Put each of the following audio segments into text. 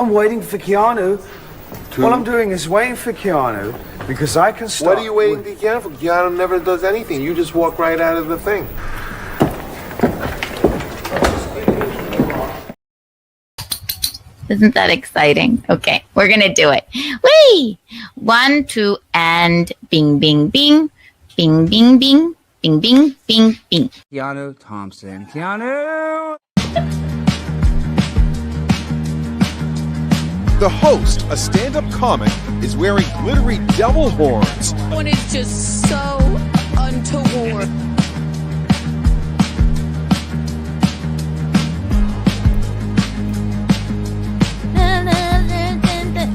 I'm waiting for Keanu. All I'm doing is waiting for Keanu because I can start. What are you waiting for Keanu for? Keanu never does anything. You just walk right out of the thing. Isn't that exciting? Okay, we're going to do it. Whee! 1, 2, and bing, bing, bing. Bing, bing, bing. Bing, bing, bing, bing. Keanu Thompson. Keanu! The host, a stand-up comic, is wearing glittery devil horns. One is just so untoward.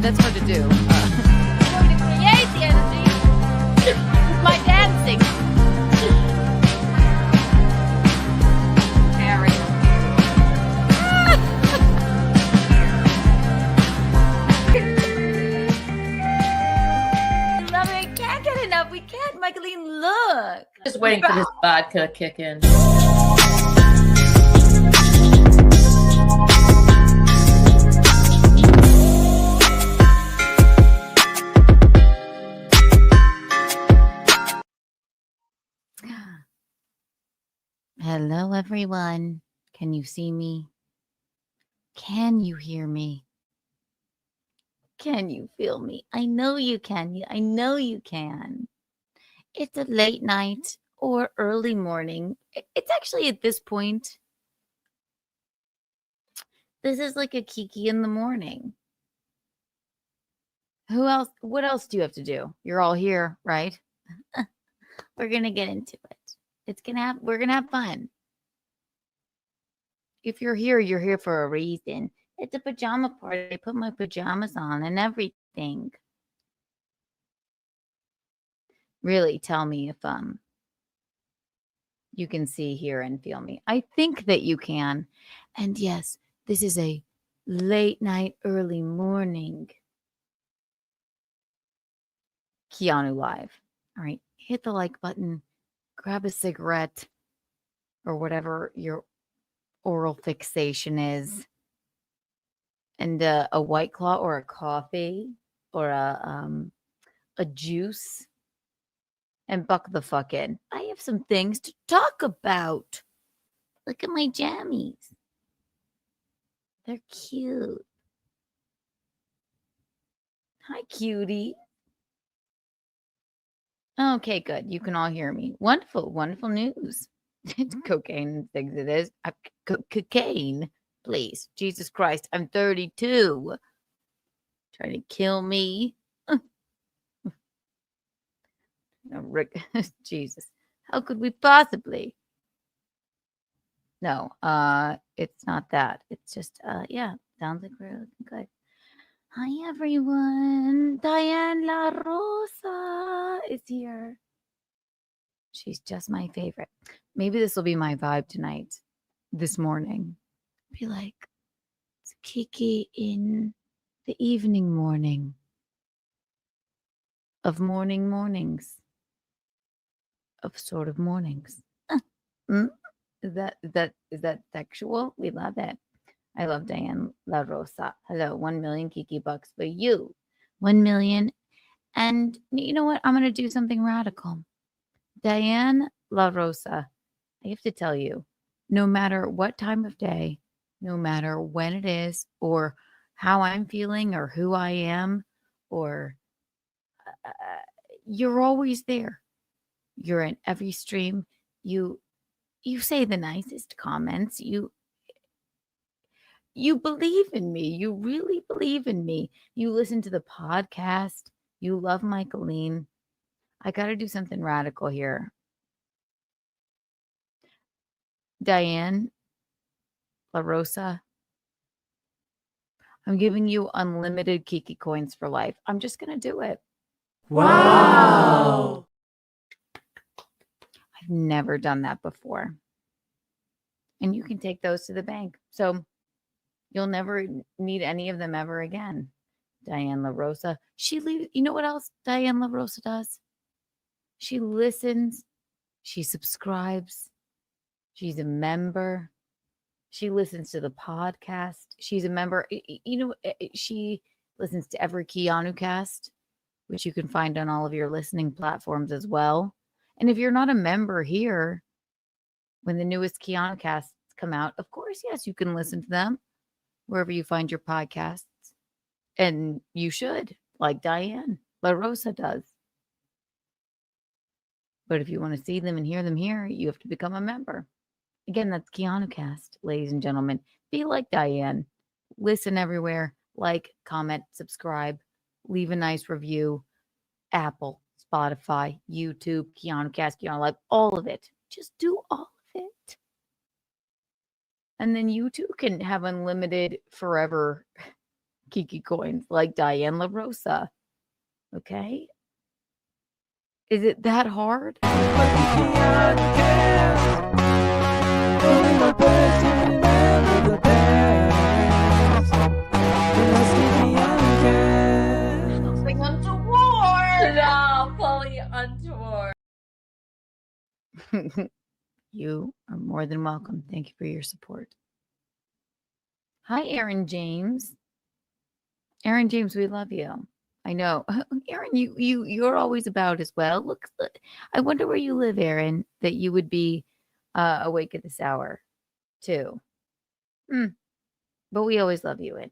That's hard to do. My dancing. Harry. I love it. I can't get enough. We can't, Michaeline, look. Just waiting for this vodka to kick in. Hello, everyone. Can you see me? Can you hear me? Can you feel me? I know you can. I know you can. It's a late night or early morning. It's actually at this point. This is like a Kiki in the morning. Who else? What else do you have to do? You're all here, right? We're going to get into it. We're gonna have fun. If you're here for a reason. It's a pajama party. I put my pajamas on and everything. Really, tell me if you can see, hear, and feel me. I think that you can. And yes, this is a late night, early morning Keanu Live. All right, hit the like button. Grab a cigarette or whatever your oral fixation is, and a White Claw or a coffee or a juice, and buck the fuck in. I have some things to talk about. Look at my jammies. They're cute. Hi, cutie. Okay, good. You can all hear me. Wonderful, wonderful news. It's cocaine thinks it is. Cocaine, please. Jesus Christ, I'm 32. Trying to kill me. No, Rick, Jesus. How could we possibly? No, it's not that. It's just, yeah, sounds like we're looking good. Hi, everyone. Diane La Rosa is here. She's just my favorite. Maybe this will be my vibe tonight, this morning. Be like, it's Kiki in the evening morning of mornings of sort of mornings. Is that sexual? We love it. I love Diane La Rosa. Hello, 1 million Kiki bucks for you. 1 million. And you know what? I'm going to do something radical. Diane La Rosa, I have to tell you, no matter what time of day, no matter when it is, or how I'm feeling, or who I am, or you're always there. You're in every stream. You say the nicest comments. You believe in me. You really believe in me. You listen to the podcast. You love Michaeline. I got to do something radical here. Diane La Rosa, I'm giving you unlimited Kiki coins for life. I'm just going to do it. Wow. I've never done that before. And you can take those to the bank. So you'll never need any of them ever again. Diane La Rosa. She leaves. You know what else Diane La Rosa does? She listens. She subscribes. She's a member. She listens to the podcast. She's a member. She listens to every Keanu cast, which you can find on all of your listening platforms as well. And if you're not a member here, when the newest Keanu casts come out, of course, yes, you can listen to them wherever you find your podcasts. And you should, like Diane La Rosa does. But if you want to see them and hear them here, you have to become a member. Again, that's Keanu Cast, ladies and gentlemen. Be like Diane. Listen everywhere. Like, comment, subscribe, leave a nice review. Apple, Spotify, YouTube, Keanu Cast, Keanu Live, all of it. Just do all of it. And then you too can have unlimited forever Kiki coins like Diane La Rosa. Okay? Is it that hard? Something untoward. No, fully untoward. You are more than welcome. Thank you for your support. Hi, Aaron James. Aaron James, we love you. I know. Aaron, you're always about as well. Look, I wonder where you live, Aaron, that you would be awake at this hour too. But we always love you in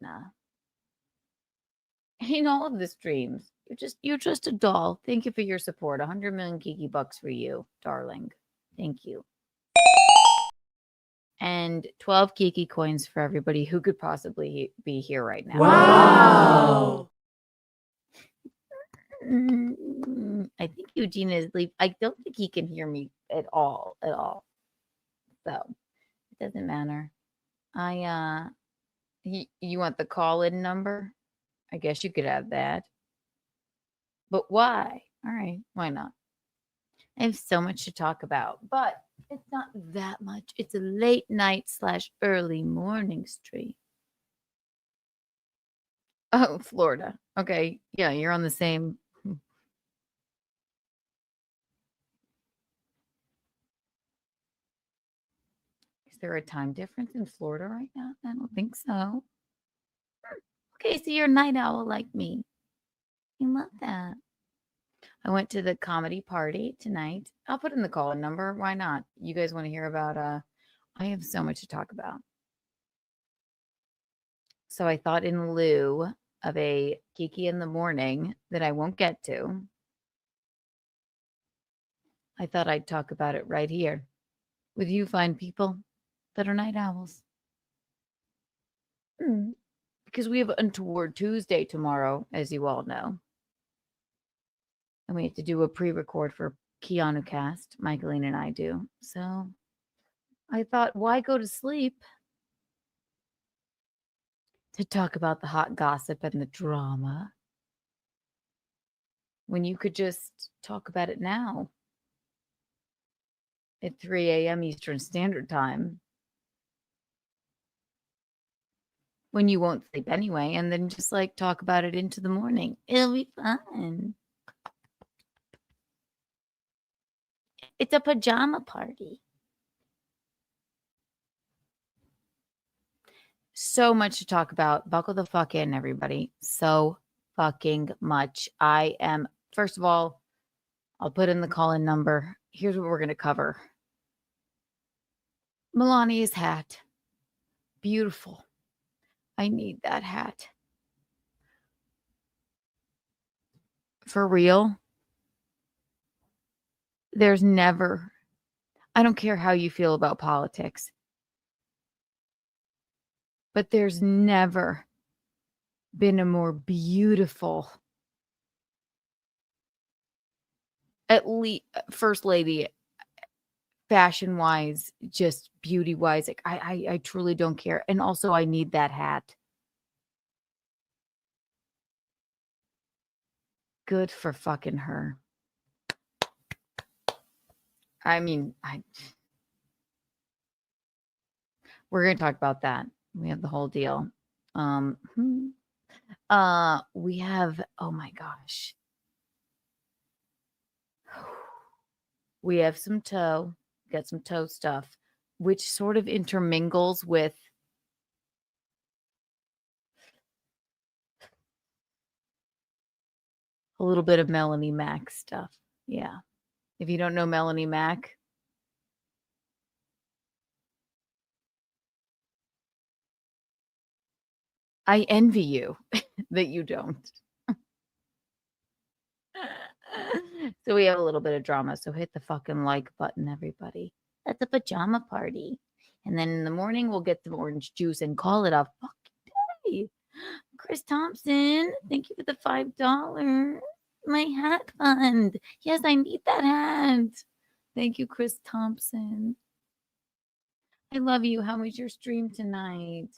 all of the streams. You're just a doll. Thank you for your support. 100 million Kiki bucks for you, darling. Thank you. And 12 Kiki coins for everybody who could possibly be here right now. Wow. I think Eugene is leaving. I don't think he can hear me at all. So it doesn't matter. You want the call-in number? I guess you could have that. But why? All right, why not? I have so much to talk about, but it's not that much. It's a late night / early morning stream. Oh, Florida. Okay. Yeah, you're on the same. Is there a time difference in Florida right now? I don't think so. Okay, so you're a night owl like me. I love that. I went to the comedy party tonight. I'll put in the call-in number. Why not? You guys want to hear about I have so much to talk about. So I thought in lieu of a Kiki in the morning that I won't get to, I thought I'd talk about it right here with you fine people that are night owls. Because we have Untoward Tuesday tomorrow, as you all know. And we have to do a pre-record for Keanu Cast. Michaeline and I do. So I thought, why go to sleep to talk about the hot gossip and the drama when you could just talk about it now at 3 a.m. Eastern Standard Time when you won't sleep anyway, and then just like talk about it into the morning. It'll be fun. It's a pajama party. So much to talk about. Buckle the fuck in, everybody. So fucking much. First of all, I'll put in the call-in number. Here's what we're going to cover. Melonie's hat. Beautiful. I need that hat. For real. There's never, I don't care how you feel about politics, but there's never been a more beautiful, at least first lady, fashion-wise, just beauty-wise. Like I truly don't care. And also I need that hat. Good for fucking her. I mean, we're going to talk about that. We have the whole deal. We have, oh my gosh. We have some toe. Got some toe stuff. which sort of intermingles with a little bit of Melonie Mac stuff. Yeah. If you don't know Melonie Mac, I envy you that you don't. So we have a little bit of drama. So hit the fucking like button, everybody. That's a pajama party. And then in the morning, we'll get some orange juice and call it a fucking day. Chris Thompson, thank you for the $5. My hat fund. Yes, I need that hat. Thank you, Chris Thompson. I love you. How was your stream tonight?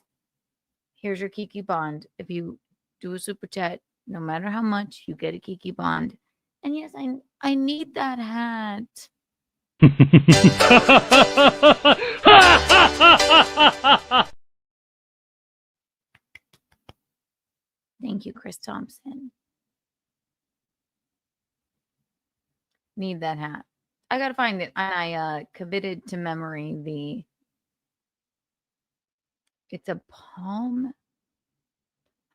Here's your Kiki Bond. If you do a super chat, no matter how much, you get a Kiki Bond. And yes, I need that hat. Thank you, Chris Thompson. Need that hat. I gotta find it. I committed to memory it's a palm.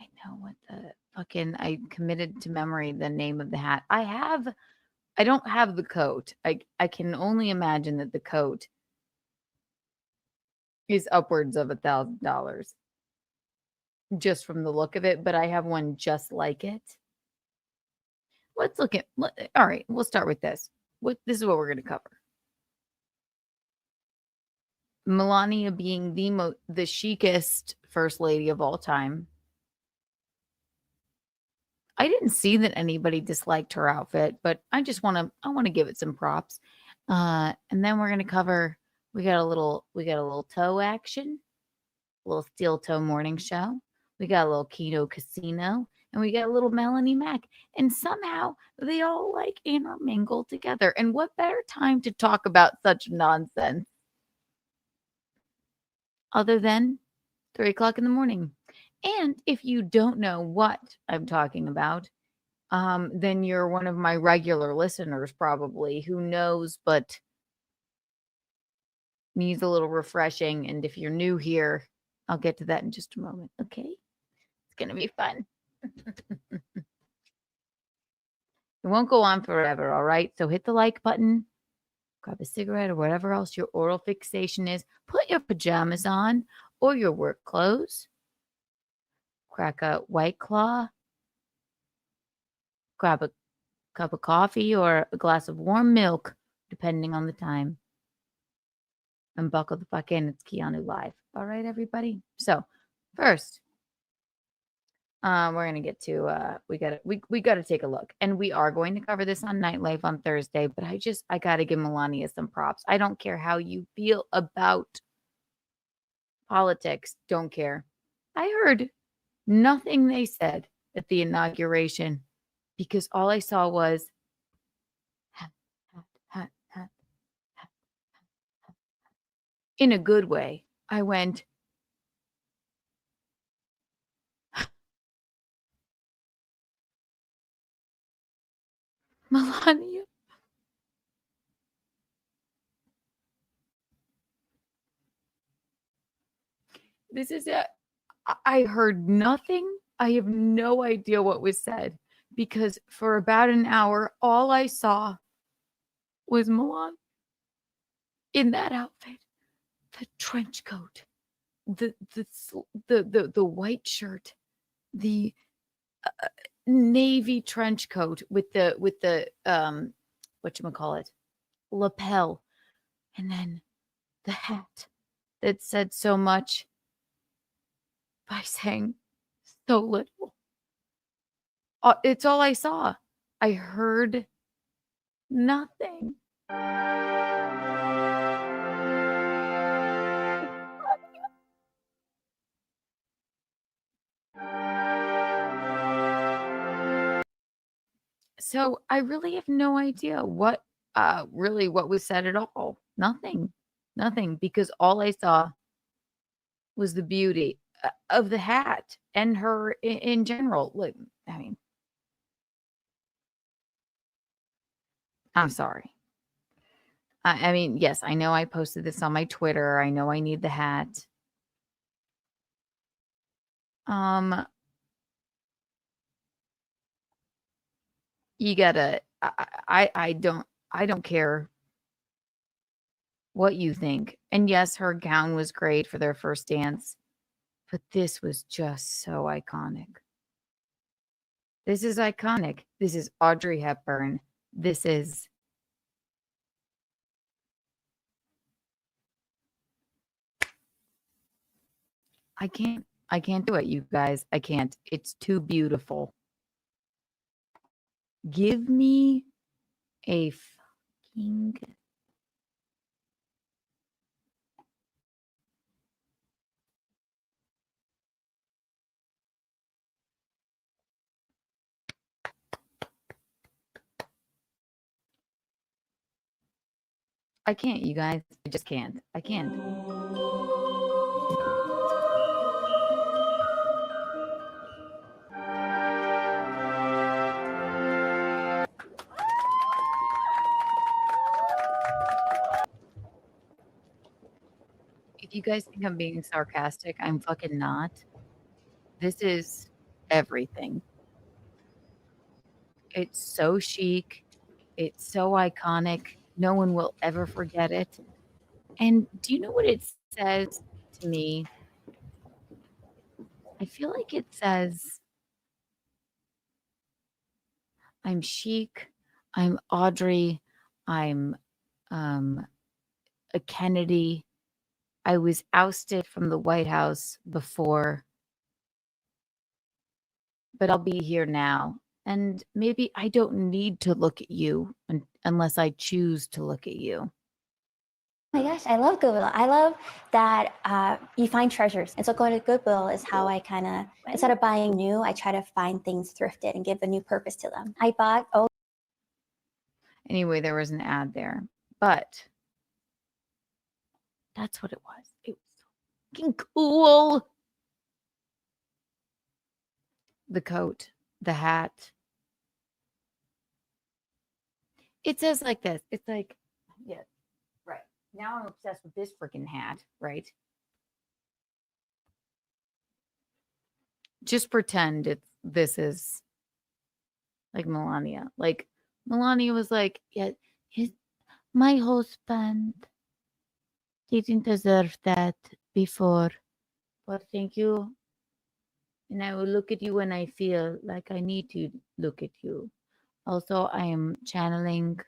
I know what the fucking I committed to memory the name of the hat. I don't have the coat. I can only imagine that the coat is upwards of $1,000 just from the look of it, but I have one just like it. Let's look at all right, we'll start with this. This is what we're going to cover. Melania being the chicest first lady of all time. I didn't see that anybody disliked her outfit, but I want to give it some props. And then we're going to cover we got a little toe action, a little Steeltoe morning show. We got a little Keanu casino, and we got a little Melonie Mac. And somehow they all like intermingle together. And what better time to talk about such nonsense other than 3:00 in the morning? And if you don't know what I'm talking about, then you're one of my regular listeners probably who knows, but needs a little refreshing. And if you're new here, I'll get to that in just a moment. Okay. It's going to be fun. It won't go on forever. All right. So hit the like button, grab a cigarette or whatever else your oral fixation is, put your pajamas on or your work clothes, crack a White Claw, grab a cup of coffee or a glass of warm milk, depending on the time, and buckle the fuck in. It's Keanu Live. All right, everybody. So first, we're gonna get to we gotta take a look, and we are going to cover this on Nightlife on Thursday. But I gotta give Melania some props. I don't care how you feel about politics. Don't care. I heard nothing they said at the inauguration because all I saw was hat, hat, hat, hat, hat, hat. In a good way. I went, Melania. This is it. I heard nothing. I have no idea what was said because for about an hour, all I saw was Melania in that outfit, the trench coat, the white shirt, the navy trench coat with the whatchamacallit, lapel, and then the hat that said so much by saying so little. It's all I saw. I heard nothing. So I really have no idea what was said at all. Nothing, because all I saw was the beauty of the hat and her in general. Look, I mean, I'm sorry. I mean, yes, I know I posted this on my Twitter. I know I need the hat. You gotta. I don't care what you think. And yes, her gown was great for their first dance, but this was just so iconic. This is iconic. This is Audrey Hepburn. This is I can't do it, you guys. I can't. It's too beautiful. Give me a fucking I can't, you guys. I just can't. I can't. If you guys think I'm being sarcastic, I'm fucking not. This is everything. It's so chic. It's so iconic. No one will ever forget it. And do you know what it says to me? I feel like it says, I'm chic, I'm Audrey, I'm a Kennedy. I was ousted from the White House before, but I'll be here now. And maybe I don't need to look at you unless I choose to look at you. Oh my gosh, I love Goodwill. I love that you find treasures. And so going to Goodwill is how I kind of, instead of buying new, I try to find things thrifted and give a new purpose to them. I bought old. Anyway, there was an ad there, but that's what it was. It was so fucking cool. The coat, the hat. It says like this. It's like, yeah, right. Now I'm obsessed with this freaking hat, right? Just pretend this is like Melania. Like Melania was like, yeah, my husband didn't deserve that before, but thank you. And I will look at you when I feel like I need to look at you. Also, I am channeling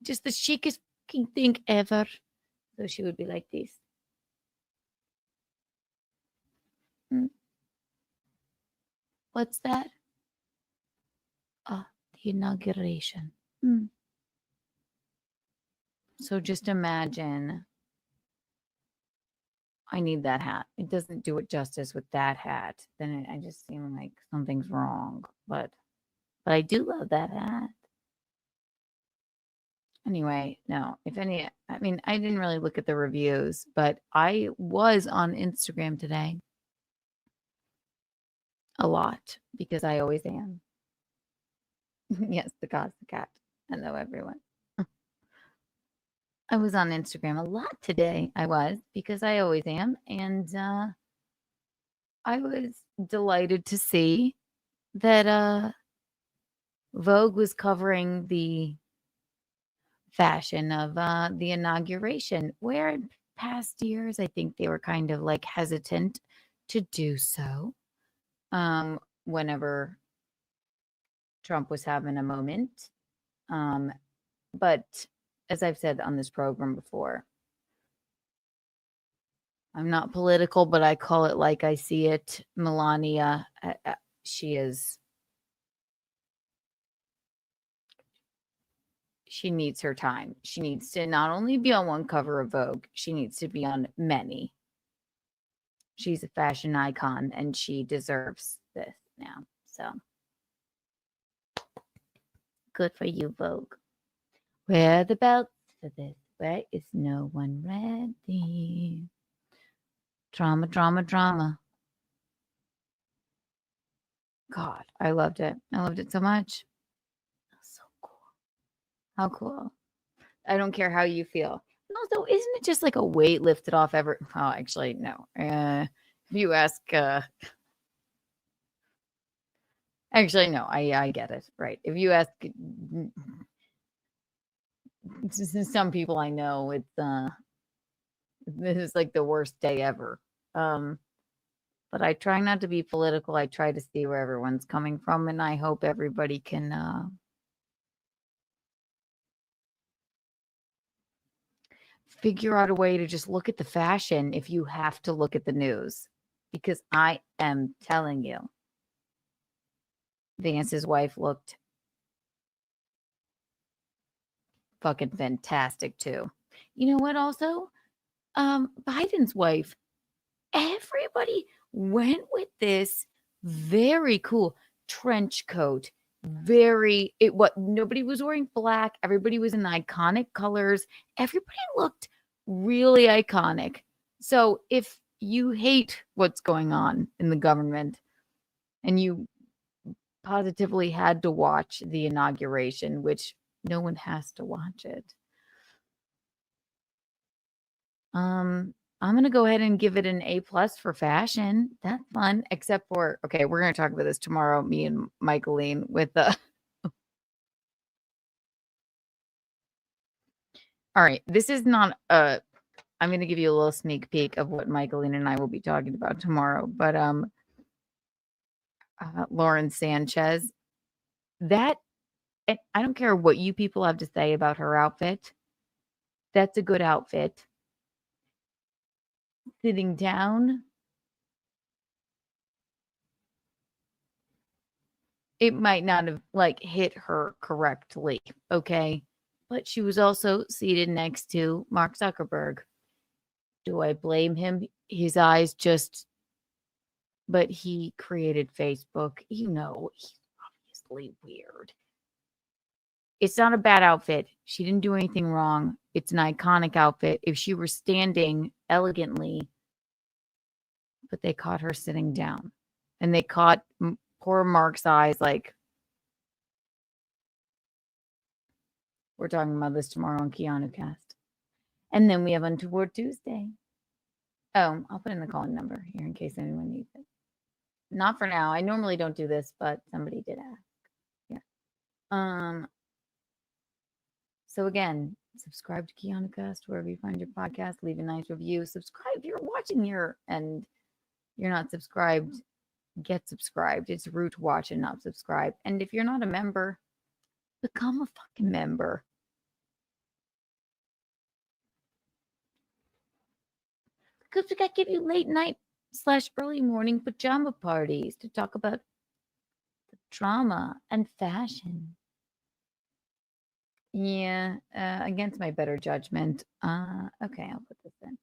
just the chicest fucking thing ever. So she would be like this. What's that? The inauguration. So just imagine. I need that hat. It doesn't do it justice with that hat. Then I just seem like something's wrong. But I do love that hat. Anyway, no. I mean, I didn't really look at the reviews, but I was on Instagram today. A lot, because I always am. Yes, the cat. Hello, everyone. I was on Instagram a lot today. I was, because I always am. And I was delighted to see that Vogue was covering the fashion of the inauguration, where in past years, I think they were kind of like hesitant to do so. Whenever Trump was having a moment. But as I've said on this program before, I'm not political, but I call it like I see it. Melania, she needs her time. She needs to not only be on one cover of Vogue, she needs to be on many. She's a fashion icon and she deserves this now. So good for you, Vogue. Wear the belts for this. Where is no one ready? Drama, drama, drama. God, I loved it. I loved it so much. So cool. How cool. I don't care how you feel. And also, isn't it just like a weight lifted off ever? Oh, actually, no. If you ask, actually, no, I get it. Right. If you ask some people I know, it's this is like the worst day ever. But I try not to be political. I try to see where everyone's coming from, and I hope everybody can figure out a way to just look at the fashion if you have to look at the news. Because I am telling you, Vance's wife looked fucking fantastic too. You know what also? Biden's wife, everybody went with this very cool trench coat. Nobody was wearing black. Everybody was in iconic colors. Everybody looked really iconic. So if you hate what's going on in the government and you positively had to watch the inauguration, which no one has to watch it. I'm going to go ahead and give it an A+ for fashion. That's fun, except for, okay, we're going to talk about this tomorrow, me and Michaeline, with the... All right, this is not I'm going to give you a little sneak peek of what Michaeline and I will be talking about tomorrow, but Lauren Sanchez, that, I don't care what you people have to say about her outfit. That's a good outfit. Sitting down, it might not have like hit her correctly, okay? But she was also seated next to Mark Zuckerberg. Do I blame him? His eyes just, but he created Facebook. You know, he's obviously weird. It's not a bad outfit. She didn't do anything wrong. It's an iconic outfit. If she were standing elegantly, but they caught her sitting down. And they caught poor Mark's eyes like, we're talking about this tomorrow on Keanu Cast. And then we have Untoward Tuesday. Oh, I'll put in the calling number here in case anyone needs it. Not for now. I normally don't do this, but somebody did ask. Yeah. So again, subscribe to Keanu Cast wherever you find your podcast. Leave a nice review. Subscribe if you're watching here and you're not subscribed. Get subscribed. It's rude to watch and not subscribe. And if you're not a member, become a fucking member. Because we got to give you late night / early morning pajama parties to talk about the drama and fashion. Yeah, against my better judgment. Okay, I'll put this in.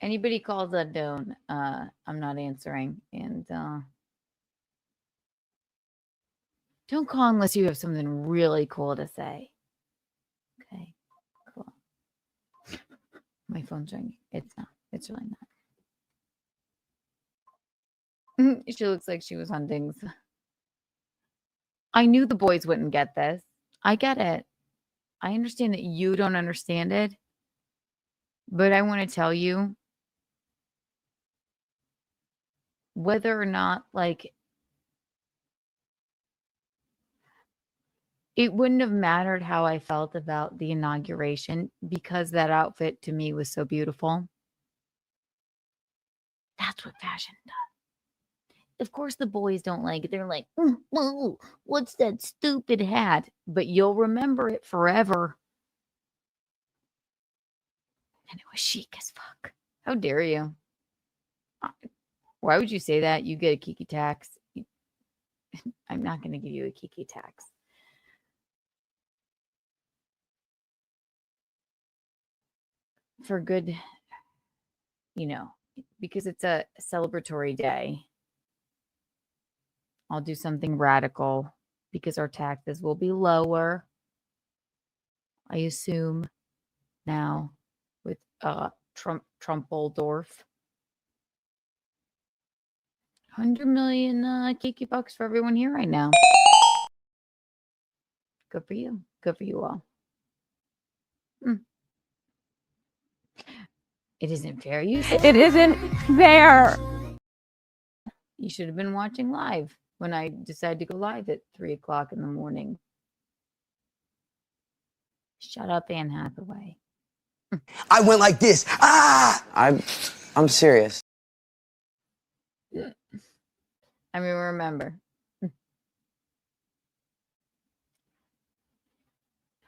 Anybody calls unknown, I'm not answering. And don't call unless you have something really cool to say. Okay, cool. My phone's ringing. It's not. It's really not. She looks like she was on Dings. I knew the boys wouldn't get this. I get it. I understand that you don't understand it. But I want to tell you, whether or not, like, it wouldn't have mattered how I felt about the inauguration because that outfit to me was so beautiful. That's what fashion does. Of course, the boys don't like it. They're like, oh, what's that stupid hat? But you'll remember it forever. And it was chic as fuck. How dare you? Why would you say that? You get a Kiki tax. I'm not going to give you a Kiki tax. For good, you know, because it's a celebratory day. I'll do something radical because our taxes will be lower. I assume now with Trumpoldorf. 100 million Kiki bucks for everyone here right now. Good for you. Good for you all. Mm. It isn't fair, you say? It isn't fair. You should have been watching live when I decided to go live at 3 o'clock in the morning. Shut up, Anne Hathaway. I went like this. Ah! I'm serious. I mean, remember.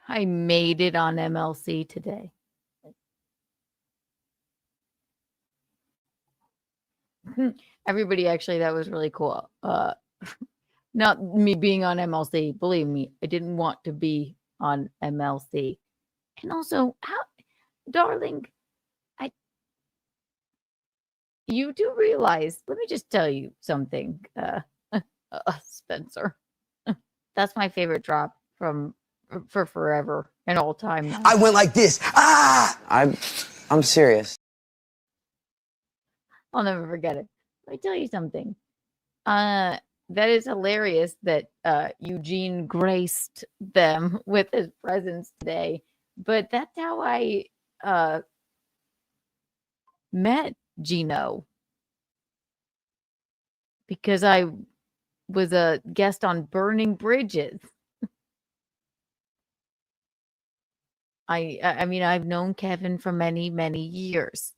I made it on MLC today. Everybody, actually, that was really cool. Not me being on MLC. Believe me, I didn't want to be on MLC. And also, darling, you do realize, let me just tell you something, Spencer. That's my favorite drop for forever and all time now. I went like this. Ah! I'm serious. I'll never forget it. Let me tell you something. That is hilarious that Eugene graced them with his presence today. But that's how I met Gino. Because I was a guest on Burning Bridges. I mean, I've known Kevin for many, many years.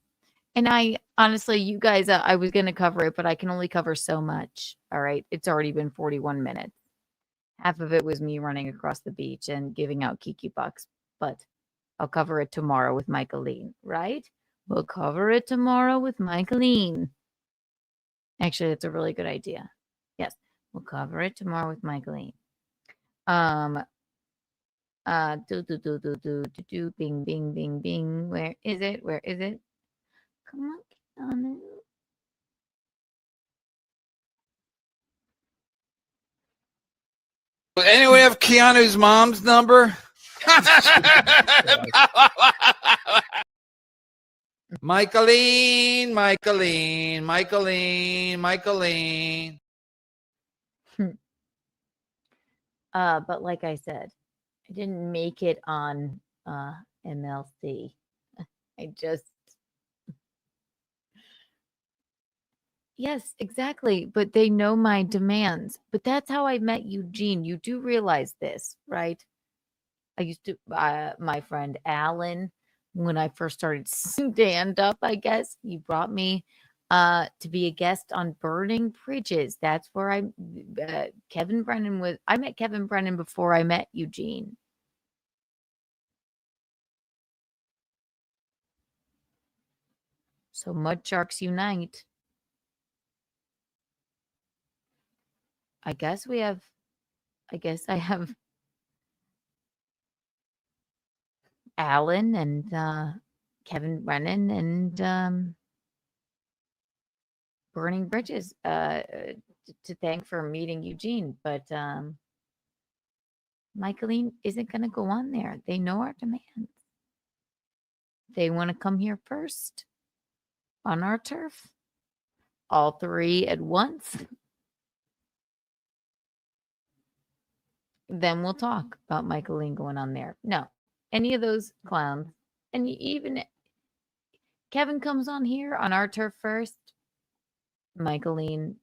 And I honestly, you guys, I was going to cover it, but I can only cover so much. All right. It's already been 41 minutes. Half of it was me running across the beach and giving out Kiki bucks, but I'll cover it tomorrow with Michaeline, right? We'll cover it tomorrow with Michaeline. Actually, it's a really good idea. Yes, we'll cover it tomorrow with Michaeline. Bing, bing, bing, bing. Where is it? Where is it? Come on, Keanu. Anyway, have Keanu's mom's number? Michaeline. But like I said, I didn't make it on MLC. I just Yes, exactly. But they know my demands. But that's how I met Eugene. You do realize this, right? I used to, my friend Alan, when I first started stand up, I guess, he brought me to be a guest on Burning Bridges. That's where I met Kevin Brennan before I met Eugene. So Mud Sharks unite. I guess I have Alan and Kevin Brennan and Burning Bridges to thank for meeting Eugene. But Michaeline isn't going to go on there. They know our demands. They want to come here first on our turf. All three at once. Then we'll talk about Michaeline going on there. No, any of those clowns. And even Kevin comes on here on our turf first. Michaeline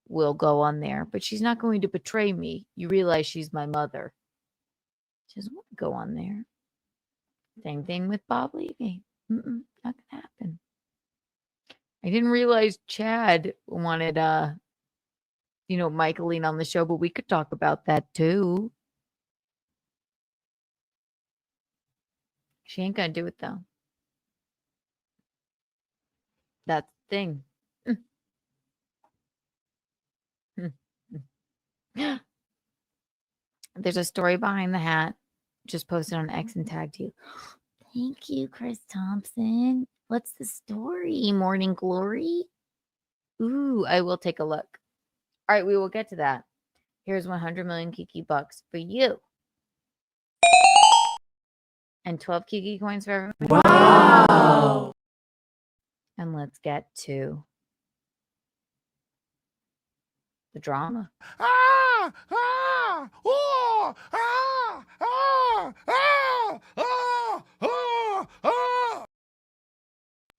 will go on there, but she's not going to betray me. You realize she's my mother. She doesn't want to go on there. Same thing with Bob Levy. Not going to happen. I didn't realize Chad wanted, Michaeline on the show, but we could talk about that too. She ain't going to do it though. That's the thing. There's a story behind the hat. Just posted on X and tagged you. Thank you, Chris Thompson. What's the story? Morning Glory? Ooh, I will take a look. All right, we will get to that. Here's 100 million Kiki bucks for you. And 12 Kiki coins for everyone. Wow. And let's get to the drama. Ah! Ah! Oh! Ah!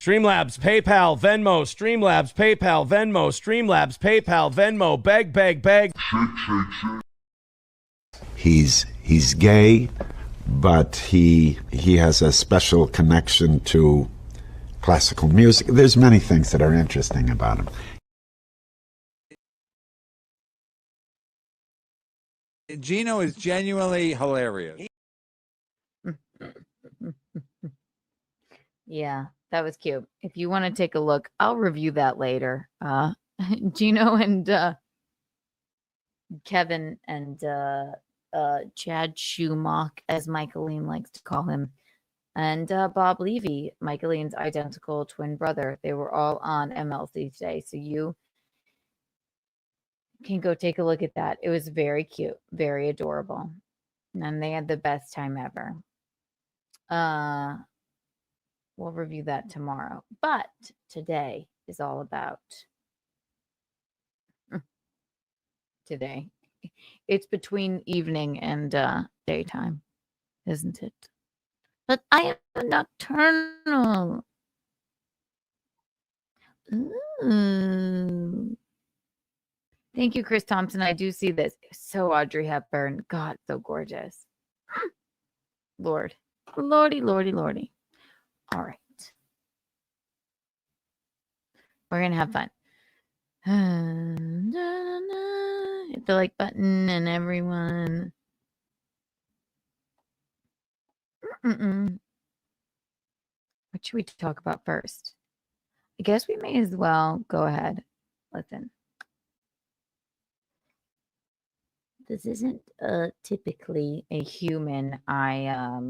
Streamlabs, PayPal, Venmo, Streamlabs, PayPal, Venmo, Streamlabs, PayPal, Venmo, beg, beg, beg. He's gay, but he has a special connection to classical music. There's many things that are interesting about him. Gino is genuinely hilarious. Yeah, that was cute. If you want to take a look, I'll review that later. Gino and Kevin and Chad Schumacher, as Michaeline likes to call him, and Bob Levy, Michaeline's identical twin brother. They were all on MLC today, so you can go take a look at that. It was very cute, very adorable, and they had the best time ever. We'll review that tomorrow, but today is all about today. It's between evening and daytime, isn't it? But I am nocturnal. Ooh. Thank you, Chris Thompson. I do see this. So Audrey Hepburn. God, so gorgeous. Lord. Lordy, lordy, lordy. All right. We're going to have fun. Hit the like button and everyone. What should we talk about first? I guess we may as well go ahead. Listen. This isn't typically a human I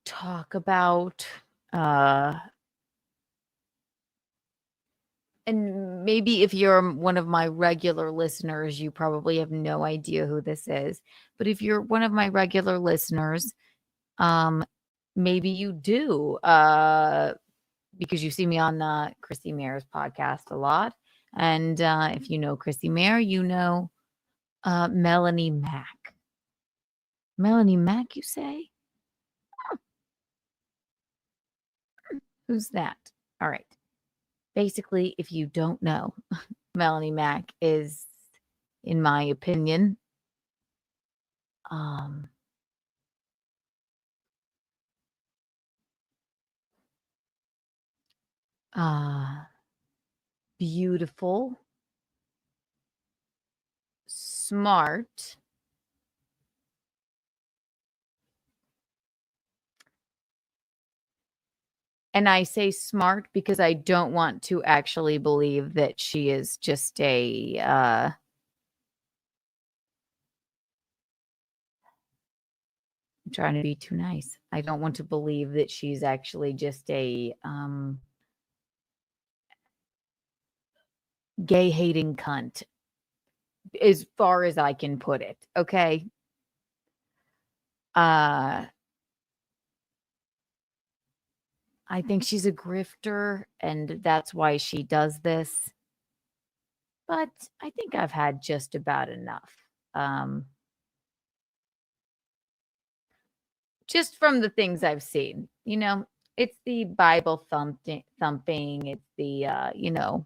talk about. And maybe if you're one of my regular listeners, you probably have no idea who this is. But if you're one of my regular listeners, maybe you do, because you see me on Chrissy Mayr's podcast a lot. And if you know Chrissy Mayr, you know Melonie Mac. Melonie Mac, you say? Who's that? All right. Basically, if you don't know, Melonie Mac is, in my opinion, beautiful, smart, and I say smart because I don't want to actually believe that she is just a I'm trying to be too nice. I don't want to believe that she's actually just a gay-hating cunt, as far as I can put it. Okay. I think she's a grifter, and that's why she does this. But I think I've had just about enough. Just from the things I've seen, you know, it's the Bible thumping. It's the,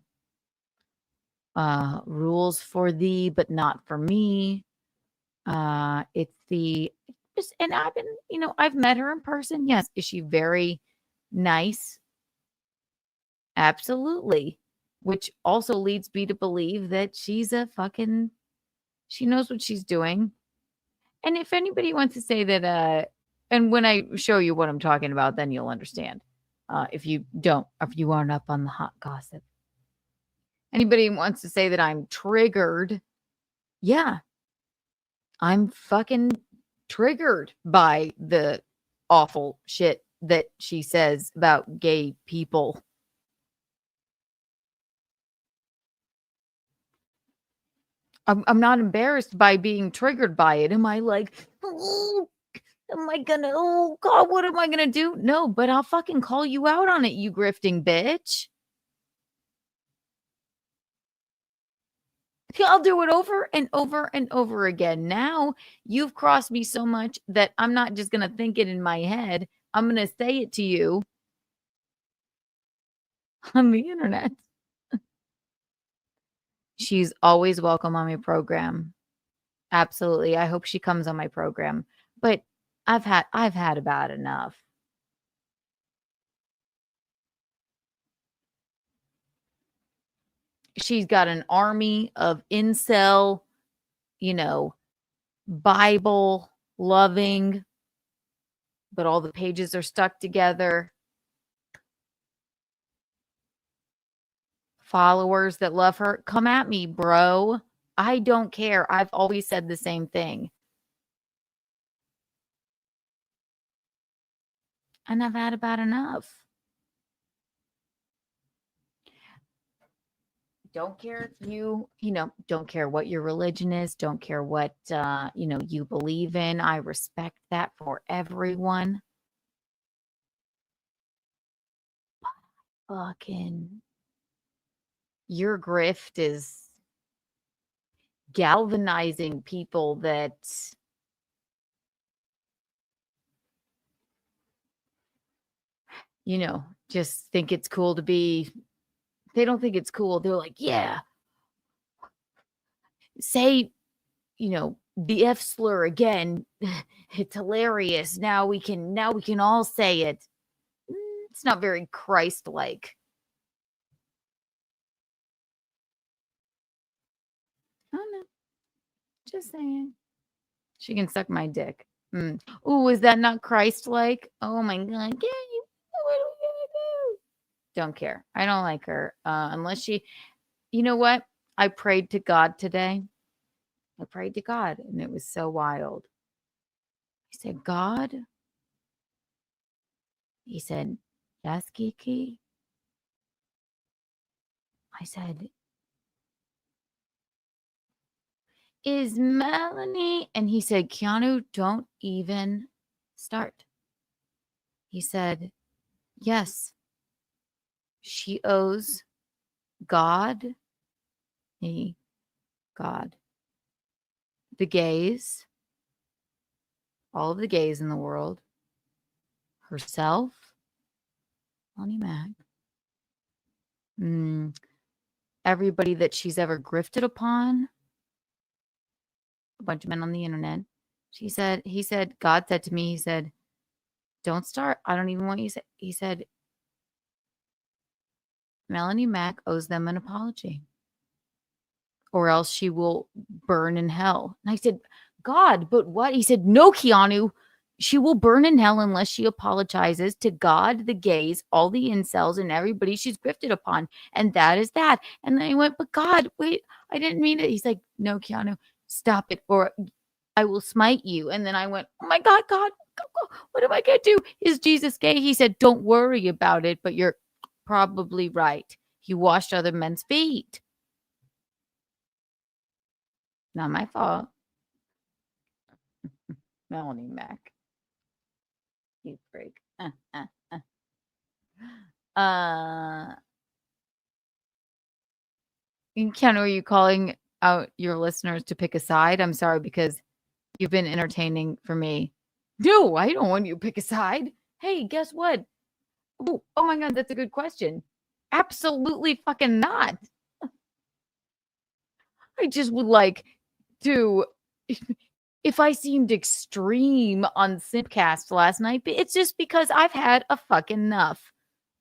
rules for thee, but not for me. It's the, and I've been, I've met her in person. Yes. Is she very nice? Absolutely. Which also leads me to believe that she's she knows what she's doing. And if anybody wants to say that, and when I show you what I'm talking about, then you'll understand. If you aren't up on the hot gossip. Anybody wants to say that I'm triggered? Yeah. I'm fucking triggered by the awful shit that she says about gay people. I'm not embarrassed by being triggered by it. Am I like, oh God, what am I gonna do? No, but I'll fucking call you out on it, you grifting bitch. I'll do it over and over and over again. Now you've crossed me so much that I'm not just going to think it in my head. I'm going to say it to you on the internet. She's always welcome on my program. Absolutely. I hope she comes on my program. But I've had about enough. She's got an army of incel, Bible loving, but all the pages are stuck together. Followers that love her. Come at me, bro. I don't care. I've always said the same thing. And I've had about enough. Don't care if don't care what your religion is. Don't care what, you believe in. I respect that for everyone. Fucking, your grift is galvanizing people that just think it's cool to be. They don't think it's cool. They're like, yeah, say, the F slur again. It's hilarious. Now we can all say it. It's not very Christ-like. I don't know. Just saying. She can suck my dick. Ooh, is that not Christ-like? Oh my God. Yeah, what are we gonna do? Don't care. I don't like her. Unless she, you know what? I prayed to God today. I prayed to God, and it was so wild. I said, God. He said, yes, Kiki. I said, is Melonie? And he said, Keanu, don't even start. He said, yes, she owes God, God, the gays, all of the gays in the world, herself, Melonie Mac, everybody that she's ever grifted upon, a bunch of men on the internet. He said, God said to me, he said, don't start. I don't even want you to say. He said, Melonie Mac owes them an apology, or else she will burn in hell. And I said, God, but what? He said, no, Keanu, she will burn in hell unless she apologizes to God, the gays, all the incels, and everybody she's grifted upon. And that is that. And then I went, but God, wait, I didn't mean it. He's like, no, Keanu, stop it, or I will smite you. And then I went, oh my God, God, what am I going to do? Is Jesus gay? He said, don't worry about it, but you're probably right. He washed other men's feet. Not my fault. Melonie Mac. You freak. Ken, are you calling out your listeners to pick a side? I'm sorry, because you've been entertaining for me. No, I don't want you to pick a side. Hey, guess what? Oh my God, that's a good question. Absolutely fucking not. I just would like to, if I seemed extreme on Simpcast last night, it's just because I've had a fucking enough.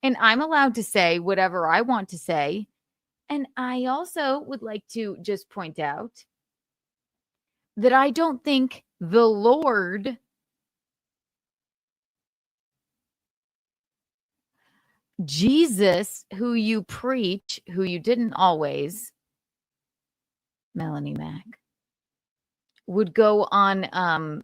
And I'm allowed to say whatever I want to say. And I also would like to just point out that I don't think the Lord Jesus, who you preach, who you didn't always, Melonie Mac, would go on,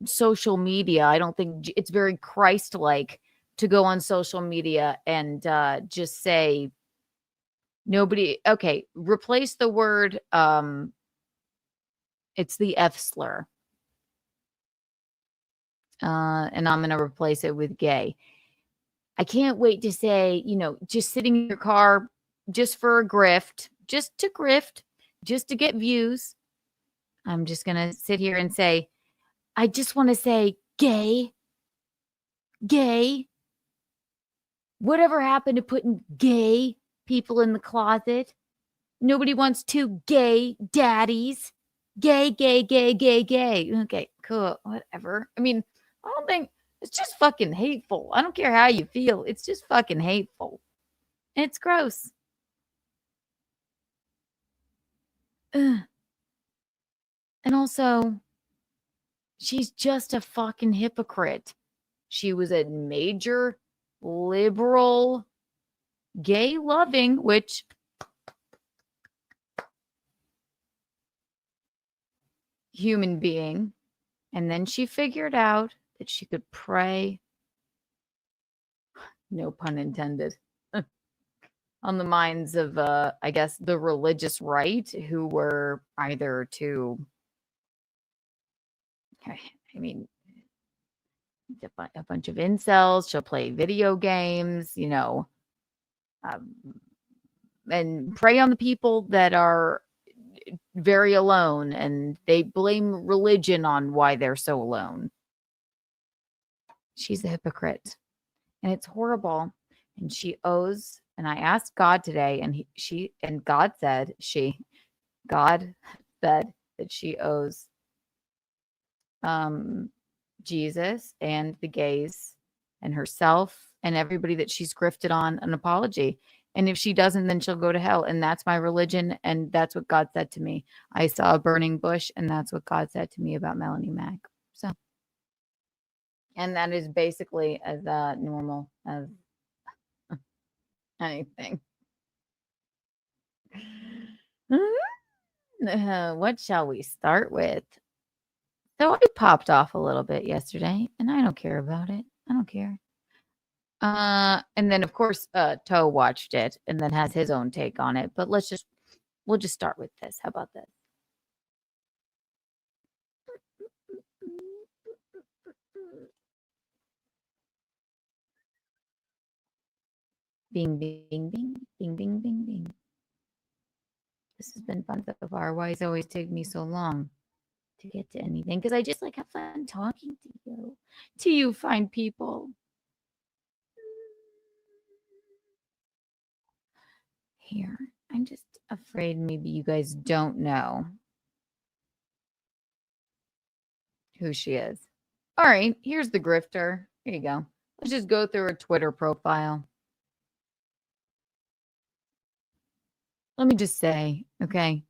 social media. I don't think it's very Christ-like to go on social media and just say nobody. Okay, replace the word. It's the F slur, and I'm going to replace it with gay. I can't wait to say, just sitting in your car just for a grift, just to grift, just to get views. I'm just going to sit here and say, I just want to say gay. Whatever happened to putting gay people in the closet? Nobody wants two gay daddies. Gay. Okay, cool. Whatever. I mean, I don't think it's just fucking hateful. I don't care how you feel. It's just fucking hateful. And it's gross. Ugh. And also, she's just a fucking hypocrite. She was a major liberal, gay loving, which human being. And then she figured out that she could pray, no pun intended, on the minds of, I guess, the religious right, who were either to, I mean, a bunch of incels. She'll play video games, and prey on the people that are very alone, and they blame religion on why they're so alone. She's a hypocrite, and it's horrible. And she owes, and I asked God today, and God said that she owes Jesus and the gays and herself and everybody that she's grifted on an apology. And if she doesn't, then she'll go to hell. And that's my religion. And that's what God said to me. I saw a burning bush, and that's what God said to me about Melonie Mac. So, and that is basically as normal as anything. What shall we start with? So I popped off a little bit yesterday, and I don't care about it. I don't care. And then of course, Toe watched it and then has his own take on it. But we'll just start with this. How about this? Bing, bing, bing, bing, bing, bing, bing. This has been fun so far. Why does it always take me so long to get to anything? Because I just have fun talking to you fine people. Here, I'm just afraid maybe you guys don't know who she is. All right, here's the grifter. Here you go. Let's just go through her Twitter profile. Let me just say, okay,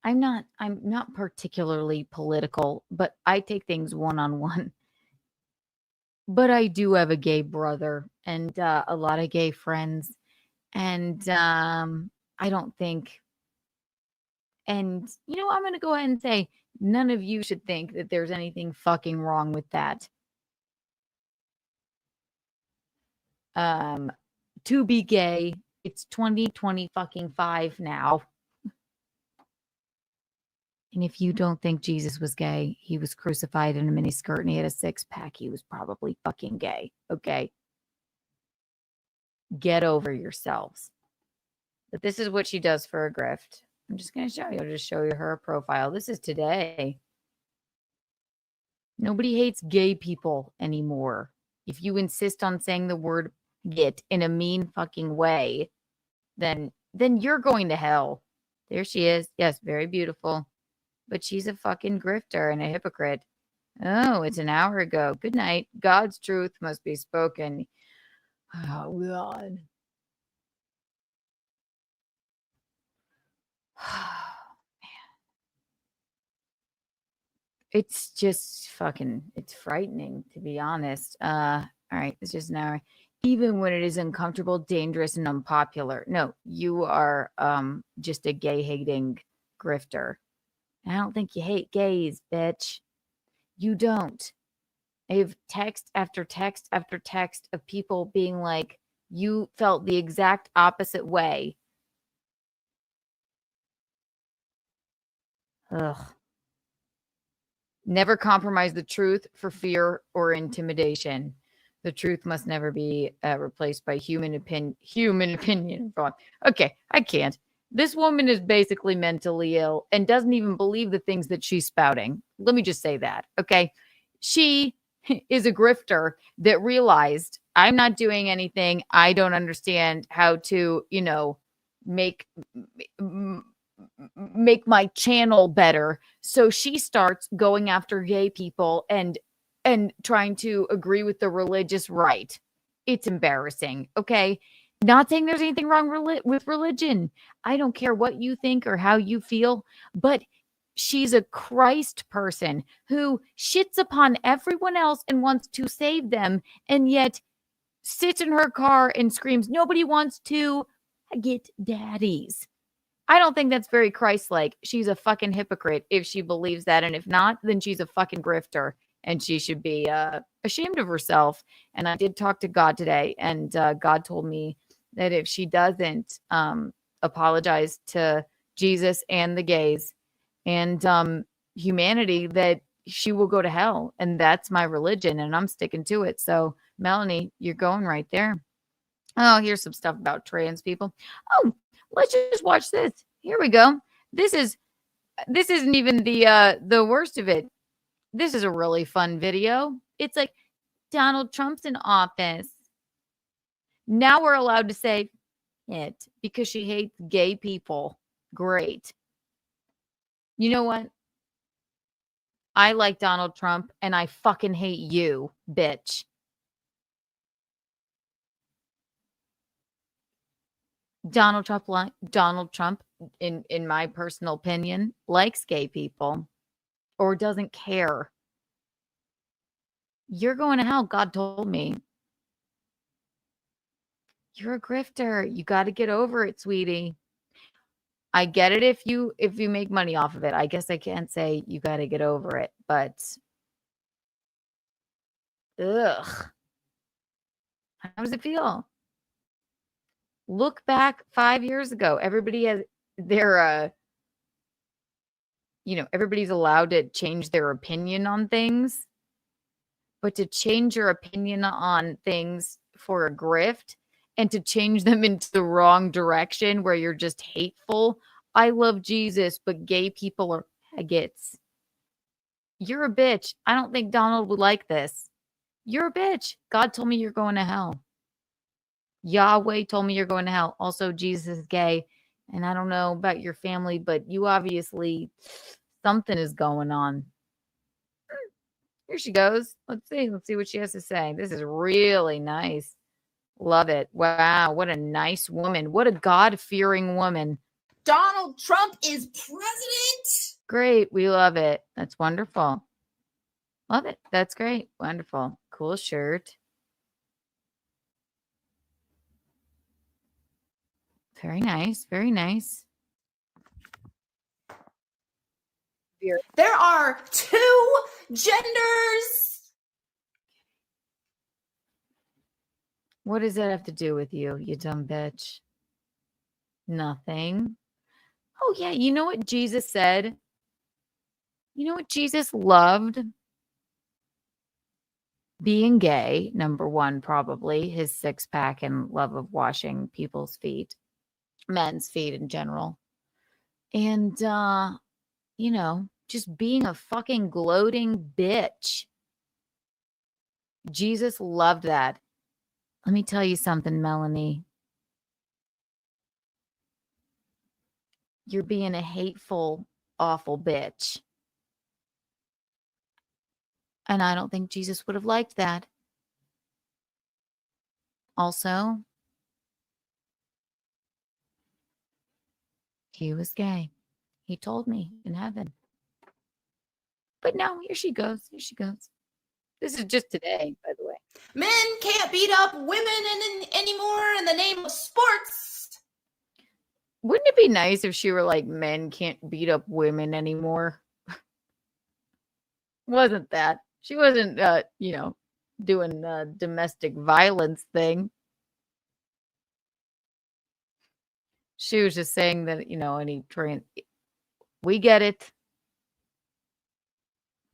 I'm not particularly political, but I take things one-on-one. But I do have a gay brother and a lot of gay friends. And I don't think, and I'm going to go ahead and say, none of you should think that there's anything fucking wrong with that. To be gay, it's 2020 fucking 5 now. And if you don't think Jesus was gay, he was crucified in a miniskirt and he had a 6-pack. He was probably fucking gay. Okay. Get over yourselves. But this is what she does for a grift. I'm just going to show you. I'll just show you her profile. This is today. Nobody hates gay people anymore. If you insist on saying the word "get" in a mean fucking way, then you're going to hell. There she is. Yes, very beautiful. But she's a fucking grifter and a hypocrite. Oh, it's an hour ago. Good night. God's truth must be spoken. Oh, God. Man. It's just it's frightening, to be honest. All right, it's just an hour. Even when it is uncomfortable, dangerous, and unpopular. No, you are just a gay-hating grifter. I don't think you hate gays, bitch. You don't. I have text after text after text of people being like, you felt the exact opposite way. Ugh. Never compromise the truth for fear or intimidation. The truth must never be replaced by human opinion. Okay, I can't. This woman is basically mentally ill and doesn't even believe the things that she's spouting. Let me just say that. Okay. She is a grifter that realized I'm not doing anything. I don't understand how to, make my channel better. So she starts going after gay people and trying to agree with the religious right. It's embarrassing. Okay. Not saying there's anything wrong with religion. I don't care what you think or how you feel, but she's a Christ person who shits upon everyone else and wants to save them, and yet sits in her car and screams, nobody wants to get daddies. I don't think that's very Christ-like. She's a fucking hypocrite if she believes that. And if not, then she's a fucking grifter. And she should be ashamed of herself. And I did talk to God today. And God told me that if she doesn't apologize to Jesus and the gays and humanity, that she will go to hell. And that's my religion. And I'm sticking to it. So, Melonie, you're going right there. Oh, here's some stuff about trans people. Oh, let's just watch this. Here we go. This isn't even the worst of it. This is a really fun video. It's like Donald Trump's in office. Now we're allowed to say it because she hates gay people. Great. You know what? I like Donald Trump and I fucking hate you, bitch. Donald Trump, in my personal opinion, likes gay people or doesn't care. You're going to hell. God told me. You're a grifter. You got to get over it, sweetie. I get it if you make money off of it. I guess I can't say you got to get over it, but ugh. How does it feel? Look back 5 years ago. Everybody has their, everybody's allowed to change their opinion on things. But to change your opinion on things for a grift and to change them into the wrong direction where you're just hateful. I love Jesus, but gay people are faggots. You're a bitch. I don't think Donald would like this. You're a bitch. God told me you're going to hell. Yahweh told me you're going to hell. Also, Jesus is gay. And I don't know about your family, but you obviously, something is going on. Here she goes. Let's see what she has to say. This is really nice. Love it. Wow. What a nice woman. What a God-fearing woman. Donald Trump is president. Great. We love it. That's wonderful. Love it. That's great. Wonderful. Cool shirt. Very nice. Very nice. There are 2 genders. What does that have to do with you, you dumb bitch? Nothing. Oh, yeah. You know what Jesus said? You know what Jesus loved? Being gay, number one, probably. His 6-pack and love of washing people's feet. Men's feet in general. And, just being a fucking gloating bitch. Jesus loved that. Let me tell you something, Melonie. You're being a hateful, awful bitch. And I don't think Jesus would have liked that. Also, he was gay. He told me in heaven. But now, here she goes. Here she goes. This is just today, by the way. Men can't beat up women anymore in the name of sports. Wouldn't it be nice if she were like, men can't beat up women anymore? Wasn't that? She wasn't, doing the domestic violence thing. She was just saying that, we get it.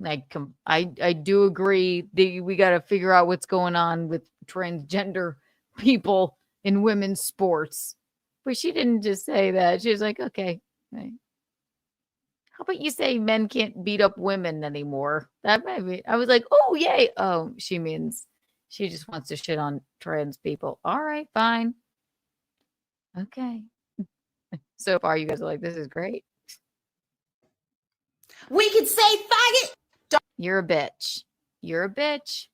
I do agree that we got to figure out what's going on with transgender people in women's sports. But she didn't just say that. She was like, okay, right. How about you say men can't beat up women anymore? That might be. I was like, oh, yay. Oh, she means she just wants to shit on trans people. All right, fine. Okay. So far, you guys are like, this is great. We could say faggot. You're a bitch. You're a bitch.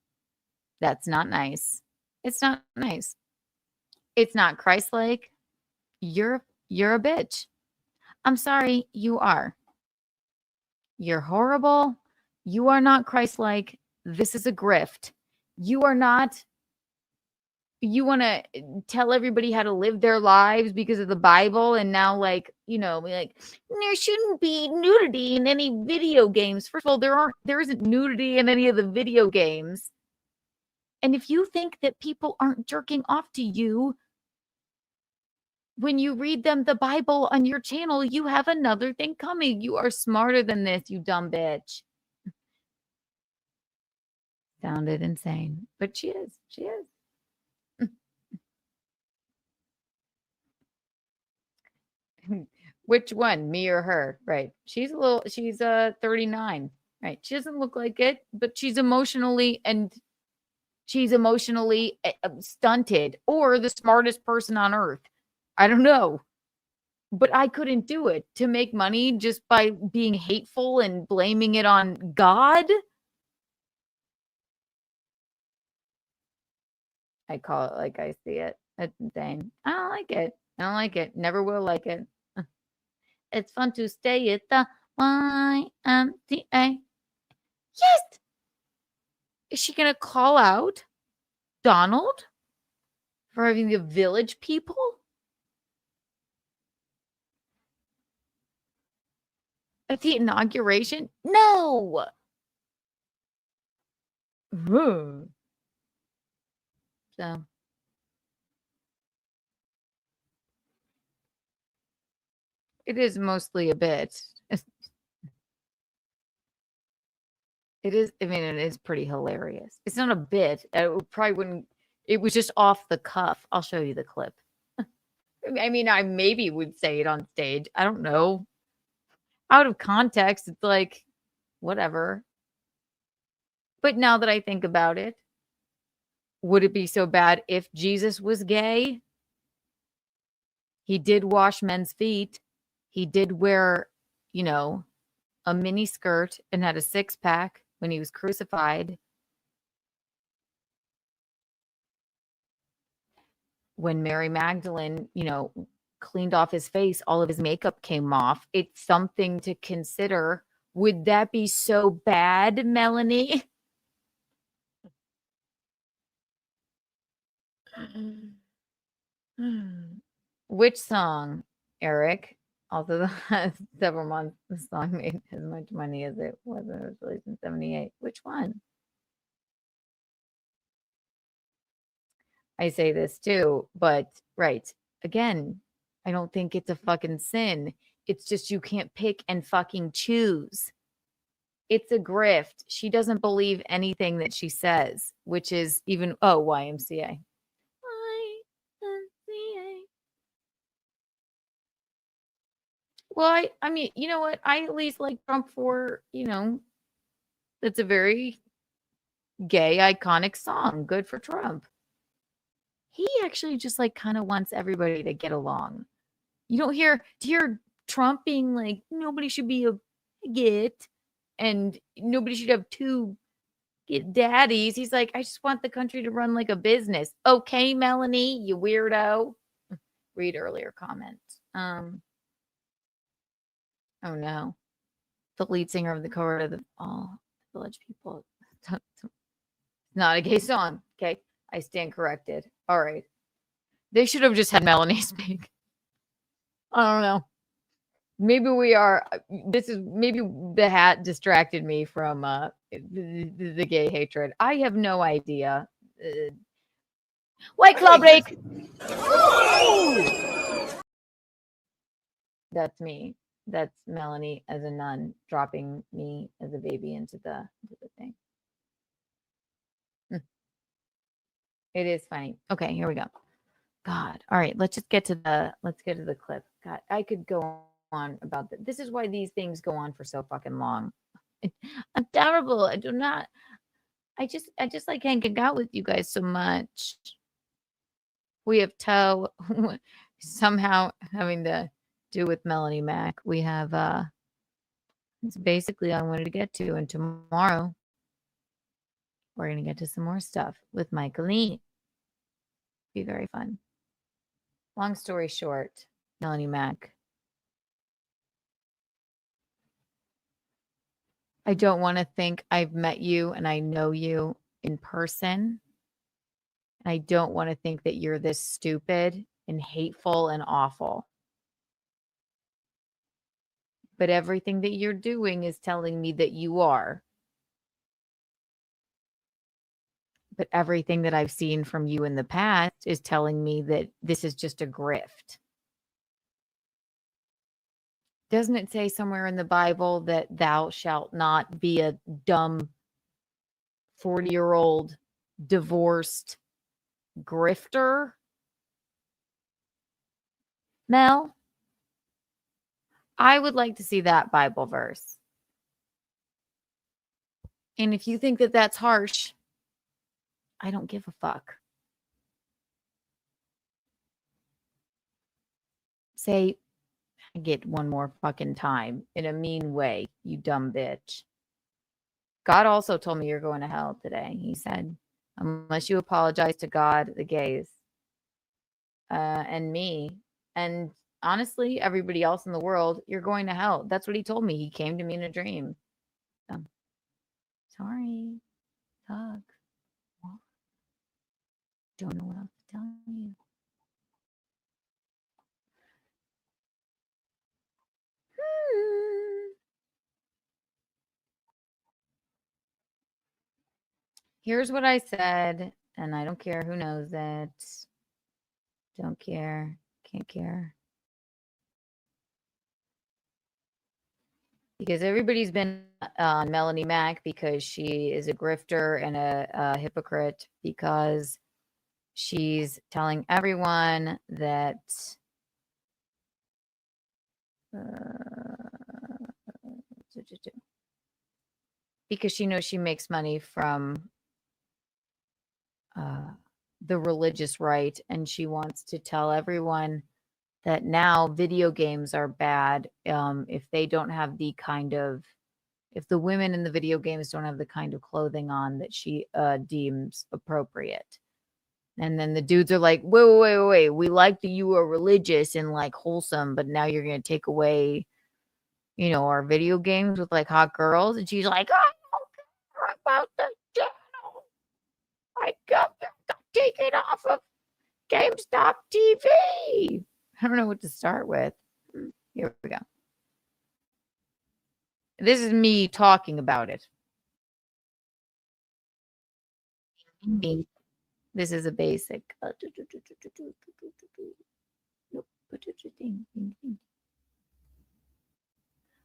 That's not nice. It's not nice. It's not Christ-like. You're a bitch. I'm sorry, you are. You're horrible. You are not Christ-like. This is a grift. You are not. You want to tell everybody how to live their lives because of the Bible, and now, like, you know, like, there shouldn't be nudity in any video games. First of all, there isn't nudity in any of the video games. And if you think that people aren't jerking off to you when you read them the Bible on your channel, you have another thing coming. You are smarter than this, you dumb bitch. Sounded insane, but she is. She is. Which one, me or her? Right. She's 39. Right. She doesn't look like it, but she's emotionally stunted, or the smartest person on earth. I don't know. But I couldn't do it to make money just by being hateful and blaming it on God. I call it like I see it. That's insane. I don't like it. I don't like it. Never will like it. It's fun to stay at the YMCA. Yes! Is she going to call out Donald for having the village people? At the inauguration? No! So. It is mostly a bit. It is, I mean, it is pretty hilarious. It's not a bit. It probably wouldn't, it was just off the cuff. I'll show you the clip. I mean, I maybe would say it on stage. I don't know. Out of context, it's like, whatever. But now that I think about it, would it be so bad if Jesus was gay? He did wash men's feet. He did wear, you know, a mini skirt and had a six-pack when he was crucified. When Mary Magdalene, you know, cleaned off his face, all of his makeup came off. It's something to consider. Would that be so bad, Melonie? Which song, Eric? Also, the last several months, the song made as much money as it was when it was released in 78. Which one? I say this too, but right. Again, I don't think it's a fucking sin. It's just you can't pick and fucking choose. It's a grift. She doesn't believe anything that she says, which is even, YMCA. Well, I mean, you know what? I at least like Trump for, you know, it's a very gay, iconic song. Good for Trump. He actually just like kind of wants everybody to get along. You don't hear Trump being like, nobody should be a bigot and nobody should have two daddies. He's like, I just want the country to run like a business. Okay, Melonie, you weirdo. Read earlier comments. Oh no. The lead singer of the cover of the Village People. Not a gay song. Okay. I stand corrected. All right. They should have just had Melonie speak. I don't know. Maybe maybe the hat distracted me from the gay hatred. I have no idea. White Claw break. That's me. That's Melonie as a nun dropping me as a baby into the thing. It is funny. Okay, here we go. God. All right, let's get to the clip. God, I could go on about that. This is why these things go on for so fucking long. I'm terrible. I just like hanging out with you guys so much. We have Toe somehow having to do with Melonie Mac. We have it's basically all I wanted to get to, and tomorrow we're gonna get to some more stuff with Michaeline. Be very fun. Long story short, Melonie Mac. I don't want to think I've met you and I know you in person. I don't want to think that you're this stupid and hateful and awful. But everything that you're doing is telling me that you are. But everything that I've seen from you in the past is telling me that this is just a grift. Doesn't it say somewhere in the Bible that thou shalt not be a dumb 40-year-old divorced grifter? Mel, I would like to see that Bible verse. And if you think that that's harsh, I don't give a fuck. Say, I get one more fucking time in a mean way, you dumb bitch. God also told me you're going to hell today. He said, unless you apologize to God, the gays, and me, and honestly, everybody else in the world, you're going to hell. That's what he told me. He came to me in a dream. Sorry. Doug. Don't know what else to tell you. Here's what I said, and I don't care who knows it. Don't care. Can't care. Because everybody's been on Melonie Mac because she is a grifter and a hypocrite, because she's telling everyone that because she knows she makes money from the religious right, and she wants to tell everyone that now video games are bad if they don't have the kind of, if the women in the video games don't have the kind of clothing on that she deems appropriate. And then the dudes are like, wait. We like that you are religious and like wholesome, but now you're going to take away, you know, our video games with like hot girls. And she's like, I don't care about the channel. I got taken off of GameStop TV. I don't know what to start with. Here we go. This is me talking about it. This is a basic.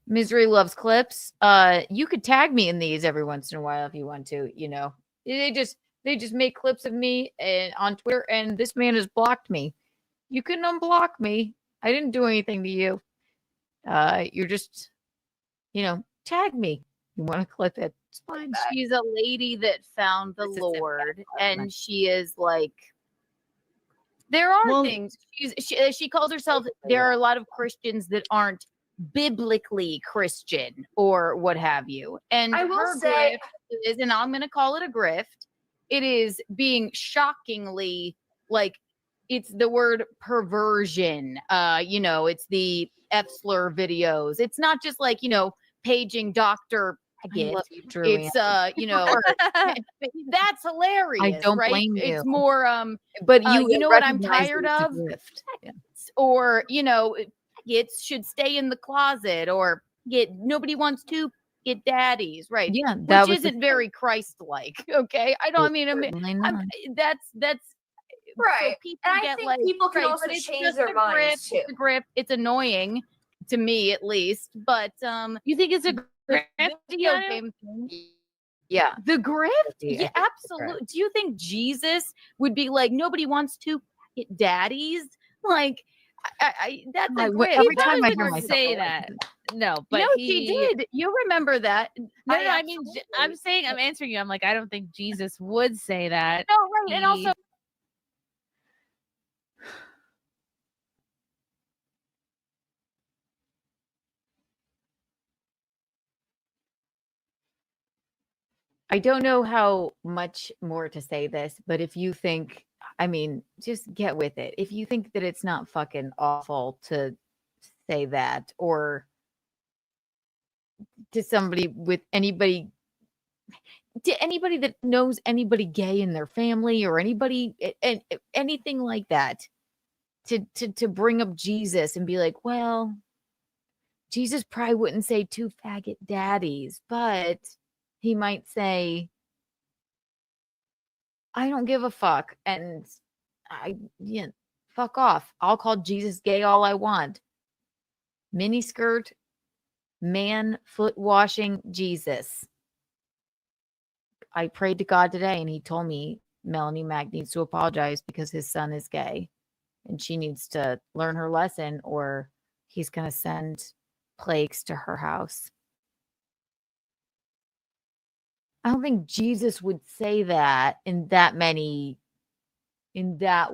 Misery loves clips. You could tag me in these every once in a while if you want to. You know, they just make clips of me on Twitter, and this man has blocked me. You can unblock me. I didn't do anything to you. You're just, you know, tag me. You want to clip it? It's fine. She's a lady that found the Lord, and she is like, there are things. She calls herself. There are a lot of Christians that aren't biblically Christian or what have you. And I will say, is, and I'm going to call it a grift. It is being shockingly like, it's the word perversion. You know, it's the F-slur videos. It's not just like, you know, paging Dr. It's you know, that's hilarious. I don't blame you. It's more but you know what I'm tired of? Or, you know, it should stay in the closet, or nobody wants to get daddies, right? Yeah, that which isn't very Christ-like. Okay, I don't. I mean, that's right. So people and I get think like, people can right, also but it's change just their a minds grip, too. It's a grip. It's annoying to me, at least. But you think it's a grip? Video game thing? Yeah, the grift. Yeah, absolutely. Do you think Jesus would be like, nobody wants to daddies. Like, that's a I- great. every He time probably I hear didn't myself say say that. No, but No, she did. You remember that? No, I I mean, I'm saying, I'm answering you. I'm like, I don't think Jesus would say that. no, right, and also. I don't know how much more to say this, but if you think, I mean, just get with it. If you think that it's not fucking awful to say that, or to somebody with anybody, to anybody that knows anybody gay in their family or anybody and anything like that, to bring up Jesus and be like, well, Jesus probably wouldn't say two faggot daddies, but he might say, I don't give a fuck. And fuck off. I'll call Jesus gay all I want. Miniskirt, man, foot washing Jesus. I prayed to God today and he told me Melonie Mac needs to apologize because his son is gay and she needs to learn her lesson or he's going to send plagues to her house. I don't think Jesus would say that in that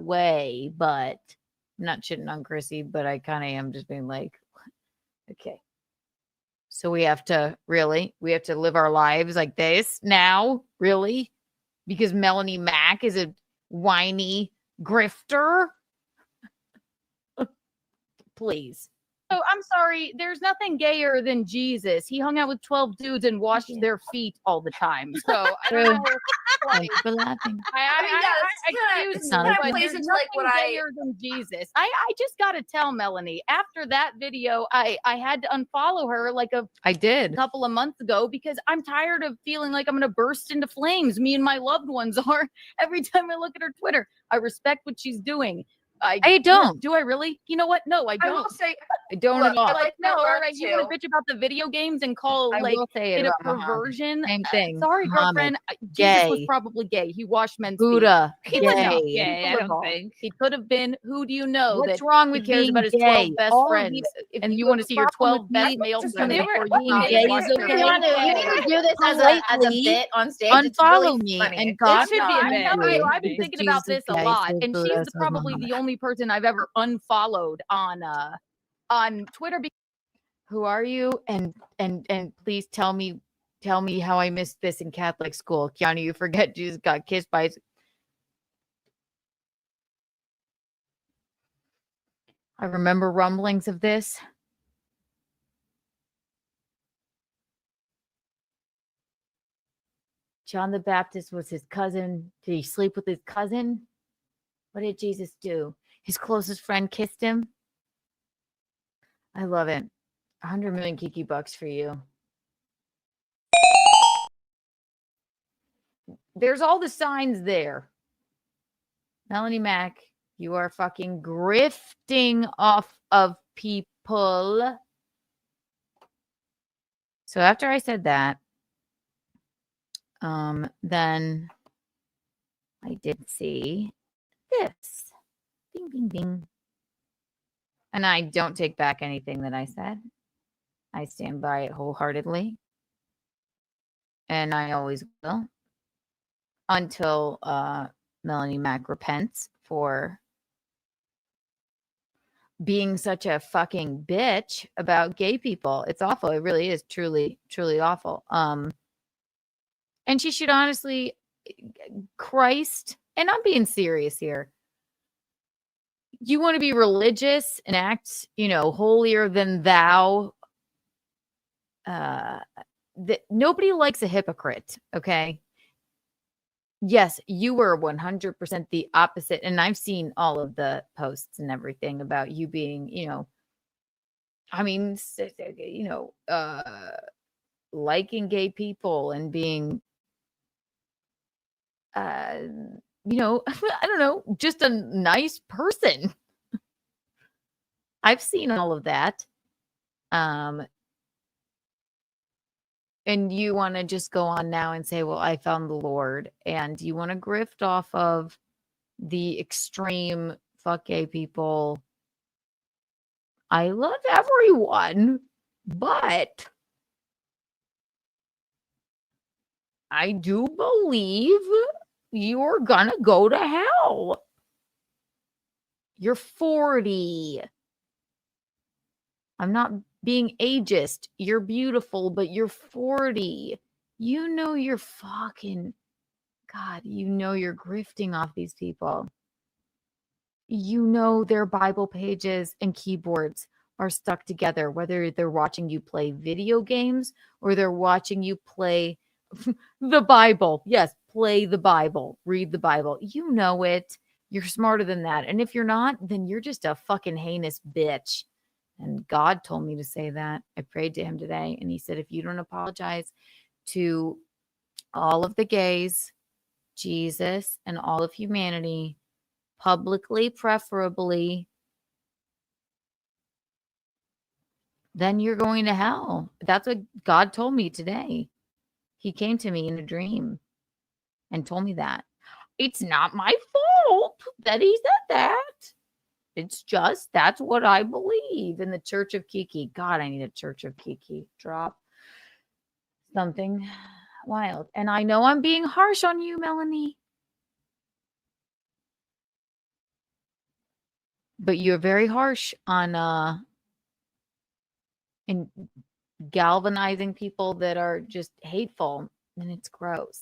way, but I'm not shitting on Chrissy, but I kind of am just being like, okay. So we have to live our lives like this now, really? Because Melonie Mac is a whiny grifter? Please. Oh, I'm sorry. There's nothing gayer than Jesus. He hung out with 12 dudes and washed their feet all the time. So I don't know. Thank you for laughing. it's not but plays there's into like what nothing I gayer than Jesus. I just gotta tell Melonie. After that video, I had to unfollow her like a couple of months ago because I'm tired of feeling like I'm gonna burst into flames. Me and my loved ones are every time I look at her Twitter. I respect what she's doing. I don't. Do I really? You know what? No, I don't. I will say, I don't look, at all. I like no, that all work right. You want too. to bitch about the video games and call I like will say it it a about Muhammad. perversion? Same thing. Sorry, Muhammad, girlfriend. Jesus was gay. probably gay. He washed men's Buddha, feet. He was not gay. gay. I don't think. He could have been. Who do you know? What's that wrong he with cares being about his gay? 12 best All of friends, you- if and you you want to have see a your problem 12 with best being- male just friends they before were you being fucking gay wash is your okay. feet. You need to do this as Politely a bit on stage. It's unfollow really me funny. and It God should be a I'm bit. telling you, I've been because thinking about Jesus this a gay, lot, says and Buddha, she's says probably Muhammad. the only person I've ever unfollowed on Twitter. Who are you? And please tell me how I missed this in Catholic school. Keanu, you forget Jesus got kissed by his... I remember rumblings of this. John the Baptist was his cousin. Did he sleep with his cousin? What did Jesus do? His closest friend kissed him. I love it. 100 million Kiki bucks for you. There's all the signs there. Melonie Mac, you are fucking grifting off of people. So after I said that, then I did see this. Bing, bing, bing. And I don't take back anything that I said. I stand by it wholeheartedly. And I always will. Until Melonie Mac repents for being such a fucking bitch about gay people. It's awful. It really is truly, truly awful. And she should honestly, Christ, and I'm being serious here. You want to be religious and act, holier than thou. Nobody likes a hypocrite, okay? Yes, you were 100% the opposite. And I've seen all of the posts and everything about you being, liking gay people and being, I don't know, just a nice person. I've seen all of that. And you want to just go on now and say, well, I found the Lord. And you want to grift off of the extreme fuck gay people. I love everyone, but I do believe you're gonna go to hell. You're 40. I'm not being ageist. You're beautiful, but you're 40. You know you're fucking, God, you know you're grifting off these people. You know their Bible pages and keyboards are stuck together, whether they're watching you play video games or they're watching you play the Bible. Yes, play the Bible, read the Bible. You know it. You're smarter than that. And if you're not, then you're just a fucking heinous bitch. And God told me to say that. I prayed to him today, and he said, if you don't apologize to all of the gays, Jesus, and all of humanity, publicly, preferably, then you're going to hell. That's what God told me today. He came to me in a dream and told me that. It's not my fault that he said that. It's just, that's what I believe in the Church of Kiki. God, I need a Church of Kiki. Drop something wild. And I know I'm being harsh on you, Melonie. But you're very harsh on in galvanizing people that are just hateful, and it's gross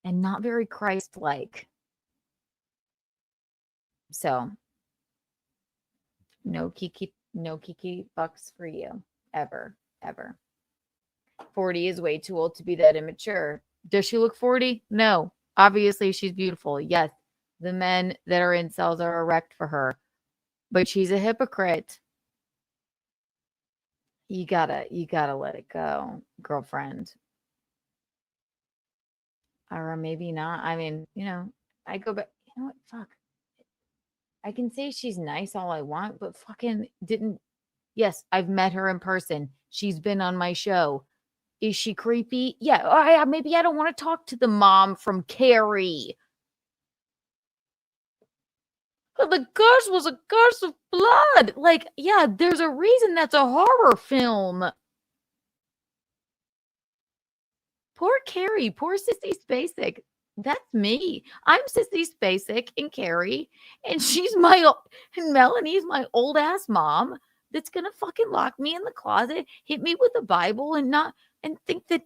and not very Christ-like. So no Kiki bucks for you ever. 40 is way too old to be that immature. Does she look 40? No. Obviously she's beautiful. Yes. The men that are incels are erect for her, but she's a hypocrite. You gotta let it go, girlfriend. Or maybe not. I mean, I go back. You know what? Fuck. I can say she's nice all I want, but fucking didn't. Yes, I've met her in person. She's been on my show. Is she creepy? Yeah. Maybe I don't want to talk to the mom from Carrie. The curse was a curse of blood. Like, yeah, there's a reason that's a horror film. Poor Carrie. Poor Sissy Spacek. That's me. I'm Sissy Spacek and Carrie, and and Melanie's my old ass mom that's gonna fucking lock me in the closet, hit me with the Bible, and think that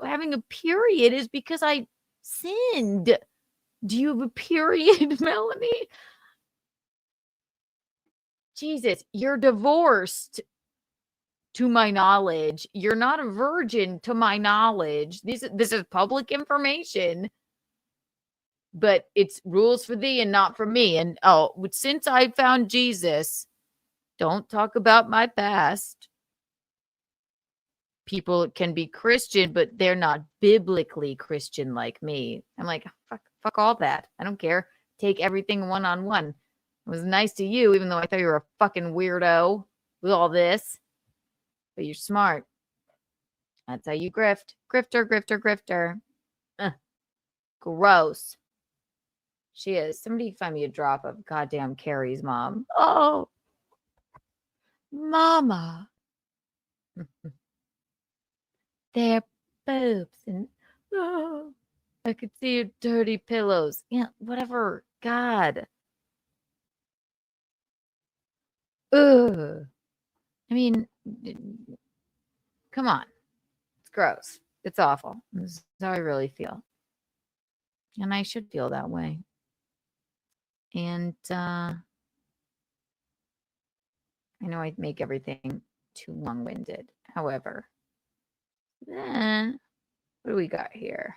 having a period is because I sinned. Do you have a period, Melonie? Jesus, you're divorced. To my knowledge, you're not a virgin. To my knowledge, this is public information. But it's rules for thee and not for me. And since I found Jesus, don't talk about my past. People can be Christian, but they're not biblically Christian like me. I'm like, fuck all that. I don't care. Take everything one-on-one. It was nice to you, even though I thought you were a fucking weirdo with all this. But you're smart. That's how you grift. Grifter. Gross. She is. Somebody find me a drop of goddamn Carrie's mom. Oh, mama. Their boobs. And I could see your dirty pillows. Yeah, whatever. God. Ugh. I mean, come on. It's gross. It's awful. This is how I really feel. And I should feel that way. And I know I make everything too long-winded. However, then what do we got here?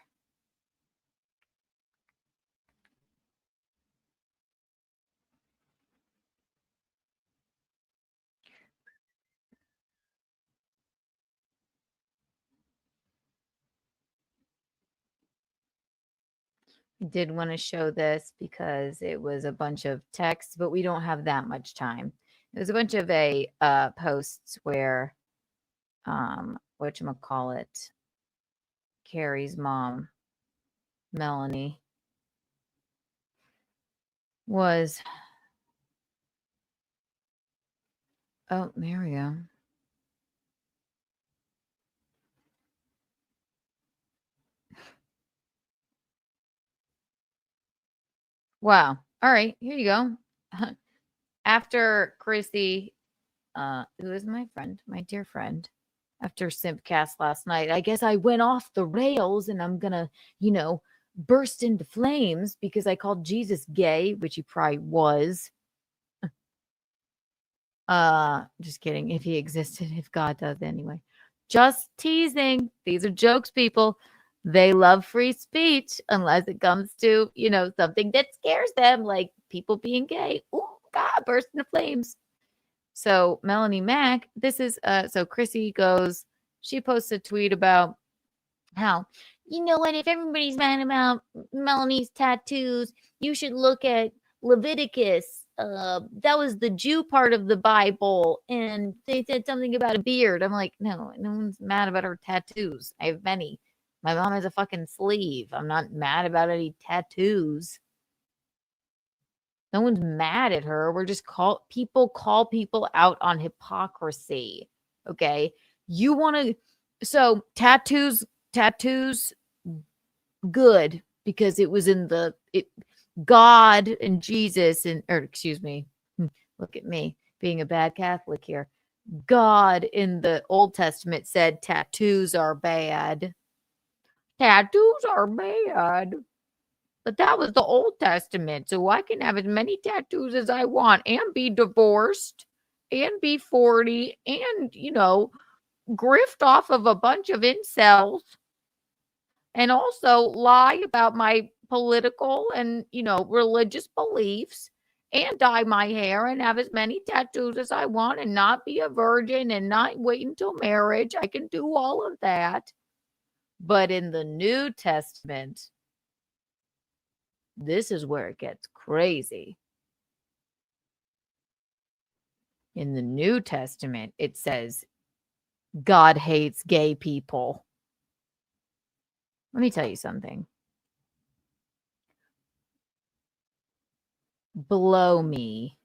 I did want to show this because it was a bunch of text, but we don't have that much time. It was a bunch of posts where whatchamacallit, Carrie's mom, Melonie, was Oh, there we go. Wow. All right, here you go. After Chrissy, who is my friend, my dear friend, after Simpcast last night, I guess I went off the rails and I'm gonna, burst into flames because I called Jesus gay, which he probably was. Just kidding. If he existed, if God does anyway. Just teasing. These are jokes, people. They love free speech unless it comes to, something that scares them, like people being gay. Oh, God, burst into flames. So Melonie Mac, this is so Chrissy goes, she posts a tweet about how, what, if everybody's mad about Melanie's tattoos, you should look at Leviticus. That was the Jew part of the Bible, and they said something about a beard. I'm like, no one's mad about her tattoos. I have many. My mom has a fucking sleeve. I'm not mad about any tattoos. No one's mad at her. We're just call people out on hypocrisy. Okay. You want to, so tattoos, good, because it was in God and Jesus excuse me. Look at me being a bad Catholic here. God in the Old Testament said tattoos are bad. Tattoos are bad. But that was the Old Testament, so I can have as many tattoos as I want and be divorced and be 40 and, grift off of a bunch of incels and also lie about my political and, religious beliefs and dye my hair and have as many tattoos as I want and not be a virgin and not wait until marriage. I can do all of that. But in the New Testament, this is where it gets crazy. In the New Testament, it says God hates gay people. Let me tell you something. Blow me,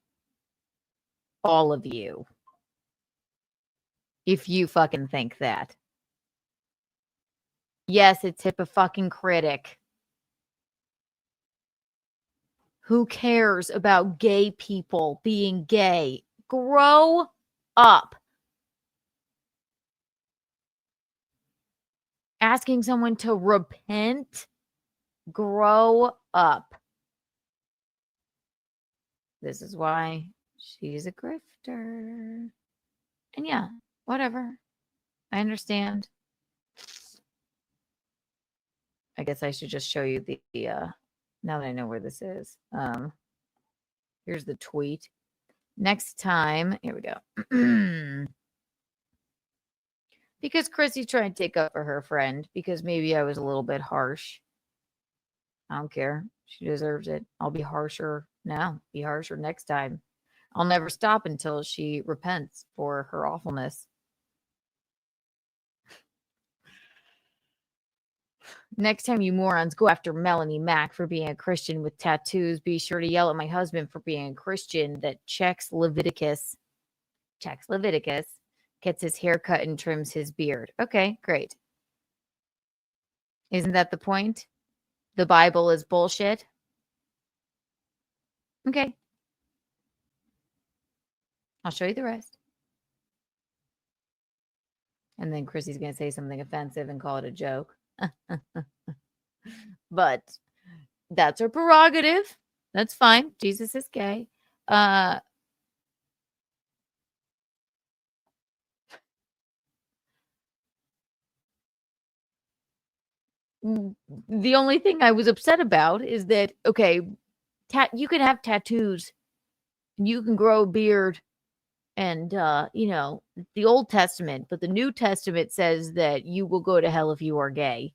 all of you, if you fucking think that. Yes, it's hypocritic. Who cares about gay people being gay? Grow up. Asking someone to repent? Grow up. This is why she's a grifter. And yeah, whatever. I understand. I guess I should just show you the now that I know where this is. Here's the tweet. Next time, here we go. Because Chrissy's trying to take up for her friend, because maybe I was a little bit harsh. I don't care. She deserves it. I'll be harsher now. Be harsher next time. I'll never stop until she repents for her awfulness. Next time you morons go after Melonie Mac for being a Christian with tattoos, be sure to yell at my husband for being a Christian that checks Leviticus, gets his hair cut and trims his beard. Okay, great. Isn't that the point? The Bible is bullshit. Okay. I'll show you the rest. And then Chrissy's going to say something offensive and call it a joke. But that's her prerogative. That's fine. Jesus is gay. The only thing I was upset about is that, okay, you can have tattoos, you can grow a beard, and the Old Testament, but the New Testament says that you will go to hell if you are gay.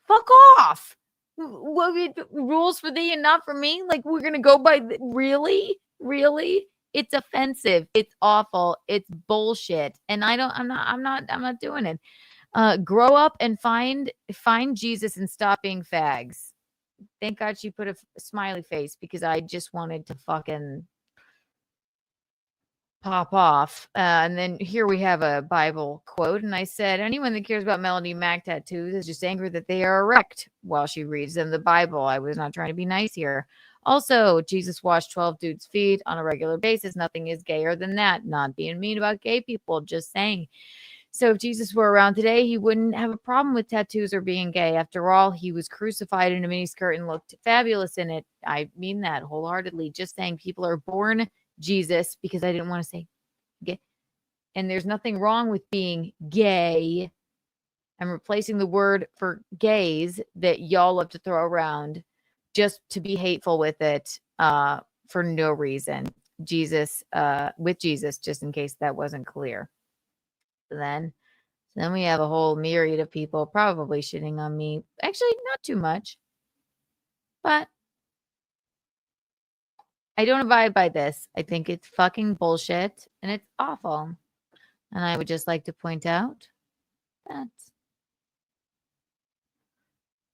Fuck off. Rules for thee and not for me? Like, we're gonna go by really? It's offensive. It's awful. It's bullshit. And I'm not doing it. Grow up and find Jesus and stop being fags. Thank God she put a smiley face, because I just wanted to fucking pop off. And then here we have a Bible quote. And I said, anyone that cares about Melonie Mac tattoos is just angry that they are erect while she reads them the Bible. I was not trying to be nice here. Also, Jesus washed 12 dudes' feet on a regular basis. Nothing is gayer than that. Not being mean about gay people, just saying. So if Jesus were around today, he wouldn't have a problem with tattoos or being gay. After all, he was crucified in a miniskirt and looked fabulous in it. I mean that wholeheartedly. Just saying people are born Jesus, because I didn't want to say gay. And there's nothing wrong with being gay. I'm replacing the word for gays that y'all love to throw around just to be hateful with it for no reason. Jesus, with Jesus, just in case that wasn't clear. Then we have a whole myriad of people probably shitting on me. Actually, not too much. But I don't abide by this. I think it's fucking bullshit and it's awful. And I would just like to point out that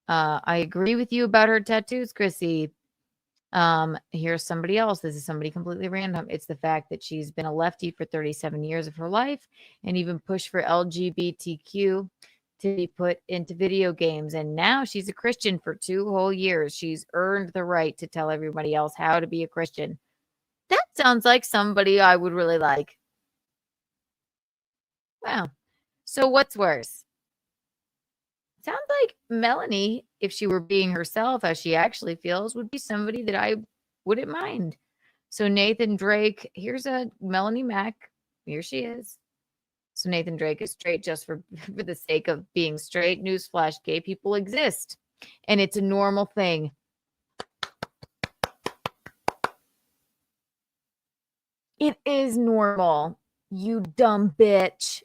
I agree with you about her tattoos, Chrissy. Here's somebody else. This is somebody completely random. It's the fact that she's been a lefty for 37 years of her life and even pushed for LGBTQ to be put into video games. And now she's a Christian for 2 whole years. She's earned the right to tell everybody else how to be a Christian. That sounds like somebody I would really like. Wow. So what's worse? Sounds like Melonie, if she were being herself as she actually feels, would be somebody that I wouldn't mind. So Nathan Drake, here's a Melonie Mac. Here she is. So Nathan Drake is straight just for the sake of being straight. Newsflash, gay people exist. And it's a normal thing. It is normal, you dumb bitch.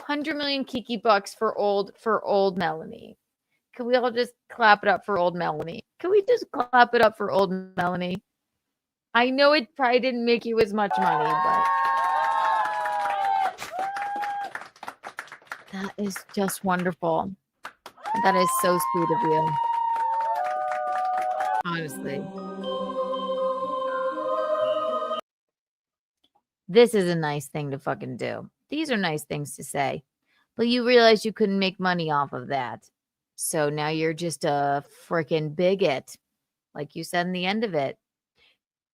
100 million Kiki bucks for old Melonie. Can we all just clap it up for old Melonie? Can we just clap it up for old Melonie? I know it probably didn't make you as much money, but that is just wonderful. That is so sweet of you. Honestly. This is a nice thing to fucking do. These are nice things to say. But you realize you couldn't make money off of that. So now you're just a freaking bigot. Like you said in the end of it.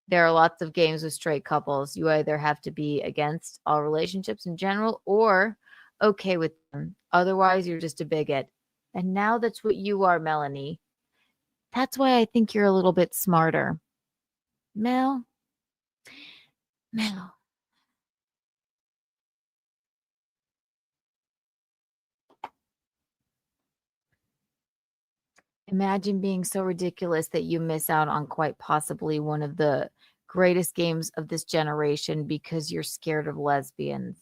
There are lots of games with straight couples. You either have to be against all relationships in general or okay with them. Otherwise, you're just a bigot. And now that's what you are, Melonie. That's why I think you're a little bit smarter. Mel. Imagine being so ridiculous that you miss out on quite possibly one of the greatest games of this generation because you're scared of lesbians.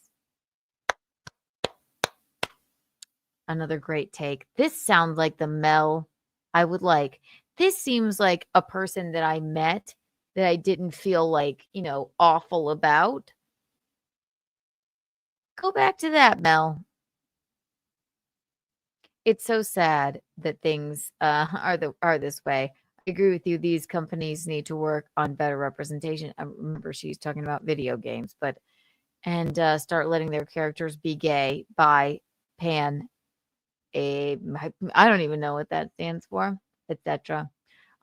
Another great take. This sounds like the Mel I would like. This seems like a person that I met that I didn't feel like, awful about. Go back to that, Mel. It's so sad that things are this way. I agree with you. These companies need to work on better representation. I remember she's talking about video games, and start letting their characters be gay, bi, pan, I don't even know what that stands for, etc.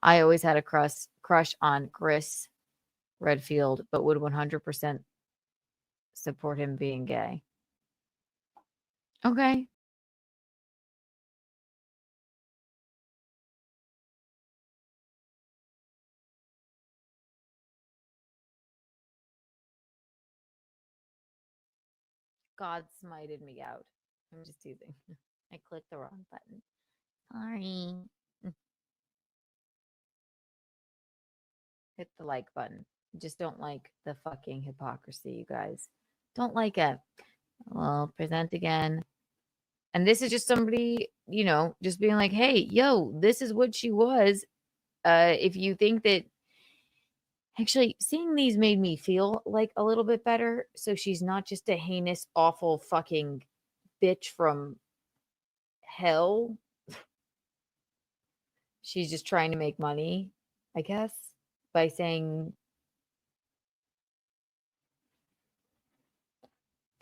I always had a crush on Chris Redfield, but would 100% support him being gay. Okay. God smited me out. I'm just teasing. I clicked the wrong button. Sorry. Hit the like button. Just don't like the fucking hypocrisy, you guys. Don't like it. Well, present again. And this is just somebody, just being like, hey, yo, this is what she was. If you think that, actually, seeing these made me feel like a little bit better. So she's not just a heinous, awful fucking bitch from hell. She's just trying to make money, I guess, by saying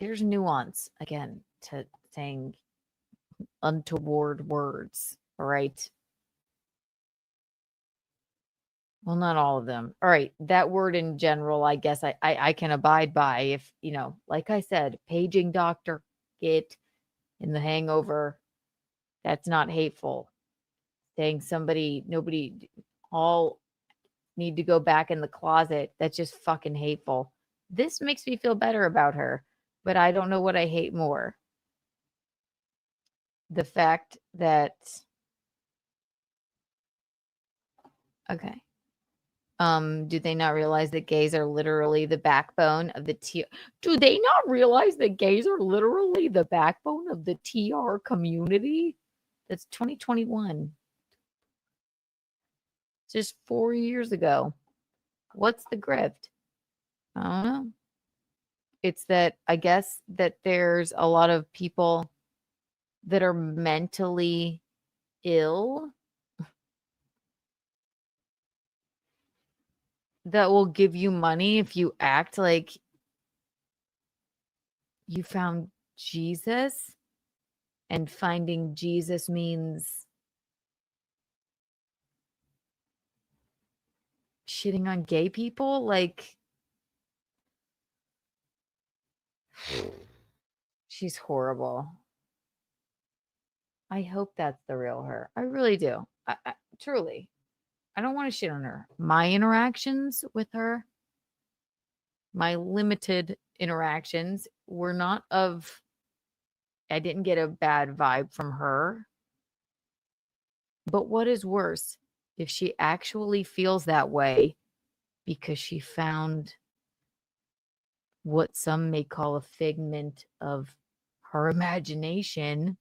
there's nuance again to saying untoward words, all right? Well, not all of them. All right. That word in general, I guess I can abide by if, like I said, paging Dr. Git in The Hangover, that's not hateful. Saying nobody all need to go back in the closet, that's just fucking hateful. This makes me feel better about her, but I don't know what I hate more. The fact that, okay. Do they not realize that gays are literally the backbone of the Do they not realize that gays are literally the backbone of the TR community? That's 2021. Just 4 years ago. What's the grift? I don't know. It's that I guess that there's a lot of people that are mentally ill that will give you money if you act like you found Jesus, and finding Jesus means shitting on gay people. Like, she's horrible. I hope that's the real her. I really do. I truly. I don't want to shit on her. My interactions with her, my limited interactions, were not of, I didn't get a bad vibe from her. But what is worse, if she actually feels that way because she found what some may call a figment of her imagination.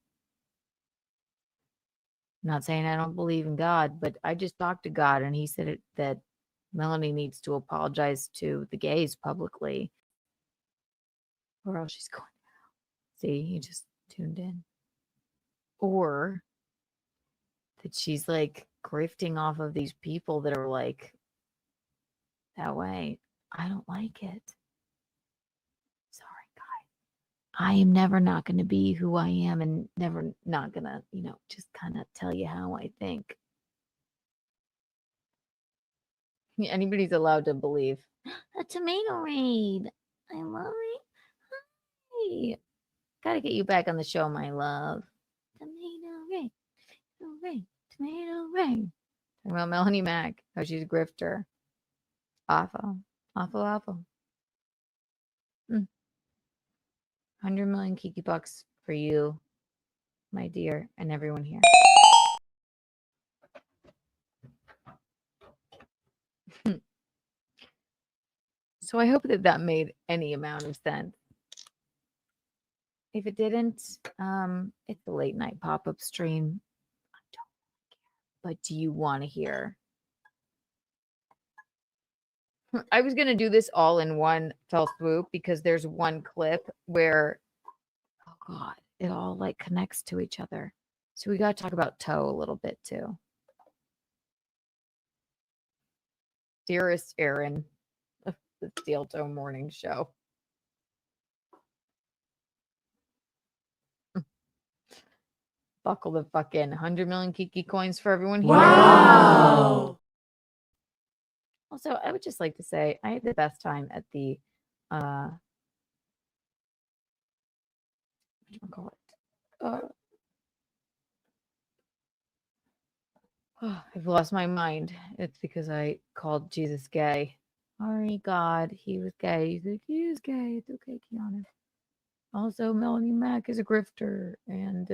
Not saying I don't believe in God, but I just talked to God and he said that Melonie needs to apologize to the gays publicly, or else she's going out. See, he just tuned in. Or that she's like grifting off of these people that are like that way. I don't like it. Sorry, guys. I am never not going to be who I am and never not going to, just kind of tell you how I think. Anybody's allowed to believe. A tomato raid. I love it. Hi. Gotta get you back on the show, my love. Tomato raid. Tomato raid. Tomato raid. Talking about Melonie Mac. How she's a grifter. Awful. Awful, awful. 100 million Kiki bucks for you, my dear, and everyone here. So I hope that made any amount of sense. If it didn't, it's a late night pop-up stream. I don't care. But do you want to hear? I was going to do this all in one fell swoop because there's one clip where, oh God, it all like connects to each other. So we got to talk about Toe a little bit too. Dearest Aaron of the Steeltoe Morning Show. Buckle the fuck in. 100 million Kiki coins for everyone here. Wow. Also, I would just like to say I had the best time at the I've lost my mind. It's because I called Jesus gay. Sorry, God, he was gay. He's like, he is gay. It's okay, Keanu. Also, Melonie Mac is a grifter, and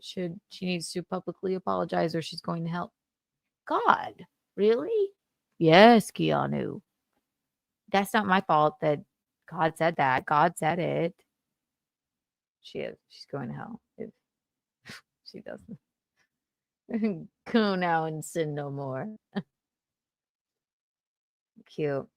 she needs to publicly apologize or she's going to hell. God, really? Yes, Keanu. That's not my fault that God said that. God said it. She is. She's going to hell if she doesn't. Go now and sin no more. Cute.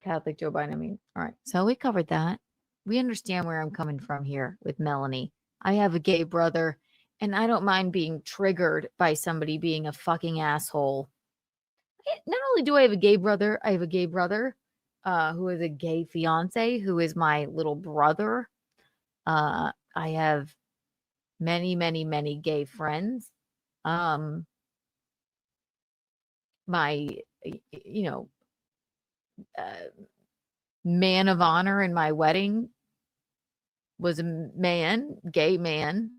Catholic Joe Biden, I mean. All right. So we covered that. We understand where I'm coming from here with Melonie. I have a gay brother, and I don't mind being triggered by somebody being a fucking asshole. Not only do I have a gay brother, I have a gay brother who is a gay fiance, who is my little brother. I have many, many, many gay friends. My, you know, man of honor in my wedding was a man, gay man.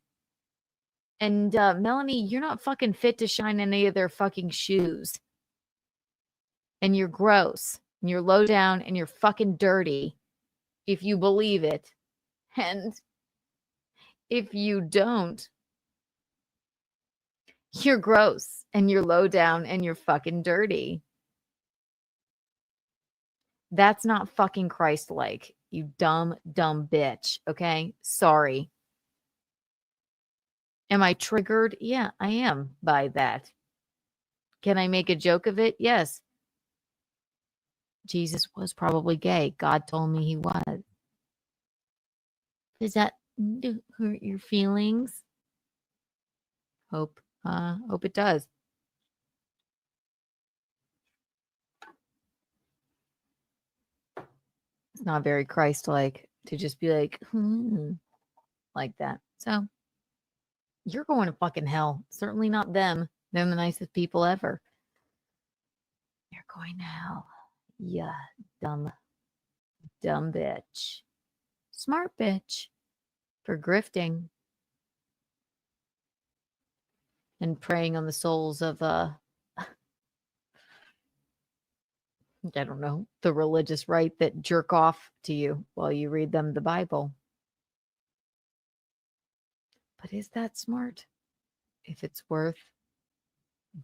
And Melonie, you're not fucking fit to shine any of their fucking shoes. And you're gross. And you're low down and you're fucking dirty. If you believe it. And if you don't, you're gross and you're low down and you're fucking dirty. That's not fucking Christ-like, you dumb, dumb bitch. Okay? Sorry. Am I triggered? Yeah, I am by that. Can I make a joke of it? Yes. Jesus was probably gay. God told me he was. Does that hurt your feelings? Hope it does. It's not very Christ-like to just be like that. So you're going to fucking hell. Certainly not them. They're the nicest people ever. You're going to hell. Yeah, dumb bitch. Smart bitch for grifting and preying on the souls of I don't know, the religious right that jerk off to you while you read them the Bible. But is that smart? If it's worth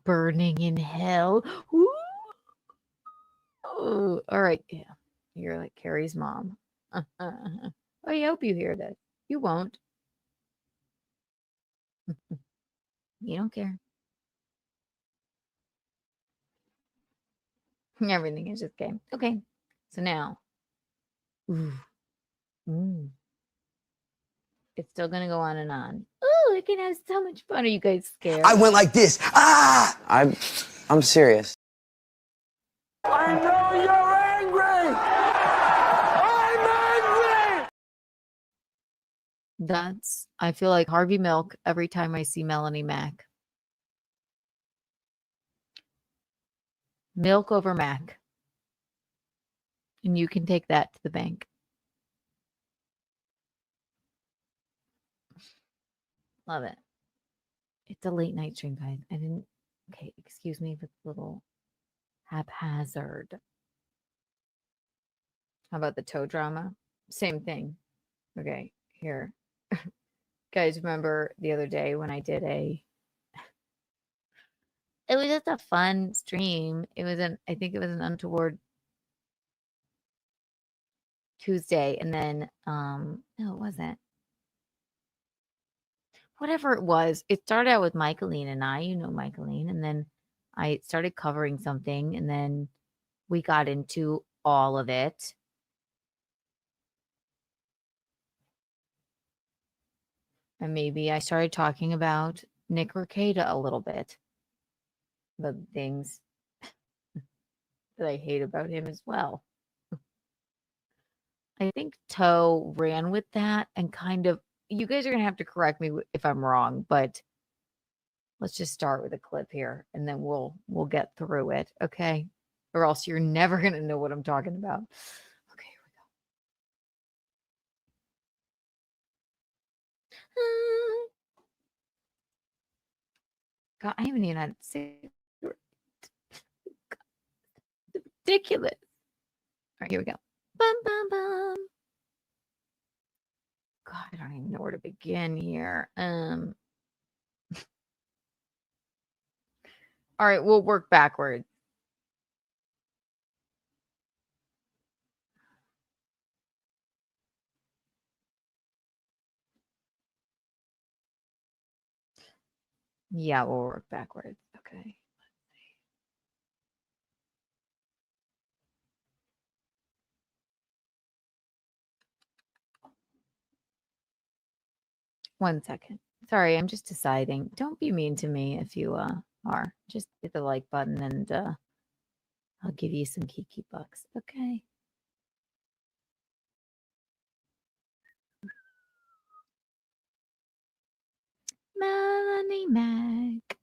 burning in hell. Ooh. Oh, all right. Yeah. You're like Carrie's mom. Oh, I hope you hear that. You won't. You don't care. Everything is just game. Okay. So now. It's still going to go on and on. Oh, it can have so much fun. Are you guys scared? I went like this. Ah! I'm serious. I know you're angry! I'm angry! I feel like Harvey Milk every time I see Melonie Mac. Milk over Mac. And you can take that to the bank. Love it. It's a late night stream, guys. Okay, excuse me if it's a little haphazard. How about the toe drama? Same thing. Okay, here. Guys, remember the other day when I did it was just a fun stream. I think it was an untoward Tuesday. And then, no, it wasn't. Whatever it was, it started out with Michaeline and I, Michaeline, and then I started covering something, and then we got into all of it. And maybe I started talking about Nick Rekieta a little bit. The things that I hate about him as well. I think Toe ran with that and kind of, you guys are going to have to correct me if I'm wrong, but let's just start with a clip here and then we'll get through it, okay? Or else you're never going to know what I'm talking about. Okay, here we go. God, I haven't even had a cigarette. Ridiculous. All right, here we go. Bum, bum, bum. God, I don't even know where to begin here. All right, we'll work backwards. Yeah, we'll work backwards. Okay. One second. Sorry, I'm just deciding. Don't be mean to me if you are. Just hit the like button and I'll give you some Kiki bucks. Okay. Melonie Mac.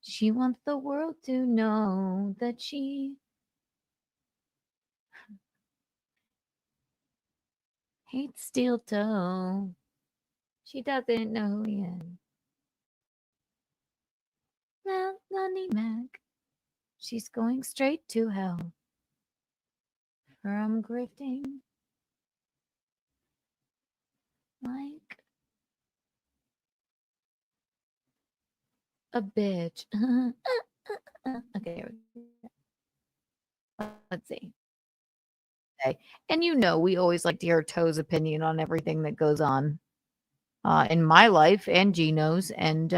She wants the world to know that she hates Steeltoe. She doesn't know yet. Melonie Mac. She's going straight to hell from grifting like a bitch. Okay, let's see. Okay. And you know, we always like to hear Toe's opinion on everything that goes on in my life and Gino's and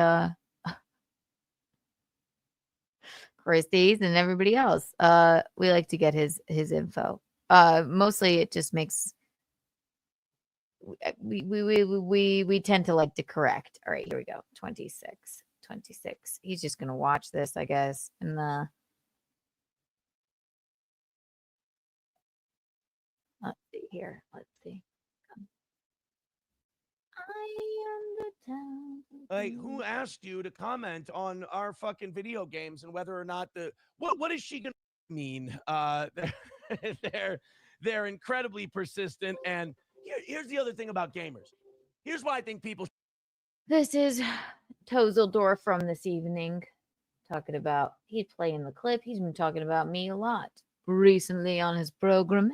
Christy's and everybody else. We like to get his info. Mostly it just makes we tend to like to correct. All right, here we go. 26. He's just gonna watch this, I guess. And let's see here. Let's see. I am the town. Like, who asked you to comment on our fucking video games and whether or not what is she gonna mean? They're incredibly persistent. And here's the other thing about gamers. Here's why I think people. This is Tozeldorf from this evening, talking about he's playing the clip. He's been talking about me a lot recently on his program,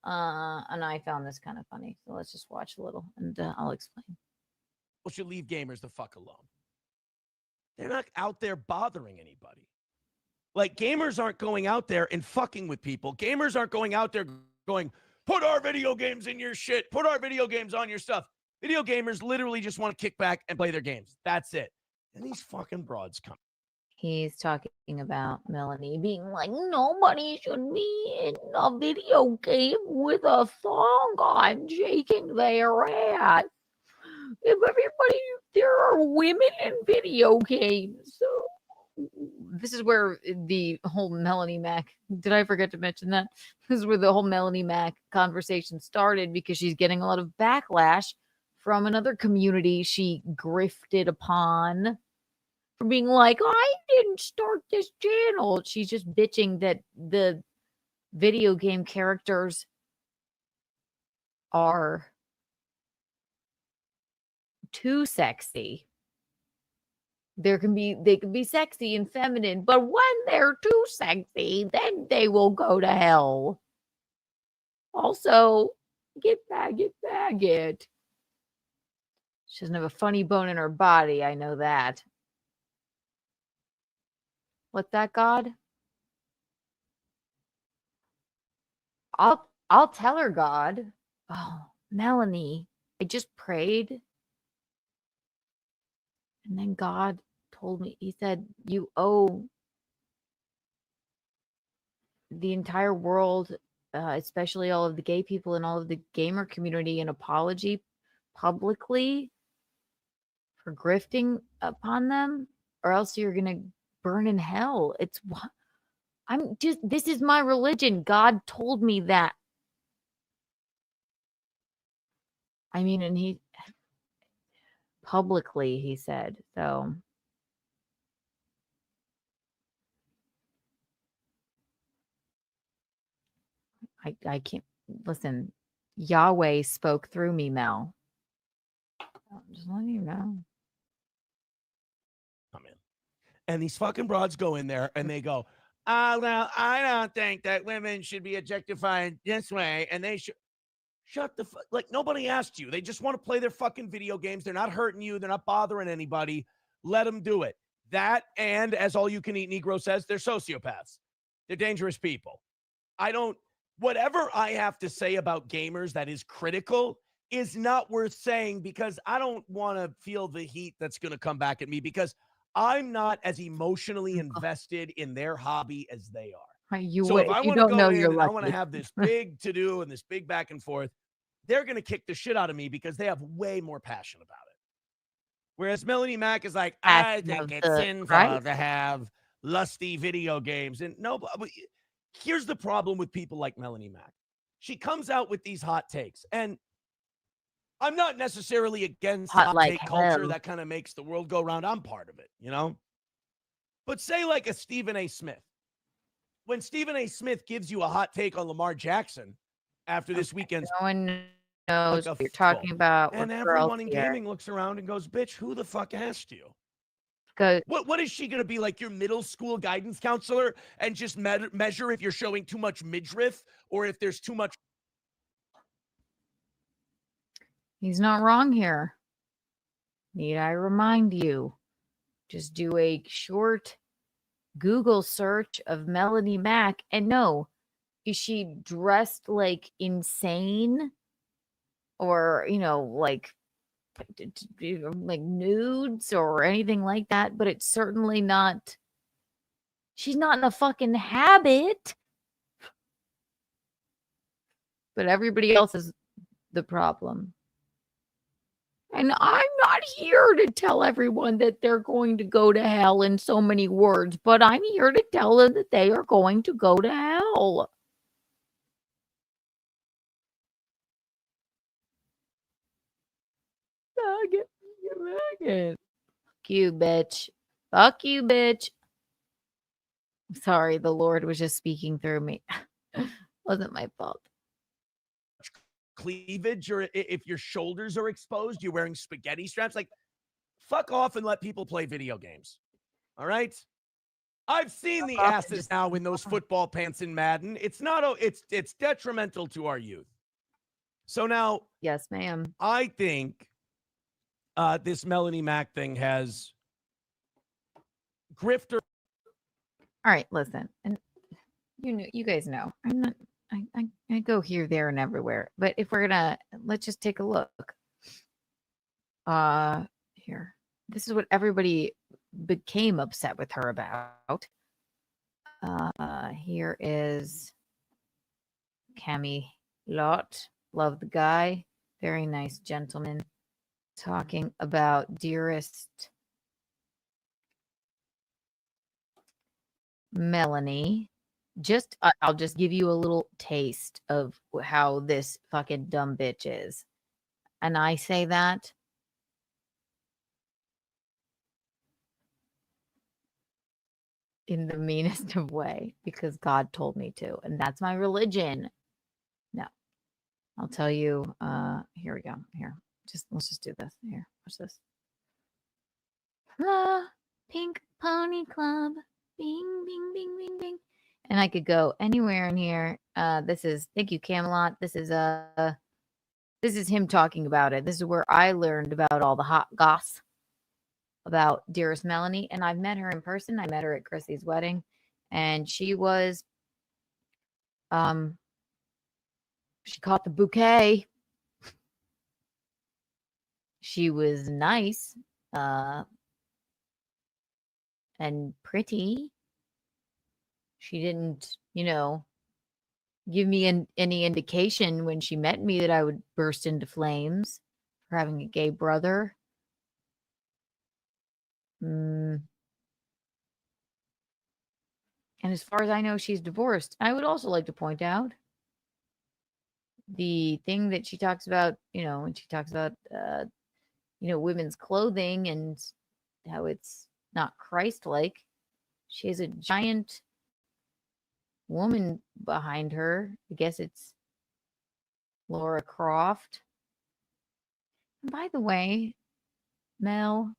and I found this kind of funny. So let's just watch a little, and I'll explain. People should leave gamers the fuck alone. They're not out there bothering anybody. Like, gamers aren't going out there and fucking with people. Gamers aren't going out there going, put our video games in your shit. Put our video games on your stuff. Video gamers literally just want to kick back and play their games. That's it. And these fucking broads come. He's talking about Melonie being like, nobody should be in a video game with a thong on shaking their ass. If everybody, there are women in video games. So this is where the whole Melonie Mac, did I forget to mention that? This is where the whole Melonie Mac conversation started, because she's getting a lot of backlash from another community she grifted upon for being like, I didn't start this channel. She's just bitching that the video game characters are too sexy. They can be sexy and feminine, but when they're too sexy, then they will go to hell. Also, get faggot. She doesn't have a funny bone in her body. I know that. What's that, God? I'll tell her, God. Oh, Melonie, I just prayed. And then God told me, he said, you owe the entire world, especially all of the gay people and all of the gamer community, an apology publicly for grifting upon them, or else you're going to burn in hell. This is my religion. God told me that. I mean, and he publicly, he said, so. I can't listen. Yahweh spoke through me, Mel. Just letting you know. Come in. And these fucking broads go in there and they go, well, I don't think that women should be objectified this way. And they should shut the fuck. Like, nobody asked you. They just want to play their fucking video games. They're not hurting you. They're not bothering anybody. Let them do it. That, and as All You Can Eat Negro says, they're sociopaths. They're dangerous people. Whatever I have to say about gamers that is critical is not worth saying, because I don't want to feel the heat that's going to come back at me, because I'm not as emotionally invested in their hobby as they are. So if I want to go in and I want to have this big to-do and this big back and forth, they're going to kick the shit out of me because they have way more passion about it. Whereas Melonie Mac is like, I think it's sinful to have lusty video games. And no, but here's the problem with people like Melonie Mac. She comes out with these hot takes, and I'm not necessarily against Hot hot like take culture. hell. That kind of makes the world go round. I'm part of it, you know? But say like a Stephen A. Smith. When Stephen A. Smith gives you a hot take on Lamar Jackson after this weekend's No one knows like a what you're talking football, about. and We're everyone girls in here. gaming looks around and goes, bitch, who the fuck asked you? Go. What is she going to be, like your middle school guidance counselor and just measure if you're showing too much midriff or if there's too much? He's not wrong here. Need I remind you? Just do a short Google search of Melonie Mac, and no, is she dressed like insane or, you know, like nudes or anything like that? But it's certainly not. She's not in a fucking habit. But everybody else is the problem. And I'm not here to tell everyone that they're going to go to hell in so many words, but I'm here to tell them that they are going to go to hell. Fuck you, bitch. Fuck you, bitch. Sorry, the Lord was just speaking through me. Wasn't my fault. Cleavage, or if your shoulders are exposed, you're wearing spaghetti straps. Like, fuck off and let people play video games. All right. I've seen the asses now in those football pants in Madden. It's not. It's detrimental to our youth. So now, yes, ma'am. I think this Melonie Mac thing has Grifter. All right, listen, and you guys know I'm not. I go here, there, and everywhere. But if we're gonna, let's just take a look. Here. This is what everybody became upset with her about. Here is Cammy Lot. Love the guy. Very nice gentleman. Talking about dearest Melonie. I'll just give you a little taste of how this fucking dumb bitch is. And I say that in the meanest of way because God told me to, and that's my religion. No. I'll tell you, here we go. Here. Let's just do this. Here. Watch this. La Pink Pony Club. Bing, bing, bing, bing, bing. And I could go anywhere in here. This is, thank you, Camelot. This is him talking about it. This is where I learned about all the hot goss about dearest Melonie. And I've met her in person. I met her at Chrissy's wedding. And she was, she caught the bouquet. She was nice, and pretty. She didn't, give me any indication when she met me that I would burst into flames for having a gay brother. And as far as I know, she's divorced. I would also like to point out the thing that she talks about, when she talks about, women's clothing and how it's not Christ-like. She has a giant woman behind her. I guess it's Laura Croft. And by the way, Mel,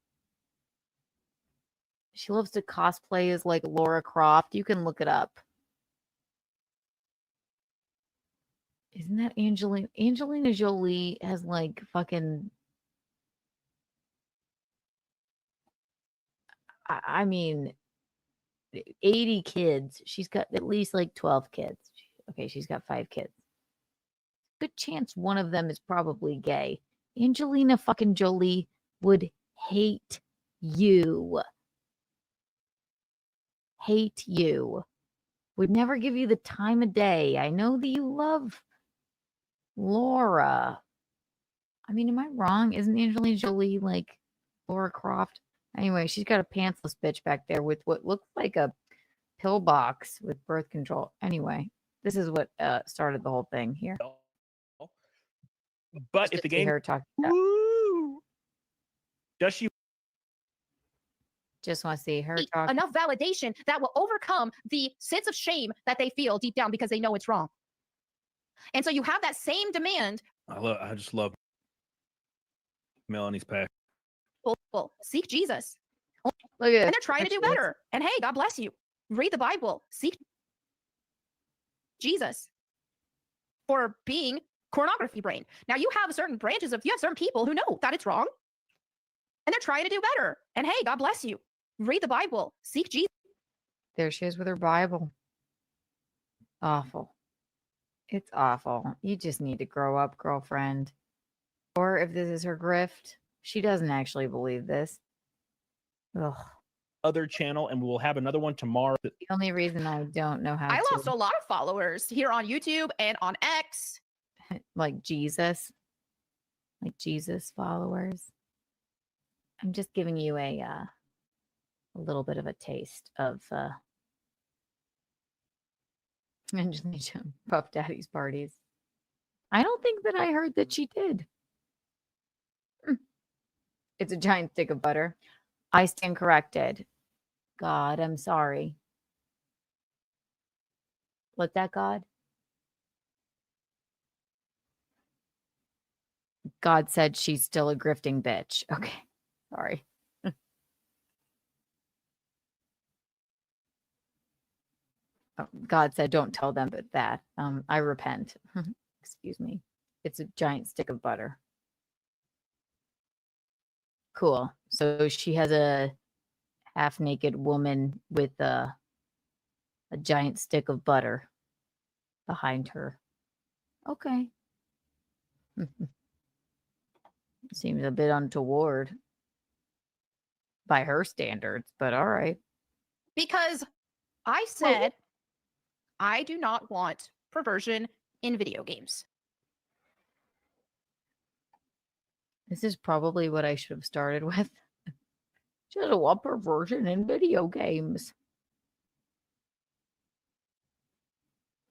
she loves to cosplay as like Laura Croft. You can look it up. Isn't that Angelina? Angelina Jolie has like fucking, I mean, 80 kids. She's got at least like 12 kids. Okay, she's got 5 kids. Good chance one of them is probably gay. Angelina fucking Jolie would hate you. Hate you. Would never give you the time of day. I know that you love Laura. I mean, am I wrong? Isn't Angelina Jolie like Laura Croft? Anyway, she's got a pantsless bitch back there with what looks like a pill box with birth control. Anyway, this is what started the whole thing here. But Just if the to see game, her talk, yeah, woo, does she just want to see her talk. enough validation that will overcome the sense of shame that they feel deep down because they know it's wrong. And so you have that same demand. I just love Melonie's passion. Well, seek Jesus. Look at And this. they're trying to do better. And hey, God bless you. Read the Bible. Seek Jesus for being pornography brain. Now you have certain branches you have certain people who know that it's wrong. And they're trying to do better. And hey, God bless you. Read the Bible. Seek Jesus. There she is with her Bible. Awful. It's awful. You just need to grow up, girlfriend. Or if this is her grift, she doesn't actually believe this. Ugh. Other channel, and we will have another one tomorrow. The only reason I don't know how I to lost a lot of followers here on YouTube and on X. like Jesus followers. I'm just giving you a little bit of a taste of Angelina Puff Daddy's parties. I don't think that I heard that she did. It's a giant stick of butter. I stand corrected. God, I'm sorry. What that God? God said she's still a grifting bitch. Okay. Sorry. Oh, God said, don't tell them but that. I repent. Excuse me. It's a giant stick of butter. Cool. So she has a half-naked woman with a giant stick of butter behind her. Okay. Seems a bit untoward by her standards, but all right. Because I said I do not want perversion in video games. This is probably what I should have started with. Just a lot perversion in video games.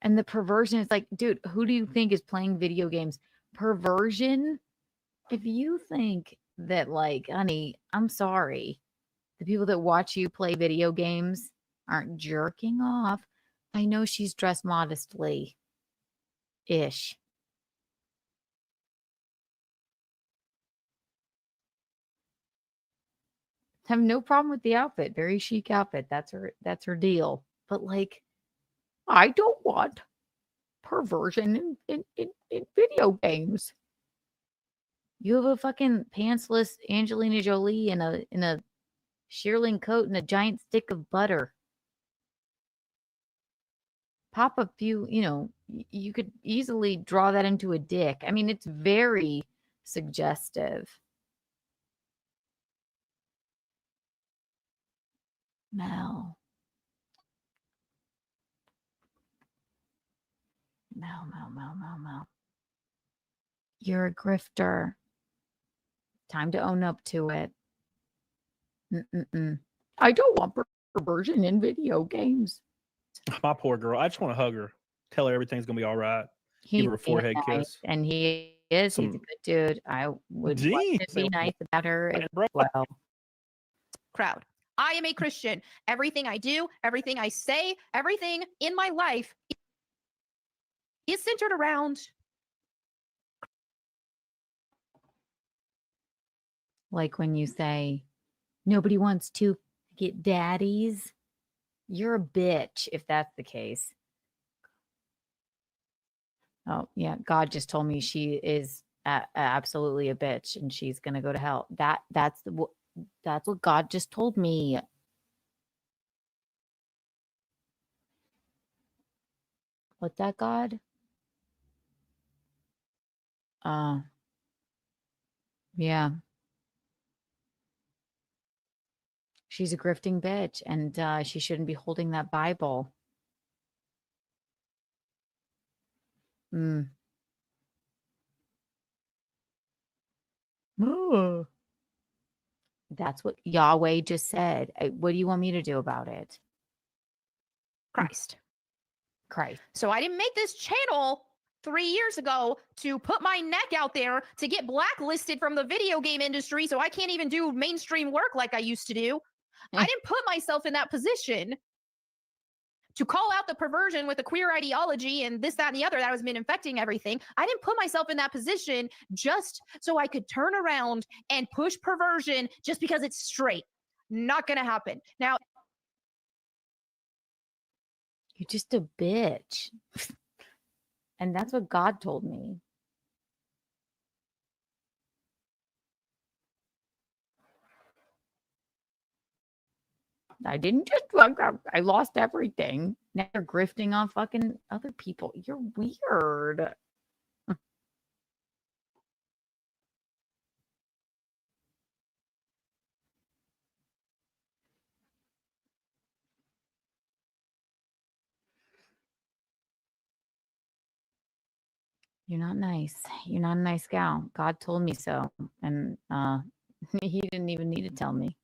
And the perversion is like, dude, who do you think is playing video games? Perversion? If you think that, like, honey, I'm sorry. The people that watch you play video games aren't jerking off. I know she's dressed modestly. Ish. Have no problem with the outfit. Very chic outfit. That's her deal. But like, I don't want perversion in video games. You have a fucking pantsless Angelina Jolie in a shearling coat and a giant stick of butter. Pop a few, you could easily draw that into a dick. I mean, it's very suggestive. Mel. You're a grifter. Time to own up to it. I don't want perversion in video games. My poor girl. I just want to hug her. Tell her everything's going to be all right. Give her a forehead kiss. And he is. He's a good dude. I would like to be nice about her as well. Crowd. I am a Christian. Everything I do, everything I say, everything in my life is centered around. Like when you say, nobody wants to get daddies. You're a bitch if that's the case. Oh, yeah. God just told me she is absolutely a bitch and she's going to go to hell. That's what God just told me. What that God? Yeah. She's a grifting bitch and she shouldn't be holding that Bible. That's what Yahweh just said. What do you want me to do about it? Christ. Christ. So I didn't make this channel 3 years ago to put my neck out there to get blacklisted from the video game industry so I can't even do mainstream work like I used to do. I didn't put myself in that position to call out the perversion with the queer ideology and this, that, and the other that has been infecting everything. I didn't put myself in that position just so I could turn around and push perversion just because it's straight. Not going to happen. Now, You're just a bitch. And that's what God told me. I didn't just I lost everything. Now you're grifting on fucking other people. You're weird. You're not nice. You're not a nice gal. God told me so. And he didn't even need to tell me.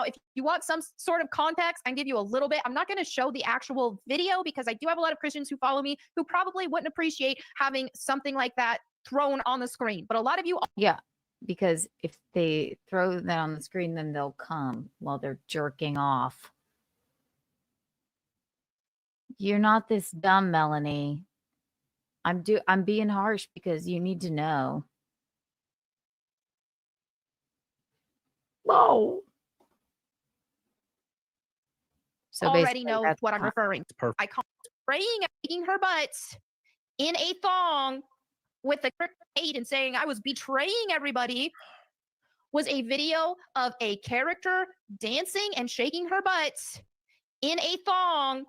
if you want some sort of context, I can give you a little bit. I'm not going to show the actual video because I do have a lot of Christians who follow me who probably wouldn't appreciate having something like that thrown on the screen. But a lot of you... Yeah, because if they throw that on the screen, then they'll come while they're jerking off. You're not this dumb, Melonie. I'm being harsh because you need to know. Whoa. So already know what I'm referring to. Perfect. I call spraying and making her butt in a thong with the hate and saying I was betraying everybody was a video of a character dancing and shaking her butt in a thong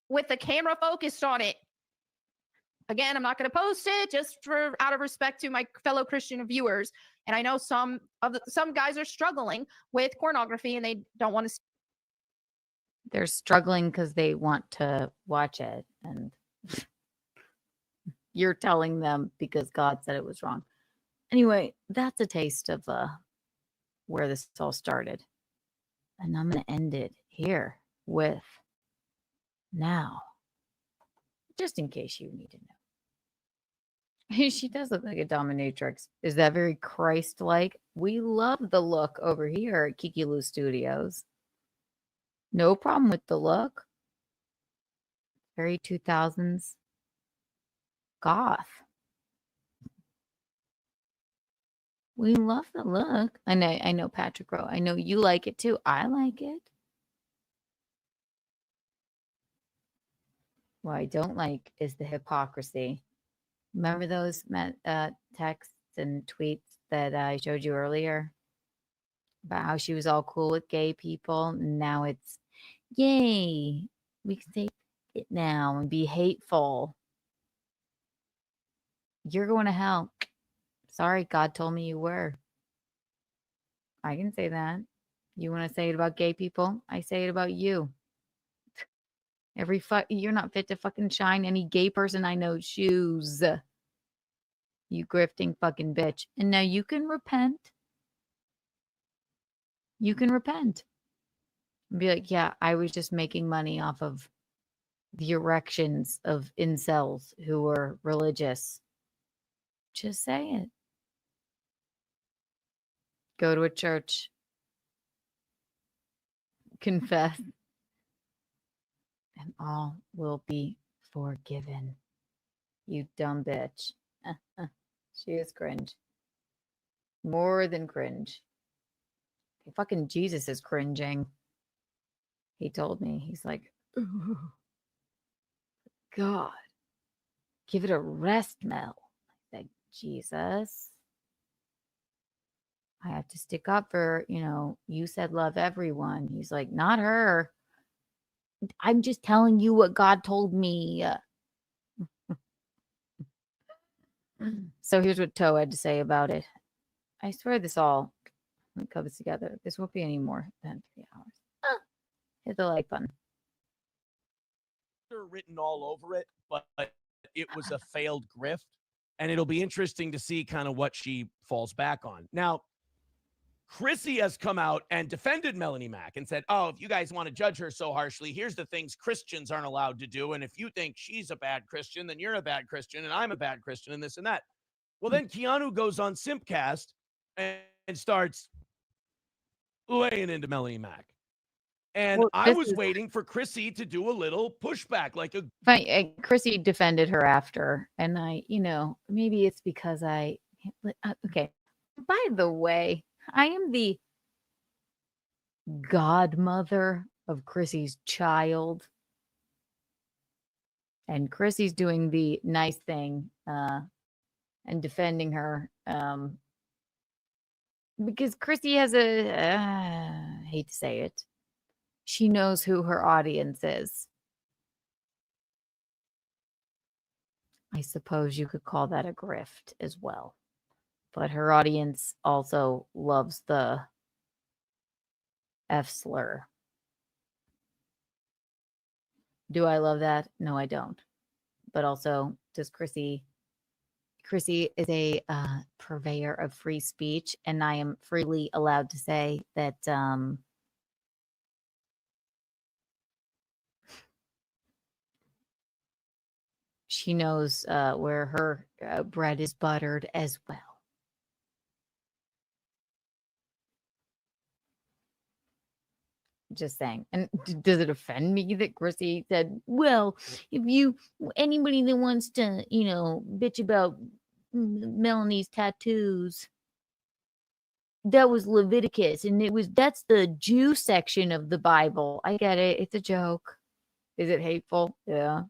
with the camera focused on it. Again, I'm not going to post it just for out of respect to my fellow Christian viewers. And I know some guys are struggling with pornography and they don't want to. They're struggling because they want to watch it, and you're telling them because God said it was wrong. Anyway, that's a taste of where this all started. And I'm going to end it here with now, just in case you need to know. She does look like a dominatrix. Is that very Christ-like? We love the look over here at Kiki Lou Studios. No problem with the look. Very 2000s goth. We love the look. I know Patrick Rowe. I know you like it too. I like it. What I don't like is the hypocrisy. Remember those texts and tweets that I showed you earlier about how she was all cool with gay people? And now it's, yay, we can say it now and be hateful. You're going to hell. Sorry, God told me you were. I can say that. You want to say it about gay people? I say it about you. You're not fit to fucking shine any gay person I know shoes. You grifting fucking bitch. And now you can repent. You can repent. And be like, yeah, I was just making money off of the erections of incels who were religious. Just say it. Go to a church. Confess. And all will be forgiven. You dumb bitch. She is cringe. More than cringe. Fucking Jesus is cringing. He told me. He's like, ooh, God, give it a rest, Mel. I said, Jesus. I have to stick up for, you said love everyone. He's like, not her. I'm just telling you what God told me. So here's what Toe had to say about it. I swear this all comes together. This won't be any more than 3 hours. Hit the like button. Written all over it, but it was a failed grift. And it'll be interesting to see kind of what she falls back on. Now, Chrissy has come out and defended Melonie Mac and said, oh, if you guys want to judge her so harshly, here's the things Christians aren't allowed to do. And if you think she's a bad Christian, then you're a bad Christian and I'm a bad Christian and this and that. Well, then Keanu goes on Simpcast and starts laying into Melonie Mac. And Well, I this was is- waiting for Chrissy to do a little pushback, like a Fine, Chrissy defended her after, and I, maybe it's because okay. By the way, I am the godmother of Chrissy's child, and Chrissy's doing the nice thing and defending her because Chrissy has I hate to say it, she knows who her audience is. I suppose you could call that a grift as well. But her audience also loves the F slur. Do I love that? No, I don't. But also, does Chrissy is a purveyor of free speech, and I am freely allowed to say that she knows where her bread is buttered as well. Just saying. And does it offend me that Chrissy said, well, if anybody that wants to, bitch about Melanie's tattoos, that was Leviticus, and that's the Jew section of the Bible. I get it. It's a joke. Is it hateful? Yeah.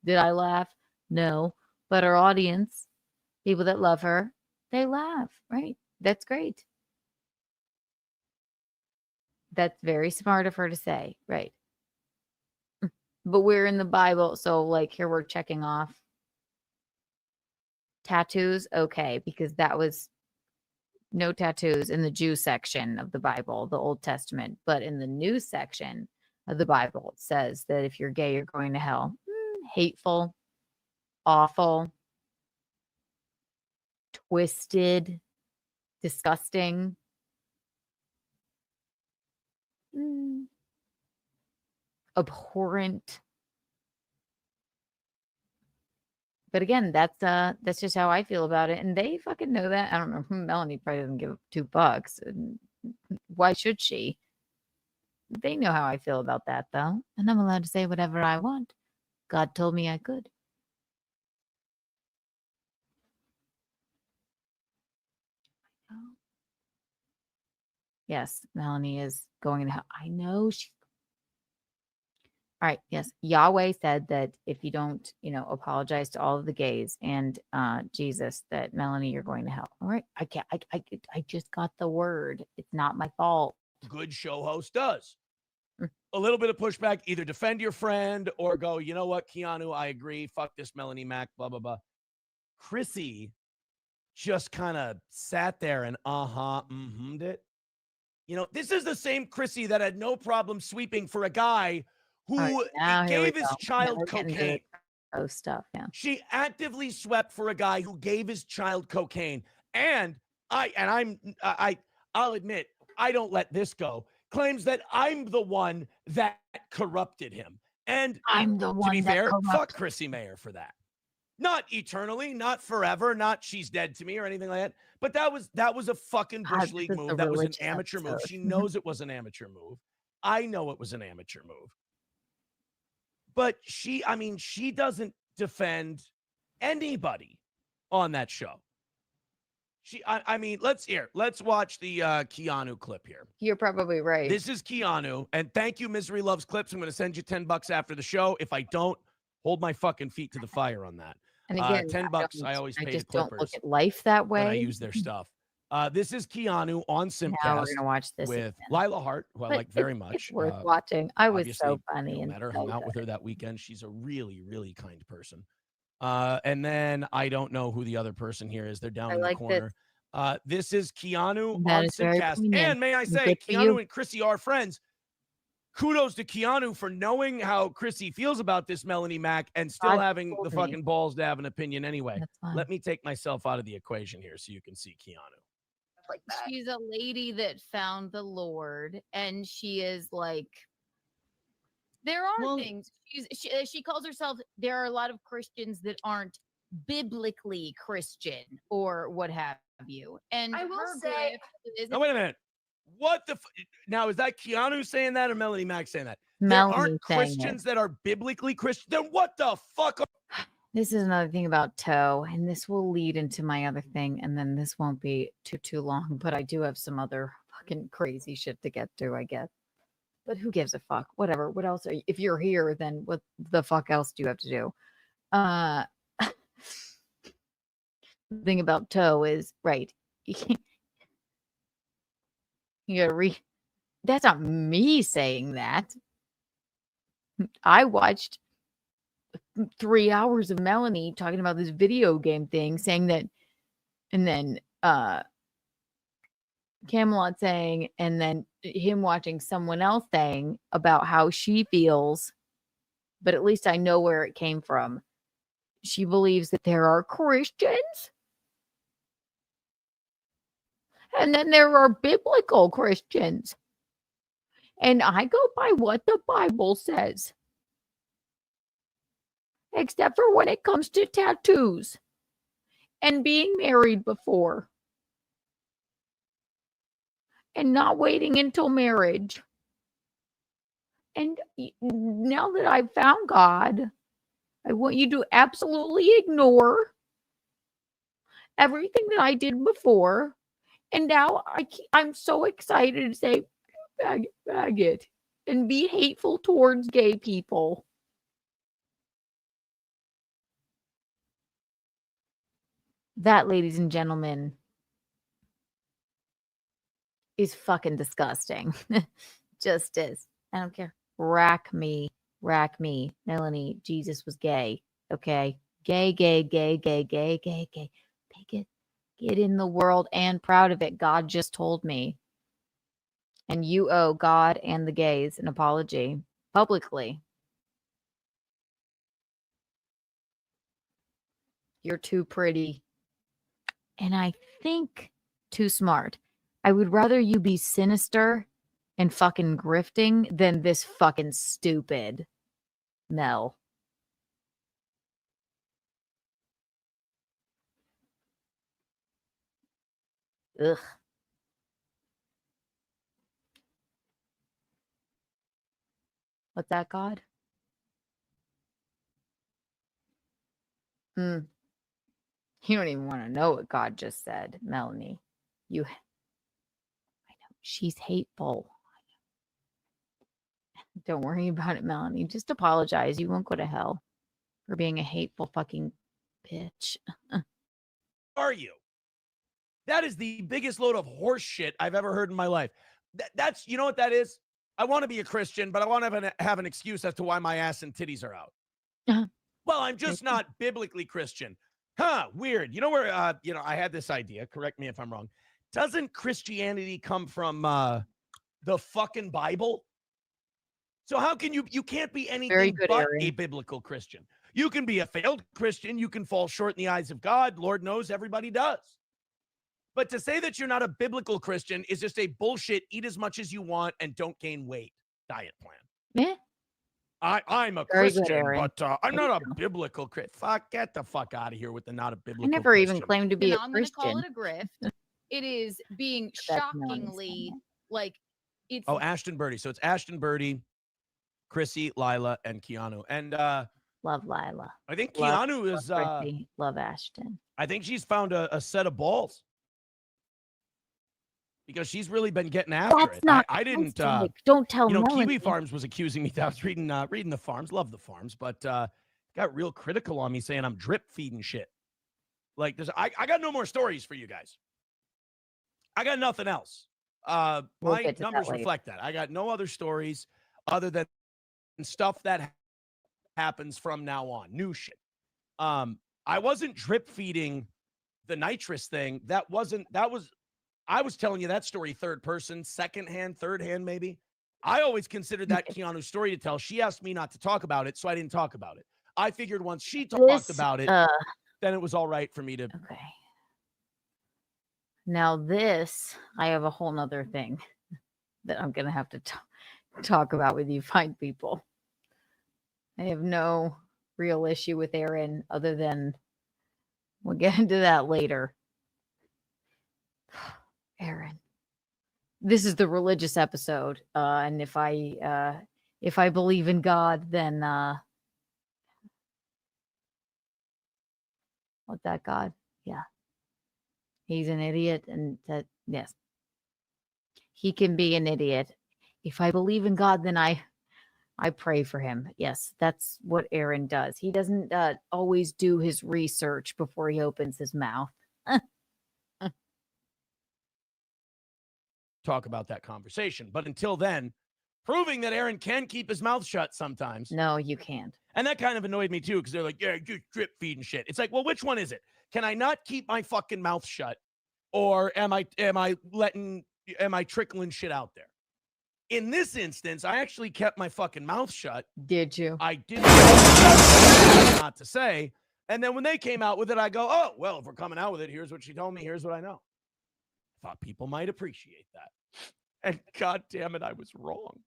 Did I laugh? No. But our audience, people that love her, they laugh, right? That's great. That's very smart of her to say, right? But we're in the Bible, so like here we're checking off tattoos, okay, because that was no tattoos in the Jew section of the Bible, the Old Testament, but in the New section of the Bible, it says that if you're gay, you're going to hell. Hateful, awful, twisted, disgusting. Abhorrent. But again, that's just how I feel about it, and they fucking know that. I don't know. Melonie probably doesn't give $2. Why should she? They know how I feel about that, though, and I'm allowed to say whatever I want. God told me I could. Yes, Melonie is going to hell. I know she. All right. Yes. Yahweh said that if you don't, apologize to all of the gays and Jesus, that Melonie, you're going to hell. All right. I can't. I just got the word. It's not my fault. good show host does. A little bit of pushback, either defend your friend or go, you know what, Keanu, I agree. Fuck this Melonie Mac, blah, blah, blah. Chrissy just kind of sat there and mm'd it. You know, this is the same Chrissy that had no problem sweeping for a guy who gave his child cocaine. Oh, stuff. Yeah. She actively swept for a guy who gave his child cocaine. And I'll admit, I don't let this go. Claims that I'm the one that corrupted him. And I'm the one to be that fair, corrupted. fuck Chrissy Mayer for that. Not eternally, not forever, not she's dead to me or anything like that. But that was a fucking Bush League move. That was an amateur move. She knows it was an amateur move. I know it was an amateur move. But she doesn't defend anybody on that show. Let's watch the Keanu clip here. You're probably right. This is Keanu, and thank you, Misery Loves Clips. I'm going to send you $10 after the show. If I don't, hold my fucking feet to the fire on that. And again, $10 I always pay I just the Clippers. don't look at life that way. When I use their stuff. This is Keanu on Simpcast. Now we're gonna watch this with again. Lila Hart, who I like very much. It's worth watching. I was so Obviously, funny. Met her, so hung out with good. her that weekend. She's a really, really kind person. And then I don't know who the other person here is. They're down in the corner. This is Keanu That on is very Simpcast. poignant. And may I say, Good for you. Keanu and Chrissy are friends. Kudos to Keanu for knowing how Chrissy feels about this Melonie Mac and still having the fucking balls to have an opinion anyway. Let me take myself out of the equation here so you can see Keanu. like that. She's a lady that found the Lord, and she is like, there are things. She calls herself. There are a lot of Christians that aren't biblically Christian or what have you. And I will her say, is, now wait a minute. What the now is that Keanu saying that or Melonie Mac saying that? Melonie there aren't saying Christians that are biblically Christian. Then what the fuck? This is another thing about Toe, and this will lead into my other thing, and then this won't be too long. But I do have some other fucking crazy shit to get to, I guess. But who gives a fuck? Whatever. What else? If you're here, then what the fuck else do you have to do? The thing about Toe is right. You gotta read. That's not me saying that. I watched 3 hours of Melonie talking about this video game thing, saying that, and then Camelot saying, and then him watching someone else saying about how she feels, but at least I know where it came from. She believes that there are Christians, and then there are biblical Christians. And I go by what the Bible says. Except for when it comes to tattoos and being married before. And not waiting until marriage. And now that I've found God, I want you to absolutely ignore everything that I did before. And now I'm so excited to say, faggot, and be hateful towards gay people. That, ladies and gentlemen, is fucking disgusting. Just is. I don't care. Rack me. Melonie, Jesus was gay. Okay? Gay. Bigot. Get in the world and proud of it. God just told me. And you owe God and the gays an apology publicly. You're too pretty. And I think too smart. I would rather you be sinister and fucking grifting than this fucking stupid Mel. Ugh. What's that, God? You don't even want to know what God just said, Melonie. I know. She's hateful. Don't worry about it, Melonie. Just apologize. You won't go to hell for being a hateful fucking bitch. Are you? That is the biggest load of horse shit I've ever heard in my life. That's, you know what that is? I want to be a Christian, but I want to have an excuse as to why my ass and titties are out. Well, I'm just not biblically Christian. Weird. You know where, I had this idea. Correct me if I'm wrong. Doesn't Christianity come from the fucking Bible? So how can you can't be anything but a biblical Christian. You can be a failed Christian. You can fall short in the eyes of God. Lord knows everybody does. But to say that you're not a biblical Christian is just a bullshit, eat as much as you want and don't gain weight diet plan. Yeah. I'm a Christian, but I'm not a biblical Christian. Get the fuck out of here with the not a biblical Christian. I never even claimed to be a I'm Christian. Call it a grift. It is being shockingly like it's. Oh, Ashton Birdie. So it's Ashton Birdie, Chrissy, Lila, and Keanu. And love Lila. I think Keanu is love Ashton. I think she's found a set of balls. Because she's really been getting after it. I didn't. Don't tell me. Kiwi Farms was accusing me that I was reading the farms. Love the farms, but got real critical on me saying I'm drip feeding shit. Like I got no more stories for you guys. I got nothing else. My numbers reflect that. I got no other stories other than stuff that happens from now on. New shit. I wasn't drip feeding the nitrous thing. I was telling you that story third person, second hand, third hand, maybe. I always considered that Keanu's story to tell. She asked me not to talk about it, so I didn't talk about it. I figured once she talked about it, then it was all right for me to. Okay. Now this, I have a whole nother thing that I'm going to have to talk about with you fine people. I have no real issue with Aaron other than we'll get into that later. Aaron. This is the religious episode. And if I believe in God, then what that God? Yeah. He's an idiot, and that yes. He can be an idiot. If I believe in God, then I pray for him. Yes, that's what Aaron does. He doesn't always do his research before he opens his mouth. Talk about that conversation. But until then, proving that Aaron can keep his mouth shut sometimes. No, you can't. And that kind of annoyed me too, because they're like, yeah, you drip feed and shit. It's like, well, which one is it? Can I not keep my fucking mouth shut? Or am I trickling shit out there? In this instance, I actually kept my fucking mouth shut. Did you? I didn't not to say. And then when they came out with it, I go, oh, well, if we're coming out with it, here's what she told me. Here's what I know. Thought people might appreciate that. And God damn it, I was wrong.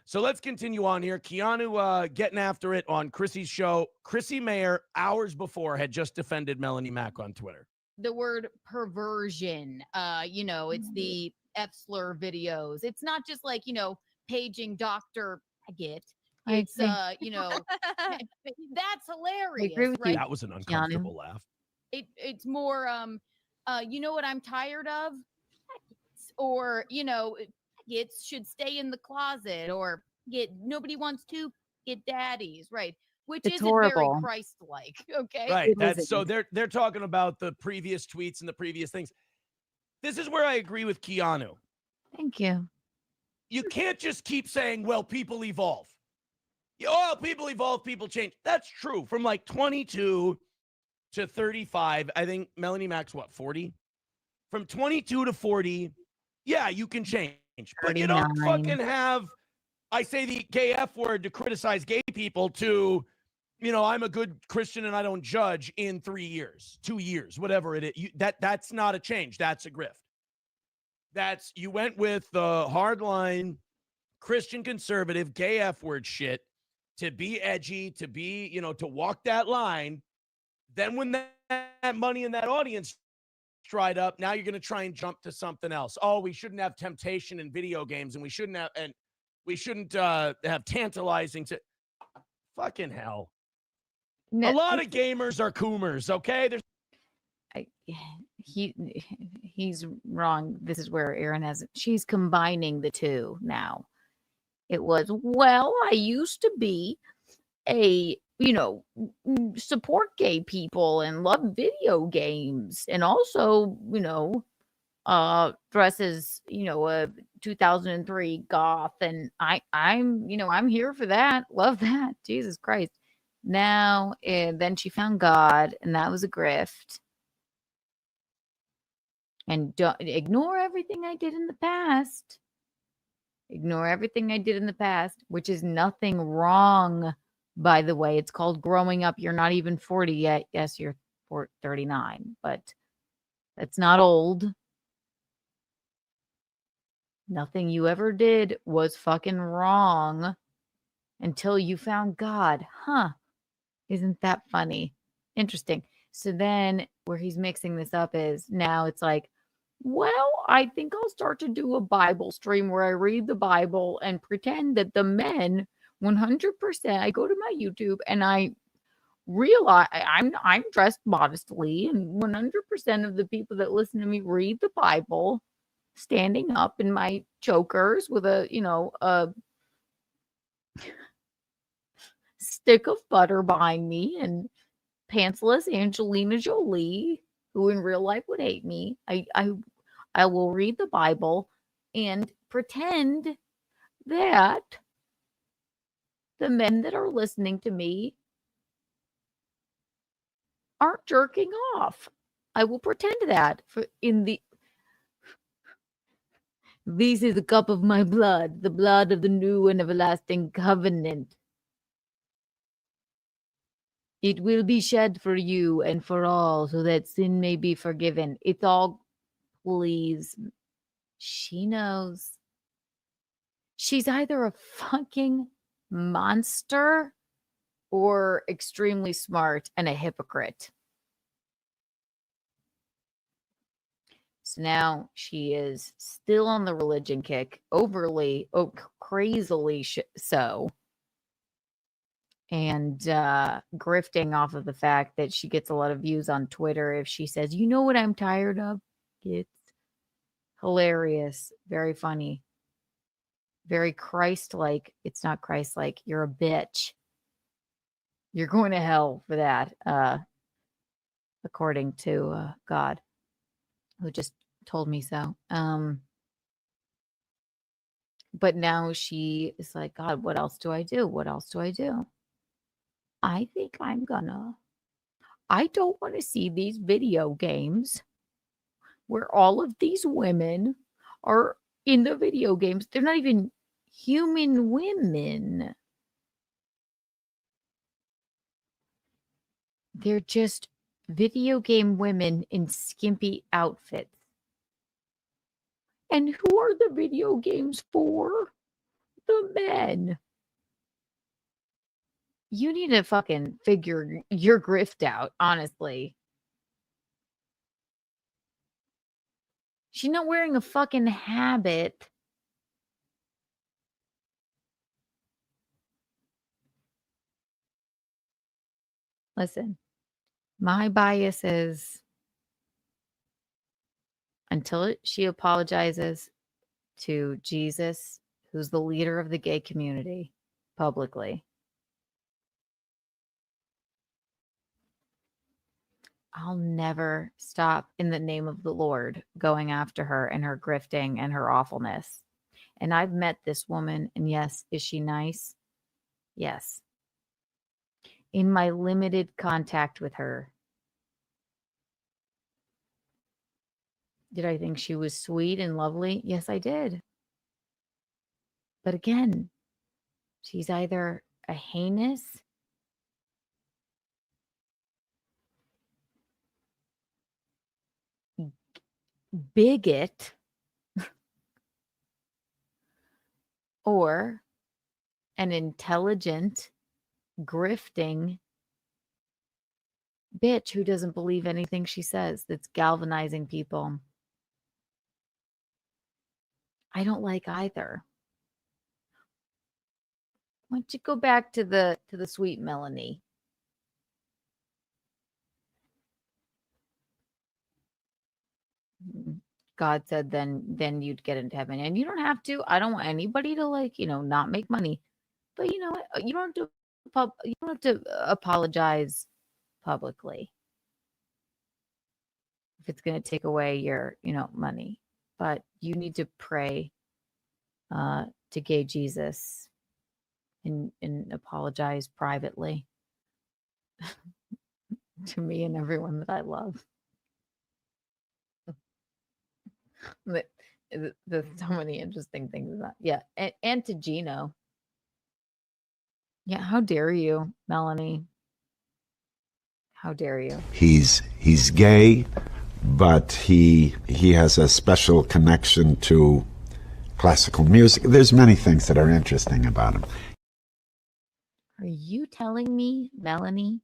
So let's continue on here. Keanu getting after it on Chrissy's show. Chrissy Mayer, hours before, had just defended Melonie Mac on Twitter. The word perversion, it's the F-slur videos. It's not just like, paging Dr. Bigot. It's, that's hilarious, right? That was an uncomfortable laugh. It's more, you know what I'm tired of? Or, it should stay in the closet, or nobody wants to get daddies, right? Which it's isn't horrible. very Christ-like, okay? Right. That's so they're talking about the previous tweets and the previous things. This is where I agree with Keanu. Thank you. You can't just keep saying, well, people evolve. Oh, people evolve, people change. That's true. From like 22 to 35, I think Melonie Mac's 40? From 22 to 40, yeah, you can change. But you don't fucking have, I say the gay F word to criticize gay people to, I'm a good Christian and I don't judge in 3 years, 2 years, whatever it is. That's not a change. That's a grift. You went with the hardline Christian conservative gay F word shit to be edgy, to be, to walk that line. Then when that money in that audience dried up, now you're going to try and jump to something else. Oh, we shouldn't have temptation in video games, and we shouldn't have tantalizing to fucking hell. A lot of gamers are coomers, okay? He's wrong. This is where Aaron she's combining the two now. It was, well, I used to be a, support gay people and love video games and also, dresses, a 2003 goth. And I'm here for that. Love that. Jesus Christ. Now, then she found God, and that was a grift. And don't ignore everything I did in the past. Ignore everything I did in the past, which is nothing wrong, by the way. It's called growing up. You're not even 40 yet. Yes, you're 39, but that's not old. Nothing you ever did was fucking wrong until you found God. Huh. Isn't that funny? Interesting. So then where he's mixing this up is now it's like, well, I think I'll start to do a Bible stream where I read the Bible and pretend that the men 100%, I go to my YouTube and I realize I'm dressed modestly, and 100% of the people that listen to me read the Bible standing up in my chokers with a stick of butter behind me, and pantsless Angelina Jolie, who in real life would hate me. I will read the Bible and pretend that the men that are listening to me aren't jerking off. I will pretend that this is the cup of my blood, the blood of the new and everlasting covenant. It will be shed for you and for all, so that sin may be forgiven. It's all please. She knows. She's either a fucking monster or extremely smart and a hypocrite. So now she is still on the religion kick, overly, crazily so. And grifting off of the fact that she gets a lot of views on Twitter if she says, you know what I'm tired of? It's hilarious. Very funny. Very Christ-like. It's not Christ-like. You're a bitch. You're going to hell for that, according to God, who just told me so. But now she is like, God, what else do I do? What else do I do? I think I don't want to see these video games where all of these women are in the video games. They're not even human women. They're just video game women in skimpy outfits. And who are the video games for? The men. You need to fucking figure your grift out, honestly. She's not wearing a fucking habit. Listen, my bias is until she apologizes to Jesus, who's the leader of the gay community, publicly, I'll never stop in the name of the Lord going after her and her grifting and her awfulness. And I've met this woman, and yes, is she nice? Yes. In my limited contact with her, did I think she was sweet and lovely? Yes, I did. But again, she's either a heinous, bigot, or an intelligent, grifting bitch who doesn't believe anything she says, that's galvanizing people. I don't like either. Why don't you go back to the sweet Melonie? God said then you'd get into heaven. And you don't have to. I don't want anybody to not make money. But you know what? You don't have to apologize publicly if it's going to take away your money. But you need to pray to gay Jesus and apologize privately to me and everyone that I love. There's so many interesting things about and to Gino. Yeah, how dare you, Melonie? How dare you? He's gay, but he has a special connection to classical music. There's many things that are interesting about him. Are you telling me, Melonie,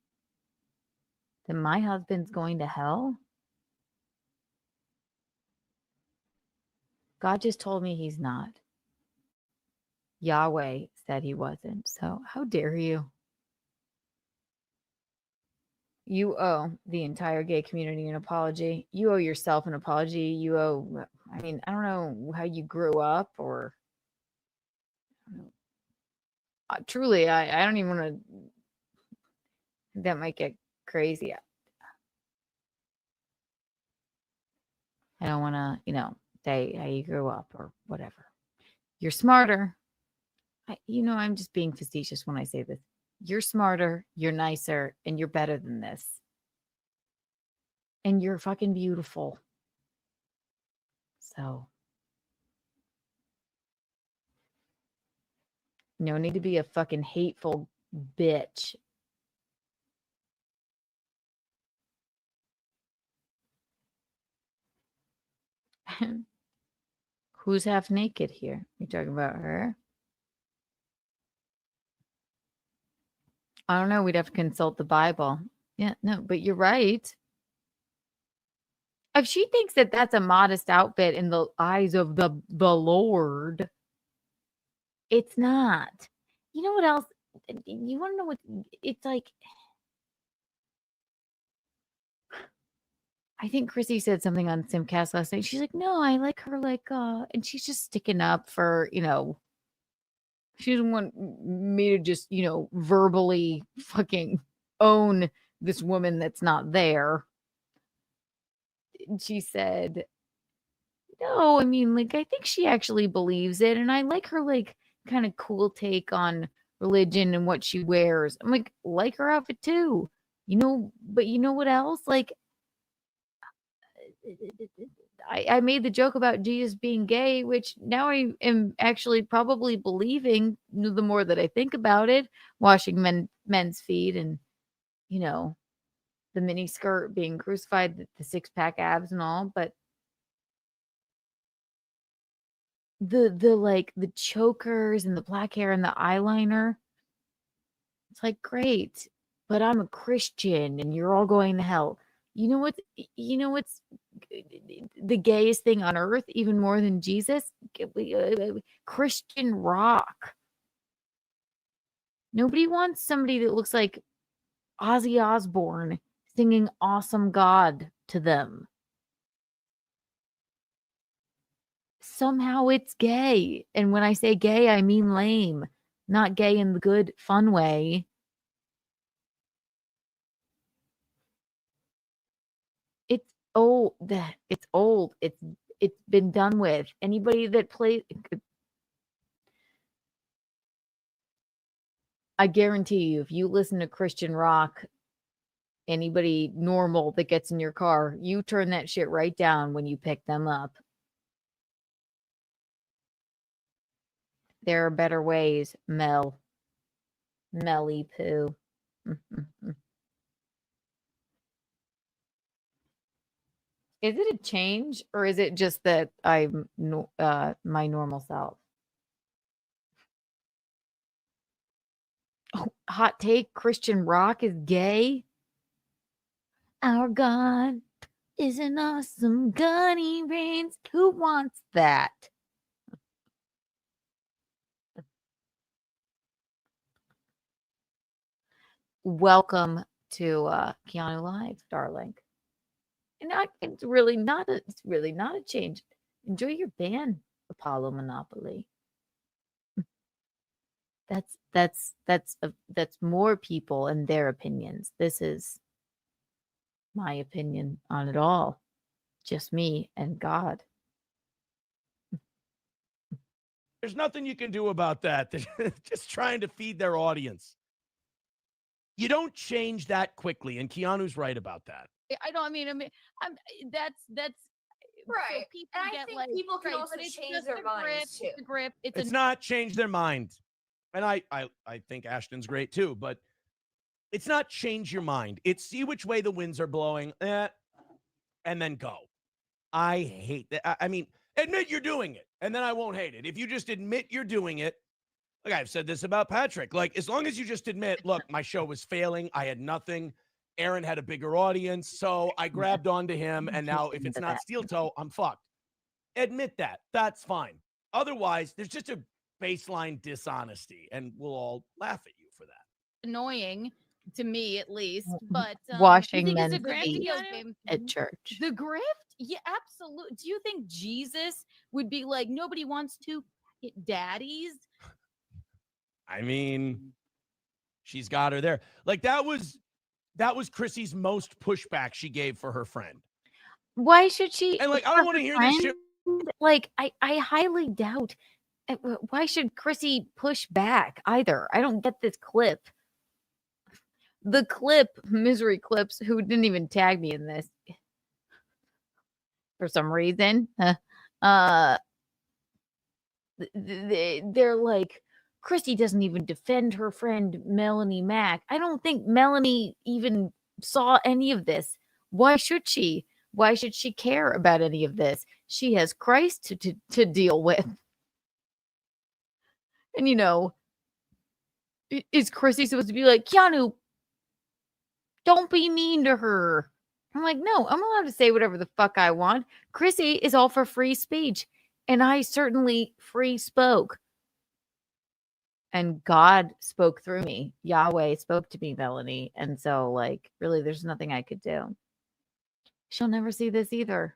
that my husband's going to hell? God just told me he's not. Yahweh said he wasn't. So how dare you? You owe the entire gay community an apology. You owe yourself an apology. You owe, I don't know how you grew up or truly, I don't even want to, that might get crazy. I don't want to, say how you grew up or whatever. You're smarter. I'm just being facetious when I say this. You're smarter, you're nicer, and you're better than this. And you're fucking beautiful. So, no need to be a fucking hateful bitch. Who's half naked here? You talking about her? I don't know. We'd have to consult the Bible. Yeah, no, but you're right. If she thinks that that's a modest outfit in the eyes of the Lord, it's not. You know what else? You want to know what it's like? I think Chrissy said something on Simcast last night. She's like, no, I like her and she's just sticking up for, she doesn't want me to just, verbally fucking own this woman that's not there. And she said, no, I mean, I think she actually believes it. And I like her, kind of cool take on religion and what she wears. I'm like her outfit too, but you know what else? I made the joke about Jesus being gay, which now I am actually probably believing the more that I think about it, washing men's feet and, the mini skirt being crucified, the 6-pack abs and all. But the chokers and the black hair and the eyeliner, it's great, but I'm a Christian and you're all going to hell. You know what's the gayest thing on earth, even more than Jesus? Christian rock. Nobody wants somebody that looks like Ozzy Osbourne singing Awesome God to them. Somehow it's gay. And when I say gay, I mean lame, not gay in the good, fun way. It's old. It's been done with. Anybody that plays, I guarantee you, if you listen to Christian rock, anybody normal that gets in your car, you turn that shit right down when you pick them up. There are better ways, Melly poo. Is it a change or is it just that I'm my normal self? Oh, hot take, Christian rock is gay? Our God is an awesome God, he reigns. Who wants that? Welcome to Keanu Live, darling. And it's really not a change. Enjoy your band, Apollo Monopoly. That's more people and their opinions. This is my opinion on it all. Just me and God. There's nothing you can do about that. They're just trying to feed their audience. You don't change that quickly, and Keanu's right about that. That's right. So people and I think people can also change their minds too. It's not change their mind. And I think Ashton's great too, but it's not change your mind. It's see which way the winds are blowing, and then go. I hate that. I mean, admit you're doing it, and then I won't hate it. If you just admit you're doing it, like I've said this about Patrick, as long as you just admit, look, my show was failing. I had nothing. Aaron had a bigger audience, so I grabbed onto him, and now if it's not Steeltoe, I'm fucked. Admit that. That's fine. Otherwise, there's just a baseline dishonesty, and we'll all laugh at you for that. Annoying to me, at least. But washing men's feet at church. The grift? Yeah, absolutely. Do you think Jesus would be like, nobody wants to get daddies? I mean, she's got her there. That was Chrissy's most pushback she gave for her friend. Why should she? And I don't want to hear this shit. I highly doubt. Why should Chrissy push back either? I don't get this clip. The clip, Misery Clips, who didn't even tag me in this for some reason. They're like, Chrissy doesn't even defend her friend Melonie Mac. I don't think Melonie even saw any of this. Why should she? Why should she care about any of this? She has Christ to deal with. And, you know, is Chrissy supposed to be like, Keanu, don't be mean to her? I'm like, no, I'm allowed to say whatever the fuck I want. Chrissy is all for free speech. And I certainly free spoke. And God spoke through me. Yahweh spoke to me, Melonie. And so, like, really, there's nothing I could do. She'll never see this either.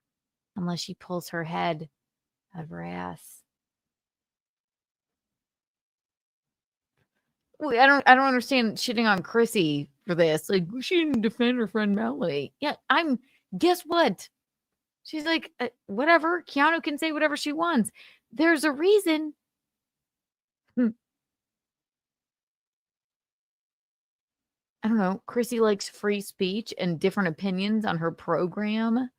Unless she pulls her head out of her ass. Wait, I don't understand shitting on Chrissy for this. Like, she didn't defend her friend Melonie. Yeah, guess what? She's like, whatever. Keanu can say whatever she wants. There's a reason. I don't know. Chrissy likes free speech and different opinions on her program.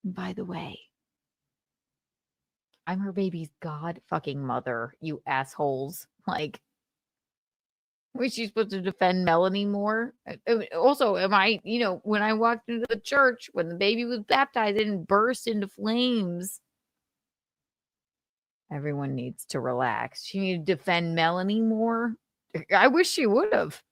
By the way, I'm her baby's god fucking mother, you assholes. Like, was she supposed to defend Melonie more? Also, am I, when I walked into the church, when the baby was baptized, it didn't burst into flames. Everyone needs to relax. She needed to defend Melonie more. I wish she would have.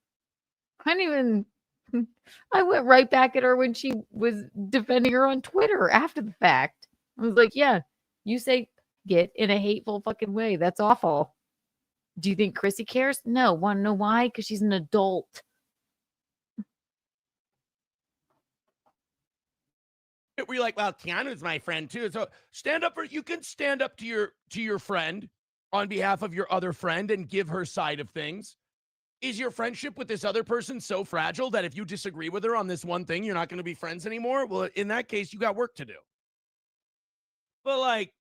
I went right back at her when she was defending her on Twitter after the fact. I was like, yeah, you say get in a hateful fucking way. That's awful. Do you think Chrissy cares? No. Want to know why? Because she's an adult. Were you like, well, Keanu's my friend too. So you can stand up to your friend on behalf of your other friend and give her side of things. Is your friendship with this other person so fragile that if you disagree with her on this one thing, you're not going to be friends anymore? Well, in that case, you got work to do. But like,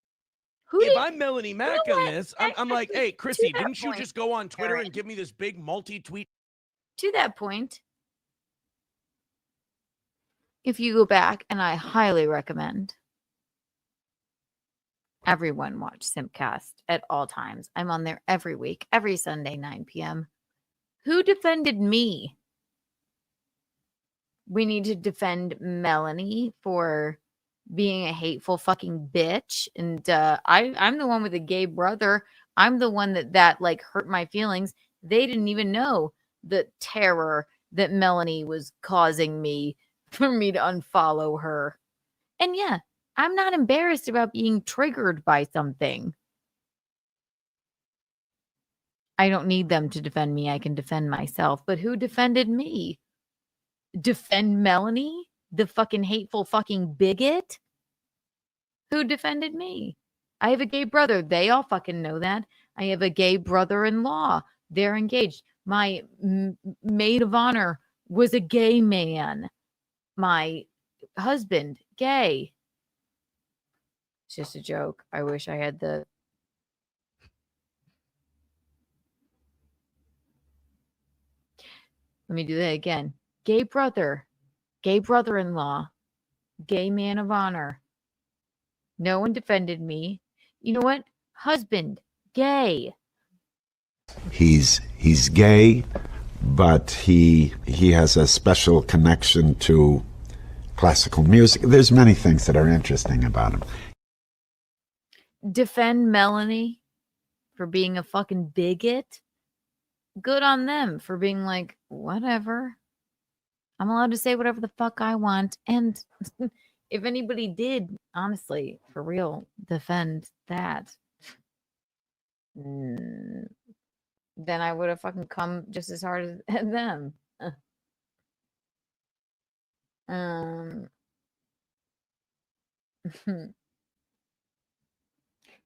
if I'm Melonie Mac on this, I'm like, hey, Chrissy, didn't you just go on Twitter and give me this big multi-tweet? To that point, if you go back, and I highly recommend everyone watch Simpcast at all times. I'm on there every week, every Sunday, 9 p.m. Who defended me? We need to defend Melonie for being a hateful fucking bitch. And I'm the one with a gay brother. I'm the one that like hurt my feelings. They didn't even know the terror that Melonie was causing me for me to unfollow her. And yeah, I'm not embarrassed about being triggered by something. I don't need them to defend me. I can defend myself. But who defended me? Defend Melonie? The fucking hateful fucking bigot? Who defended me? I have a gay brother. They all fucking know that. I have a gay brother-in-law. They're engaged. My maid of honor was a gay man. My husband, gay. It's just a joke. I wish I had the... Let me do that again. Gay brother, gay brother-in-law, gay man of honor. No one defended me. You know what? Husband, gay. He's gay, but he has a special connection to classical music. There's many things that are interesting about him. Defend Melonie for being a fucking bigot. Good on them for being like, whatever. I'm allowed to say whatever the fuck I want. And if anybody did, honestly, for real, defend that, then I would have fucking come just as hard as them.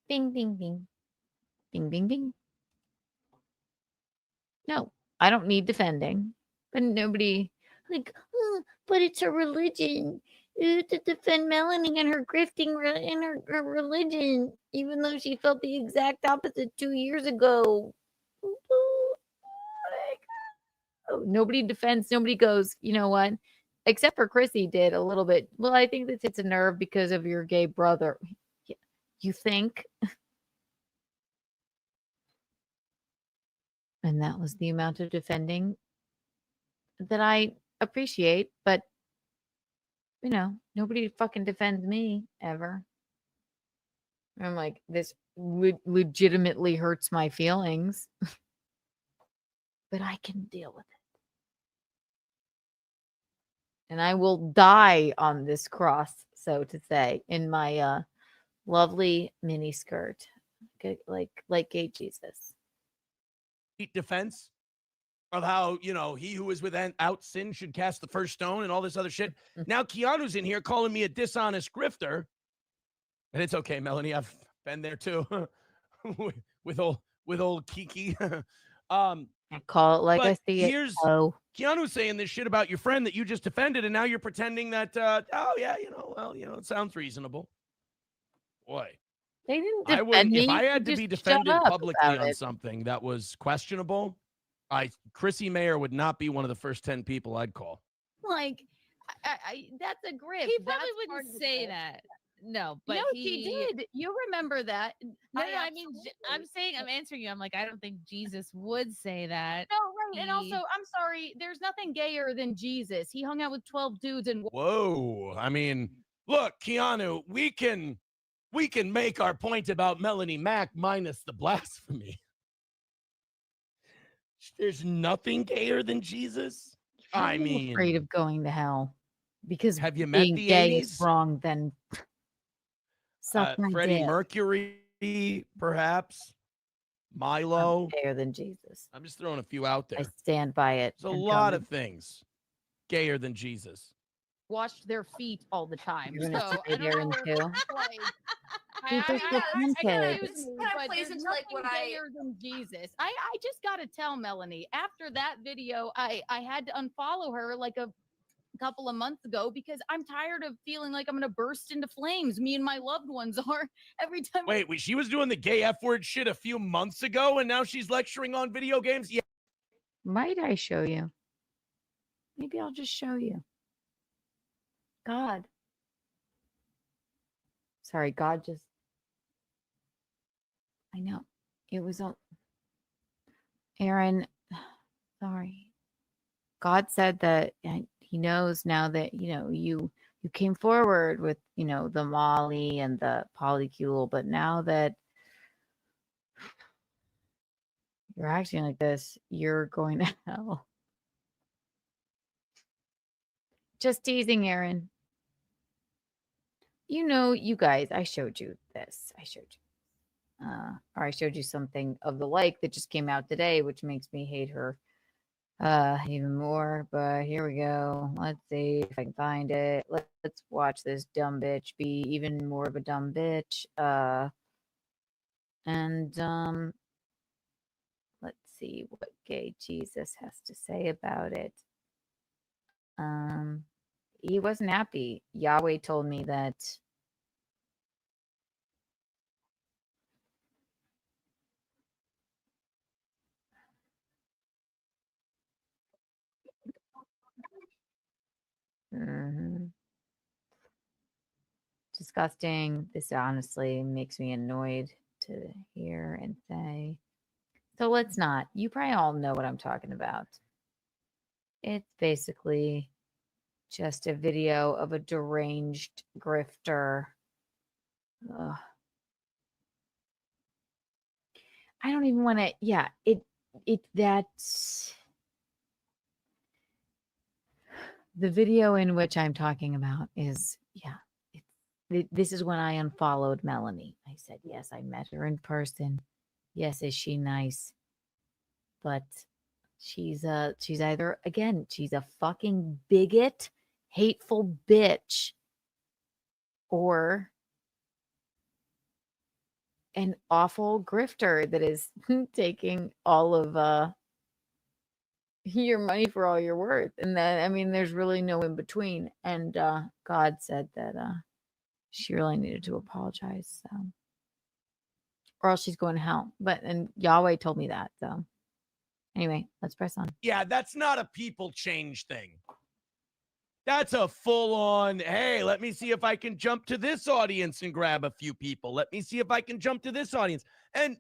Bing, bing, bing. Bing, bing, bing. No, I don't need defending. But nobody, like, but it's a religion. To defend Melonie and her grifting in her religion, even though she felt the exact opposite 2 years ago. Nobody defends. Nobody goes, you know what? Except for Chrissy did a little bit. Well, I think this hits a nerve because of your gay brother. You think? And that was the amount of defending that I appreciate, but you know, nobody fucking defends me ever. I'm like, this legitimately hurts my feelings, but I can deal with it. And I will die on this cross, so to say, in my lovely mini skirt, like gay Jesus. Defense of how, you know, he who is without sin should cast the first stone and all this other shit. Now Keanu's in here calling me a dishonest grifter. And it's okay, Melonie. I've been there too. with old Kiki. I call it like I see it. Here's Keanu saying this shit about your friend that you just defended, and now you're pretending that oh yeah, you know, well, you know, it sounds reasonable. Boy. They didn't I defend wouldn't me. if I had to Just be shut defended up publicly about on it. something that was questionable. Chrissy Mayer would not be one of the first 10 people I'd call. Like, that's a grip. He probably That's wouldn't part of the say grip. that. No, but No, she did. You remember that? No, I mean, I'm saying, I'm answering you. I'm like, I don't think Jesus would say that. No, right. And also, I'm sorry, there's nothing gayer than Jesus. He hung out with 12 dudes and Whoa. I mean, look, Keanu, we can make our point about Melonie Mac minus the blasphemy. There's nothing gayer than Jesus. I I'm mean, afraid of going to hell because have you met being the gay 80s? is wrong. Then suck my Freddie dick. Mercury, perhaps. Milo. I'm gayer than Jesus. I'm just throwing a few out there. I stand by it. There's a lot of things gayer than Jesus. Washed their feet all the time. You're gonna So say I don't Aaron know. too? Like, People repented. excuse me, Kind of but plays there's into, like, nothing what I- gayer than Jesus. I just gotta tell Melonie. After that video, I had to unfollow her like a couple of months ago because I'm tired of feeling like I'm gonna burst into flames. Me and my loved ones are every time. Wait, she was doing the gay F word shit a few months ago, and now she's lecturing on video games? Yeah. Might I show you? Maybe I'll just show you. God. Sorry, God just. I know. It was on. Aaron, sorry. God said that he knows now that, you know, you came forward with, you know, the Molly and the polycule, but now that you're acting like this, you're going to hell. Just teasing, Aaron. You know, you guys, I showed you this. I showed you. Or I showed you something of the like that just came out today, which makes me hate her even more. But here we go. Let's see if I can find it. Let's watch this dumb bitch be even more of a dumb bitch. And let's see what gay Jesus has to say about it. He wasn't happy. Yahweh told me that disgusting. This honestly makes me annoyed to hear and say. So let's not. You probably all know what I'm talking about. It's basically just a video of a deranged grifter. Ugh. I don't even want to. Yeah, that's the video in which I'm talking about is, yeah. This is when I unfollowed Melonie. I said, yes, I met her in person. Yes, is she nice? But she's either, again, she's a fucking bigot, hateful bitch, or an awful grifter that is taking all of your money for all you're worth. And that, I mean, there's really no in between. And God said that she really needed to apologize. So, or else she's going to hell. And Yahweh told me that. So anyway, let's press on. Yeah, that's not a people change thing. That's a full-on, hey, let me see if I can jump to this audience and grab a few people. Let me see if I can jump to this audience. And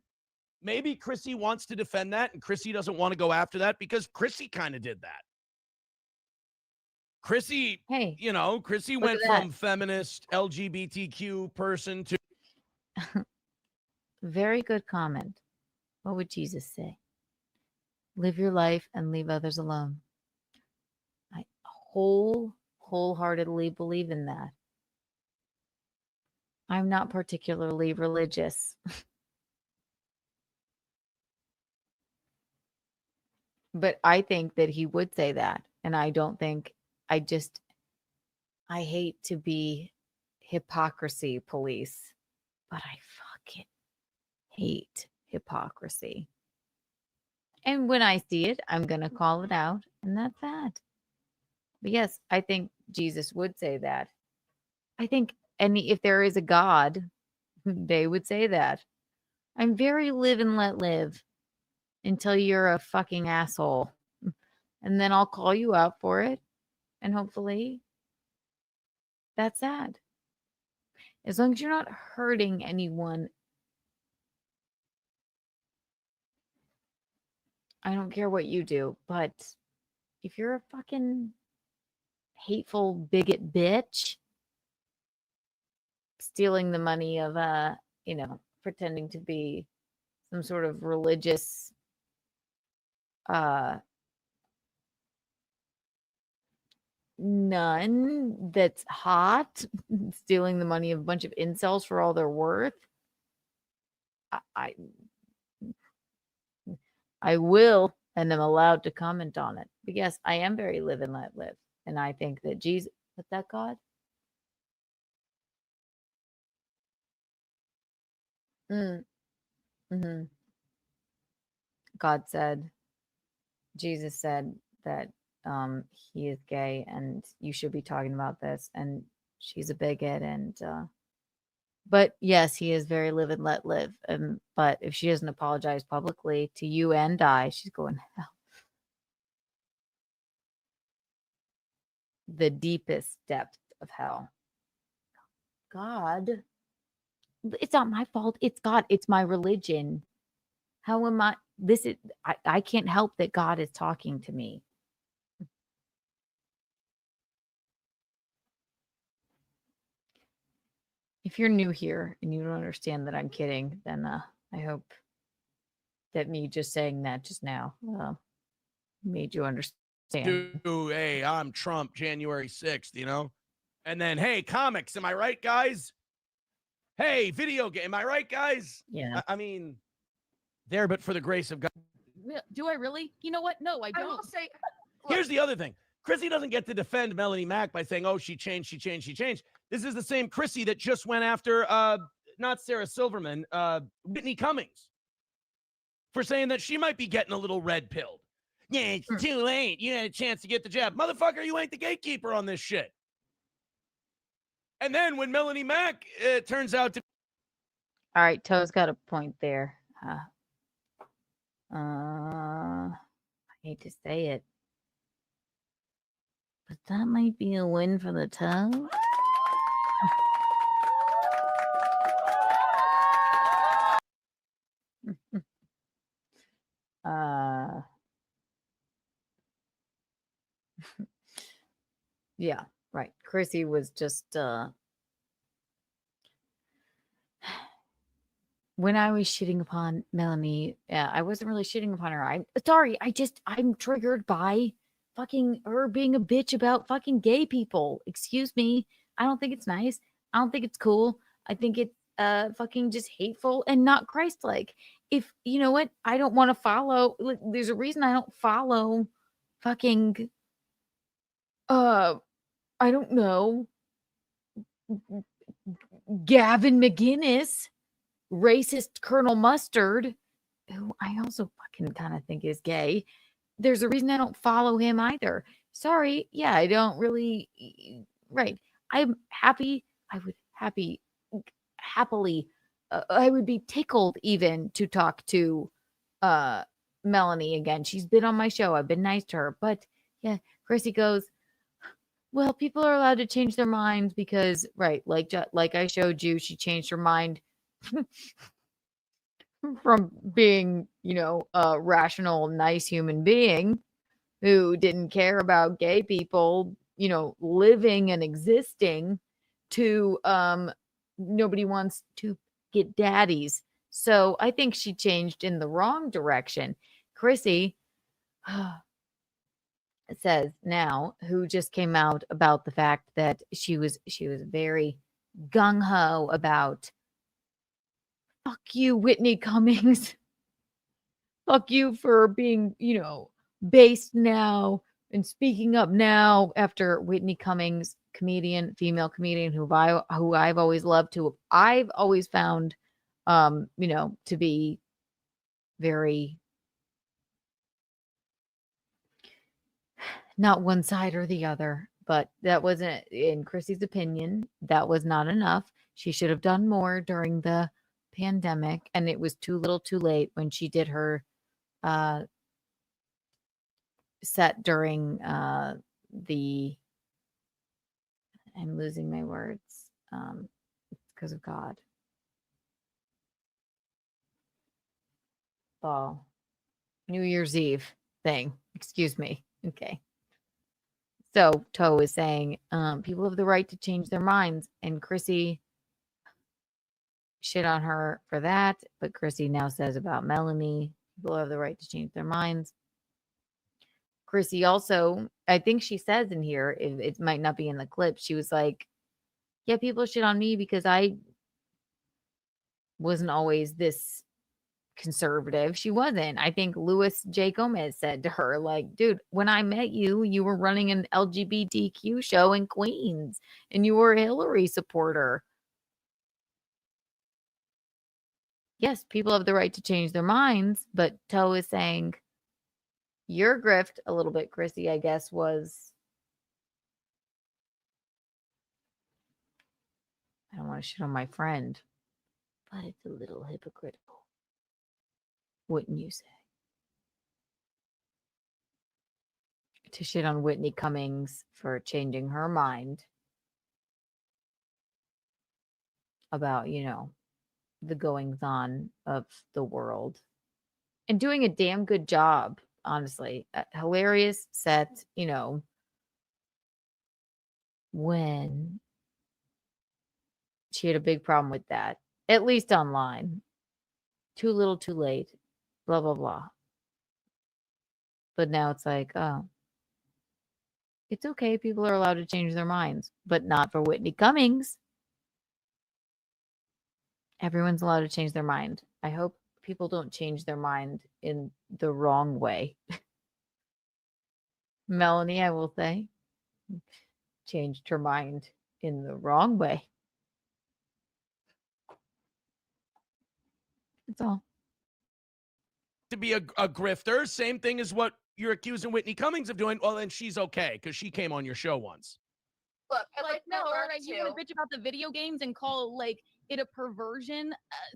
maybe Chrissy wants to defend that, and Chrissy doesn't want to go after that because Chrissy kind of did that. Chrissy, Hey, you know, Chrissy look went at that. from feminist LGBTQ person to Very good comment. What would Jesus say? Live your life and leave others alone. I wholeheartedly believe in that. I'm not particularly religious. But I think that he would say that. And I don't think, I hate to be hypocrisy police, but I fucking hate hypocrisy. And when I see it, I'm going to call it out, and that's that. But yes, I think Jesus would say that. I think if there is a God, they would say that. I'm very live and let live until you're a fucking asshole. And then I'll call you out for it. And hopefully that's that. As long as you're not hurting anyone, I don't care what you do. But if you're a fucking hateful bigot bitch, stealing the money of pretending to be some sort of religious nun that's hot, stealing the money of a bunch of incels for all they're worth, I will and am allowed to comment on it. But yes, I am very live and let live. And I think that Jesus, what's that, God? Mm-hmm. God said, Jesus said that he is gay and you should be talking about this, and she's a bigot, and but yes, he is very live and let live. But if she doesn't apologize publicly to you and I, she's going to hell. The deepest depth of hell. God, it's not my fault. It's God. It's my religion. How am I? I can't help that God is talking to me. If you're new here and you don't understand that I'm kidding, then I hope that me just saying that just now made you understand. hey, I'm Trump January 6th, you know? And then, hey, comics, am I right, guys? Hey, video game, am I right, guys? Yeah. I mean, there, but for the grace of God. Do I really? You know what? No, I don't. I will say, here's the other thing. Chrissy doesn't get to defend Melonie Mac by saying, oh, she changed. This is the same Chrissy that just went after, not Sarah Silverman, Whitney Cummings, for saying that she might be getting a little red-pilled. Yeah, it's too late. You had a chance to get the jab. Motherfucker, you ain't the gatekeeper on this shit. And then when Melonie Mac turns out to... All right, Toe's got a point there. I hate to say it, but that might be a win for the Toe. Yeah, right. Chrissy was just when I was shitting upon Melonie, I wasn't really shitting upon her. I'm sorry. I'm triggered by fucking her being a bitch about fucking gay people. Excuse me. I don't think it's nice. I don't think it's cool. I think it's fucking just hateful and not Christ-like. If you know what, I don't want to follow. Like, there's a reason I don't follow fucking I don't know, Gavin McGinnis, racist Colonel Mustard, who I also fucking kind of think is gay. There's a reason I don't follow him either. Sorry. Yeah, I don't really. Right. I'm happy. I would happily, I would be tickled even to talk to Melonie again. She's been on my show. I've been nice to her. But yeah, Chrissy goes, well, people are allowed to change their minds because, right, like I showed you, she changed her mind from being, a rational, nice human being who didn't care about gay people living and existing to nobody wants to get daddies. So I think she changed in the wrong direction. Chrissy says now, who just came out about the fact that she was very gung-ho about fuck you, Whitney Cummings. Fuck you for being, based now and speaking up now after Whitney Cummings, female comedian who I've always loved, I've always found to be very not one side or the other, but that wasn't, in Chrissy's opinion, that was not enough. She should have done more during the pandemic, and it was too little too late when she did her set during the, I'm losing my words because of God. Fall, New Year's Eve thing. Excuse me. Okay. So Toe is saying people have the right to change their minds, and Chrissy shit on her for that. But Chrissy now says about Melonie, people have the right to change their minds. Chrissy also, I think she says in here, it might not be in the clip, she was like, yeah, people shit on me because I wasn't always this conservative. She wasn't. I think Louis J. Gomez said to her, like, dude, when I met you, you were running an LGBTQ show in Queens and you were a Hillary supporter. Yes, people have the right to change their minds, but Toe is saying your grift a little bit, Chrissy, I guess, was, I don't want to shit on my friend, but it's a little hypocritical. Wouldn't you say? To shit on Whitney Cummings for changing her mind about, the goings on of the world and doing a damn good job, honestly. Hilarious set, when she had a big problem with that, at least online. Too little, too late, blah, blah, blah. But now it's like, oh, it's okay. People are allowed to change their minds, but not for Whitney Cummings. Everyone's allowed to change their mind. I hope people don't change their mind in the wrong way. Melonie, I will say, changed her mind in the wrong way. That's all. To be a grifter, same thing as what you're accusing Whitney Cummings of doing. Well, then she's okay because she came on your show once. Look, no, all right. You want to bitch about the video games and call it a perversion?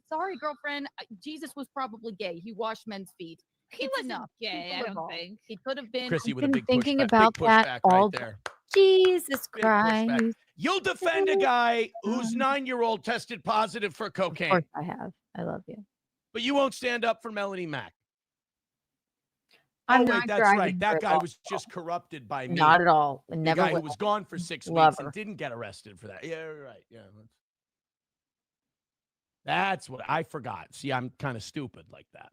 Sorry, girlfriend. Jesus was probably gay. He washed men's feet. He wasn't gay, I don't think. He could have been. Chrissy I've with a been big thinking pushback, about big that pushback all right there. Jesus Big pushback. Christ. You'll defend a guy whose 9-year-old tested positive for Of cocaine, course I have. I love you. but you won't stand up for Melonie Mac. I'm Oh, not wait, that's driving right. That her guy at was just corrupted by me. Not at all. The Never guy who will. was gone for 6 Love weeks her. and didn't get arrested for that. Yeah, right. Yeah. That's what I forgot. See, I'm kind of stupid like that.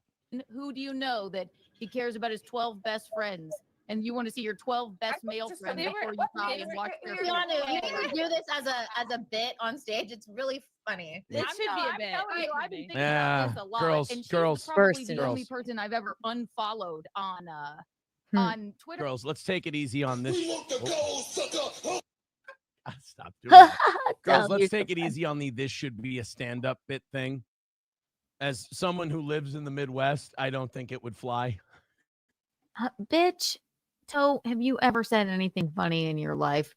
Who do you know that he cares about his 12 best friends? And you want to see your 12 best male friends before you try and watch their Keanu, do this as a bit on stage. It's really funny. It should be a bit. I've been thinking Yeah, about this a lot. girls, and she's girls. probably the Girls. only person I've ever unfollowed on Hmm. on Twitter. Girls, let's take it easy on this. Stop doing that. Girls, let's take it easy on the this should be a stand-up bit thing. As someone who lives in the Midwest, I don't think it would fly. Bitch, Toe, have you ever said anything funny in your life?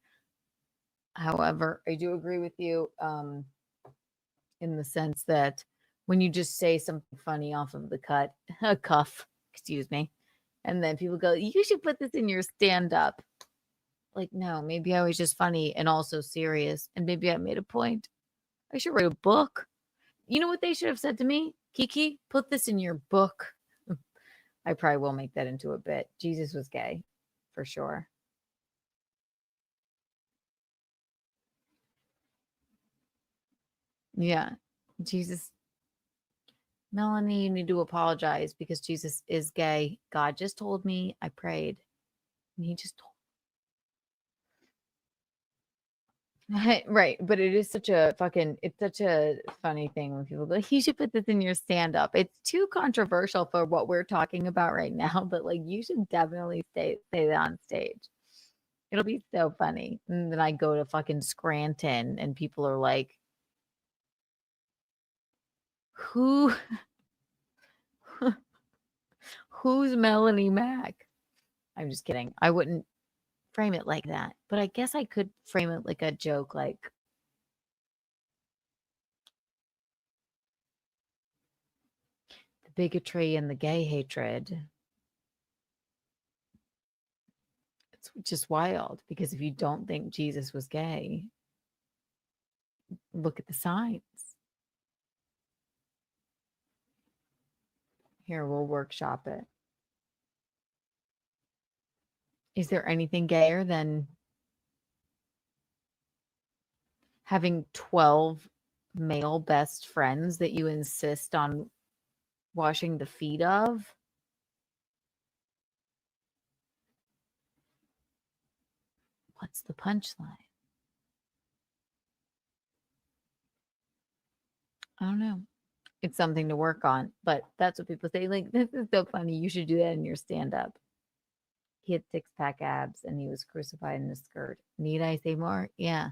However, I do agree with you in the sense that when you just say something funny off of the cuff, excuse me, and then people go, you should put this in your stand-up. Like, no, maybe I was just funny and also serious, and maybe I made a point. I should write a book. You know what they should have said to me? Kiki, put this in your book. I probably will make that into a bit. Jesus was gay, for sure. Yeah. Jesus. Melonie, you need to apologize because Jesus is gay. God just told me. I prayed. And he just told me. Right. But it is such a it's such a funny thing when people go, you should put this in your stand-up. It's too controversial for what we're talking about right now, but like you should definitely say that on stage. It'll be so funny. And then I go to fucking Scranton and people are like, who's Melonie Mac? I'm just kidding. I wouldn't frame it like that, but I guess I could frame it like a joke, like the bigotry and the gay hatred. It's just wild because if you don't think Jesus was gay, look at the signs. Here, we'll workshop it. Is there anything gayer than having 12 male best friends that you insist on washing the feet of? What's the punchline? I don't know. It's something to work on, but that's what people say. Like, this is so funny. You should do that in your stand-up. He had six-pack abs and he was crucified in a skirt. Need I say more? Yeah.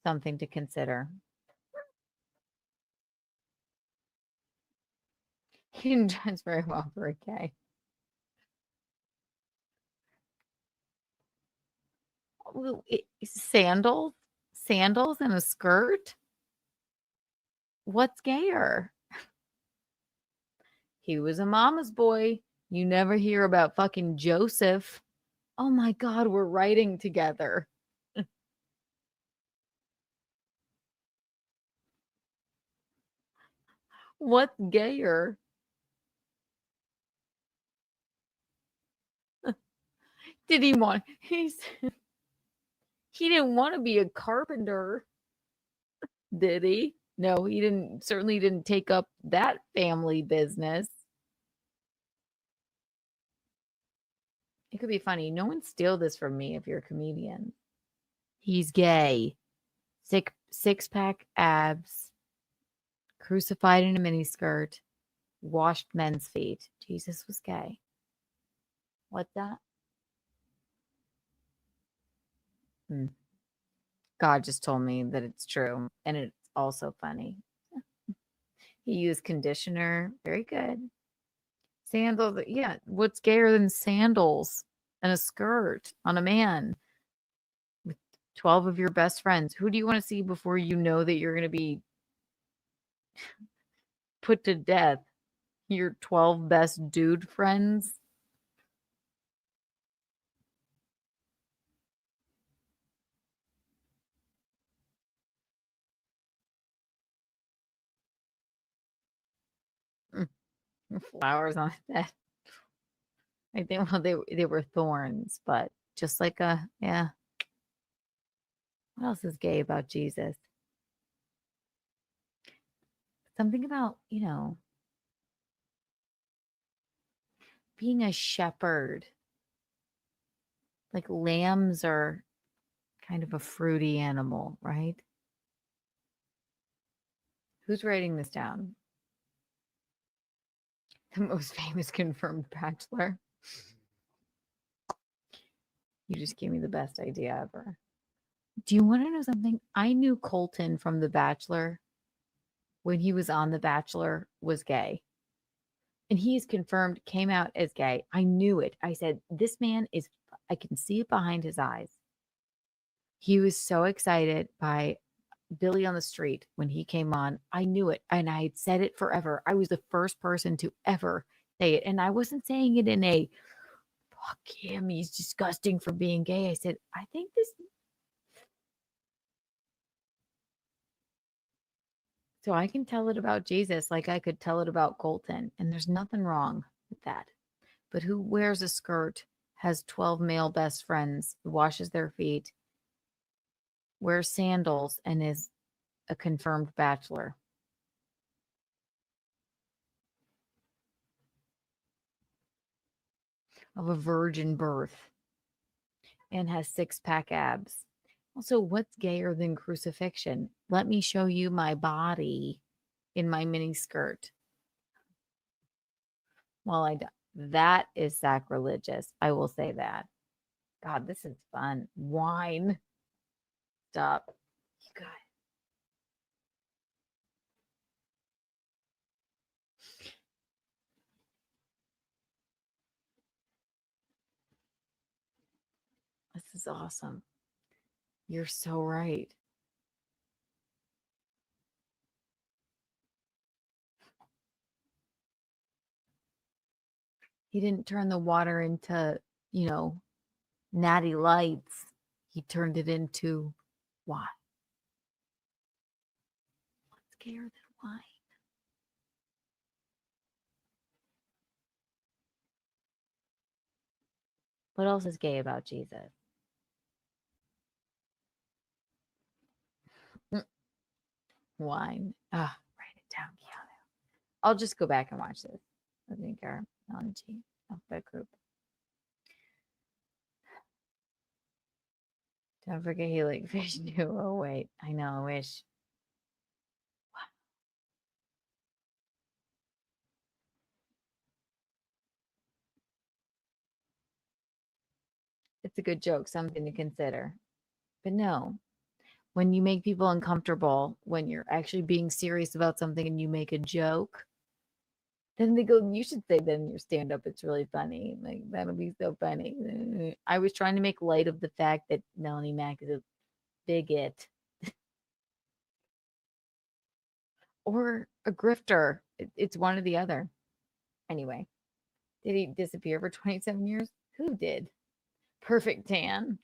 Something to consider. He didn't dress very well for a gay. Sandals and a skirt? What's gayer? He was a mama's boy. You never hear about fucking Joseph. Oh my God, we're writing together. What's gayer? Did he want? He didn't want to be a carpenter, did he? No, he didn't. Certainly didn't take up that family business. It could be funny. No one steal this from me if you're a comedian. He's gay. Six-pack abs. Crucified in a miniskirt. Washed men's feet. Jesus was gay. What's that? God just told me that it's true. And it's also funny. He used conditioner. Very good. Sandals. Yeah. What's gayer than sandals and a skirt on a man with 12 of your best friends? Who do you want to see before you know that you're going to be put to death? Your 12 best dude friends? Flowers on that. I think, well, they were thorns, but just like yeah. What else is gay about Jesus? Something about, being a shepherd. Like lambs are kind of a fruity animal, right? Who's writing this down? The most famous confirmed bachelor. You just gave me the best idea ever. Do you want to know something? I knew Colton from The Bachelor when he was on The Bachelor was gay. And he's confirmed, came out as gay. I knew it. I said, this man is, I can see it behind his eyes. He was so excited by Billy on the Street when he came on. I knew it. And I had said it forever. I was the first person to ever say it. And I wasn't saying it in a, fuck him, he's disgusting for being gay. I said, I think this. So I can tell it about Jesus like I could tell it about Colton. And there's nothing wrong with that. But who wears a skirt, has 12 male best friends, washes their feet, wears sandals and is a confirmed bachelor. Of a virgin birth and has 6-pack abs. Also, what's gayer than crucifixion? Let me show you my body in my mini skirt. Well, that is sacrilegious. I will say that. God, this is fun. Wine. Stop. You guys. This is awesome. You're so right. He didn't turn the water into, natty lights. He turned it into wine. What's gayer than wine? What else is gay about Jesus? Wine. Ah, write it down, Keanu. I'll just go back and watch this. I think our Melonie alphabet group. Don't forget he liked fish too. Oh wait, I know. I wish. It's a good joke, something to consider. But no, when you make people uncomfortable, when you're actually being serious about something and you make a joke, then they go, you should say that in your stand up. It's really funny. Like, that'll be so funny. I was trying to make light of the fact that Melonie Mac is a bigot or a grifter. It's one or the other. Anyway, did he disappear for 27 years? Who did? Perfect tan.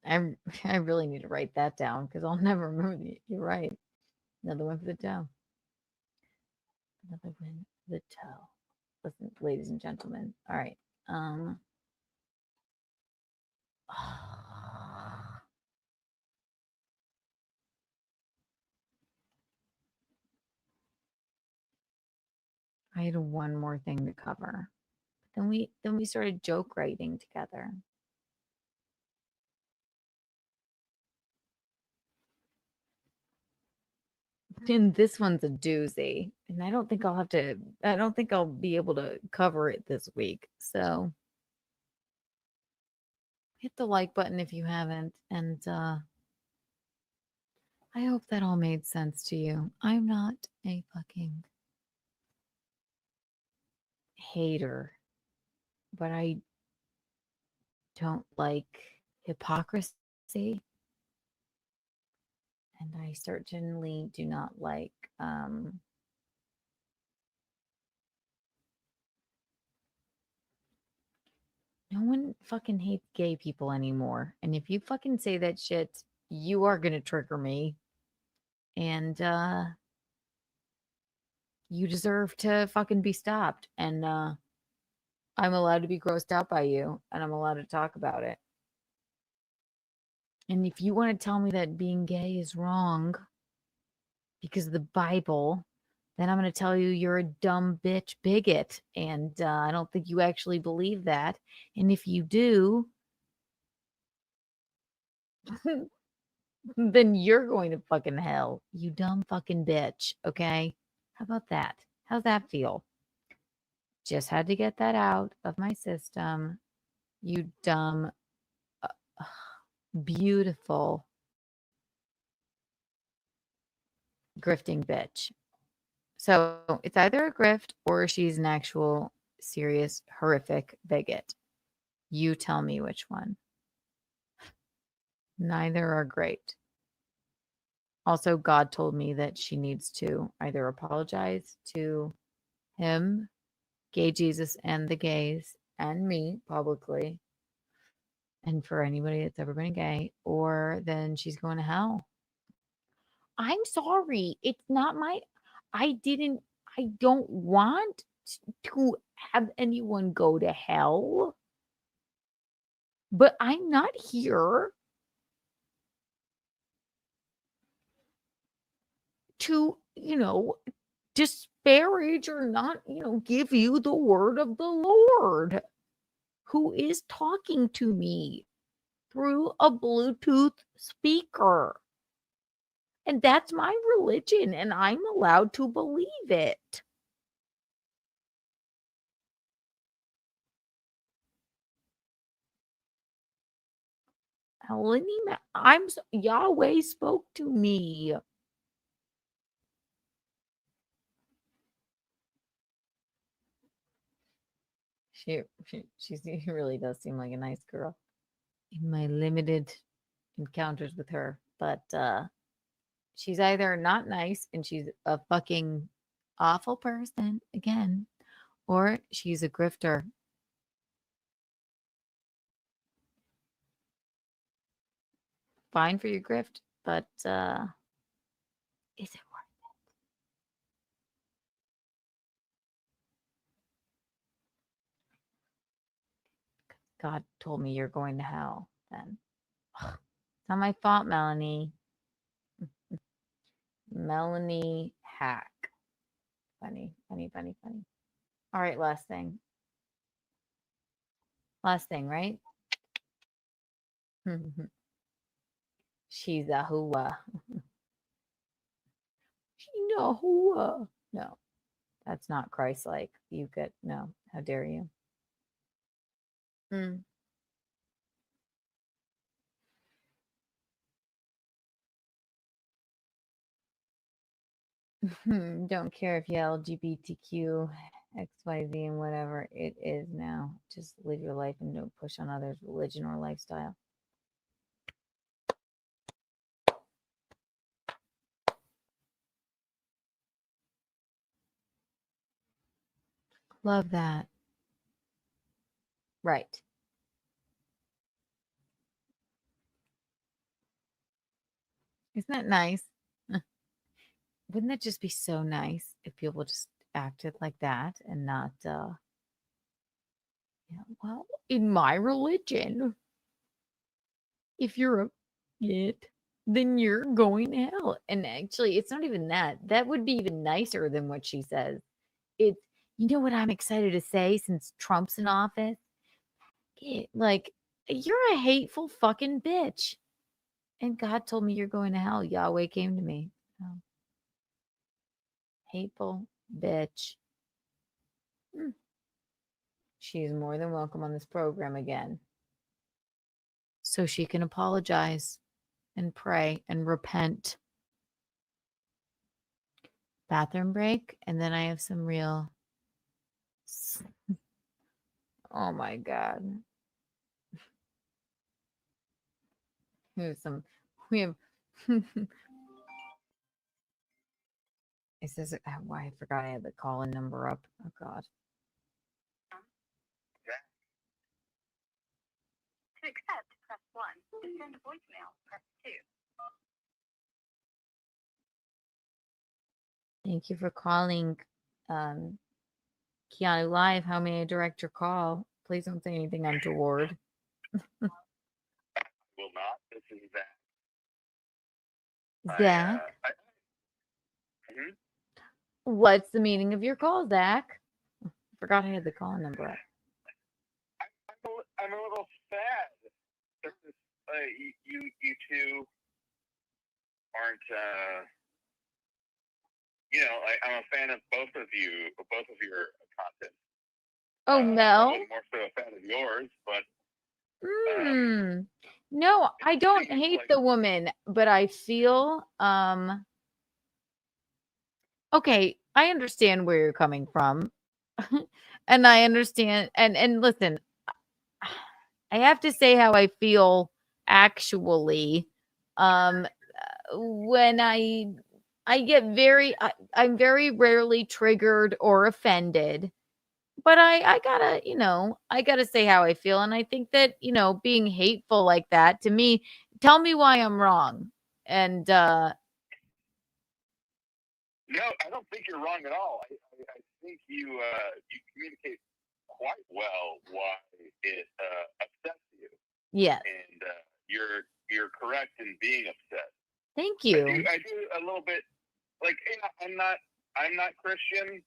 I really need to write that down because I'll never remember. You're right. Another one for the toe. Another one for the toe. Listen, ladies and gentlemen. All right. I had one more thing to cover. Then we started joke writing together. And this one's a doozy. And I don't think I'll be able to cover it this week. So hit the like button if you haven't. And I hope that all made sense to you. I'm not a fucking hater, but I don't like hypocrisy. And I certainly do not like no one fucking hates gay people anymore. And if you fucking say that shit, you are gonna trigger me. And you deserve to fucking be stopped. And I'm allowed to be grossed out by you, and I'm allowed to talk about it. And if you want to tell me that being gay is wrong because of the Bible, then I'm going to tell you you're a dumb bitch bigot. And I don't think you actually believe that. And if you do, then you're going to fucking hell, you dumb fucking bitch. Okay? How about that? How's that feel? Just had to get that out of my system. You dumb, beautiful, grifting bitch. So it's either a grift or she's an actual serious, horrific bigot. You tell me which one. Neither are great. Also, God told me that she needs to either apologize to him, gay Jesus, and the gays, and me publicly, and for anybody that's ever been gay, or then she's going to hell. I'm sorry. It's not my. I don't want to have anyone go to hell. But I'm not here to, disparage or not, give you the word of the Lord, who is talking to me through a Bluetooth speaker. And that's my religion, and I'm allowed to believe it. Melonie Mac, Yahweh spoke to me. She really does seem like a nice girl in my limited encounters with her, but she's either not nice and she's a fucking awful person again, or she's a grifter. Fine for your grift, but is it worth it? God told me you're going to hell then. It's not my fault, Melonie. Melonie Hack. Funny. All right, last thing. Last thing, right? She's a hooah. She's a hooah. No, that's not Christ-like. You could, no. How dare you? Don't care if you LGBTQ, XYZ, and whatever it is now. Just live your life and don't push on others' religion or lifestyle. Love that. Right. Isn't that nice? Wouldn't that just be so nice if people just acted like that and not, well, in my religion, if you're a it, then you're going to hell. And actually, it's not even that. That would be even nicer than what she says. It's, you know what I'm excited to say since Trump's in office? Like, you're a hateful fucking bitch. And God told me you're going to hell. Yahweh came to me. Oh. Hateful bitch. She's more than welcome on this program again. So she can apologize and pray and repent. Bathroom break. And then I have some real... Oh my God. We have... It says, why I forgot I had the call-in number up. Oh God. To accept, press 1. To send voicemail, press 2. Thank you for calling Keanu Live. How may I direct your call? Please don't say anything untoward. Will not. This is Zach. Zach? What's the meaning of your call, Zach? I forgot I had the call number up. I'm a little sad. You two aren't, I'm a fan of both of your content. Oh, Mel? I'm more so a fan of yours, but... No, I don't hate the woman, but I feel, okay, I understand where you're coming from. And I understand, and listen, I have to say how I feel actually, when I get I'm very rarely triggered or offended, but I gotta say how I feel. And I think that, being hateful like that to me, tell me why I'm wrong. And, No, I don't think you're wrong at all. I think you communicate quite well why it upsets you. Yes. And you're correct in being upset. Thank you. I do a little bit like I'm not Christian.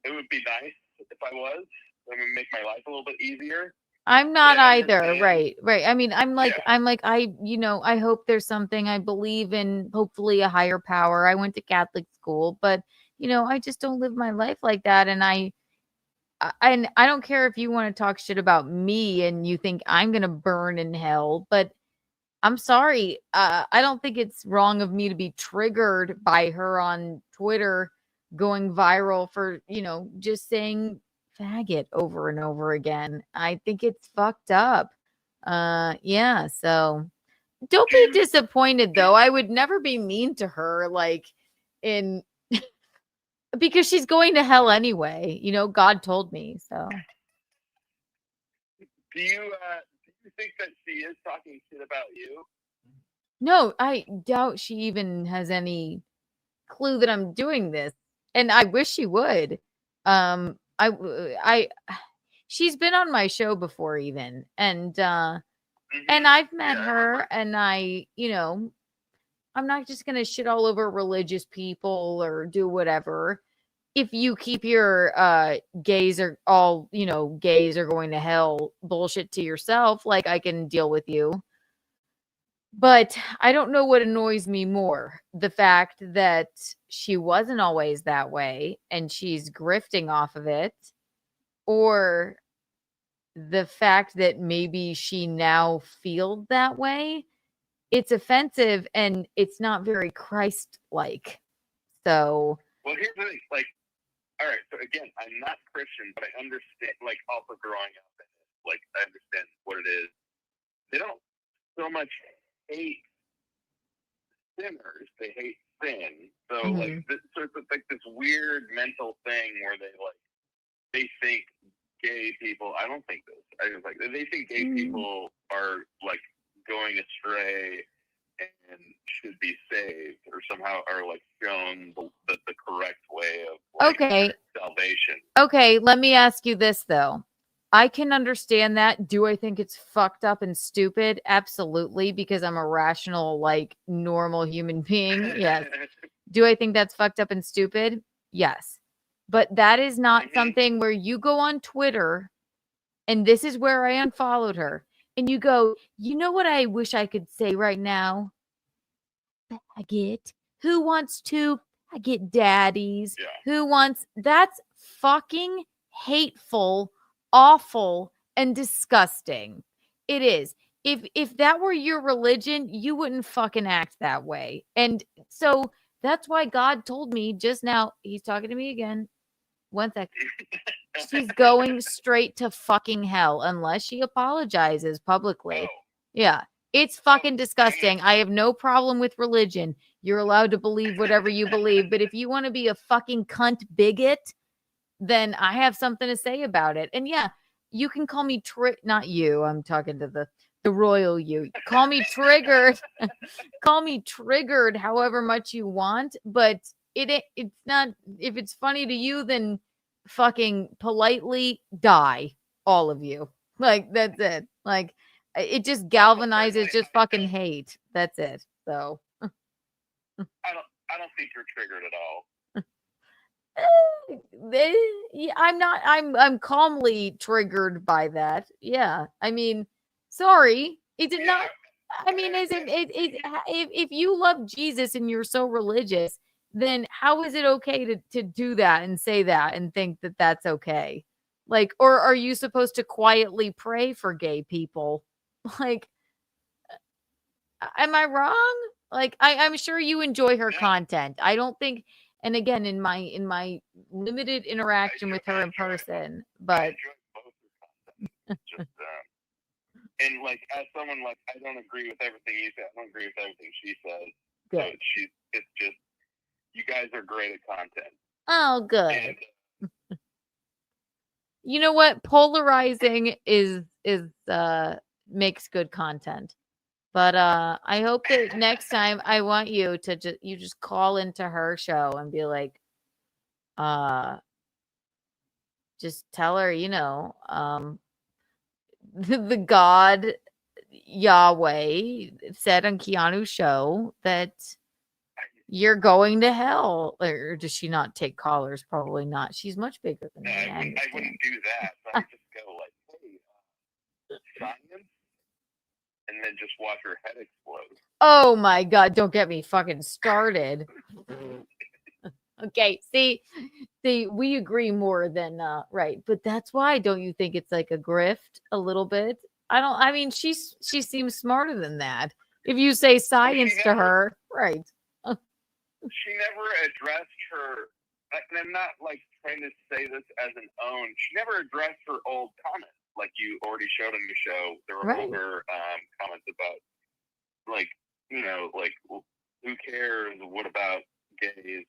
It would be nice if I was. It would make my life a little bit easier. I'm not Yeah, I either. understand. Right. I mean, I hope there's something. I believe in hopefully a higher power. I went to Catholic school, but I just don't live my life like that. And I don't care if you want to talk shit about me and you think I'm going to burn in hell, but I'm sorry. I don't think it's wrong of me to be triggered by her on Twitter going viral for, just saying faggot over and over again. I think it's fucked up. Yeah. So don't be disappointed though. I would never be mean to her, because she's going to hell anyway. God told me so. Do you think that she is talking shit about you? No, I doubt she even has any clue that I'm doing this, and I wish she would. She's been on my show before, even, and I've met her, and I'm not just gonna shit all over religious people or do whatever. If you keep your gays are all gays are going to hell bullshit to yourself, like I can deal with you. But I don't know what annoys me more, the fact that she wasn't always that way and she's grifting off of it, or the fact that maybe she now feels that way. It's offensive and it's not very Christ-like. So, well, here's the thing. Like, all right. So again, I'm not Christian, but I understand. Like, also growing up in it, like, I understand what it is. They don't so much hate sinners; they hate sin. So, so it's like this weird mental thing where they think gay people. I don't think this. I just they think gay people are like going astray and should be saved, or somehow are like shown the correct way of salvation. Okay, let me ask you this though. I can understand that. Do I think it's fucked up and stupid? Absolutely, because I'm a rational, normal human being. Yes. Do I think that's fucked up and stupid? Yes. But that is not something where you go on Twitter, and this is where I unfollowed her, and you go, you know what I wish I could say right now? Faggot. Who wants to? I get daddies. Yeah. Who wants? That's fucking hateful, awful, and disgusting. It is. If that were your religion, you wouldn't fucking act that way. And so that's why God told me just now. He's talking to me again. One second. She's going straight to fucking hell unless she apologizes publicly. Yeah. It's fucking disgusting. I have no problem with religion. You're allowed to believe whatever you believe. But if you want to be a fucking cunt bigot, then I have something to say about it. And yeah, you can call me not you. I'm talking to the royal you. Call me triggered. Call me triggered however much you want. But it's not, if it's funny to you, then fucking politely die, all of you. That's it. It just galvanizes just fucking hate. That's it. So I don't think you're triggered at all. I'm calmly triggered by that. Yeah. I mean, sorry. Is it not? I mean, if you love Jesus and you're so religious, then how is it okay to do that and say that and think that that's okay? Or are you supposed to quietly pray for gay people? Am I wrong? I'm sure you enjoy her content. I don't think, and again, in my limited interaction with her in person, but just, and as someone I don't agree with everything you say. I don't agree with everything she says. Good. So it's just, you guys are great at content. Oh, good. And, you know what? Polarizing is makes good content. But I hope that next time I want you to just call into her show and be like, just tell her, the God Yahweh said on Keanu's show that you're going to hell. Or does she not take callers? Probably not. She's much bigger than me. I wouldn't do that. So I would just go like, hey, science, and then just watch her head explode. Oh my God, don't get me fucking started. Okay, see, we agree more than right, but that's why don't you think it's like a grift a little bit? I mean, she seems smarter than that. If you say science to her, right. She never addressed her, and I'm not like trying to say this as an own, she never addressed her old comments. Like you already showed in the show, there were older comments about like, like, well, who cares? What about gays?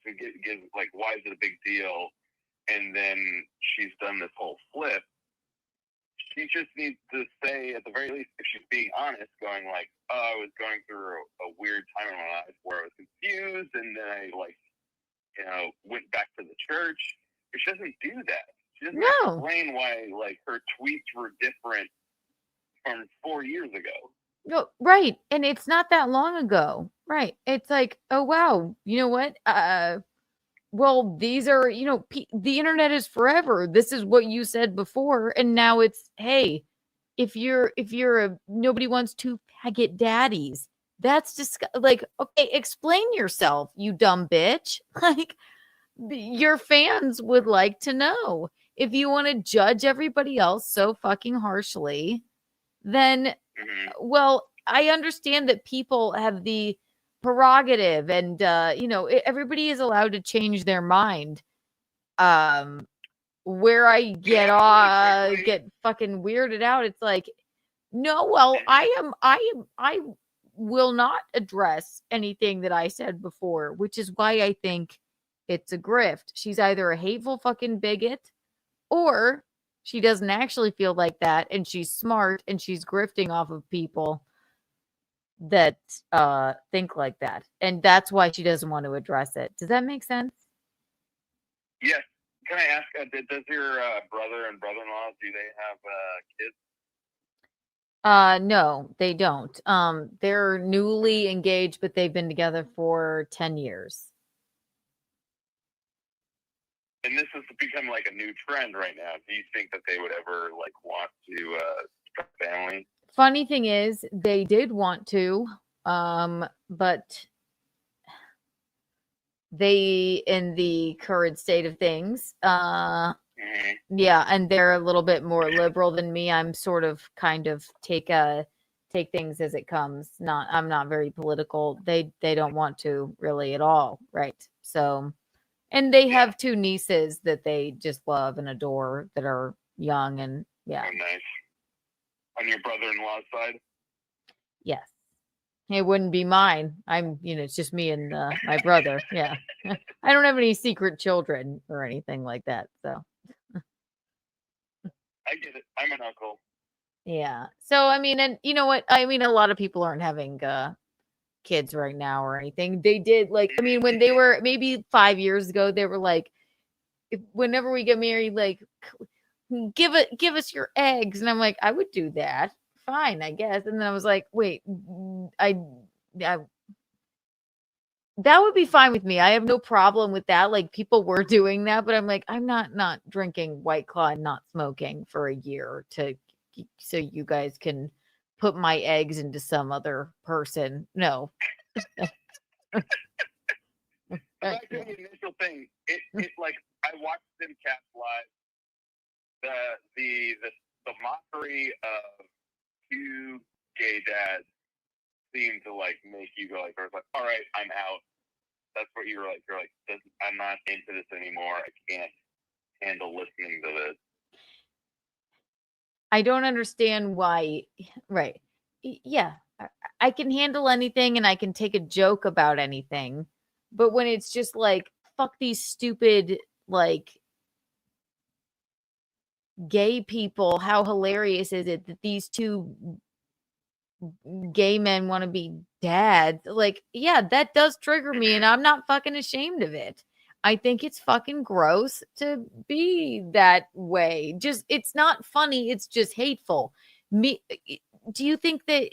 Like, why is it a big deal? And then she's done this whole flip. She just needs to say, at the very least, if she's being honest, going like, oh, I was going through a weird time in my life where I was confused, and then I went back to the church. But she doesn't do that. She doesn't explain why like her tweets were different from 4 years ago. No, right. And it's not that long ago. Right. It's like, oh, wow. You know what? Well, these are, the internet is forever. This is what you said before. And now it's, hey, if you're nobody wants two faggot daddies. That's just like, okay, explain yourself, you dumb bitch. Like, your fans would like to know. If you want to judge everybody else so fucking harshly, then, well, I understand that people have the prerogative and, everybody is allowed to change their mind. Where I get fucking weirded out, it's like, no, well, I will not address anything that I said before, which is why I think it's a grift. She's either a hateful fucking bigot or she doesn't actually feel like that, and she's smart, and she's grifting off of people that think like that. And that's why she doesn't want to address it. Does that make sense? Yes. Can I ask, does your brother and brother-in-law, do they have kids? No, they don't. They're newly engaged, but they've been together for 10 years. And this has become like a new trend right now. Do you think that they would ever like want to start a family? Funny thing is, they did want to, but they, in the current state of things, yeah, and they're a little bit more liberal than me. I'm sort of kind of take things as it comes. I'm not very political. They don't want to really at all, right? So. And they have two nieces that they just love and adore that are young and yeah. Oh, nice. On your brother-in-law's side? Yes. It wouldn't be mine. It's just me and my brother. Yeah. I don't have any secret children or anything like that. So. I get it. I'm an uncle. Yeah. So, I mean, and you know what? I mean, a lot of people aren't having kids right now or anything. They did like, I mean, when they were maybe 5 years ago, they were like, whenever we get married, like give us your eggs. And I'm like, I would do that. Fine, I guess. And then I was like, wait, that would be fine with me. I have no problem with that. Like people were doing that, but I'm like, I'm not drinking White Claw and not smoking for a year so you guys can put my eggs into some other person. No. Back to the initial thing. It like I watched them cast live. The mockery of two gay dads seemed to like make you go like, I was like, all right, I'm out. That's what you were like. You're like, I'm not into this anymore. I can't handle listening to this. I don't understand why. Right. Yeah. I can handle anything and I can take a joke about anything. But when it's just like, fuck these stupid, like, gay people, how hilarious is it that these two gay men want to be dads. Like, yeah, that does trigger me, and I'm not fucking ashamed of it. I think it's fucking gross to be that way. Just, it's not funny. It's just hateful. Do you think that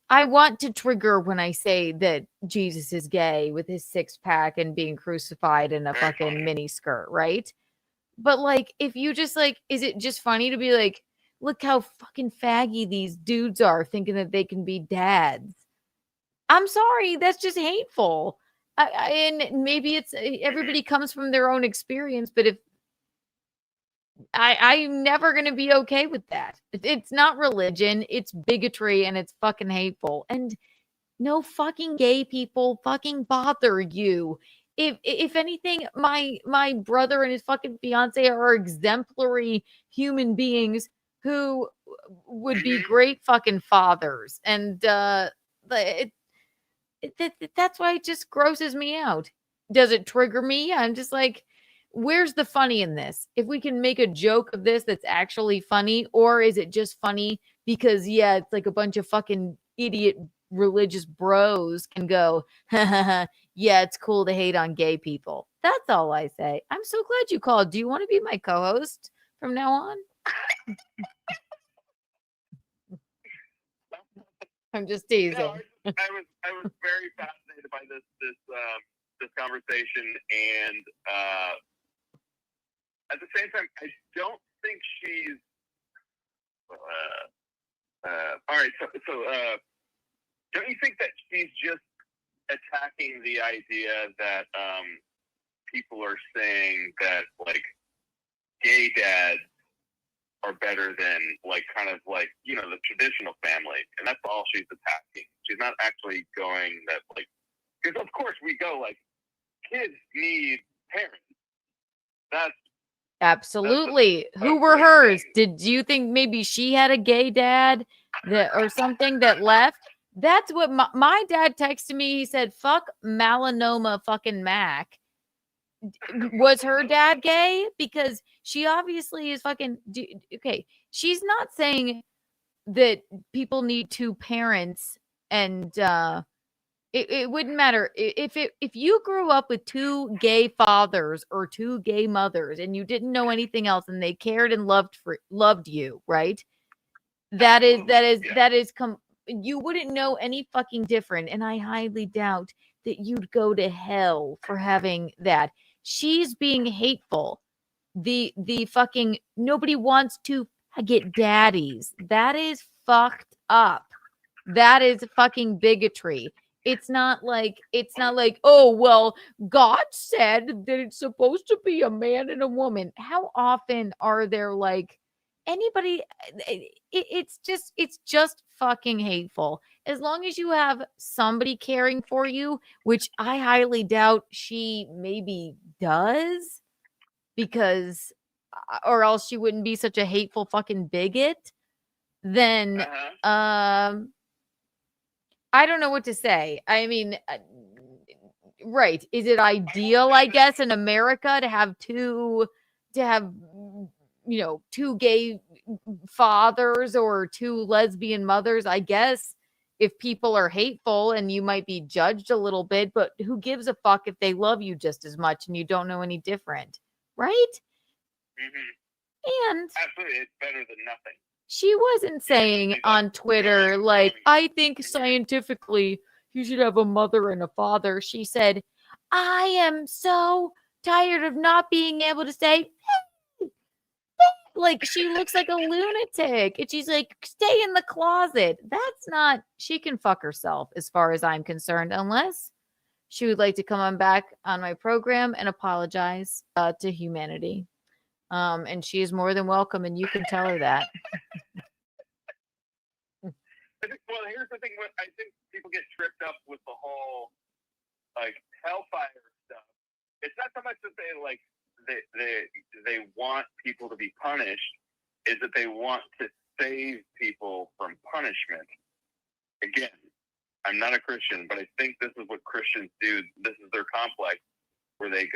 I want to trigger when I say that Jesus is gay with his 6-pack and being crucified in a fucking mini skirt, right? But like, if you just like, is it just funny to be like, look how fucking faggy these dudes are thinking that they can be dads? I'm sorry, that's just hateful. And maybe it's everybody comes from their own experience, but if I'm never gonna be okay with that. It's not religion, it's bigotry, and it's fucking hateful. And no fucking gay people fucking bother you. If anything, my brother and his fucking fiance are exemplary human beings who would be great fucking fathers. And that's why it just grosses me out. Does it trigger me? Yeah, I'm just like, where's the funny in this? If we can make a joke of this that's actually funny, or is it just funny because, yeah, it's like a bunch of fucking idiot religious bros can go, yeah, it's cool to hate on gay people. That's all I say. I'm so glad you called. Do you want to be my co-host from now on? I'm just teasing. No, I was very fascinated by this conversation, and at the same time, I don't think she's. All right, so don't you think that she's just attacking the idea that people are saying that like gay dads are better than like kind of like, you know, the traditional family, and that's all she's attacking. She's not actually going that like, because of course we go like kids need parents. That's absolutely. Who were hers? Did you think maybe she had a gay dad that or something that left? That's what my dad texted me. He said, "Fuck Melonie fucking Mac." Was her dad gay? Because she obviously is fucking okay. She's not saying that people need 2 parents, and it wouldn't matter if you grew up with 2 gay fathers or 2 gay mothers and you didn't know anything else and they cared and loved you, right? That is you wouldn't know any fucking different, and I highly doubt that you'd go to hell for having that. She's being hateful. The fucking nobody wants to get daddies. That is fucked up. That is fucking bigotry. It's not like, oh, well, God said that it's supposed to be a man and a woman. How often are there like anybody? It's just fucking hateful. As long as you have somebody caring for you, which I highly doubt she maybe does, because or else she wouldn't be such a hateful fucking bigot, then I don't know what to say. I mean, right. Is it ideal, I guess, in America to have 2 gay fathers or 2 lesbian mothers? I guess if people are hateful and you might be judged a little bit, but who gives a fuck if they love you just as much and you don't know any different, right? And absolutely, it's better than nothing. She wasn't saying on Twitter, like, I think scientifically you should have a mother and a father. She said, I am so tired of not being able to say, like, she looks like a lunatic. And she's like, stay in the closet. That's not, she can fuck herself as far as I'm concerned, unless she would like to come on back on my program and apologize to humanity. And she is more than welcome, and you can tell her that. Well, here's the thing. I think people get tripped up with the whole like hellfire stuff. It's not so much that they want people to be punished, is that they want to save people from punishment. Again, I'm not a Christian, but I think this is what Christians do. This is their complex, where they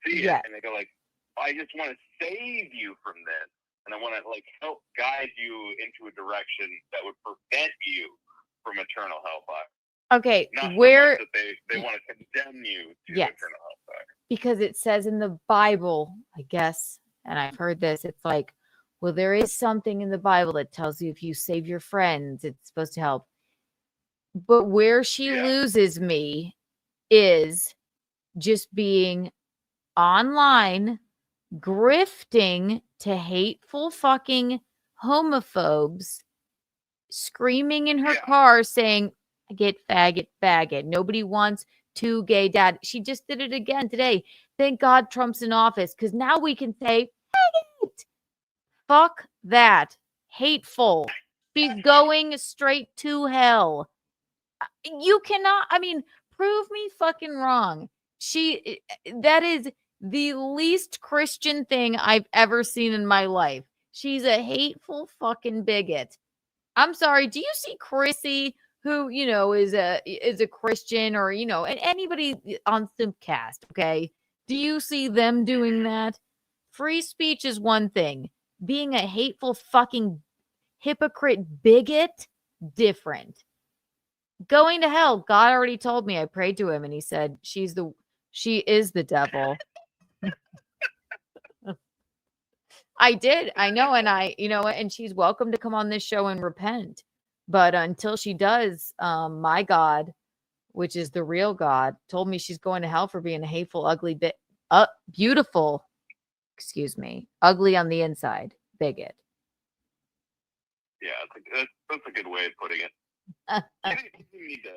see it and they go like, I just want to save you from this. and I want to like help guide you into a direction that would prevent you from eternal hellfire. Okay, Not where so much that they want to condemn you to yes, eternal hellfire. because it says in the Bible, I guess, and I've heard this, it's like, well, there is something in the Bible that tells you if you save your friends, it's supposed to help. But where she loses me is just being online, grifting to hateful fucking homophobes, screaming in her car saying, get faggot, faggot. Nobody wants two gay dad. She just did it again today. Thank God Trump's in office because now we can say, faggot. Fuck that. Hateful. She's going straight to hell. You cannot, I mean, prove me fucking wrong. That is the least Christian thing I've ever seen in my life. She's a hateful fucking bigot. I'm sorry. Do you see Chrissy, who, you know, is a Christian, or, you know, and anybody on Simpcast, okay? Do you see them doing that? Free speech is one thing. Being a hateful fucking hypocrite bigot, different. Going to hell. God already told me. I prayed to him and he said, she is the devil. I did. I know. And and she's welcome to come on this show and repent. But until she does, my God, which is the real God, told me she's going to hell for being a hateful, ugly, beautiful, ugly on the inside, bigot. Yeah, that's a good way of putting it. You need to,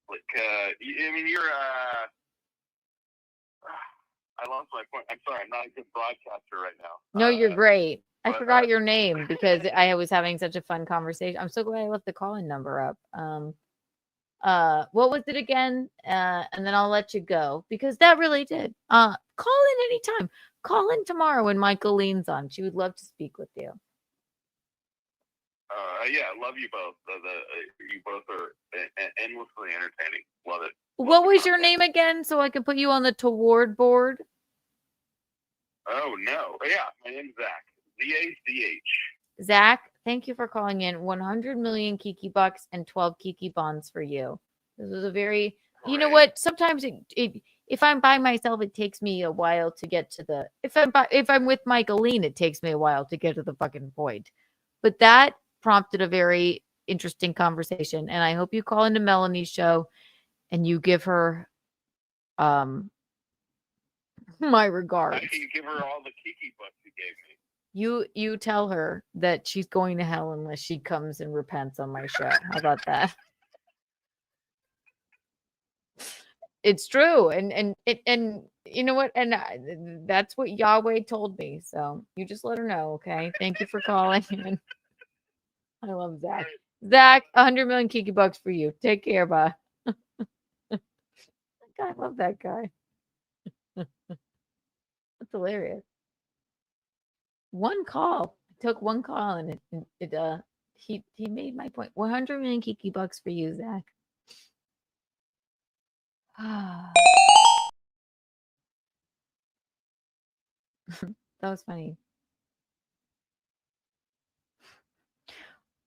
like, I mean, you're, I lost my point. I'm sorry, I'm not a good broadcaster right now. No, you're great. I forgot your name because I was having such a fun conversation. I'm so glad I left the call-in number up. What was it again? And then I'll let you go because that really did. Call in anytime. Call in tomorrow when Michael Lean's on. She would love to speak with you. Yeah, I love you both. You both are endlessly entertaining. Love it. What was your name again so I could put you on the toward board? Oh, no. Yeah, my name's Zach. Z-A-C-H. Zach, thank you for calling in. 100 million Kiki bucks and 12 Kiki bonds for you. This was a very, you know what? Sometimes if I'm by myself, it takes me a while to get to the, if I'm with Michaeline, it takes me a while to get to the fucking point. But that prompted a very interesting conversation. And I hope you call into Melonie's show and you give her my regards. I can give her all the Kiki bucks you gave me. You tell her that she's going to hell unless she comes and repents on my show. How about that? It's true. And you know what? And that's what Yahweh told me. So you just let her know, okay? Thank you for calling. I love Zach. Zach, 100 million Kiki bucks for you. Take care, bye. I love that guy. That's hilarious. One call. I took one call and he made my point. 100 million Kiki bucks for you, Zach. That was funny.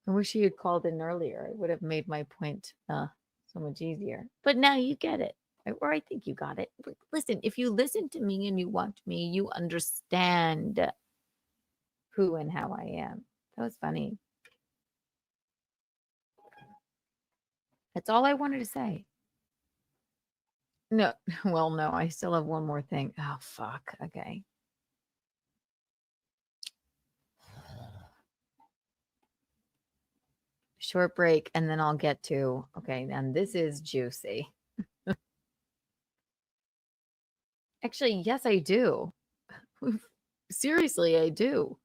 I wish he had called in earlier. It would have made my point so much easier. But now you get it. Or I think you got it. Listen, if you listen to me and you watch me, you understand who and how I am. That was funny. That's all I wanted to say. No, well, no, I still have one more thing. Oh, fuck. Okay. Short break, and then I'll get to, okay, and this is juicy. Actually, yes, I do. Seriously, I do.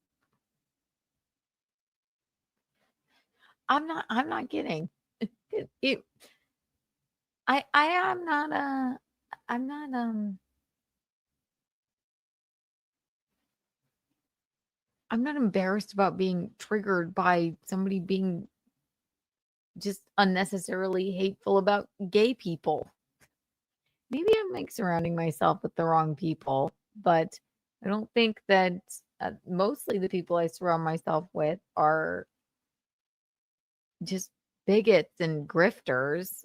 I'm not kidding. I'm not embarrassed about being triggered by somebody being just unnecessarily hateful about gay people. Maybe I'm like surrounding myself with the wrong people, but I don't think that mostly the people I surround myself with are just bigots and grifters.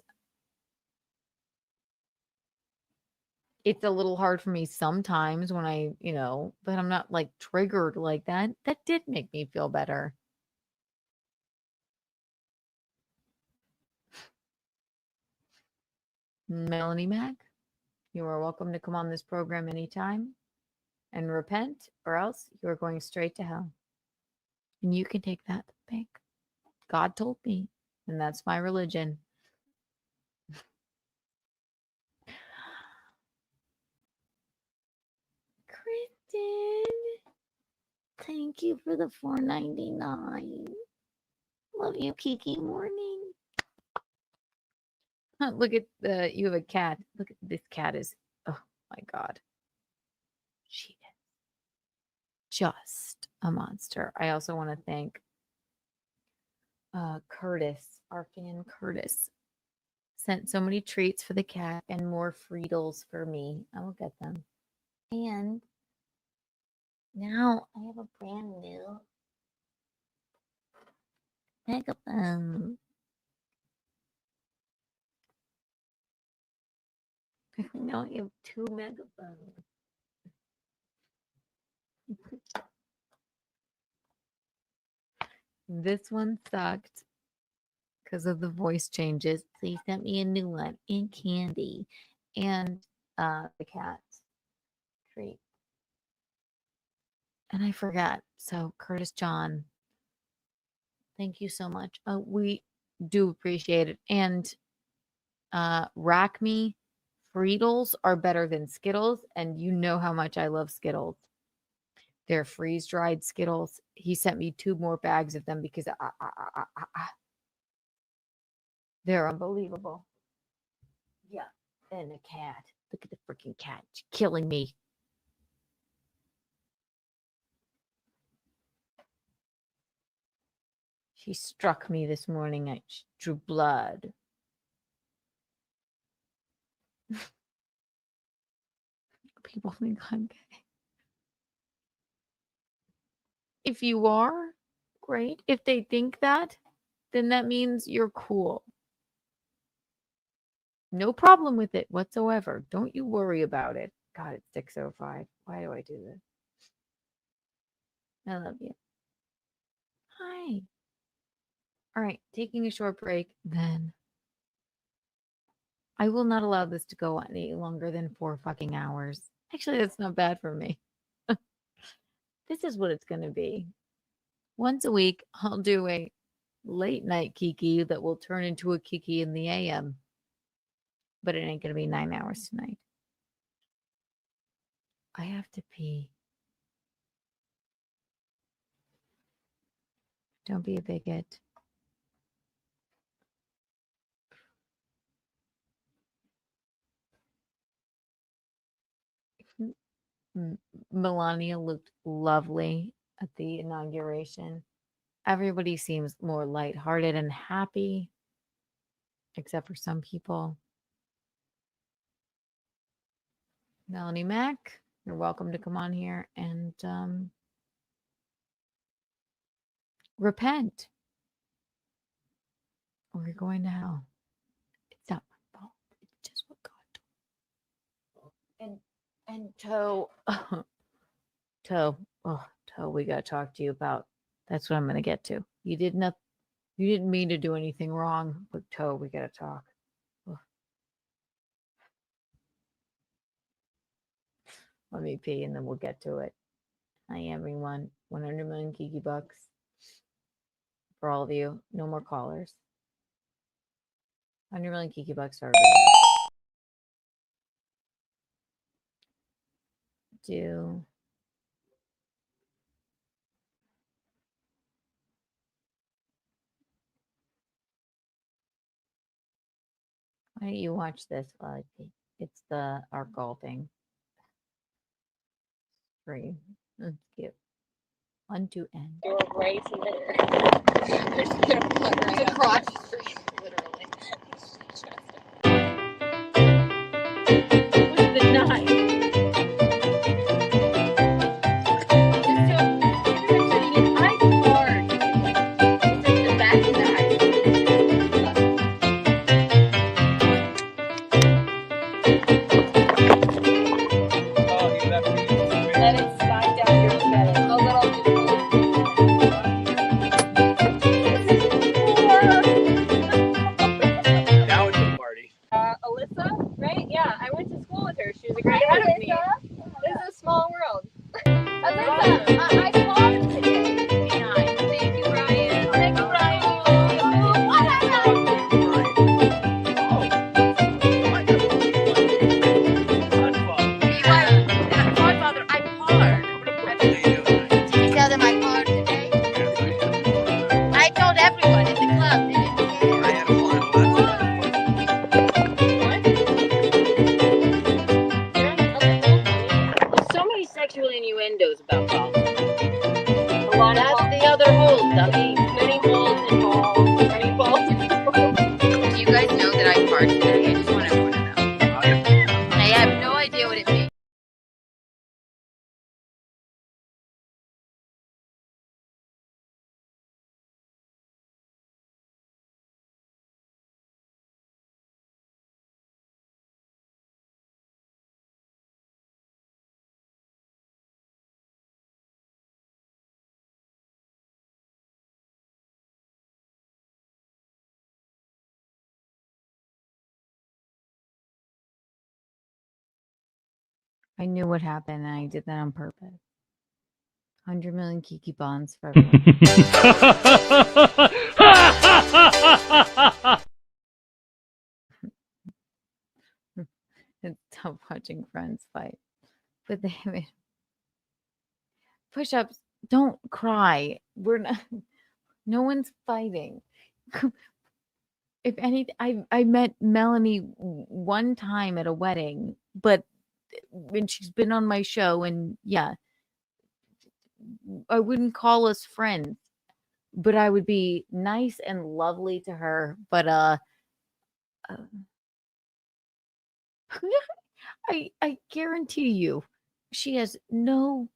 It's a little hard for me sometimes when but I'm not like triggered like that. That did make me feel better. Melonie Mac, you are welcome to come on this program anytime and repent, or else you are going straight to hell. And you can take that back. God told me, and that's my religion. Kristen, thank you for the $4.99. Love you, Kiki. Morning. Look at you have a cat. Look at this cat is, oh my God. She is just a monster. I also want to thank Curtis, our fan Curtis. Sent so many treats for the cat and more Friedels for me. I will get them. And now I have a brand new megaphone. Now I have 2 megaphones. This one sucked because of the voice changes. So he sent me a new one in candy and the cat treat. And I forgot. So Curtis John, thank you so much. We do appreciate it. And Rack Me Friedels are better than Skittles, and you know how much I love Skittles. They're freeze-dried Skittles. He sent me 2 more bags of them because they're unbelievable. Yeah, and a cat. Look at the freaking cat. She's killing me. She struck me this morning. I drew blood. People think I'm gay. If you are, great. If they think that, then that means you're cool. No problem with it whatsoever. Don't you worry about it. God, it's 6:05. Why do I do this? I love you. Hi. All right, taking a short break, then. I will not allow this to go any longer than 4 fucking hours. Actually, that's not bad for me. This is what it's going to be. Once a week, I'll do a late night Kiki that will turn into a Kiki in the AM. But it ain't going to be 9 hours tonight. I have to pee. Don't be a bigot. Melania looked lovely at the inauguration. Everybody seems more lighthearted and happy, except for some people. Melonie Mac, you're welcome to come on here and repent, or you're going to hell. It's not my fault. It's just what God told. And Toe, Toe, we gotta talk to you about. That's what I'm gonna get to. You didn't mean to do anything wrong, but Toe, we gotta talk. Ugh. Let me pee and then we'll get to it. Hi everyone. 100 million Kiki bucks for all of you. No more callers. 100 million Kiki bucks for everybody. Why don't you watch this while I pee? It's the art golfing. Free. That's cute. 1 to end. You're right here. There's gonna put right across the street, literally. With the knife. I knew what happened, and I did that on purpose. 100 million Kiki bonds for everyone. Stop watching friends fight. But they haven't. Push-ups, don't cry. We're not. No one's fighting. If anything, I met Melonie one time at a wedding, but when she's been on my show, and yeah, I wouldn't call us friends, but I would be nice and lovely to her. But I guarantee you, she has no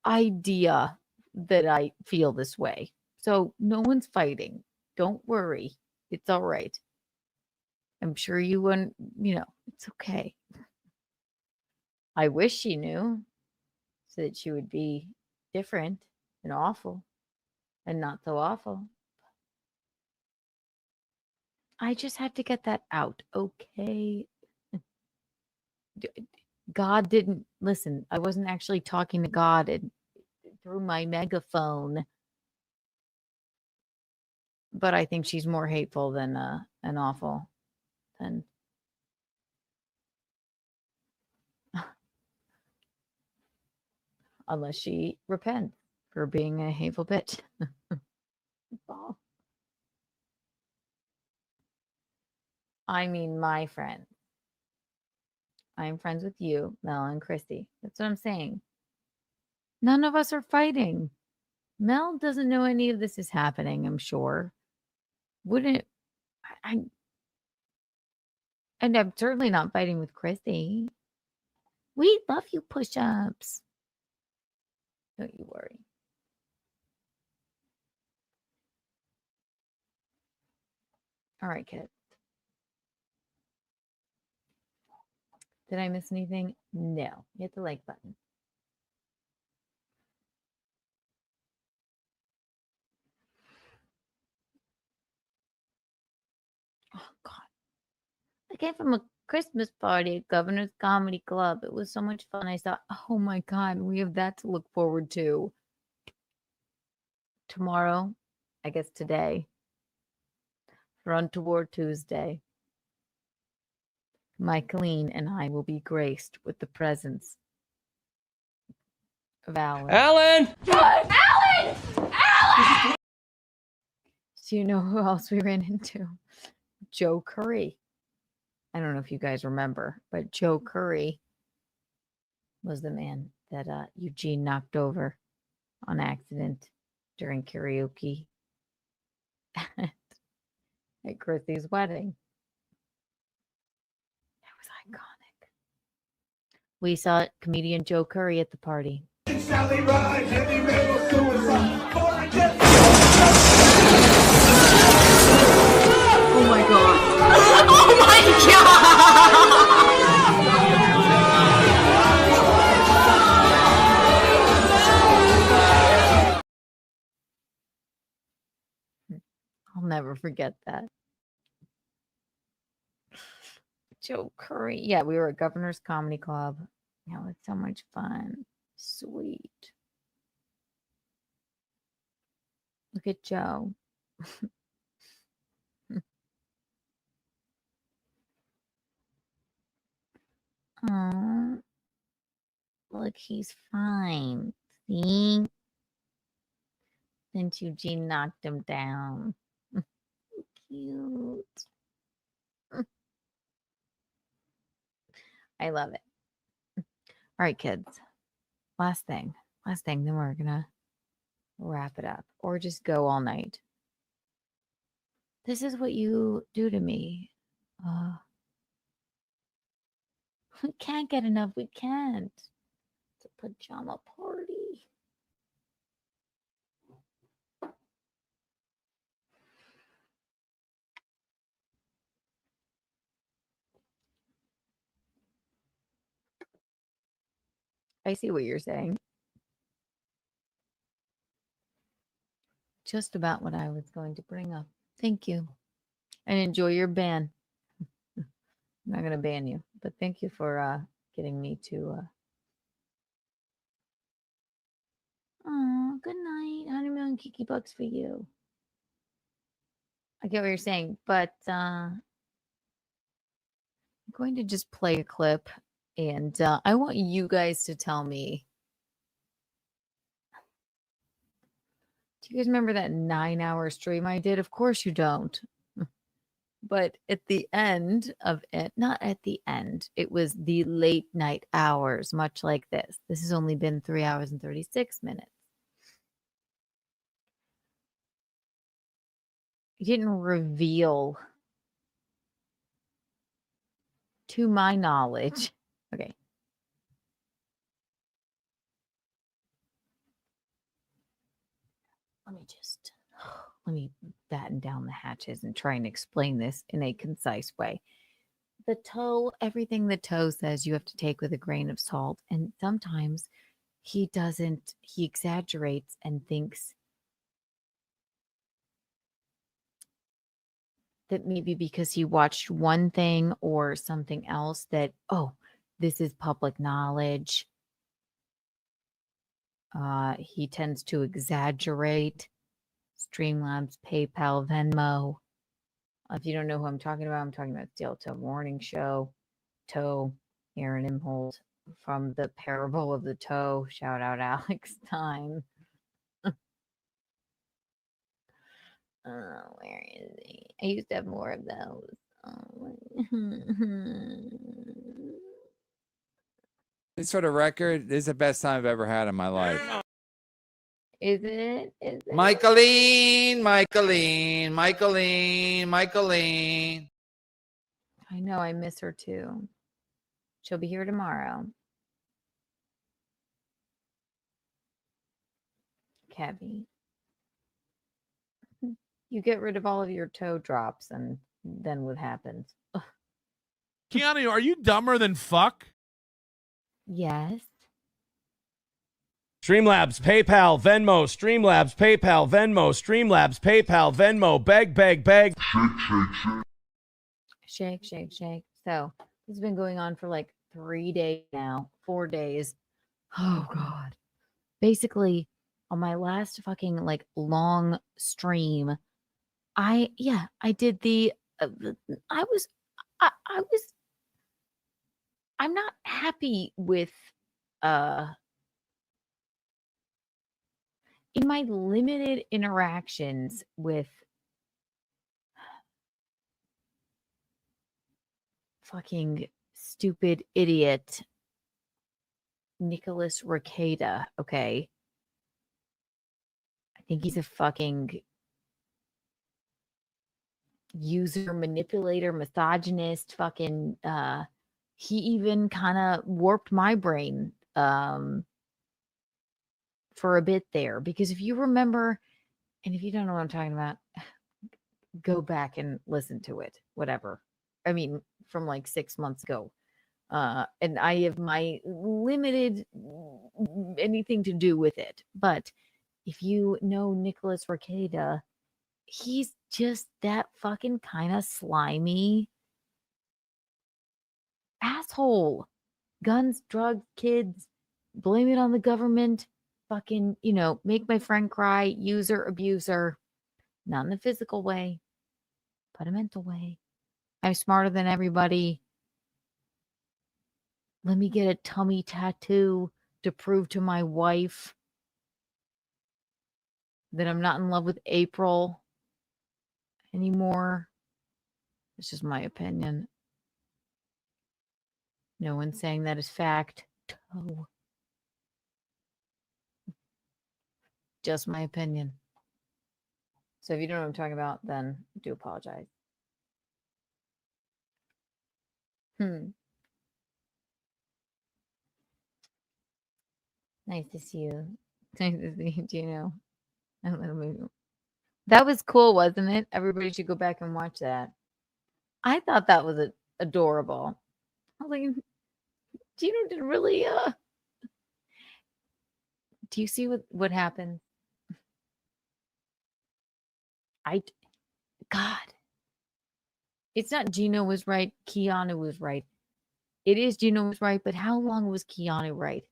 idea that I feel this way. So no one's fighting. Don't worry. It's all right. I'm sure you wouldn't, it's okay. I wish she knew so that she would be different and awful and not so awful. I just had to get that out. Okay. God didn't listen. I wasn't actually talking to God through my megaphone. But I think she's more hateful than and awful than unless she repents for being a hateful bitch. I mean, my friend. I'm friends with you, Mel and Christy. That's what I'm saying. None of us are fighting. Mel doesn't know any of this is happening, I'm sure. Wouldn't and I'm certainly not fighting with Christy. We love you, push-ups. Don't you worry. All right, kids. Did I miss anything? No. Hit the like button. Oh, God. I came from a Christmas party at Governor's Comedy Club. It was so much fun. I thought, oh my God, we have that to look forward to. Tomorrow, I guess today, Run Toward Tuesday, Michaeline and I will be graced with the presence of Alan. Alan! Alan! Alan! So you know who else we ran into? Joe Curry. I don't know if you guys remember, but Joe Curry was the man that Eugene knocked over on accident during karaoke at Chrissy's wedding. That was iconic. We saw comedian Joe Curry at the party. Oh my God. Oh my God! I'll never forget that. Joe Curry. Yeah, we were at Governor's Comedy Club. It was so much fun. Sweet. Look at Joe. Oh, look, he's fine. See? Since Eugene knocked him down. Cute. I love it. All right, kids. Last thing, then we're gonna wrap it up or just go all night. This is what you do to me. We can't get enough. We can't. It's a pajama party. I see what you're saying. Just about what I was going to bring up. Thank you. And enjoy your ban. I'm not going to ban you, but thank you for getting me to. Oh, good night. 100 million Kiki bucks for you. I get what you're saying, but I'm going to just play a clip, and I want you guys to tell me. Do you guys remember that 9-hour stream I did? Of course you don't. But at the end of it, not at the end, it was the late night hours, much like this. This has only been 3 hours and 36 minutes. He didn't reveal, to my knowledge. Okay. Let me batten down the hatches and try and explain this in a concise way. The toe, everything the toe says, you have to take with a grain of salt. And sometimes he doesn't, he exaggerates and thinks that maybe because he watched one thing or something else that, oh, this is public knowledge. He tends to exaggerate. Streamlabs, PayPal, Venmo. If you don't know who I'm talking about Steeltoe Morning Show. Toe, Aaron Imholt from the Parable of the Toe. Shout out Alex Time. Where is he? I used to have more of those. This sort of record, this is the best time I've ever had in my life. Is it? Michaeline. I know, I miss her too. She'll be here tomorrow. Kevy. You get rid of all of your toe drops, and then what happens? Keanu, are you dumber than fuck? Yes. Streamlabs, PayPal, Venmo, Streamlabs, PayPal, Venmo, Streamlabs, PayPal, Venmo, beg. Shake. So this has been going on for like 3 days now, 4 days. Oh God. Basically, on my last fucking like long stream, I did the, I'm not happy with, in my limited interactions with fucking stupid idiot Nicholas Rekieta, okay? I think he's a fucking user, manipulator, misogynist, fucking, he even kind of warped my brain for a bit there. Because if you remember, and if you don't know what I'm talking about, go back and listen to it, whatever. I mean, from like 6 months ago. And I have my limited anything to do with it. But if you know Nicholas Rekieta, he's just that fucking kind of slimy asshole. Guns, drugs, kids, blame it on the government, fucking, make my friend cry, user, abuser. Not in a physical way, but a mental way. I'm smarter than everybody. Let me get a tummy tattoo to prove to my wife that I'm not in love with April anymore. It's just my opinion. No one's saying that is fact. Toe. Just my opinion. So if you don't know what I'm talking about, then I do apologize. Nice to see you. Nice to see you, Gino. That was cool, wasn't it? Everybody should go back and watch that. I thought that was adorable. I was like, Gino did really, do you see what happened? God. It's not Gino was right. Keanu was right. It is Gino was right, but how long was Keanu right?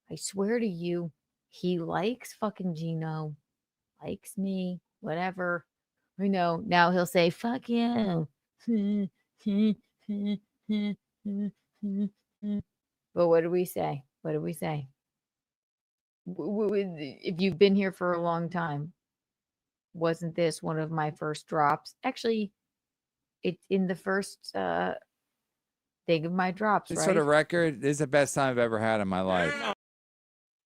I swear to you, he likes fucking Gino, likes me, whatever. I know. Now he'll say, fuck you. But what do we say? What do we say? If you've been here for a long time, wasn't this one of my first drops? Actually, it's in the first thing of my drops, This right? sort of record is the best time I've ever had in my life.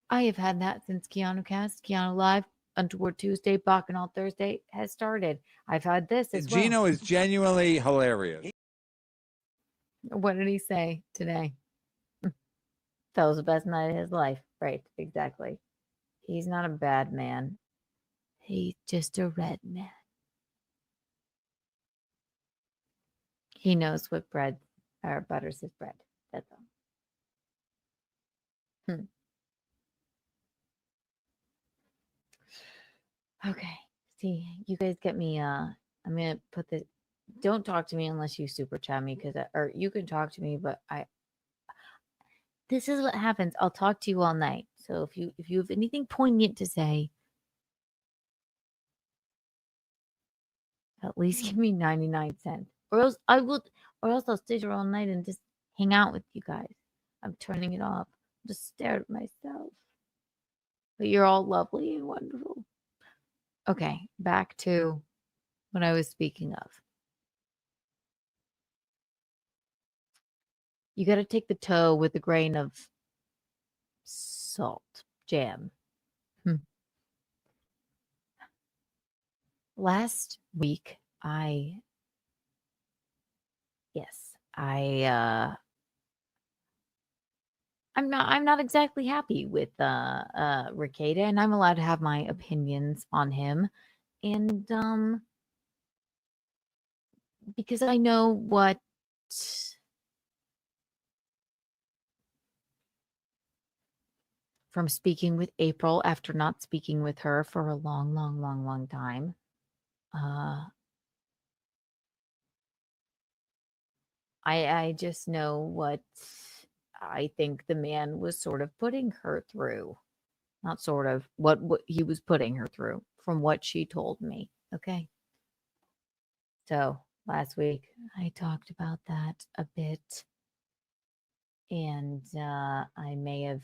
I have had that since Keanu Cast, Keanu Live, Untoward Tuesday, Bacchanal Thursday has started. I've had this as well. Gino is genuinely hilarious. What did he say today? That was the best night of his life. Right, exactly. He's not a bad man. He's just a red man. He knows what bread or butters his bread. That's all. Okay. See, you guys get me. I'm gonna put this. Don't talk to me unless you super chat me, or you can talk to me, but this is what happens. I'll talk to you all night. So if you have anything poignant to say, at least give me 99 cents. Or else I'll stay here all night and just hang out with you guys. I'm turning it off. Just stare at myself. But you're all lovely and wonderful. Okay, back to what I was speaking of. You got to take the toe with a grain of salt, jam. Last week, I'm not exactly happy with Ricada, and I'm allowed to have my opinions on him. And because I know what from speaking with April after not speaking with her for a long time. I just know what I think the man was sort of putting her through. Not sort of, what he was putting her through from what she told me. Okay. So last week I talked about that a bit. And I may have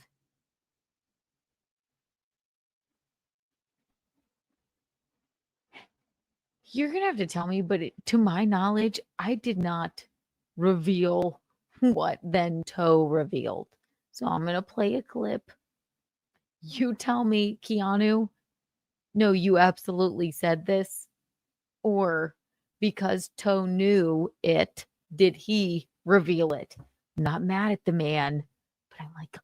You're going to have to tell me, but to my knowledge, I did not reveal what then Toe revealed. So I'm going to play a clip. You tell me, Keanu, no, you absolutely said this. Or because Toe knew it, did he reveal it? I'm not mad at the man, but I'm like, God.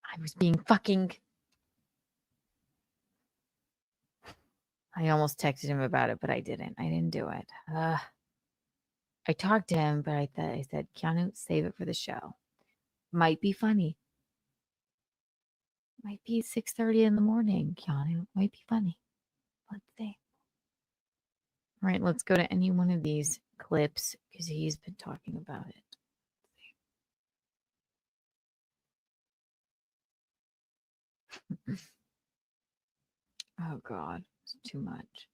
I was being fucking... I almost texted him about it, but I didn't. I didn't do it. I talked to him, but I said, Keanu, save it for the show. Might be funny. Might be 6:30 in the morning, Keanu. Might be funny. Let's see. All right, let's go to any one of these clips because he's been talking about it. Oh, God. It's too much.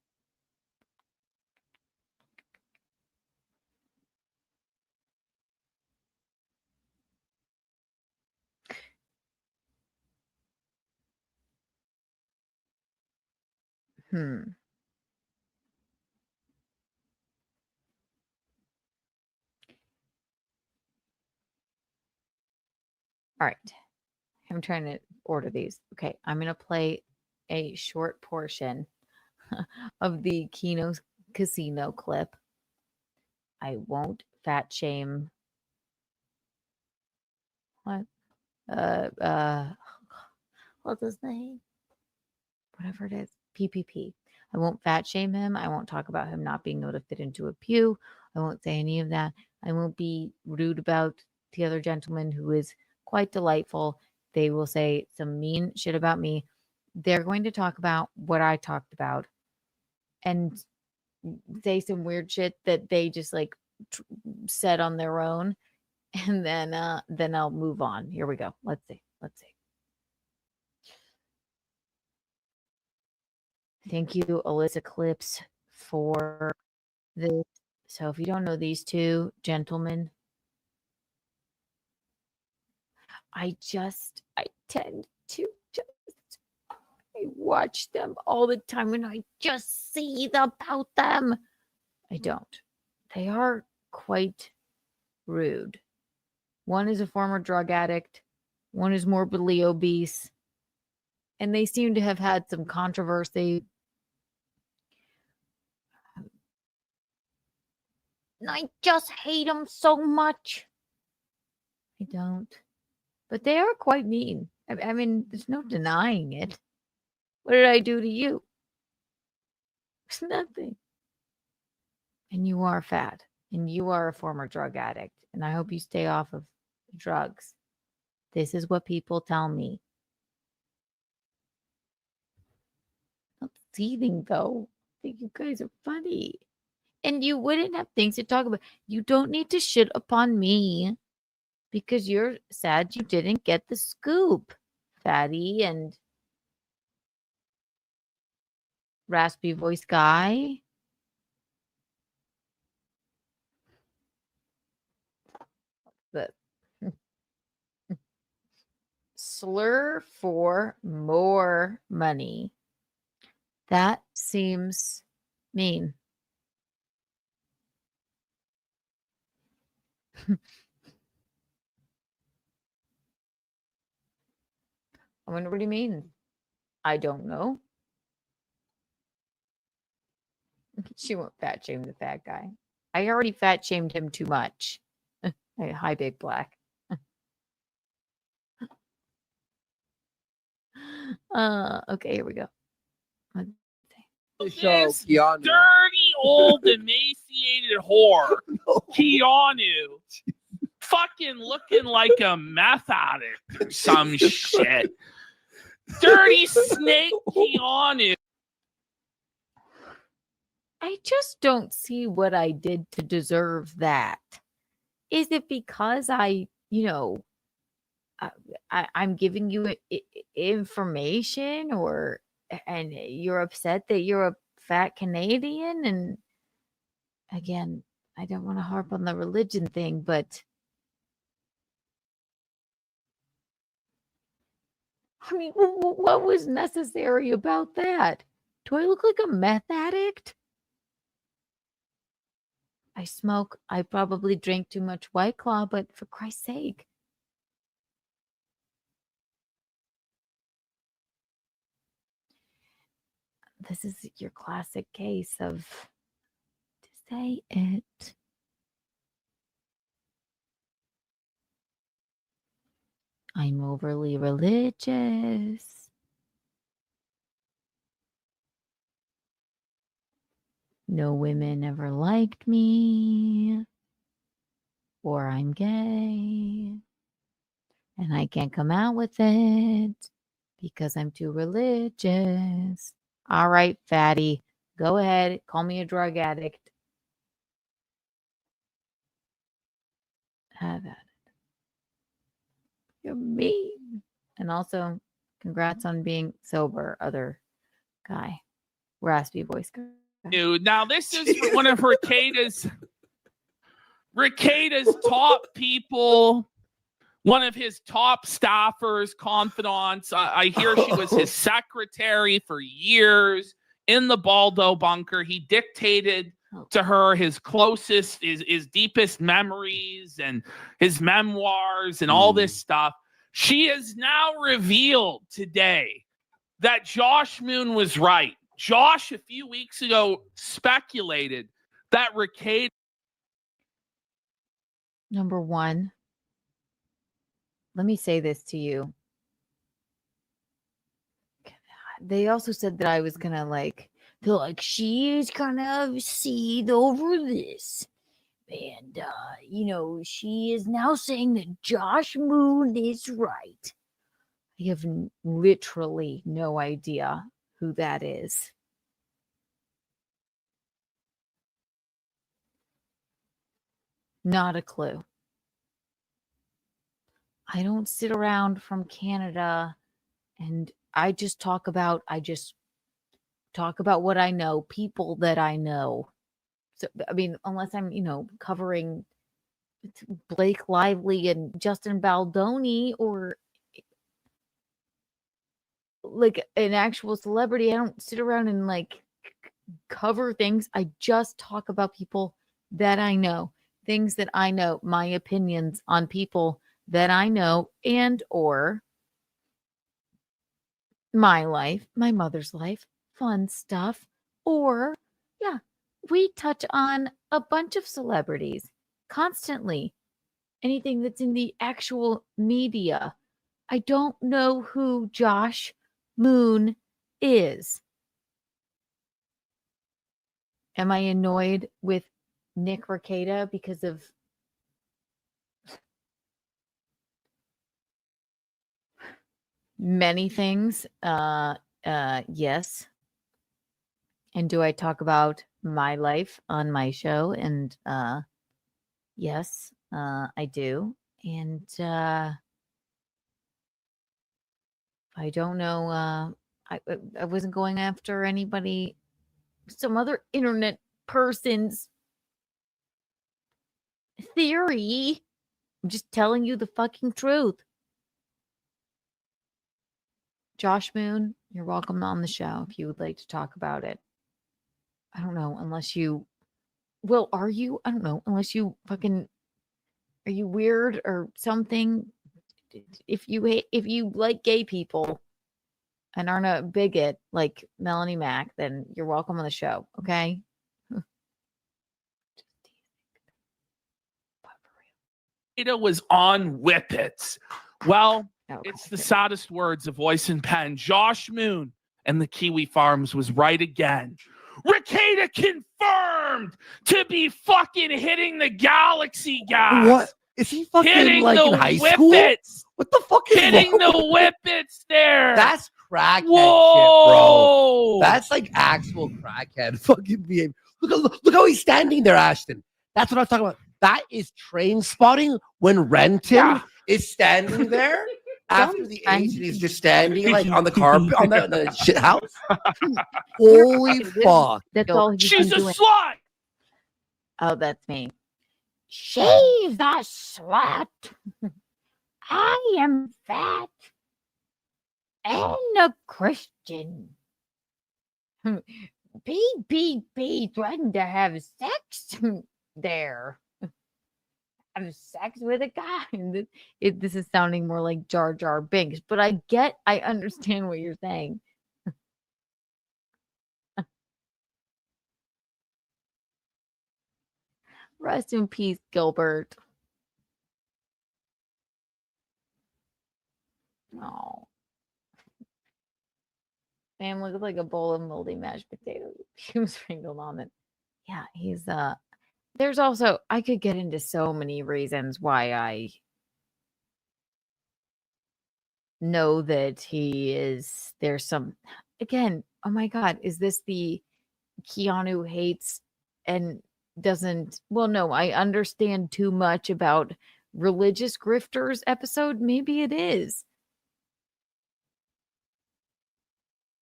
All right. I'm trying to order these. Okay, I'm going to play a short portion of the Keno Casino clip. I won't fat shame. What? What's his name? Whatever it is. PPP. I won't fat shame him. I won't talk about him not being able to fit into a pew. I won't say any of that. I won't be rude about the other gentleman who is quite delightful. They will say some mean shit about me. They're going to talk about what I talked about. And say some weird shit that they just like said on their own, and then I'll move on. Here we go. Let's see. Thank you, Alyssa Clips, for this. So if you don't know these two gentlemen, I tend to I watch them all the time and I just see about them. I don't. They are quite rude. One is a former drug addict. One is morbidly obese. And they seem to have had some controversy. And I just hate them so much. I don't. But they are quite mean. I mean, there's no denying it. What did I do to you? It's nothing. And you are fat. And you are a former drug addict. And I hope you stay off of drugs. This is what people tell me. Not seething, though. I think you guys are funny. And you wouldn't have things to talk about. You don't need to shit upon me because you're sad you didn't get the scoop, fatty and raspy voice guy. But slur for more money. That seems mean. I wonder what he means. I don't know. She won't fat shame the fat guy. I already fat shamed him too much. Hi, Big Black. Okay, here we go. This dirty old emaciated whore, Keanu, fucking looking like a meth addict or some shit. Dirty snake Keanu. I just don't see what I did to deserve that. Is it because I'm giving you information, and you're upset that you're a fat Canadian? And again, I don't want to harp on the religion thing, but I mean, what was necessary about that? Do I look like a meth addict? I smoke. I probably drink too much White Claw, but for Christ's sake. This is your classic case of to say it. I'm overly religious. No women ever liked me. Or I'm gay. And I can't come out with it because I'm too religious. All right, fatty. Go ahead. Call me a drug addict. Have at it. You're mean. And also, congrats on being sober, other guy. Raspy voice guy. Dude, now this is one of Ricardo's top people, one of his top staffers, confidants. I hear she was his secretary for years in the Baldo bunker. He dictated to her his closest, his deepest memories and his memoirs and all this stuff. She has now revealed today that Josh Moon was right. Josh, a few weeks ago, speculated that Ricardo. Number one, let me say this to you. They also said that I was going to feel like she's kind of seethed over this. And, she is now saying that Josh Moon is right. I have literally no idea who that is. Not a clue. I don't sit around from Canada and I just talk about what I know, people that I know. So, I mean, unless I'm, covering Blake Lively and Justin Baldoni or like an actual celebrity, I don't sit around and like cover things. I just talk about people that I know, things that I know, my opinions on people that I know and or my life, my mother's life, fun stuff, or yeah, we touch on a bunch of celebrities constantly. Anything that's in the actual media. I don't know who Josh Moon is. Am I annoyed with Nick Rekieta because of many things? Yes. And do I talk about my life on my show? And yes, I do. And I don't know. I wasn't going after anybody, some other internet person's theory. I'm just telling you the fucking truth. Josh Moon, you're welcome on the show if you would like to talk about it. I don't know, unless you, well, are you? I don't know, unless you fucking, are you weird or something? If you like gay people and aren't a bigot like Melonie Mac, then you're welcome on the show, okay? It was on Whippets. Well, it's the saddest words of voice and pen. Josh Moon and the Kiwi Farms was right again. Rekieta confirmed to be fucking hitting the galaxy, guys. What? Is he fucking hitting like the in high Whippets. school? What the fuck is hitting wrong the with Whippets there? That's crackhead Whoa. shit, bro. That's like actual crackhead fucking behavior. Look how he's standing there, Ashton. That's what I was talking about. That is train spotting when Renton is standing there after the age and he's just standing like on the carpet on the shit house. Holy fuck. That's all he's She's a been doing. slut. Oh, that's me. She's a slut. I am fat and a Christian. PPP threatened to have sex there. Have sex with a guy. This is sounding more like Jar Jar Binks, but I understand what you're saying. Rest in peace, Gilbert. Oh. Man looks like a bowl of moldy mashed potatoes. He was sprinkled on it. Yeah, he's there's also, I could get into so many reasons why I know that there's some, again, oh my God, is this the Keanu hates and doesn't, well, no, I understand too much about religious grifters episode. Maybe it is.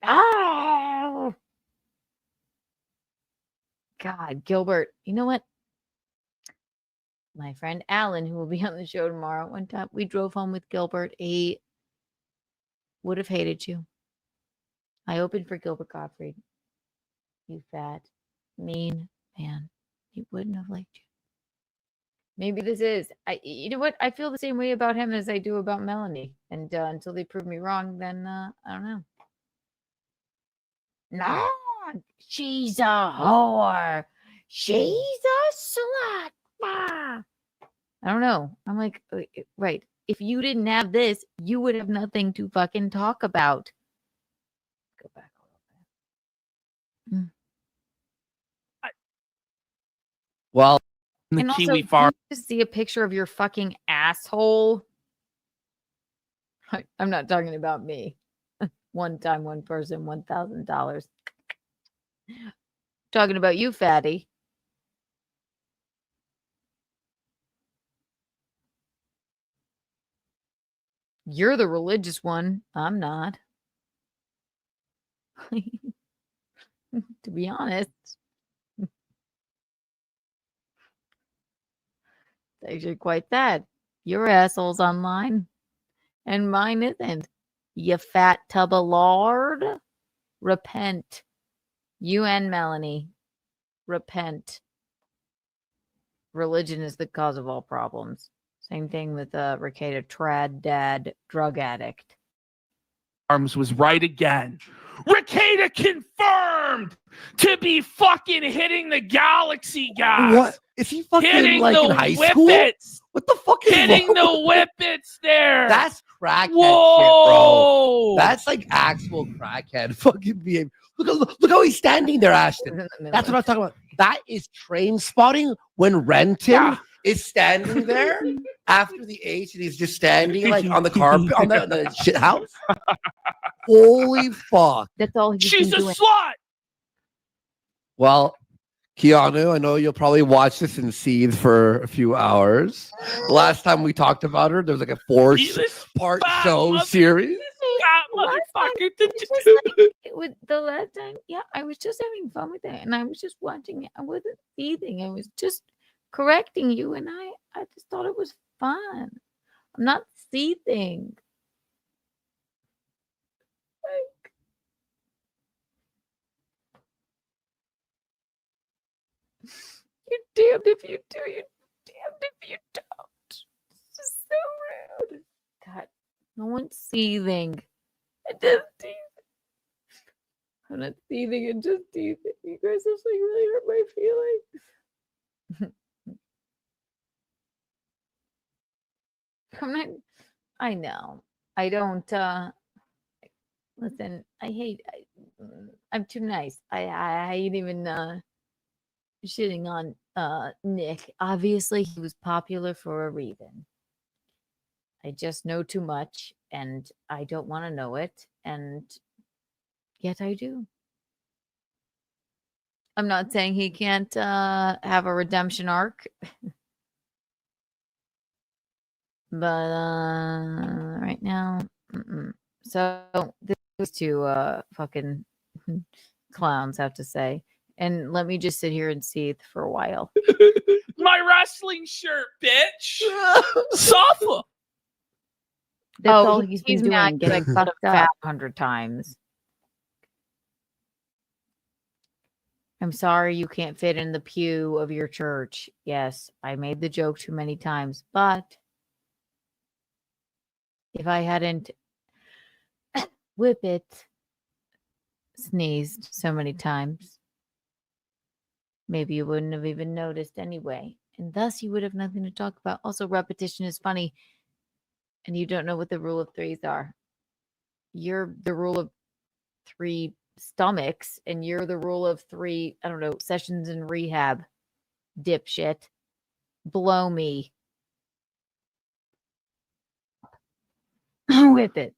Oh, God, Gilbert, you know what? My friend Alan, who will be on the show tomorrow, one time we drove home with Gilbert. He would have hated you. I opened for Gilbert Gottfried. You fat, mean man. He wouldn't have liked you. Maybe this is. You know what? I feel the same way about him as I do about Melonie. And until they prove me wrong, then I don't know. No, she's a whore. She's a slut. I don't know. I'm like, right. If you didn't have this, you would have nothing to fucking talk about. Go back a little bit. Well, the and Kiwi also, Farm. can you just see a picture of your fucking asshole. I'm not talking about me. One time, one person, $1,000. Talking about you, fatty. You're the religious one. I'm not. To be honest. It's actually quite that. Your asshole's online. And mine isn't. You fat tub of lard. Repent. You and Melonie. Repent. Religion is the cause of all problems. Same thing with Ricada, trad dad, drug addict. Arms was right again. Ricada confirmed to be fucking hitting the galaxy, guys. What? Is he fucking hitting like the in high school? whippets. What the fuck is hitting wrong? the whippets there? That's crackhead Whoa. shit, bro. That's like actual crackhead fucking behavior. Look how he's standing there, Ashton. That's what I'm talking about. That is train spotting when Renton is standing there after the H and he's just standing like on the carpet on the shit house. Holy fuck. That's all he's She's a been doing. slut. Well, Keanu, I know you'll probably watch this and seethe for a few hours. Last time we talked about her, there was like a 4-part show series. Motherfucker. It was the last time, yeah, I was just having fun with it, and I was just watching it. I wasn't seething. I was just correcting you, and I just thought it was fun. I'm not seething. Like, you're damned if you do. You're damned if you don't. It's just so rude. God, no one's seething. I just teasing. I'm not seething and just teasing. You guys just like really hurt my feelings. I'm not. I know. I don't. Listen. I'm too nice. I ain't even shitting on Nick. Obviously, he was popular for a reason. I just know too much, and I don't want to know it, and yet I do. I'm not saying he can't have a redemption arc, but right now, so these two fucking clowns have to say, and let me just sit here and seethe for a while. My wrestling shirt, bitch. Safa. That's all he's been he's doing, mad 'cause I getting cut fucked him up fat. 100 times. I'm sorry you can't fit in the pew of your church. Yes, I made the joke too many times, but if I hadn't whip it sneezed so many times, maybe you wouldn't have even noticed anyway. And thus you would have nothing to talk about. Also, repetition is funny. And you don't know what the rule of threes are. You're the rule of 3 stomachs, and you're the rule of 3, I don't know, sessions in rehab. Dipshit. Blow me. Whip it.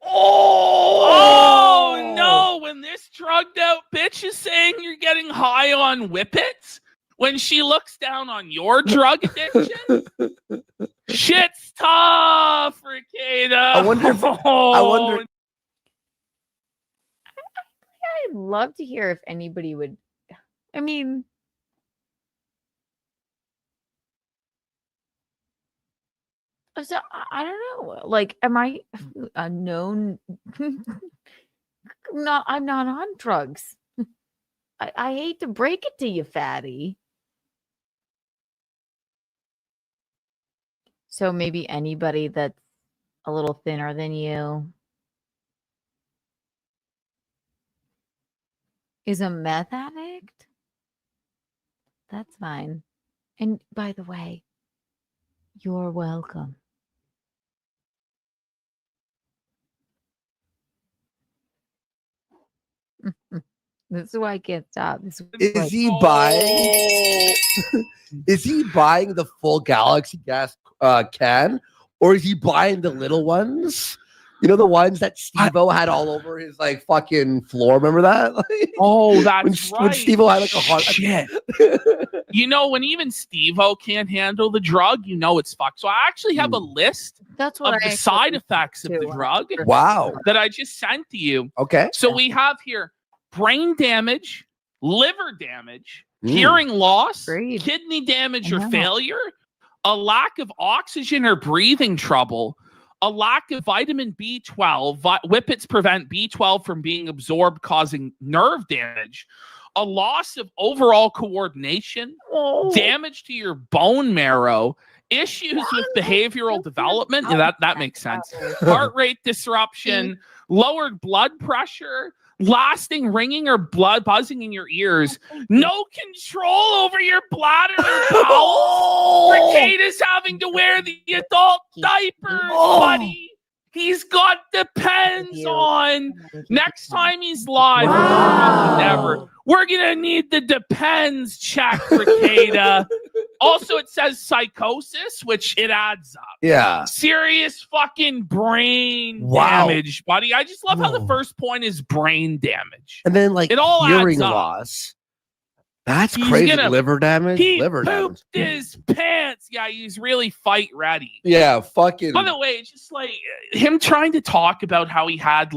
Oh no! When this drugged out bitch is saying you're getting high on whippets, when she looks down on your drug addiction, shit's tough, Ricada. I wonder. I'd love to hear if anybody would. I mean, so I don't know. Like, am I a known? No, I'm not on drugs. I hate to break it to you, fatty. So maybe anybody that's a little thinner than you is a meth addict. That's fine. And by the way, you're welcome. This is why I can't stop. Is he buying? Is he buying the full Galaxy gas can, or is he buying the little ones? You know, the ones that Steve-O had all over his like fucking floor. Remember that? Oh, that's when Steve-O had like a hot shit. You know, when even Steve-O can't handle the drug, you know it's fucked. So I actually have a list That's what of the side effects of the drug. Wow. That I just sent to you. Okay. So we have here brain damage, liver damage, hearing loss, kidney damage or failure, a lack of oxygen or breathing trouble, a lack of vitamin B12. Whippets prevent B12 from being absorbed, causing nerve damage, a loss of overall coordination, damage to your bone marrow, issues with behavioral development. Yeah, that makes sense. Heart rate disruption, lowered blood pressure, lasting ringing or blood buzzing in your ears, no control over your bladder or bowels. Rekida's having to wear the adult diapers, buddy. He's got Depends on. Next time he's live, we're gonna need the Depends check, Rekida. Also, it says psychosis, which it adds up. Yeah. Serious fucking brain damage, buddy. I just love how the first point is brain damage. And then like it all hearing adds up. loss. That's He's crazy. gonna- Liver damage. He Liver damage. pooped his pants. Yeah, he's really fight ready. Yeah, fucking. By the way, it's just like him trying to talk about how he had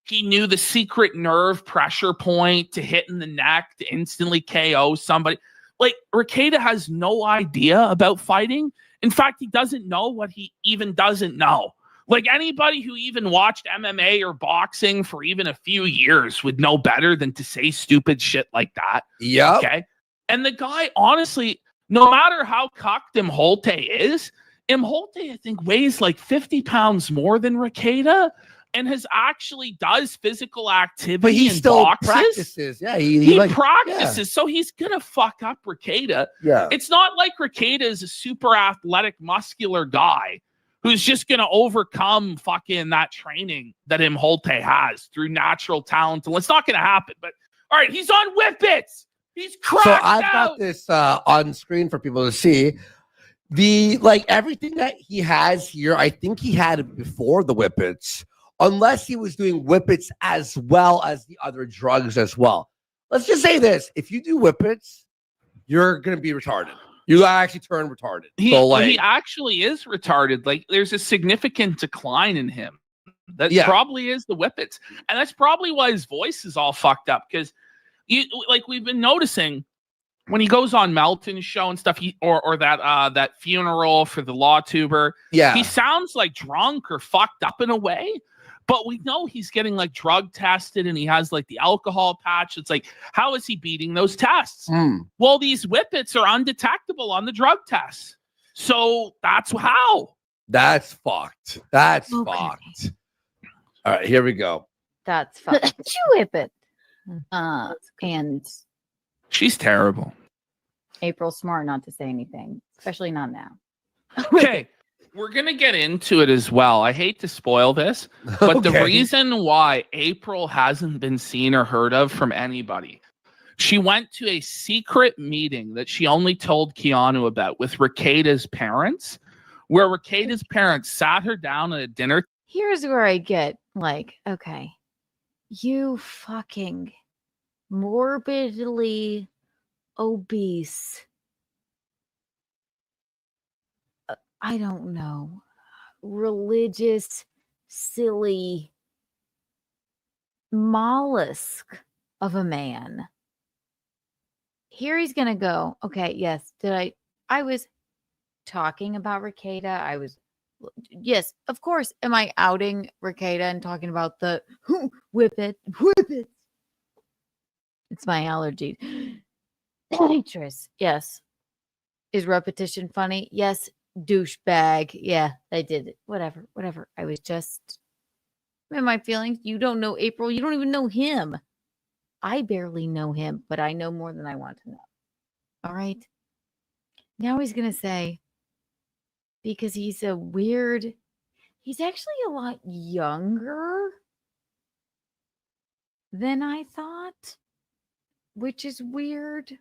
he knew the secret nerve pressure point to hit in the neck to instantly KO somebody. Like Rekida has no idea about fighting. In fact, he doesn't know what he even doesn't know. Like anybody who even watched MMA or boxing for even a few years would know better than to say stupid shit like that. Yeah. Okay. And the guy, honestly, no matter how cocked Imholte is, Imholte, I think, weighs like 50 pounds more than Rekida and does physical activity. But he and still boxes. practices. Yeah. He like, practices, yeah. so he's gonna fuck up Rekida. Yeah. It's not like Rekida is a super athletic, muscular guy who's just gonna overcome fucking that training that Imholte has through natural talent. And it's not gonna happen. But all right, he's on Whippets. He's cracked So I've out. got this on screen for people to see. The everything that he has here, I think he had it before the Whippets, unless he was doing Whippets as well as the other drugs as well. Let's just say this: if you do Whippets, you're gonna be retarded. You actually turn retarded. He actually is retarded. Like there's a significant decline in him. That probably is the Whippets, and that's probably why his voice is all fucked up. Because we've been noticing when he goes on Melton's show and stuff, or that funeral for the law tuber, he sounds like drunk or fucked up in a way. But we know he's getting like drug tested and he has like the alcohol patch. It's like, how is he beating those tests? Well, these Whippets are undetectable on the drug tests. So that's how. That's fucked. That's fucked. All right, here we go. That's fucked. Whippet. And she's terrible. April's smart not to say anything, especially not now. Okay. We're going to get into it as well. I hate to spoil this, but the reason why April hasn't been seen or heard of from anybody, she went to a secret meeting that she only told Keanu about with Rekida's parents, where Rekida's parents sat her down at a dinner. Here's where I get like, okay, you fucking morbidly obese, I don't know, religious, silly mollusk of a man. Here he's going to go, okay, yes, I was talking about Rekida. Yes, of course, am I outing Rekida and talking about the whip it. It's my allergy. Nitrous, yes. Is repetition funny? Yes. Douchebag. Yeah, I did it. Whatever. I was just in my feelings. You don't know April. You don't even know him. I barely know him, but I know more than I want to know. All right. Now he's going to say, because he's he's actually a lot younger than I thought, which is weird.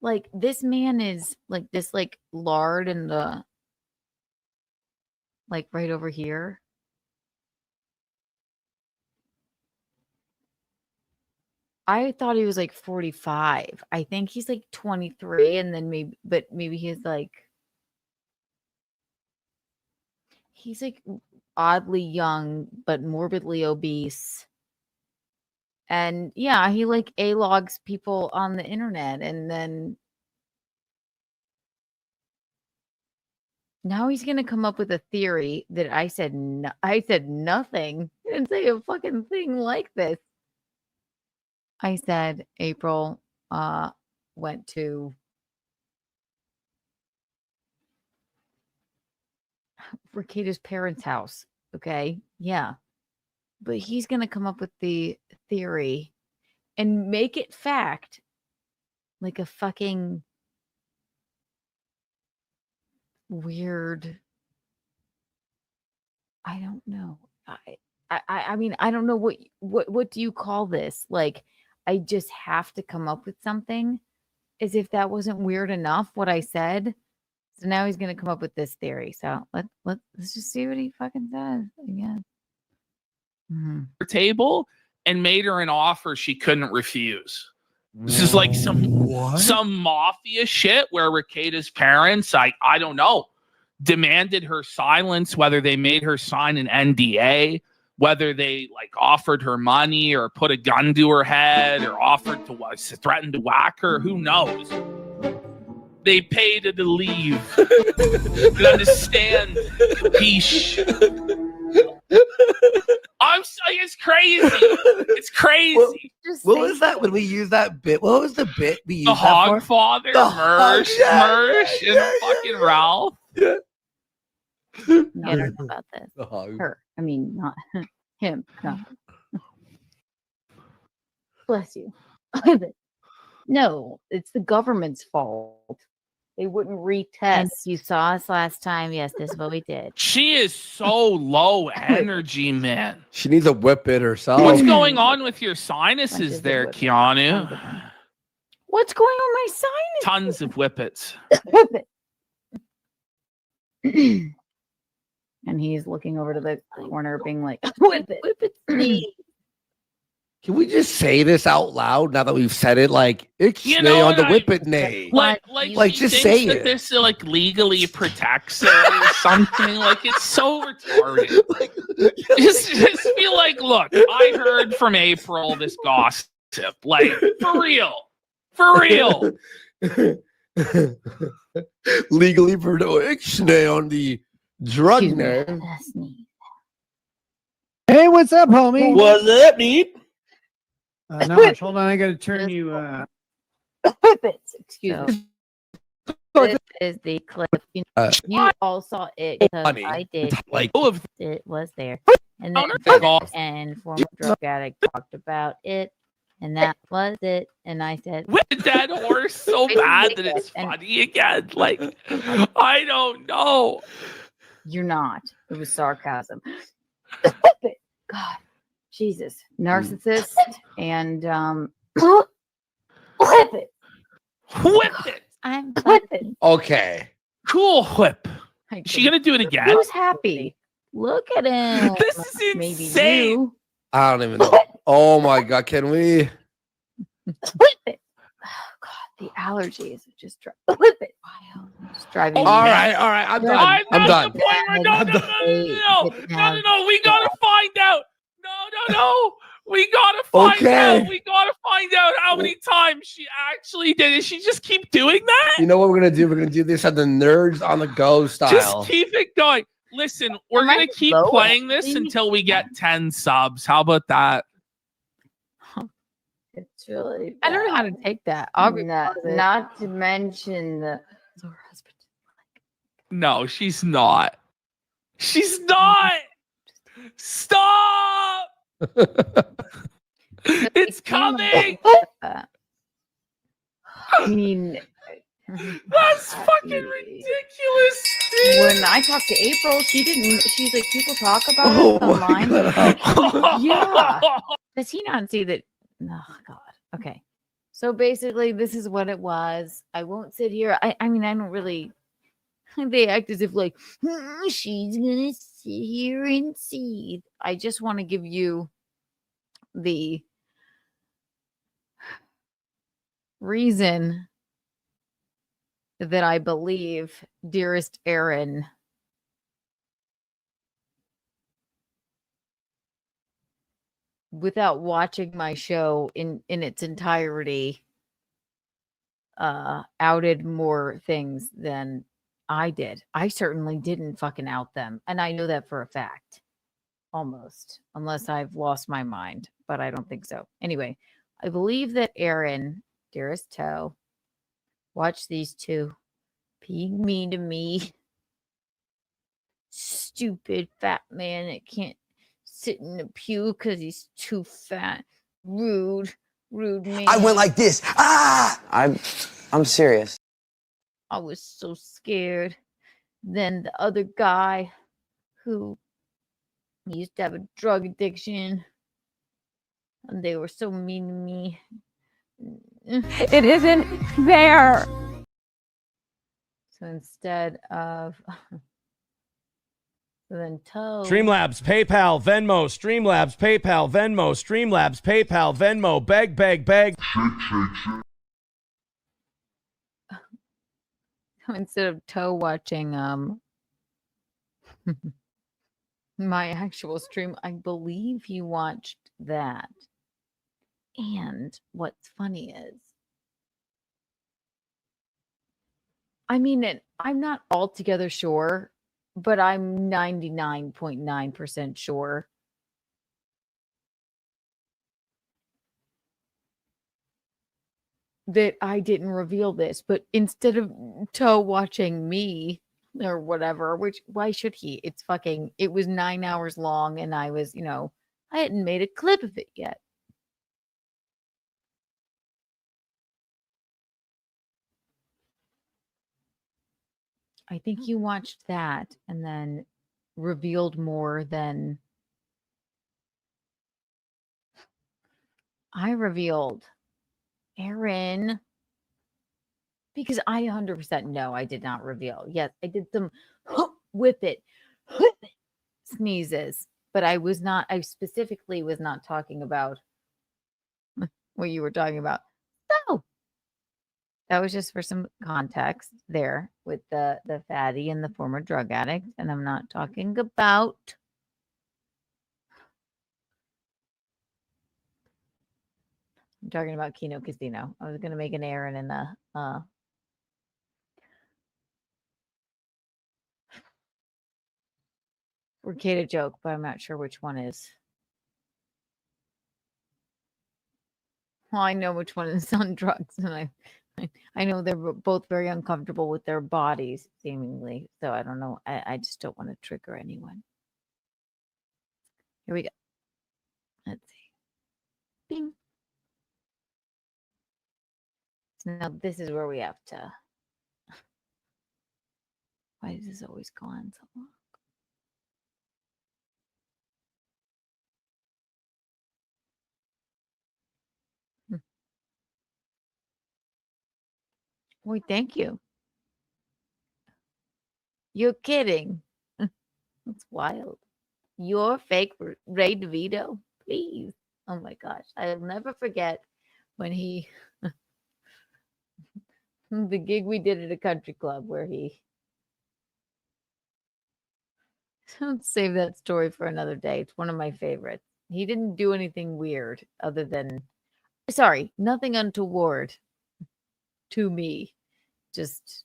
Like this man is like this lard in the right over here. I thought he was like 45. I think he's like 23 and then maybe he's like he's like oddly young but morbidly obese. And yeah, he like A-logs people on the internet, and then now he's gonna come up with a theory that I said I said nothing. I didn't say a fucking thing like this. I said April went to Ricada's parents' house. Okay. Yeah. But he's gonna come up with the theory and make it fact, like a fucking weird. I don't know. I mean, I don't know what do you call this? Like, I just have to come up with something, as if that wasn't weird enough what I said. So now he's gonna come up with this theory. So let's just see what he fucking says. Yeah. Her table and made her an offer she couldn't refuse. This is like some mafia shit where Ricada's parents, I don't know, demanded her silence, whether they made her sign an NDA, whether they like offered her money or put a gun to her head or offered to threaten to whack her. Who knows? They paid her to leave. You understand? Peace. It's crazy. It's crazy. What was that when we used that bit? What was the bit we used? The Hogfather, Mersh, and fucking Ralph. Yeah, I don't know about this. Her. I mean, not him. No. Bless you. No, it's the government's fault. They wouldn't retest. You saw us last time. Yes, this is what we did. She is so low energy, man. She needs a whip it herself. What's going on with your sinuses there, Keanu? What's going on with my sinuses? Tons of whippets. And he's looking over to the corner, being like, "Whip it, please." Can we just say this out loud now that we've said it? Like, ixnay on the whip it nay. Like just say that it. this like legally protects it or something. Like, it's so retarded. Just be like, look, I heard from April this gossip. Like, for real. Legally for no ixnay on the drug name. Hey, what's up, homie? What's up, dude? Not much. Hold on, I gotta turn you. Excuse me. This is the clip. You all saw it because I did. Like, it was there, and then and former drug addict talked about it, and that was it. And I said, with that horse so bad that it's funny again. Like, I don't know. You're not. It was sarcasm. God. Jesus, narcissist and whip it. I'm whipping. Okay. Cool whip. Is she gonna do it again? Who's happy? Look at him. This is insane. Maybe you. I don't even know. Oh my god, can we? Whip it. Oh god, the allergies just whip it. It's driving me All nuts. right, I'm done. I'm done. No, we gotta find out. No. We gotta find out. We gotta find out how many times she actually did it. She just keep doing that? You know what we're gonna do? We're gonna do this on the Nerds on the Go style. Just keep it going. Listen, we're gonna keep playing this until we get 10 subs. How about that? It's really bad. I don't know how to take that. Not to mention the husband. No, she's not. She's not. Stop! It's coming. I mean, that's fucking ridiculous. When I talked to April, she didn't. She's like, people talk about it online. Yeah. Does he not see that? Oh God. Okay. So basically, this is what it was. I won't sit here. I mean, I don't really. They act as if like she's gonna sit here and see. I just want to give you the reason that I believe dearest Aaron without watching my show in its entirety, outed more things than I did. I certainly didn't fucking out them, and I know that for a fact. Almost, unless I've lost my mind, but I don't think so. Anyway, I believe that Aaron, dearest Toe, watched these two being mean to me. Stupid fat man that can't sit in the pew because he's too fat. Rude man. I went like this. Ah! I'm serious. I was so scared. Then the other guy who used to have a drug addiction, and they were so mean to me. It isn't fair. So instead of so then Toe. Streamlabs, PayPal, Venmo, Streamlabs, PayPal, Venmo, Streamlabs, PayPal, Venmo, beg. Instead of Toe watching my actual stream, I believe he watched that. And what's funny is, I mean, I'm not altogether sure, but I'm 99.9% sure that I didn't reveal this. But instead of Toe watching me or whatever, which why should he? It was 9 hours long, and I was, I hadn't made a clip of it yet. I think you watched that and then revealed more than I revealed. Aaron, because I 100% know I did not reveal. Yes, I did some whip it sneezes, but I specifically was not talking about what you were talking about. So that was just for some context there with the fatty and the former drug addict. And I'm not talking about I'm talking about Kino Casino. I was going to make an Aaron in the Ricada joke, but I'm not sure which one is. Well, I know which one is on drugs, and I know they're both very uncomfortable with their bodies, seemingly. So I don't know. I just don't want to trigger anyone. Here we go. Let's see. Bing. So now this is where we have to. Why does this always go on so long? Wait, thank you. You're kidding. That's wild. You're fake Ray DeVito, please. Oh my gosh. I'll never forget when he the gig we did at a country club where he don't save that story for another day. It's one of my favorites. He didn't do anything weird other than nothing untoward to me. Just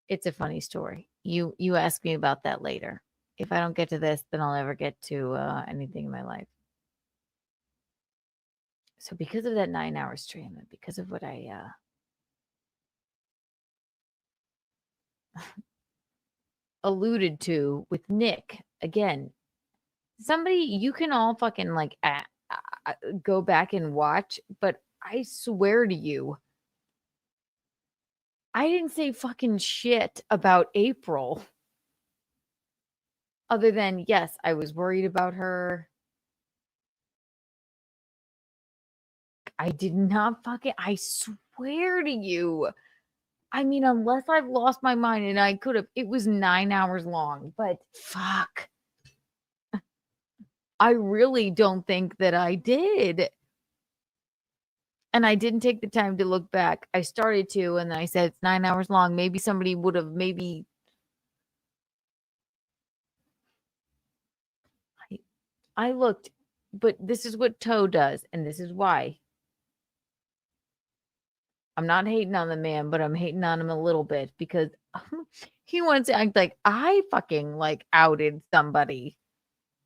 it's a funny story. You ask me about that later. If I don't get to this, then I'll never get to anything in my life. So because of that 9-hour stream and because of what I alluded to with Nick, again, somebody you can all fucking like go back and watch, but I swear to you, I didn't say fucking shit about April. Other than, yes, I was worried about her. I did not I swear to you. I mean, unless I've lost my mind and I could have, it was 9 hours long, but fuck. I really don't think that I did. And I didn't take the time to look back. I started to, and then I said it's 9 hours long. Maybe somebody would have I looked but this is what Toe does, and this is why. I'm not hating on the man, but I'm hating on him a little bit because he wants to act like I fucking like outed somebody.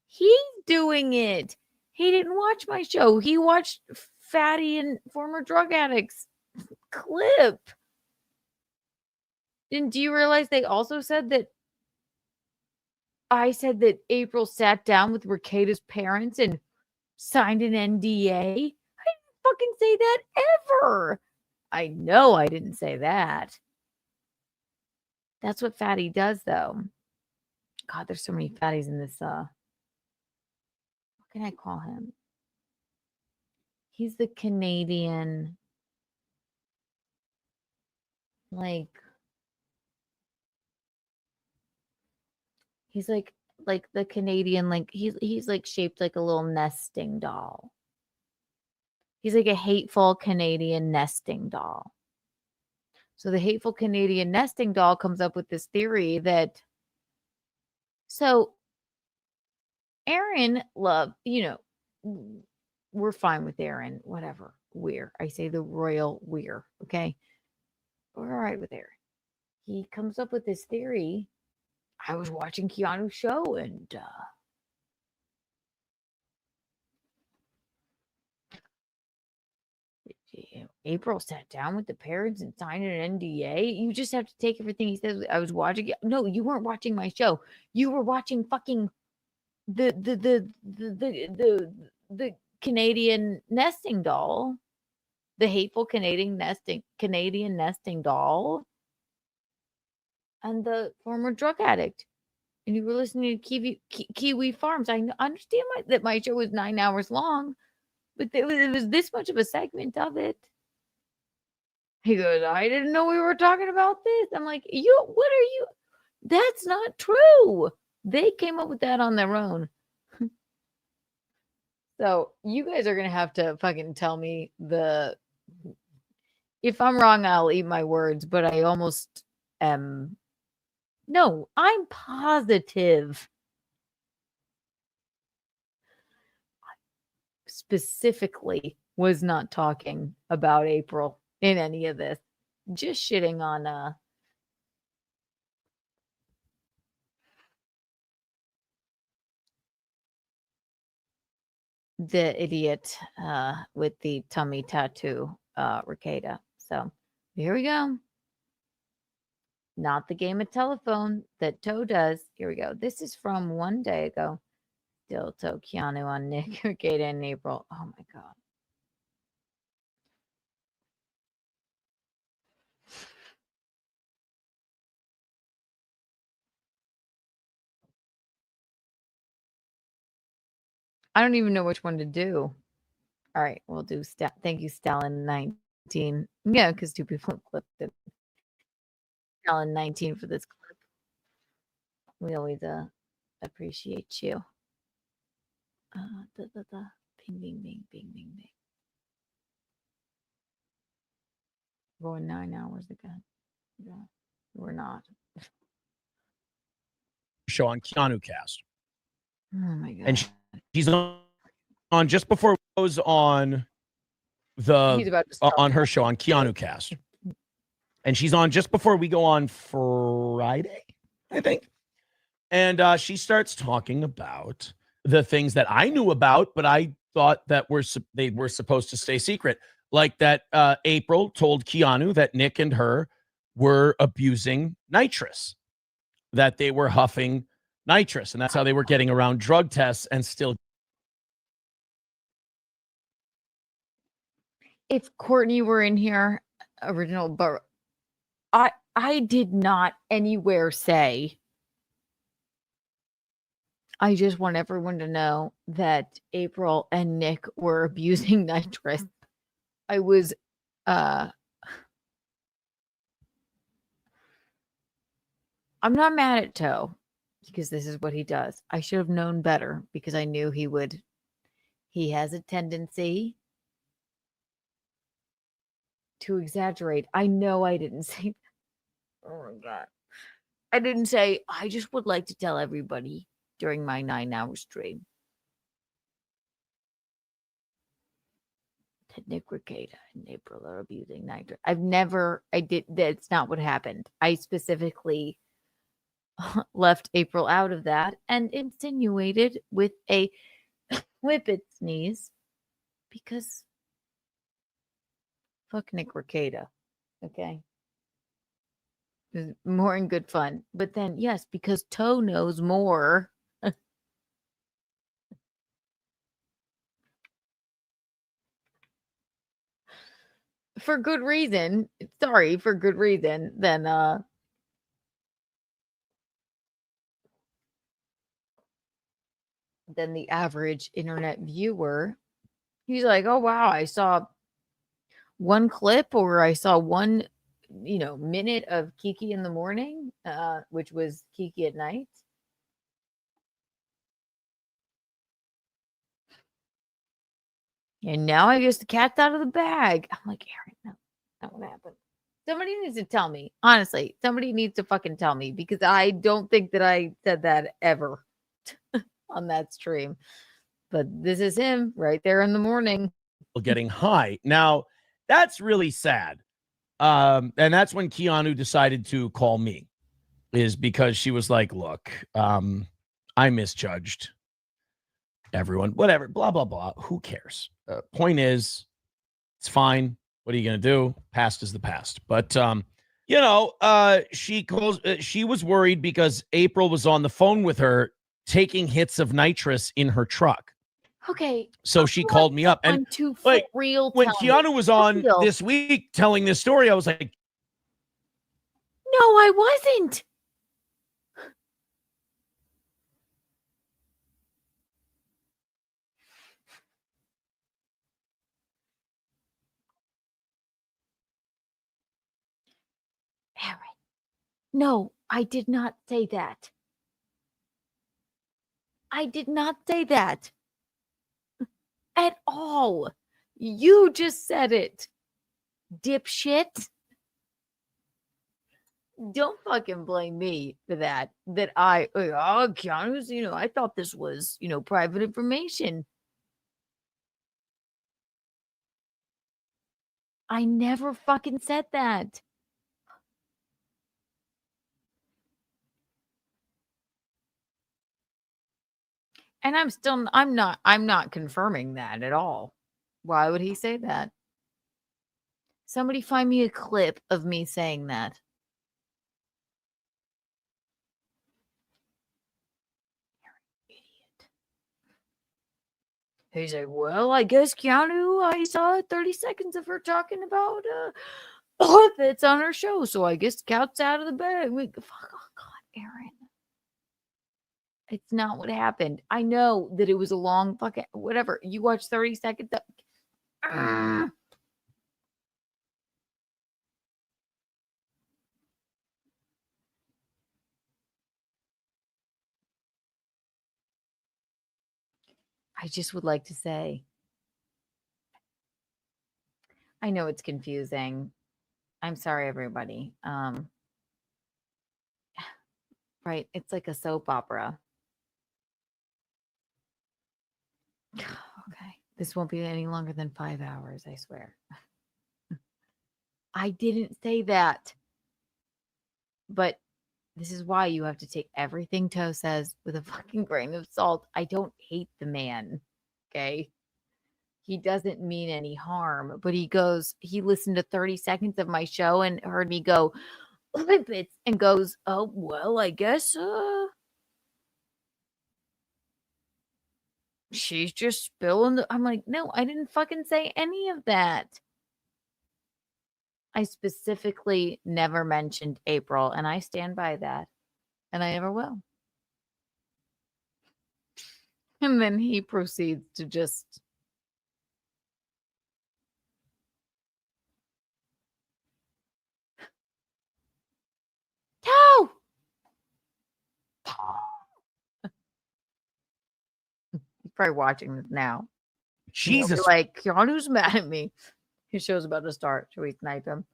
He's doing it. He didn't watch my show. He watched Fatty and former drug addicts clip. And do you realize they also said that I said that April sat down with Rekida's parents and signed an NDA? I didn't fucking say that ever. I know I didn't say that. That's what Fatty does, though. God, there's so many fatties in this. What can I call him? He's the Canadian, like, he's like the Canadian, like he's like shaped like a little nesting doll. He's like a hateful Canadian nesting doll. So the hateful Canadian nesting doll comes up with this theory that, so Aaron we're fine with Aaron, whatever. I say the royal we're, okay? We're all right with Aaron. He comes up with this theory. I was watching Keanu's show and April sat down with the parents and signed an NDA. You just have to take everything he says. I was watching it. No, you weren't watching my show. You were watching fucking the Canadian nesting doll, the hateful Canadian nesting doll, and the former drug addict. And you were listening to Kiwi Farms. I understand that my show was 9 hours long, but it was this much of a segment of it. He goes, I didn't know we were talking about this. I'm like, what are you? That's not true. They came up with that on their own. So you guys are going to have to fucking tell me if I'm wrong, I'll eat my words, but I almost am. No, I'm positive. Specifically was not talking about April in any of this. Just shitting on the idiot with the tummy tattoo, Rekeda. So here we go. Not the game of telephone that Toe does. Here we go. This is from one day ago. Steeltoe, Keanu on Nick, Rekeda, and April. Oh my God. I don't even know which one to do. All right, we'll do thank you, Stalin 19. Yeah, because 2 people clipped it. Stalin 19 for this clip. We always appreciate you. Ping, bing, bing, bing, bing, bing. Going 9 hours again. Yeah, we're not. Show on Keanu Cast. Oh my God. And she's on just before it goes on on her show on Keanu Cast. And she's on just before we go on Friday, I think. And she starts talking about the things that I knew about, but I thought that they were supposed to stay secret. Like that April told Keanu that Nick and her were abusing nitrous, that they were huffing nitrous, and that's how they were getting around drug tests and still. If Courtney were in here, original, but I did not anywhere say. I just want everyone to know that April and Nick were abusing nitrous. I was I'm not mad at Toe because this is what he does. I should have known better because I knew he would. He has a tendency to exaggerate. I know I didn't say that. Oh my God. I didn't say, I just would like to tell everybody during my 9-hour stream Nick Ricada and April are abusing Nitro. That's not what happened. I specifically left April out of that and insinuated with a whippet sneeze because fuck Nick Ricada. Okay. It was more in good fun. But then, yes, because Toe knows more. For good reason. Sorry, for good reason. Then the average internet viewer. He's like, oh wow, I saw one clip or I saw one, minute of Kiki in the morning, which was Kiki at night. And now I guess the cat's out of the bag. I'm like, Aaron, no, not what happened. Somebody needs to tell me. Honestly, somebody needs to fucking tell me because I don't think that I said that ever on that stream. But this is him right there in the morning. Getting high. Now, that's really sad. And that's when Keanu decided to call me, is because she was like, look, I misjudged everyone, whatever, blah, blah, blah. Who cares? Point is, it's fine. What are you going to do? Past is the past. But, she was worried because April was on the phone with her taking hits of nitrous in her truck. Okay. So she called me up. And like, real when Keanu was on this week telling this story, I was like, no, I wasn't. Aaron, no, I did not say that. I did not say that at all. You just said it, dipshit. Don't fucking blame me for that. Keanu's, I thought this was, private information. I never fucking said that. And I'm not confirming that at all. Why would he say that? Somebody find me a clip of me saying that. You're an idiot. He's like, well, I guess Keanu, I saw 30 seconds of her talking about it's on her show, so I guess the cat's out of the bag. Oh God, Aaron. It's not what happened. I know that it was a long fucking whatever. You watch 30 seconds. I just would like to say, I know it's confusing. I'm sorry, everybody. Right. It's like a soap opera. Okay. This won't be any longer than 5 hours, I swear. I didn't say that. But this is why you have to take everything Toe says with a fucking grain of salt. I don't hate the man. Okay. He doesn't mean any harm, but he listened to 30 seconds of my show and heard me go, Olympics, and goes, oh, well, I guess, she's just spilling I'm like, no, I didn't fucking say any of that. I specifically never mentioned April, and I stand by that, and I never will. And then he proceeds to just Toe! He's probably watching this now. Jesus. Like, Keanu's mad at me. His show's about to start. Should we snipe him?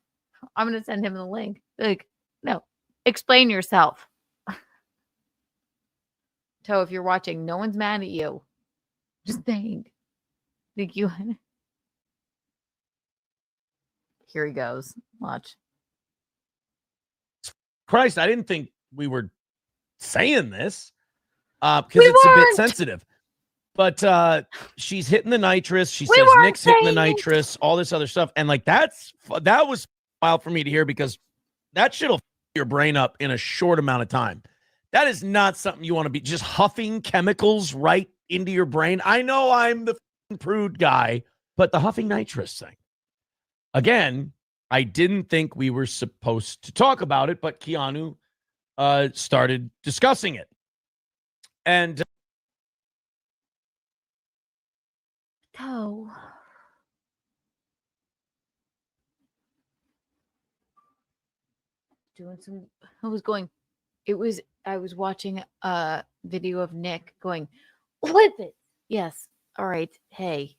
I'm going to send him the link. Like, no. Explain yourself. Toe, if you're watching, no one's mad at you. Just saying. Think you... Here he goes. Watch. Christ, I didn't think we were saying this because it's a bit sensitive. But she's hitting the nitrous. She says Nick's hitting the nitrous, all this other stuff. And like that was wild for me to hear because that shit'll f your brain up in a short amount of time. That is not something you want to be just huffing chemicals right into your brain. I know I'm the prude guy, but the huffing nitrous thing. Again, I didn't think we were supposed to talk about it, but Keanu started discussing it. And Toe. Doing some, I was watching a video of Nick going, "Flip it." Yes. All right. Hey.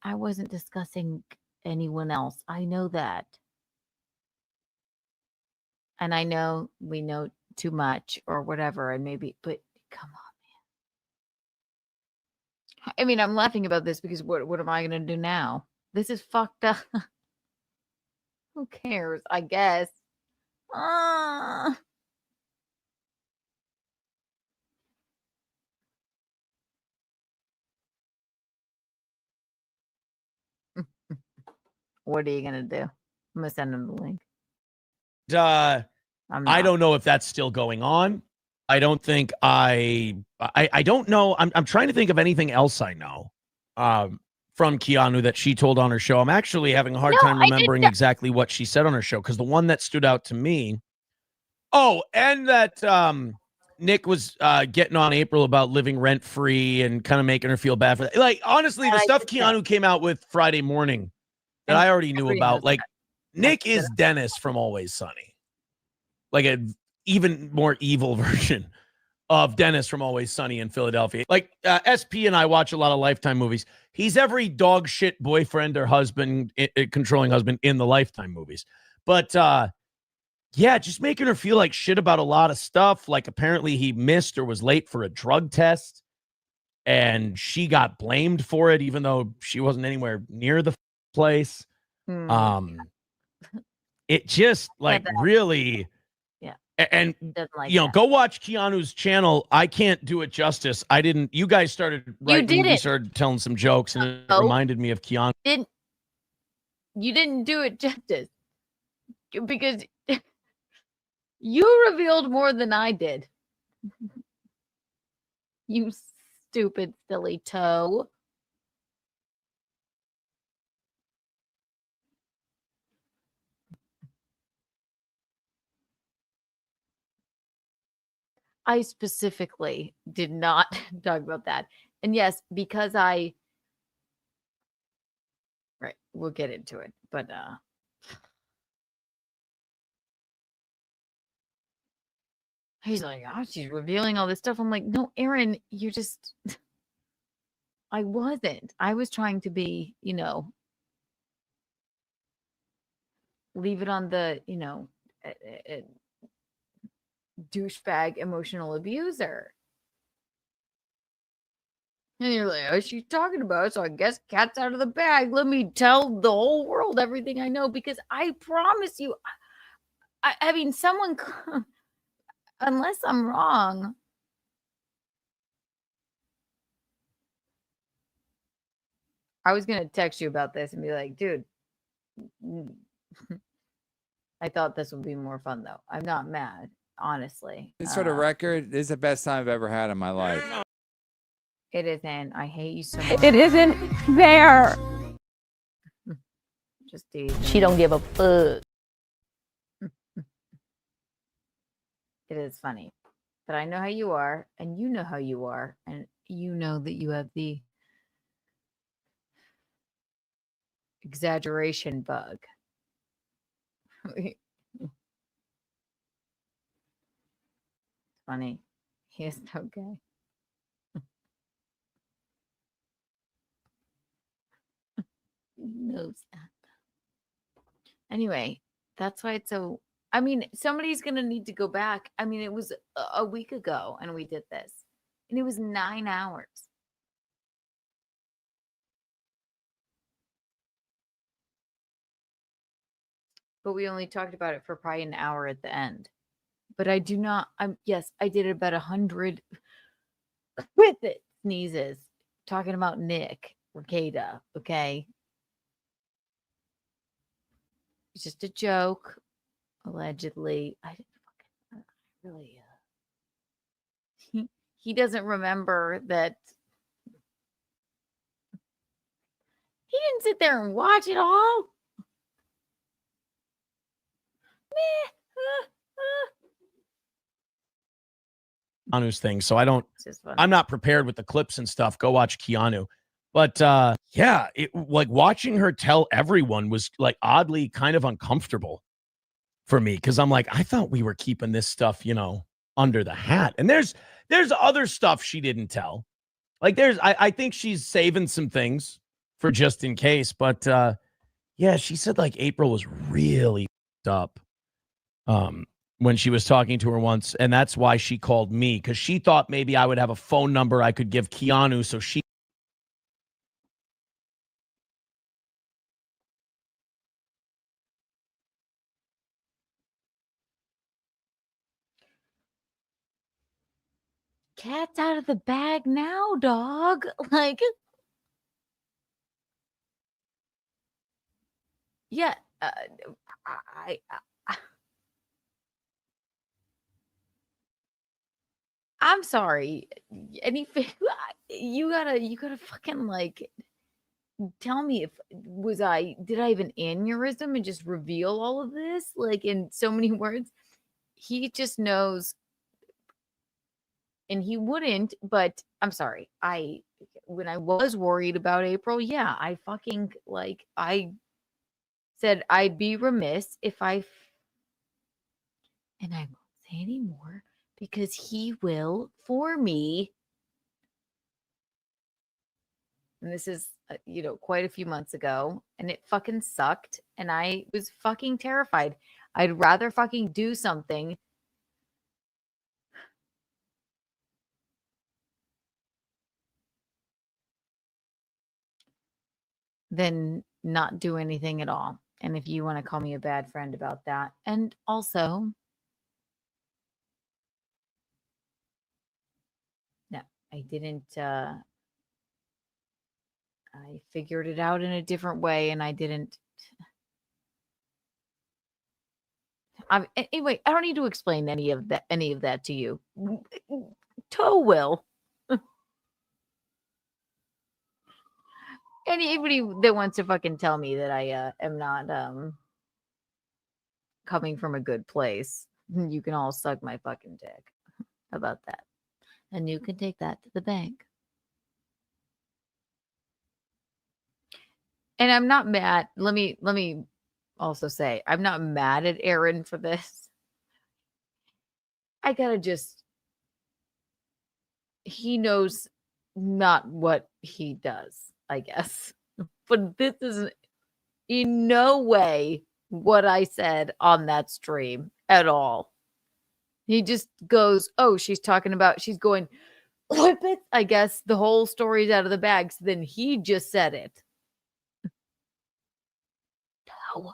I wasn't discussing anyone else. I know that. And I know we know too much or whatever, and maybe, but come on, man. I mean, I'm laughing about this because what am I gonna do now? This is fucked up. Who cares? I guess. What are you gonna do? I'm gonna send him the link. I don't know if that's still going on. I don't think I don't know. I'm trying to think of anything else I know from Keanu that she told on her show. I'm actually having a hard time remembering exactly what she said on her show because the one that stood out to me. Oh, and that Nick was getting on April about living rent free and kind of making her feel bad for that. Like, honestly, the stuff Keanu came out with Friday morning that I already knew about. Like, Nick is Dennis from Always Sunny. Like an even more evil version of Dennis from Always Sunny in Philadelphia. Like SP and I watch a lot of Lifetime movies. He's every dog shit boyfriend or husband, controlling husband in the Lifetime movies. But yeah, just making her feel like shit about a lot of stuff. Like apparently he missed or was late for a drug test and she got blamed for it, even though she wasn't anywhere near the place. It just like really, and go watch Keanu's channel. I can't do it justice. You guys started writing, we started telling some jokes and it reminded me of Keanu. You didn't do it justice because you revealed more than I did. You stupid silly toe. I specifically did not talk about that. And yes, because right, we'll get into it. But he's like, oh, she's revealing all this stuff. I'm like, no, Aaron, you just I wasn't. I was trying to be, leave it on the, douchebag emotional abuser. And you're like, oh, she's talking about it, so I guess cat's out of the bag. Let me tell the whole world everything I know, because I promise you, I mean, someone, unless I'm wrong, I was going to text you about this and be like, dude, I thought this would be more fun, though. I'm not mad, honestly. This for the record, this is the best time I've ever had in my life. It isn't. I hate you so much. It isn't fair. Just do. She don't give a fuck. It is funny. But I know how you are, and you know how you are, and you know that you have the exaggeration bug. Funny. He is okay. Knows that. Anyway, that's why it's so. I mean, somebody's gonna need to go back. I mean, it was a week ago, and we did this, and it was 9 hours. but we only talked about it for probably an hour at the end. But I do not. Yes, I did about 100 with it sneezes talking about Nick Rekieta. Okay, it's just a joke, allegedly. I really. He doesn't remember that. He didn't sit there and watch it all. Keanu's thing. So I'm not prepared with the clips and stuff. Go watch Keanu. But yeah, like watching her tell everyone was like oddly kind of uncomfortable for me. Cause I'm like, I thought we were keeping this stuff, under the hat. And there's other stuff she didn't tell. Like I think she's saving some things for just in case. But yeah, she said like April was really up. When she was talking to her once, and that's why she called me, because she thought maybe I would have a phone number I could give Keanu, so she Cat's out of the bag now, dog. Like, yeah, I'm sorry. You gotta fucking like tell me did I have an aneurysm and just reveal all of this like in so many words? He just knows, and he wouldn't. But I'm sorry. When I was worried about April, yeah, I fucking like I said I'd be remiss if and I won't say anymore because he will for me. And this is, quite a few months ago, and it fucking sucked. And I was fucking terrified. I'd rather fucking do something than not do anything at all. And if you want to call me a bad friend about that. And also, no, I didn't. I figured it out in a different way, and I didn't. Anyway, I don't need to explain any of that to you. Toe will. Anybody that wants to fucking tell me that I am not coming from a good place, you can all suck my fucking dick. How about that? And you can take that to the bank. And I'm not mad. Let me also say, I'm not mad at Aaron for this. I gotta he knows not what he does, I guess. But this is in no way what I said on that stream at all. He just goes, oh, she's going, I guess the whole story's out of the bag. So then he just said it. No.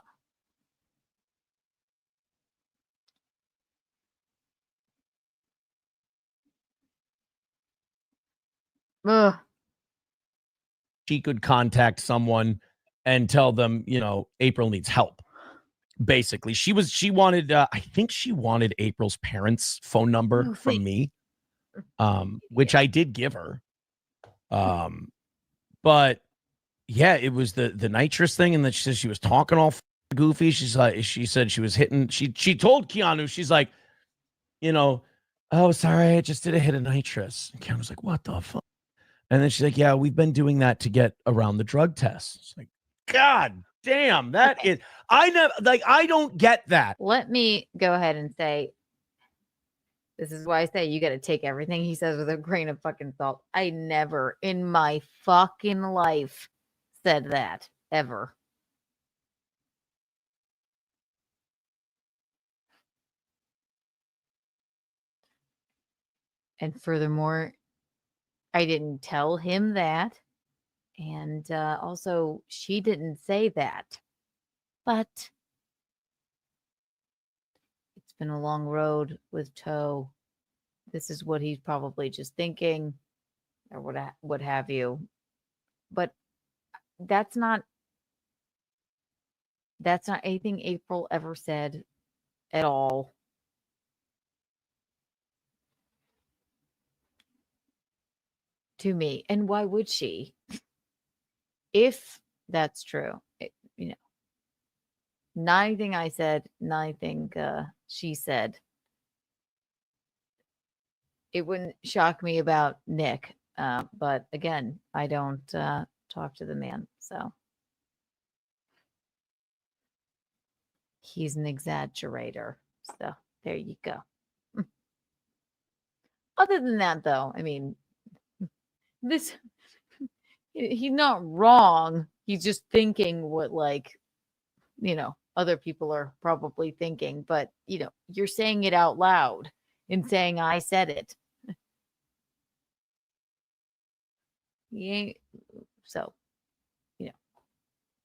Ugh. She could contact someone and tell them, April needs help. Basically, she wanted, I think she wanted April's parents' phone number from me, which I did give her. But yeah, it was the nitrous thing. And then she said she was talking all goofy. She said she was hitting, she told Keanu, she's like, oh, sorry, I just did a hit of nitrous. And Keanu's like, what the fuck? And then she's like, yeah, we've been doing that to get around the drug test. It's like, God damn, that is, I don't get that. Let me go ahead and say, this is why I say you got to take everything he says with a grain of fucking salt. I never in my fucking life said that, ever. And furthermore, I didn't tell him that. And also, she didn't say that. But It's been a long road with Toe. This is what he's probably just thinking, or what have you. But that's not anything April ever said at all. To me. And why would she? If that's true, not anything I said, not anything she said. It wouldn't shock me about Nick. But again, I don't talk to the man, so he's an exaggerator. So there you go. Other than that, though, I mean, he's not wrong. He's just thinking what, like, other people are probably thinking, but you're saying it out loud and saying I said it. So,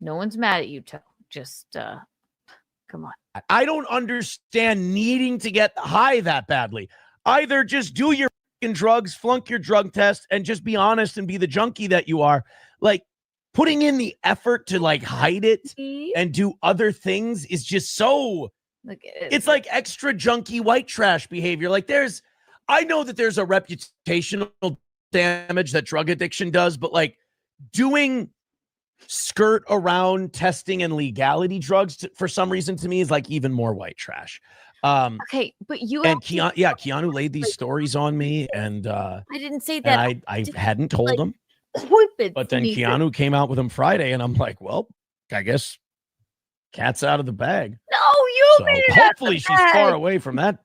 no one's mad at you, Toe. Just come on. I don't understand needing to get high that badly. Either just do your fucking drugs, flunk your drug test, and just be honest and be the junkie that you are. Like, putting in the effort to like hide it and do other things is just so. It's like extra junkie white trash behavior. Like, I know that there's a reputational damage that drug addiction does, but like doing skirt around testing and legality drugs for some reason to me is like even more white trash. Okay, but Keanu laid these stories on me, and I didn't say that. And I hadn't told him. But then Keanu came out with him Friday, and I'm like, well, I guess cat's out of the bag. No, you So made it hopefully out the she's far bag. away from that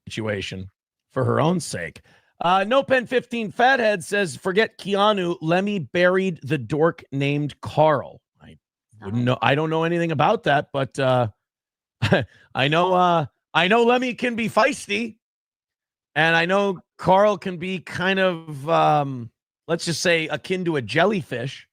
situation for her own sake. No Pen 15 Fathead says, forget Keanu. Lemmy buried the dork named Carl. I wouldn't know. I don't know anything about that, but I know Lemmy can be feisty, and I know Carl can be kind of let's just say akin to a jellyfish.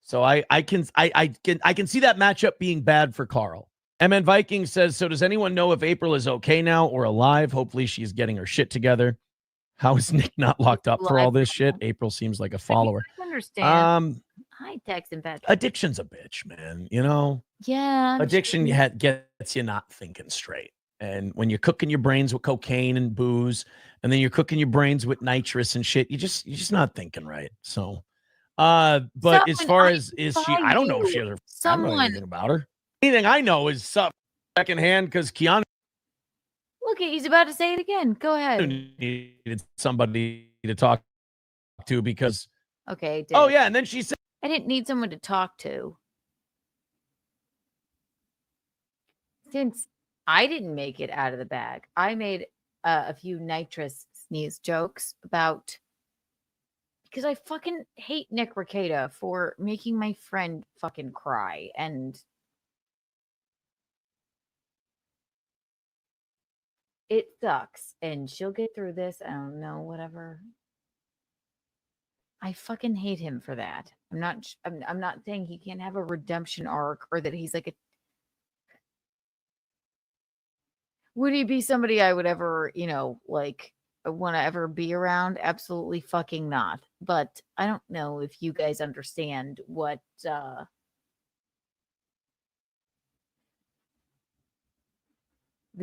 So I can see that matchup being bad for Carl. MN Viking says, so does anyone know if April is okay now or alive? Hopefully she's getting her shit together. How is Nick not locked up for all this shit? April seems like a follower. I understand. Hi, Tex and Patrick. Addiction's a bitch, man. Yeah. Addiction gets you not thinking straight. And when you're cooking your brains with cocaine and booze, and then you're cooking your brains with nitrous and shit, you're just not thinking right. So, but as far as is she, I don't know if she has her. I don't know anything about her. Anything I know is secondhand because Keanu Look, he's about to say it again. Go ahead. needed somebody to talk to because. Okay. Oh yeah, and then she said, I didn't need someone to talk to. Since I didn't make it out of the bag, I made a few nitrous sneeze jokes about because I fucking hate Nick Rekieta for making my friend fucking cry, and it sucks. And she'll get through this. I don't know, whatever. I fucking hate him for that. I'm not saying he can't have a redemption arc or that he's like a. Would he be somebody I would ever, like want to ever be around? Absolutely fucking not. But I don't know if you guys understand what the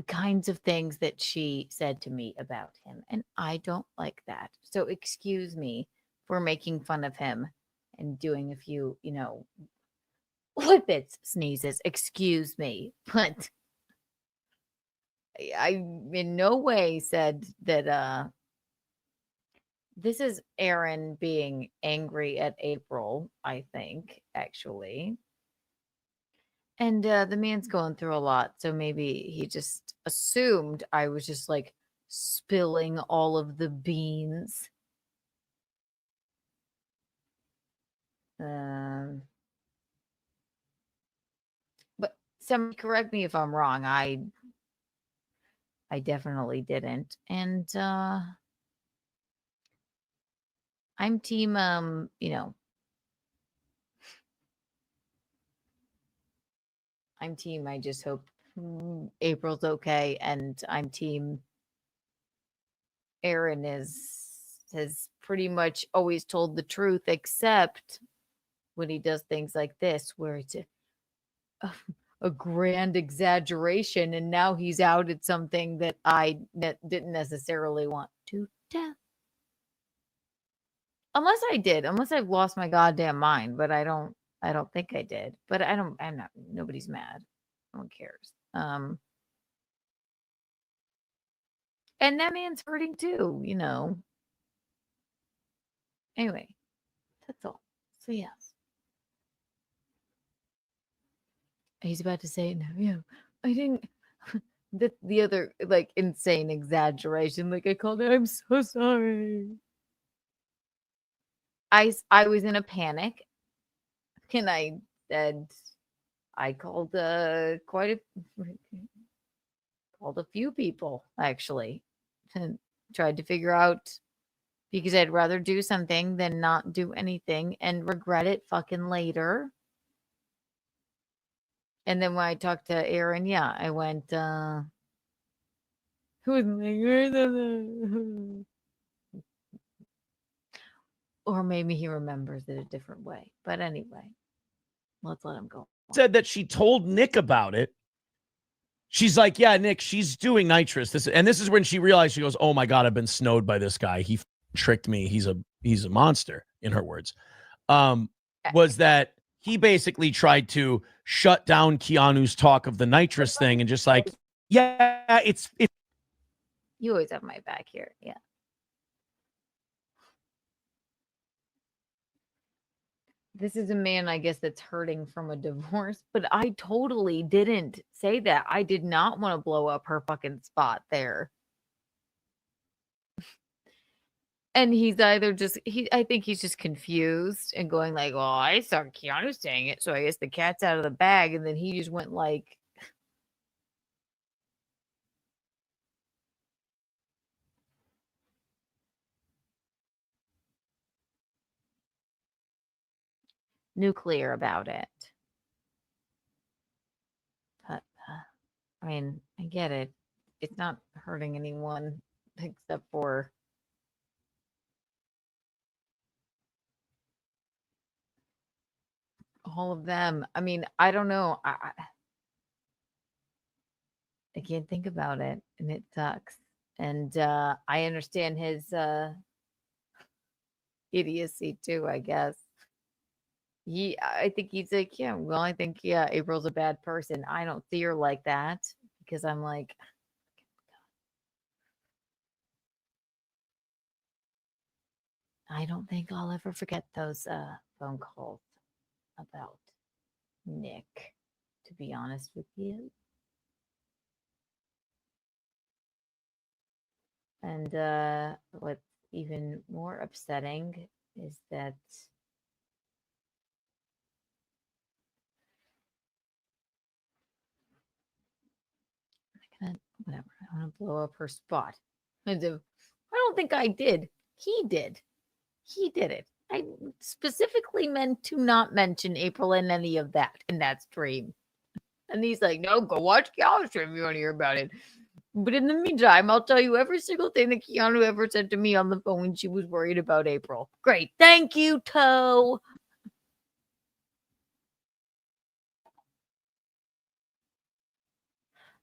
kinds of things that she said to me about him. And I don't like that. So excuse me for making fun of him and doing a few, whippets sneezes. Excuse me. But I in no way said that this is Aaron being angry at April, I think, actually. And the man's going through a lot, so maybe he just assumed I was just like spilling all of the beans. But somebody correct me if I'm wrong. I definitely didn't. And I'm team I'm team I just hope April's okay, and I'm team Aaron has pretty much always told the truth, except when he does things like this, where it's a grand exaggeration, and now he's outed something that I didn't necessarily want to tell. Unless I've lost my goddamn mind, but I don't think I did. But I'm not, nobody's mad. No one cares. And that man's hurting too, you know. Anyway, that's all. So yes. He's about to say it now. Yeah. I didn't the other like insane exaggeration. Like I called it, I'm so sorry. I was in a panic, and I said I called called a few people actually, and tried to figure out, because I'd rather do something than not do anything and regret it fucking later. And then when I talked to Aaron, yeah, I went, who was like, or maybe he remembers it a different way. But anyway, let's let him go. Said that she told Nick about it. She's like, yeah, Nick, she's doing nitrous. This is when she realized, she goes, oh my God, I've been snowed by this guy. He tricked me. He's a monster, in her words. Was that he basically tried to shut down Keanu's talk of the nitrous thing and just like, yeah, it's. You always have my back here. Yeah. This is a man, I guess, that's hurting from a divorce, but I totally didn't say that. I did not want to blow up her fucking spot there. And he's either just, I think he's just confused and going like, well, I saw Keanu saying it, so I guess the cat's out of the bag. And then he just went like, nuclear about it. But, I mean, I get it. It's not hurting anyone except for all of them. I mean, I don't know. I can't think about it, and it sucks. And I understand his idiocy too, I guess. I think he's like, yeah, well, I think, yeah, April's a bad person. I don't see her like that, because I'm like, I don't think I'll ever forget those phone calls about Nick, to be honest with you. And what's even more upsetting is that whatever, I want to blow up her spot. I don't think I did. He did. He did it. I specifically meant to not mention April in any of that in that stream. And he's like, no, go watch Keanu's stream if you want to hear about it. But in the meantime, I'll tell you every single thing that Keanu ever said to me on the phone when she was worried about April. Great. Thank you, Toe.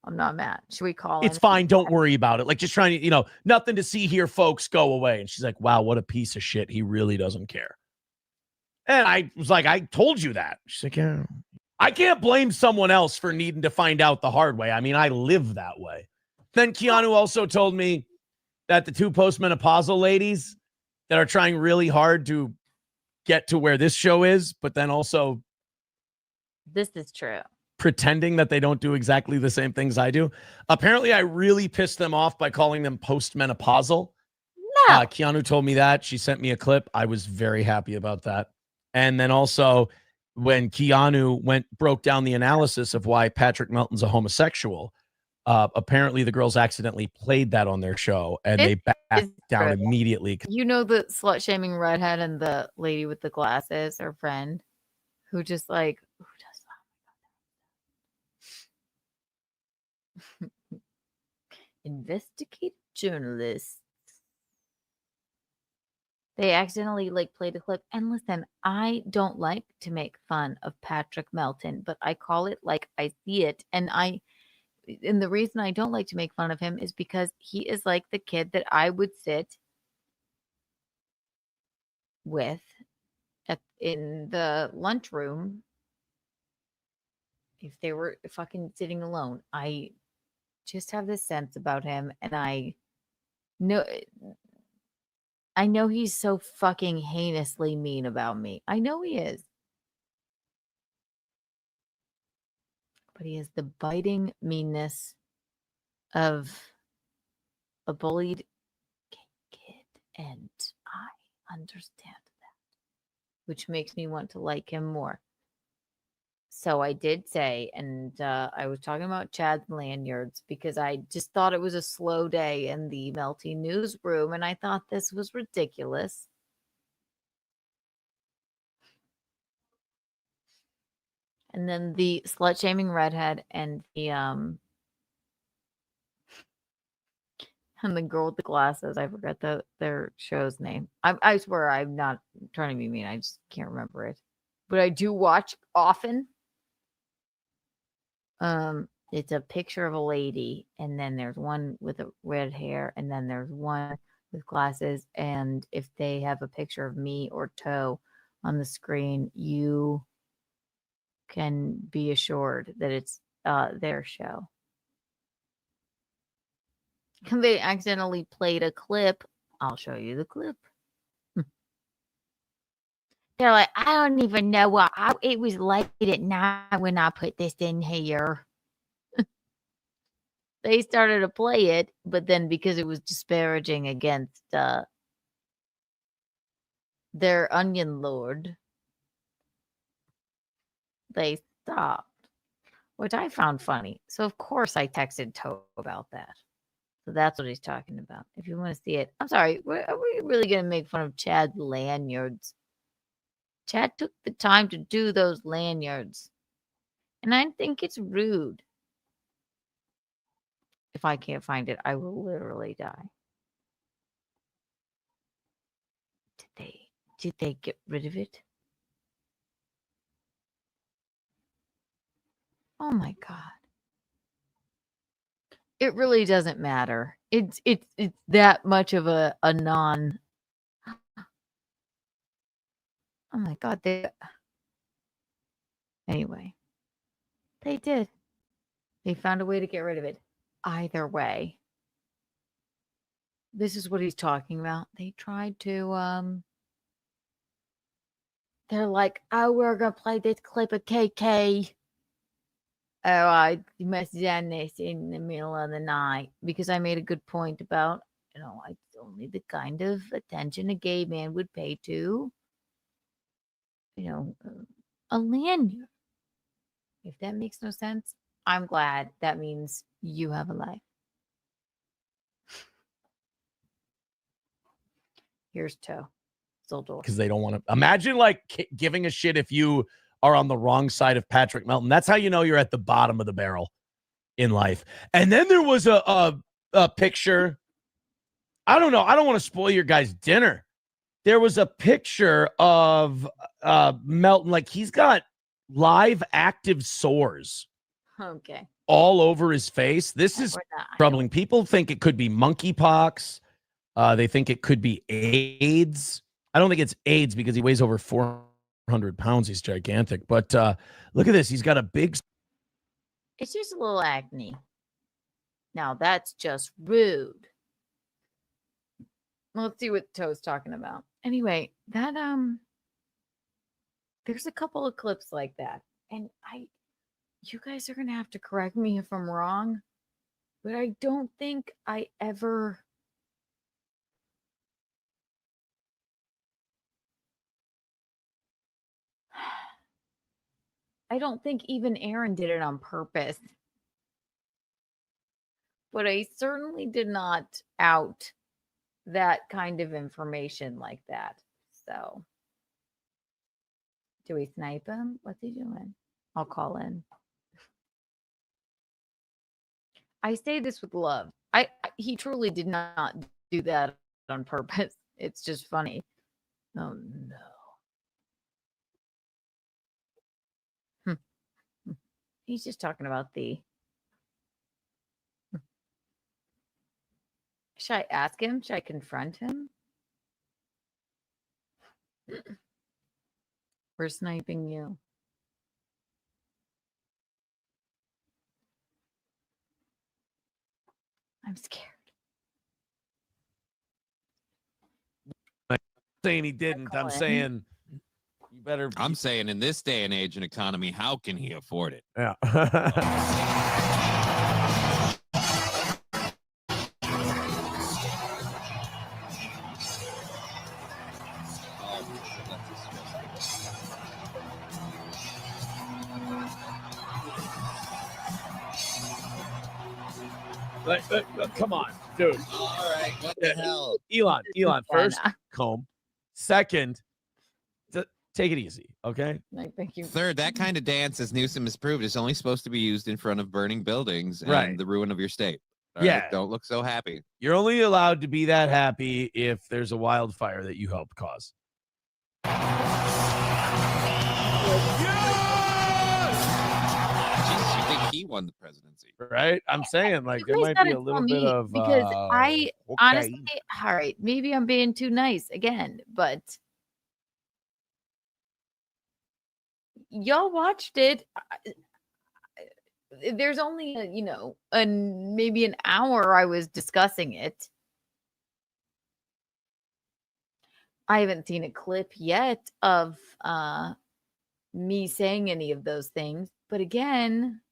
I'm not mad. Should we call It's him? fine. Don't worry about it. Like, just trying to, nothing to see here, folks, go away. And she's like, wow, what a piece of shit. He really doesn't care. And I was like, I told you that. She's like, yeah. I can't blame someone else for needing to find out the hard way. I mean, I live that way. Then Keanu also told me that the two postmenopausal ladies that are trying really hard to get to where this show is, but then also this is true, pretending that they don't do exactly the same things I do. Apparently, I really pissed them off by calling them postmenopausal. No. Keanu told me that. She sent me a clip. I was very happy about that. And then also, when Keanu broke down the analysis of why Patrick Melton's a homosexual, apparently the girls accidentally played that on their show, and they backed down immediately. You know the slut-shaming redhead and the lady with the glasses, her friend, who just like, investigative journalists. They accidentally like played a clip. And listen, I don't like to make fun of Patrick Melton, but I call it like I see it. And the reason I don't like to make fun of him is because he is like the kid that I would sit with in the lunchroom if they were fucking sitting alone. I just have this sense about him, and I know he's so fucking heinously mean about me. I know he is. But he has the biting meanness of a bullied kid, and I understand that, which makes me want to like him more. So I did say, and I was talking about Chad's lanyards because I just thought it was a slow day in the Melty newsroom, and I thought this was ridiculous. And then the slut-shaming redhead and the girl with the glasses. I forgot their show's name. I swear I'm not trying to be mean. I just can't remember it. But I do watch often. It's a picture of a lady, and then there's one with a red hair, and then there's one with glasses. And if they have a picture of me or Toe on the screen, you can be assured that it's their show. They accidentally played a clip. I'll show you the clip. They're like, I don't even know what it was late at night when I put this in here. They started to play it, but then because it was disparaging against their onion lord, they stopped, which I found funny. So of course I texted Toe about that. So that's what he's talking about. If you want to see it, I'm sorry. Are we really going to make fun of Chad's lanyards? Chad took the time to do those lanyards. And I think it's rude. If I can't find it, I will literally die. Did they get rid of it? Oh my God. It really doesn't matter. It's that much of a non. Oh my God. Anyway, they did. They found a way to get rid of it. Either way, this is what he's talking about. They tried to, they're like, oh, we're going to play this clip of KK. Oh, I must have done this in the middle of the night because I made a good point about, it's only the kind of attention a gay man would pay to, a lanyard. If that makes no sense, I'm glad. That means you have a life. Here's Toe. Because they don't want to imagine like giving a shit if you are on the wrong side of Patrick Melton. That's how you know you're at the bottom of the barrel in life. And then there was a picture. I don't know. I don't want to spoil your guys' dinner. There was a picture of Melton. Like he's got live active sores. Okay. All over his face. This is troubling. People think it could be monkeypox. They think it could be AIDS. I don't think it's AIDS because he weighs over 400 pounds. He's gigantic. But look at this. He's got a big. It's just a little acne. Now that's just rude. Let's see what Toe's talking about. Anyway, that there's a couple of clips like that, and you guys are gonna have to correct me if I'm wrong, but I don't think I ever. I don't think even Aaron did it on purpose. But I certainly did not out that kind of information like that. So, do we snipe him? What's he doing? I'll call in. I say this with love. He truly did not do that on purpose. It's just funny. Oh no. He's just talking about the. Should I ask him? Should I confront him? We're sniping you. I'm scared. I'm saying he didn't. I'm saying you better. I'm saying in this day and age and economy, how can he afford it? Yeah. Come on, dude. All right, what the hell? Elon, first, comb. Second, take it easy, okay? Thank you. Third, that kind of dance, as Newsom has proved, is only supposed to be used in front of burning buildings and Right. the ruin of your state. All Yeah. right? Don't look so happy. You're only allowed to be that happy if there's a wildfire that you helped cause. Jesus, you think he won the presidency? Right? I'm saying, like, there Please might be gotta a little tell bit me, of because okay. honestly, all right, maybe I'm being too nice again, but y'all watched it. There's only maybe an hour I was discussing it. I haven't seen a clip yet of me saying any of those things, but again,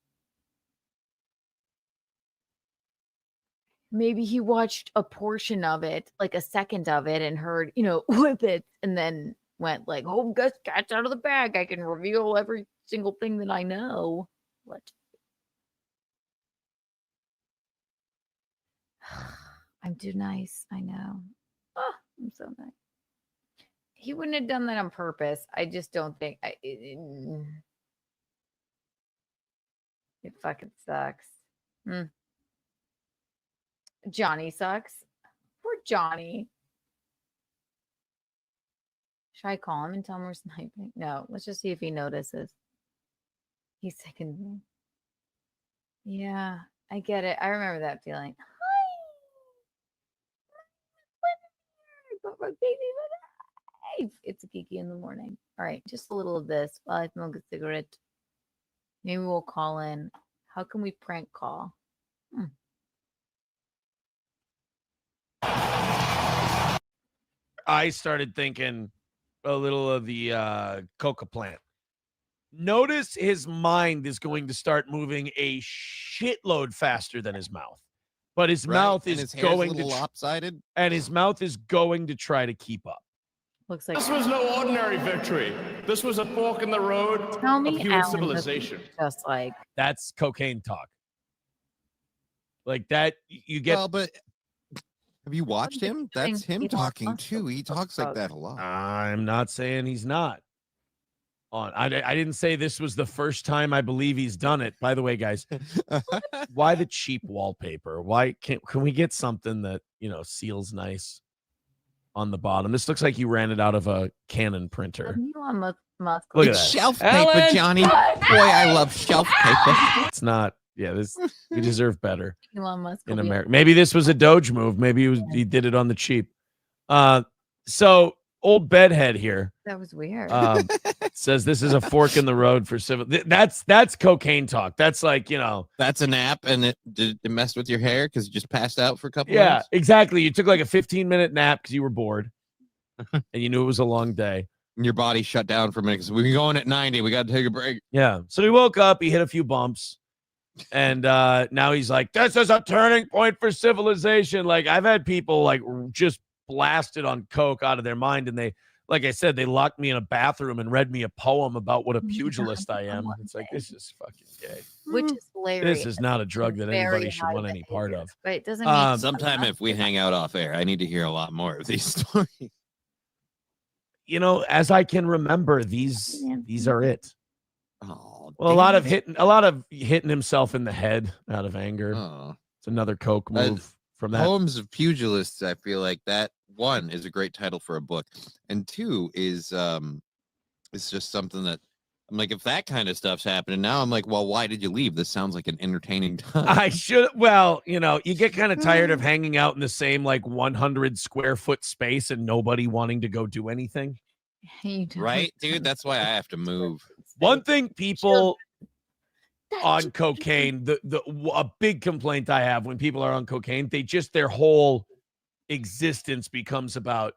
maybe he watched a portion of it, like a second of it, and heard, with it, and then went like, "Oh, guess cat's out of the bag. I can reveal every single thing that I know." What? I'm too nice. I know. Oh, I'm so nice. He wouldn't have done that on purpose. I just don't think. It fucking sucks. Johnny sucks. Poor Johnny. Should I call him and tell him we're sniping? No, let's just see if he notices. He's sickened me. Yeah, I get it. I remember that feeling. Hi. Baby, it's a geeky in the morning. All right, just a little of this while I smoke a cigarette. Maybe we'll call in. How can we prank call? I started thinking a little of the coca plant. Notice his mind is going to start moving a shitload faster than his mouth. But his mouth is going to lopsided, and his mouth is going to try to keep up. Looks like This was no ordinary victory. This was a fork in the road Tell of me human Alan civilization. just like That's cocaine talk. Like that, you get. Well, but have you watched him? That's him talking too. He talks like that a lot. I'm not saying he's not. I didn't say this was the first time I believe he's done it. By the way, guys, why the cheap wallpaper? Why can we get something that seals nice on the bottom? This looks like you ran it out of a Canon printer. Elon Musk. Look at It's that. shelf paper, Johnny. Boy, I love shelf paper. It's not. Yeah, we deserve better Elon Musk in America. Maybe this was a Doge move. Maybe he did it on the cheap. So old bedhead here. That was weird. Says this is a fork in the road for civil. That's cocaine talk. That's like, That's a nap, and it messed with your hair because you just passed out for a couple yeah, minutes. exactly. You took like a 15-minute nap because you were bored and you knew it was a long day. And your body shut down for a minute because we're going at 90. We got to take a break. Yeah. So he woke up, he hit a few bumps, and now he's like, this is a turning point for civilization. Like, I've had people like just blasted on coke out of their mind, and they, like I said, they locked me in a bathroom and read me a poem about what a pugilist I am. It's like, this is fucking gay. Which is hilarious. This is not a drug that Very anybody should high want any part of. But it doesn't mean Sometime if we hang out off air, I need to hear a lot more of these stories. As I can remember, these are it. Oh, well, a lot of hitting himself in the head out of anger. Oh. It's another Coke move from that. Poems of Pugilists, I feel like that one is a great title for a book, and two is it's just something that I'm like, if that kind of stuff's happening now, I'm like, well, why did you leave? This sounds like an entertaining time. I should, well, you know, you get kind of tired of hanging out in the same like 100 square foot space and nobody wanting to go do anything. Right, dude? That's why I have to move. One thing people on cocaine, a big complaint I have when people are on cocaine, their whole existence becomes about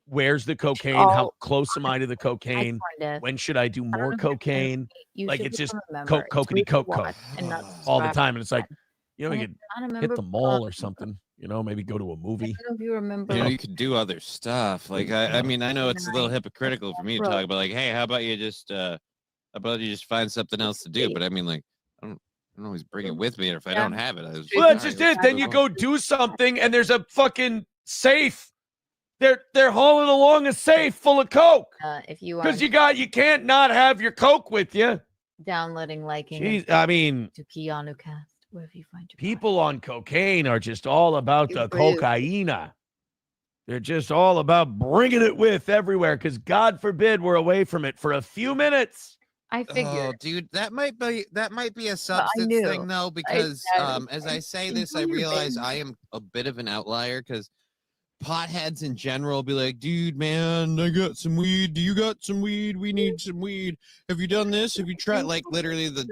where's the cocaine? How close am I to the cocaine? When should I do more cocaine? Like it's just coke, coke, all the time. And it's like, you know, you could hit the mall or something, you know, maybe go to a movie. I don't know if you remember. You know, you could do other stuff. Like, I mean, I know it's a little hypocritical for me to talk about like, hey, how about you just find something else to do? But I mean, like, I don't always bring it with me. And if I don't have it, well, that's just it. Then you go do something and there's a fucking safe. They're hauling along a safe full of coke. If you because you can't not have your coke with you. Downloading, liking. Jeez, I mean, to Keanu cast wherever you find your people on cocaine are just all about the cocaina. They're just all about bringing it with everywhere because God forbid we're away from it for a few minutes. I figured. Oh, dude, that might be a substance thing though, because as I say this, I realize I am a bit of an outlier because potheads in general be like, dude, man, I got some weed. Do you got some weed? We need some weed. Have you done this? Have you tried, like, literally the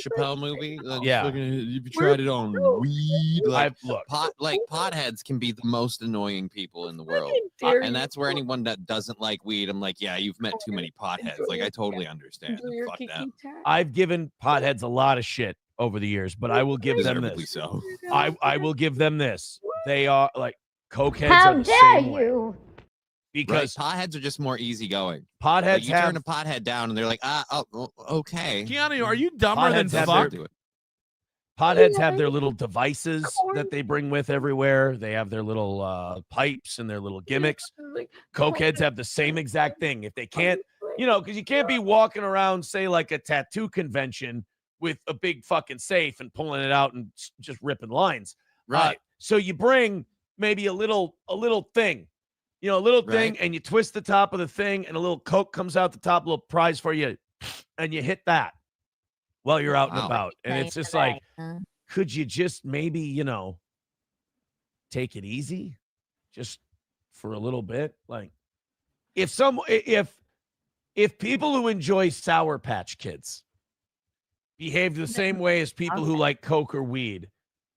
Chappelle movie? Yeah. Have you tried it on weed? Like, look. Potheads can be the most annoying people in the world. And that's where anyone that doesn't like weed, I'm like, yeah, you've met too many potheads. Like, I totally understand. Fuck them. I've given potheads a lot of shit over the years, but I will give them this. So. I will give them this. They are like, cokeheads How are the dare same you? way. Because potheads are just more easygoing. Potheads like you have turn a pothead down and they're like, okay. Keanu, are you dumber than fuck? Potheads have their little devices that they bring with everywhere. They have their little pipes and their little gimmicks. Cokeheads have the same exact thing. If they can't, you know, because you can't be walking around, say, like a tattoo convention with a big fucking safe and pulling it out and just ripping lines. Right. So you bring maybe a little thing, you know, a little thing, and you twist the top of the thing, and a little coke comes out the top, a little prize for you, and you hit that while you're out and about. And it's just like, could you just maybe, you know, take it easy just for a little bit? Like, if people who enjoy Sour Patch Kids behave the same way as people who like coke or weed,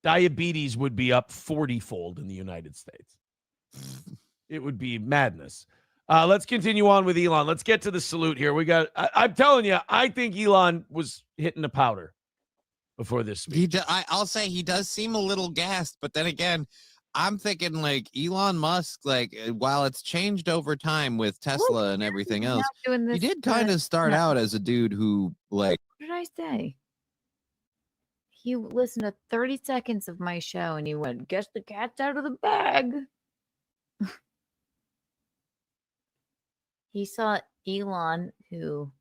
diabetes would be up 40-fold in the United States. It would be madness. Let's continue on with Elon. Let's get to the salute here. I'm telling you, I think Elon was hitting the powder before this speech. I'll say he does seem a little gassed, but then again, I'm thinking like Elon Musk, like while it's changed over time with Tesla and everything else, he did kind of start out as a dude who like. What did I say? He listened to 30 seconds of my show and he went, guess the cat's out of the bag. He saw Elon, who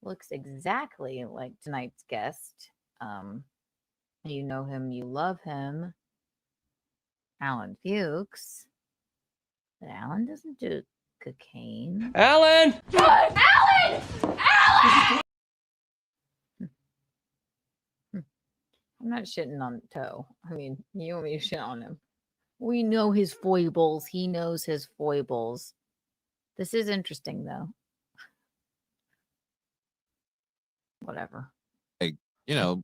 looks exactly like tonight's guest. You know him, you love him. Alan Fuchs. But Alan doesn't do cocaine. Alan! Alan! Alan! I'm not shitting on Toe. I mean, you want me to shit on him. We know his foibles. He knows his foibles. This is interesting, though. Whatever. Like, you know,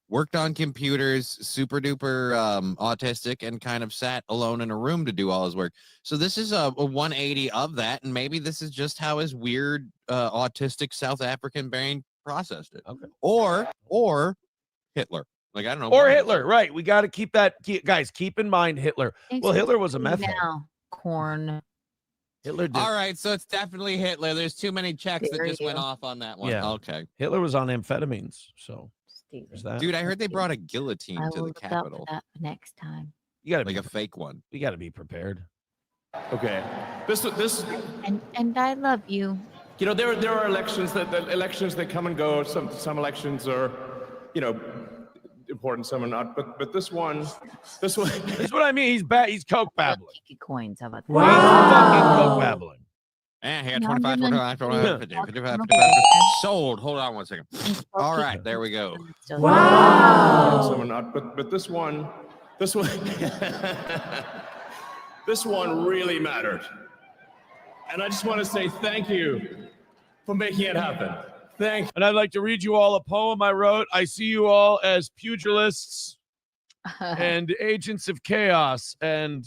worked on computers, super duper autistic, and kind of sat alone in a room to do all his work. So this is a 180 of that, and maybe this is just how his weird autistic South African brain processed it. Okay. Or Hitler. Like, I don't know. Or Hitler, right. We got to keep that. Guys, keep in mind Hitler. Well, Hitler was a meth head. Corn. Hitler did. All right, so it's definitely Hitler. There's too many checks that just went off on that one. Yeah. Okay. Hitler was on amphetamines, so there's that. Dude, I heard they brought a guillotine to the Capitol. Next time. You got to like a fake one. You got to be prepared. Okay. This. And I love you. You know, there are elections that come and go. Some elections are, you know, important, some are not. But this one. This is what I mean. He's bad. He's coke babbling. Kiki coins. How about that? He's fucking coke babbling. And here, 25, 25, 25, 55, 55. Sold. Hold on one second. All right, there we go. Wow. Some are not. But this one. This one really mattered. And I just want to say thank you for making it happen. Thank you. And I'd like to read you all a poem I wrote. I see you all as pugilists and agents of chaos. And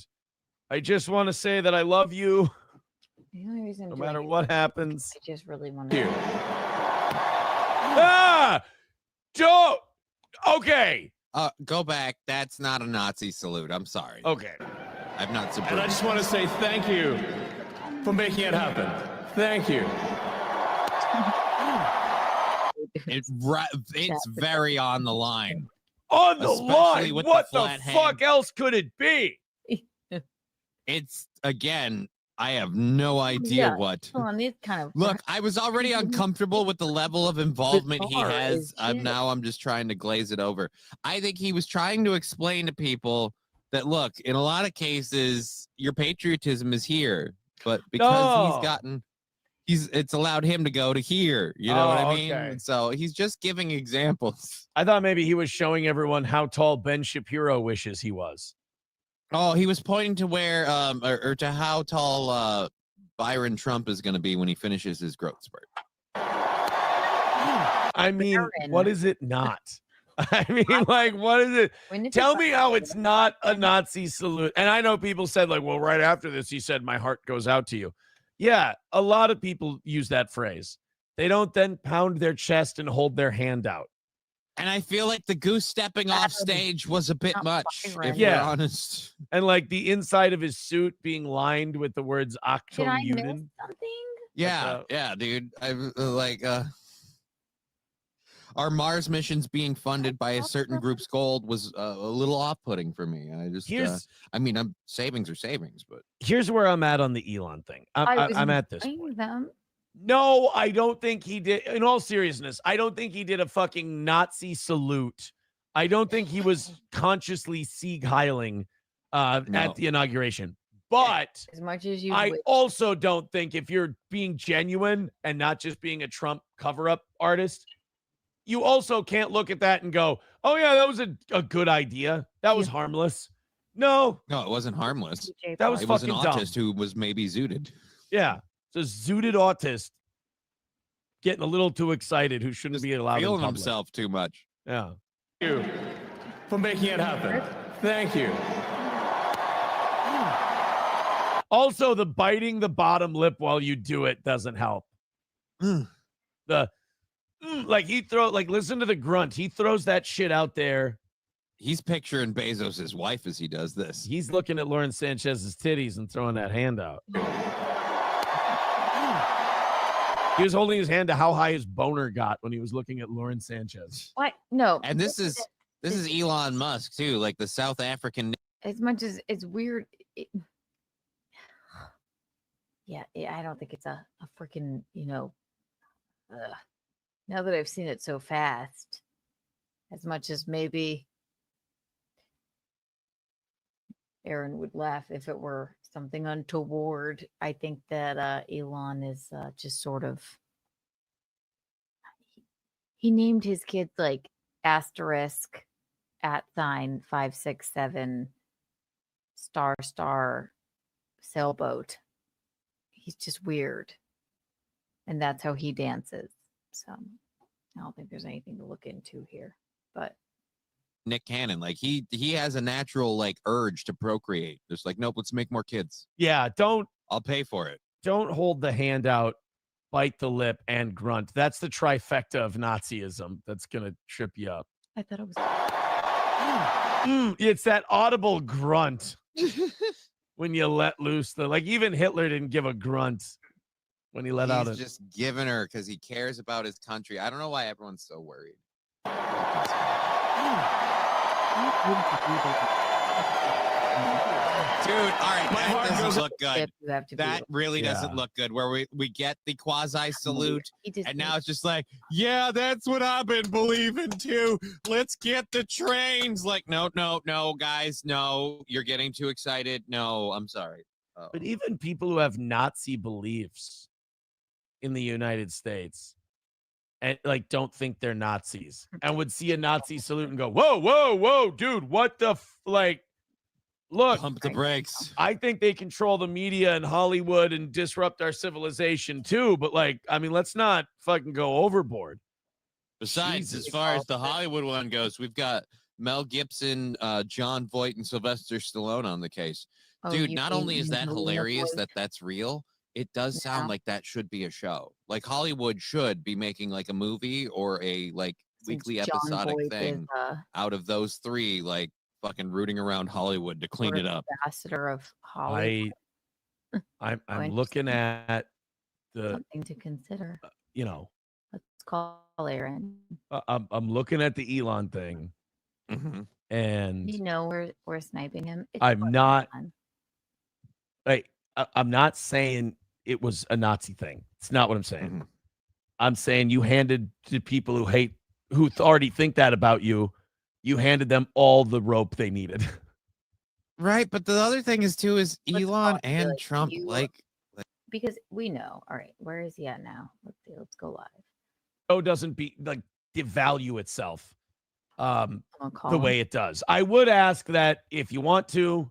I just want to say that I love you The only reason no I'm matter doing what happens. I just really want to. Ah! Don't. Okay. Go back. That's not a Nazi salute. I'm sorry. Okay. And I just want to say thank you for making it happen. Thank you. It's very on the line. On the Especially line. with What the the flat fuck else could it be? It's again. I have no idea what. Hold on, it's kind of Look, I was already uncomfortable with the level of involvement he bar has. is huge. Now I'm just trying to glaze it over. I think he was trying to explain to people that, look, in a lot of cases, your patriotism is here, but because it's allowed him to go to here. You know what I mean? Okay. So he's just giving examples. I thought maybe he was showing everyone how tall Ben Shapiro wishes he was. Oh, he was pointing to where, or to how tall Byron Trump is going to be when he finishes his growth spurt. I mean, what is it not? I mean, like, what is it? Tell me how it's not a Nazi salute. And I know people said, like, well, right after this, he said, my heart goes out to you. Yeah, a lot of people use that phrase. They don't then pound their chest and hold their hand out. And I feel like the goose stepping off stage was a bit much, if we're honest. And like the inside of his suit being lined with the words Did I miss Octo-Union. something? Yeah, dude. Our Mars missions being funded by a certain group's gold was a little off-putting for me. I just, I'm savings are savings, but Here's where I'm at on the Elon thing. I'm at this point. Them. No, I don't think he did. In all seriousness, I don't think he did a fucking Nazi salute. I don't think he was consciously Sieg Heiling at the inauguration. But as much as you I also don't think if you're being genuine and not just being a Trump cover-up artist, you also can't look at that and go, oh, yeah, that was a good idea. That was harmless. No, it wasn't harmless. That was it was an fucking autist dumb. who was maybe zooted. Yeah. It's a zooted autist getting a little too excited who shouldn't be allowed Feeling in public. himself too much. Yeah. Thank you for making it happen. Thank you. Also, the biting the bottom lip while you do it doesn't help. Listen to the grunt. He throws that shit out there. He's picturing Bezos' wife as he does this. He's looking at Lauren Sanchez's titties and throwing that hand out. He was holding his hand to how high his boner got when he was looking at Lauren Sanchez. What? No. And this is Elon Musk too, like the South African. As much as it's weird. I don't think it's a freaking, now that I've seen it so fast, as much as maybe Aaron would laugh if it were something untoward, I think that Elon is just sort of, he named his kids like asterisk @567 star sailboat. He's just weird. And that's how he dances. So I don't think there's anything to look into here. But Nick Cannon, like he has a natural like urge to procreate. Just like, nope, let's make more kids. Yeah, I'll pay for it. Don't hold the hand out, bite the lip, and grunt. That's the trifecta of Nazism that's gonna trip you up. I thought it was it's that audible grunt when you let loose even Hitler didn't give a grunt when he let out He's just giving her because he cares about his country. I don't know why everyone's so worried. Dude, all right, My heart that doesn't goes look good. You have to be That really Yeah. doesn't look good. Where we get the quasi salute, He just and now it's just like, yeah, that's what I've been believing too. Let's get the trains. Like, no, guys, no, you're getting too excited. No, I'm sorry. Oh. But even people who have Nazi beliefs in the United States and like don't think they're Nazis and would see a Nazi salute and go, whoa, dude, what the like, look, Pump the brakes. I think they control the media and Hollywood and disrupt our civilization too. But like, I mean, let's not fucking go overboard. Besides, Jesus. as far as the Hollywood one goes, we've got Mel Gibson, John Voight, and Sylvester Stallone on the case. Oh, Dude, you not mean only is that Melonie hilarious Mac? that's real, it does sound like that should be a show. Like Hollywood should be making like a movie or a like weekly John episodic Voight is, thing out of those three, like fucking rooting around Hollywood to clean it up. Ambassador of Hollywood. I'm Oh, looking at the, Something to consider. you know, Let's call Aaron. I'm looking at the Elon thing, and You know we're sniping him. It's I'm not. fun. I'm not saying it was a Nazi thing. It's not what I'm saying. I'm saying you handed to people who already think that about you. You handed them all the rope they needed. Right, but the other thing is too is Elon and like Trump because we know. All right, where is he at now? Let's see. Let's go live. Show doesn't devalue itself call the him. way it does. I would ask that if you want to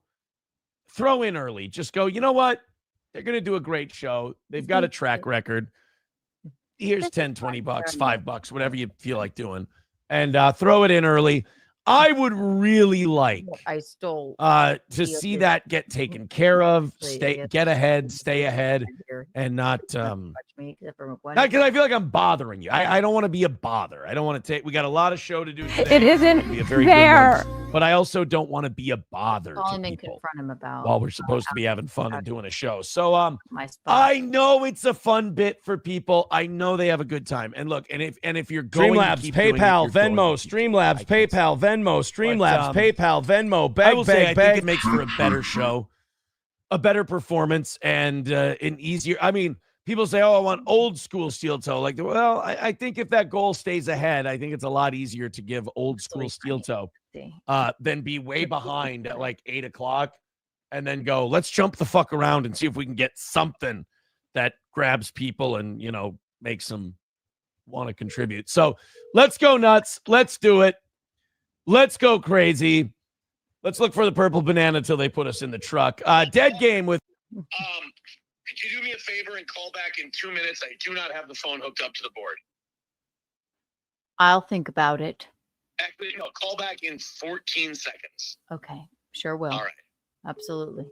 throw in early, just go, you know what? They're going to do a great show. They've got a track record. Here's 10, 20 bucks, $5, whatever you feel like doing. And throw it in early. I would really like I stole to see that get taken care of, get ahead, stay ahead, and not because I feel like I'm bothering you. I don't want to be a bother. I don't want to take. We got a lot of show to do today. It isn't It'll be a very fair. good one, but I also don't want to be a bother Call to him and people confront him about while we're supposed to be having fun and doing a show. So my spot. I know it's a fun bit for people. I know they have a good time. And look, and if you're going to Streamlabs, keep doing it, PayPal, you're going Venmo, to. Streamlabs, PayPal, Venmo, Streamlabs, PayPal, Venmo, I will say I beg. think it makes for a better show, a better performance, and an easier. I mean, people say, "Oh, I want old school Steeltoe." Like, well, I think if that goal stays ahead, I think it's a lot easier to give old school Steeltoe than be way behind at like 8 o'clock, and then go, let's jump the fuck around and see if we can get something that grabs people and makes them want to contribute. So let's go nuts. Let's do it. Let's go crazy. Let's look for the purple banana till they put us in the truck. Dead game with. Could you do me a favor and call back in 2 minutes? I do not have the phone hooked up to the board. I'll think about it. Actually, no, call back in 14 seconds. Okay, sure will. All right. Absolutely.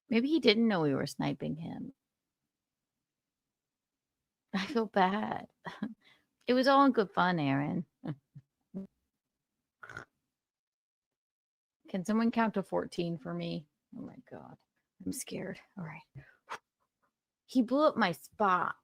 Maybe he didn't know we were sniping him. I feel bad. It was all in good fun, Aaron. Can someone count to 14 for me? Oh my God. I'm scared. All right. He blew up my spot.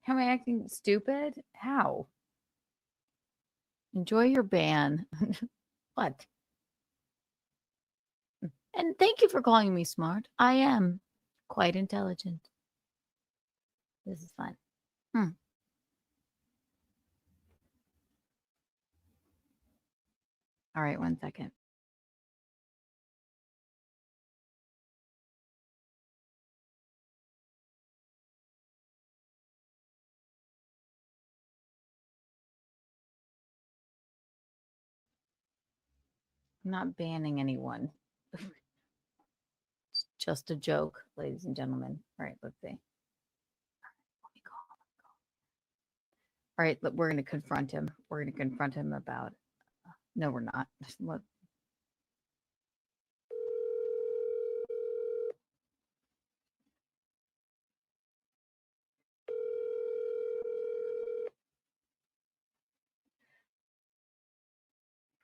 Am I acting stupid? How? Enjoy your ban. What? And thank you for calling me smart. I am quite intelligent. This is fun. All right, 1 second. I'm not banning anyone. It's just a joke, ladies and gentlemen. All right, let's see. All right, we're going to confront him. We're going to confront him about. No, we're not. Look.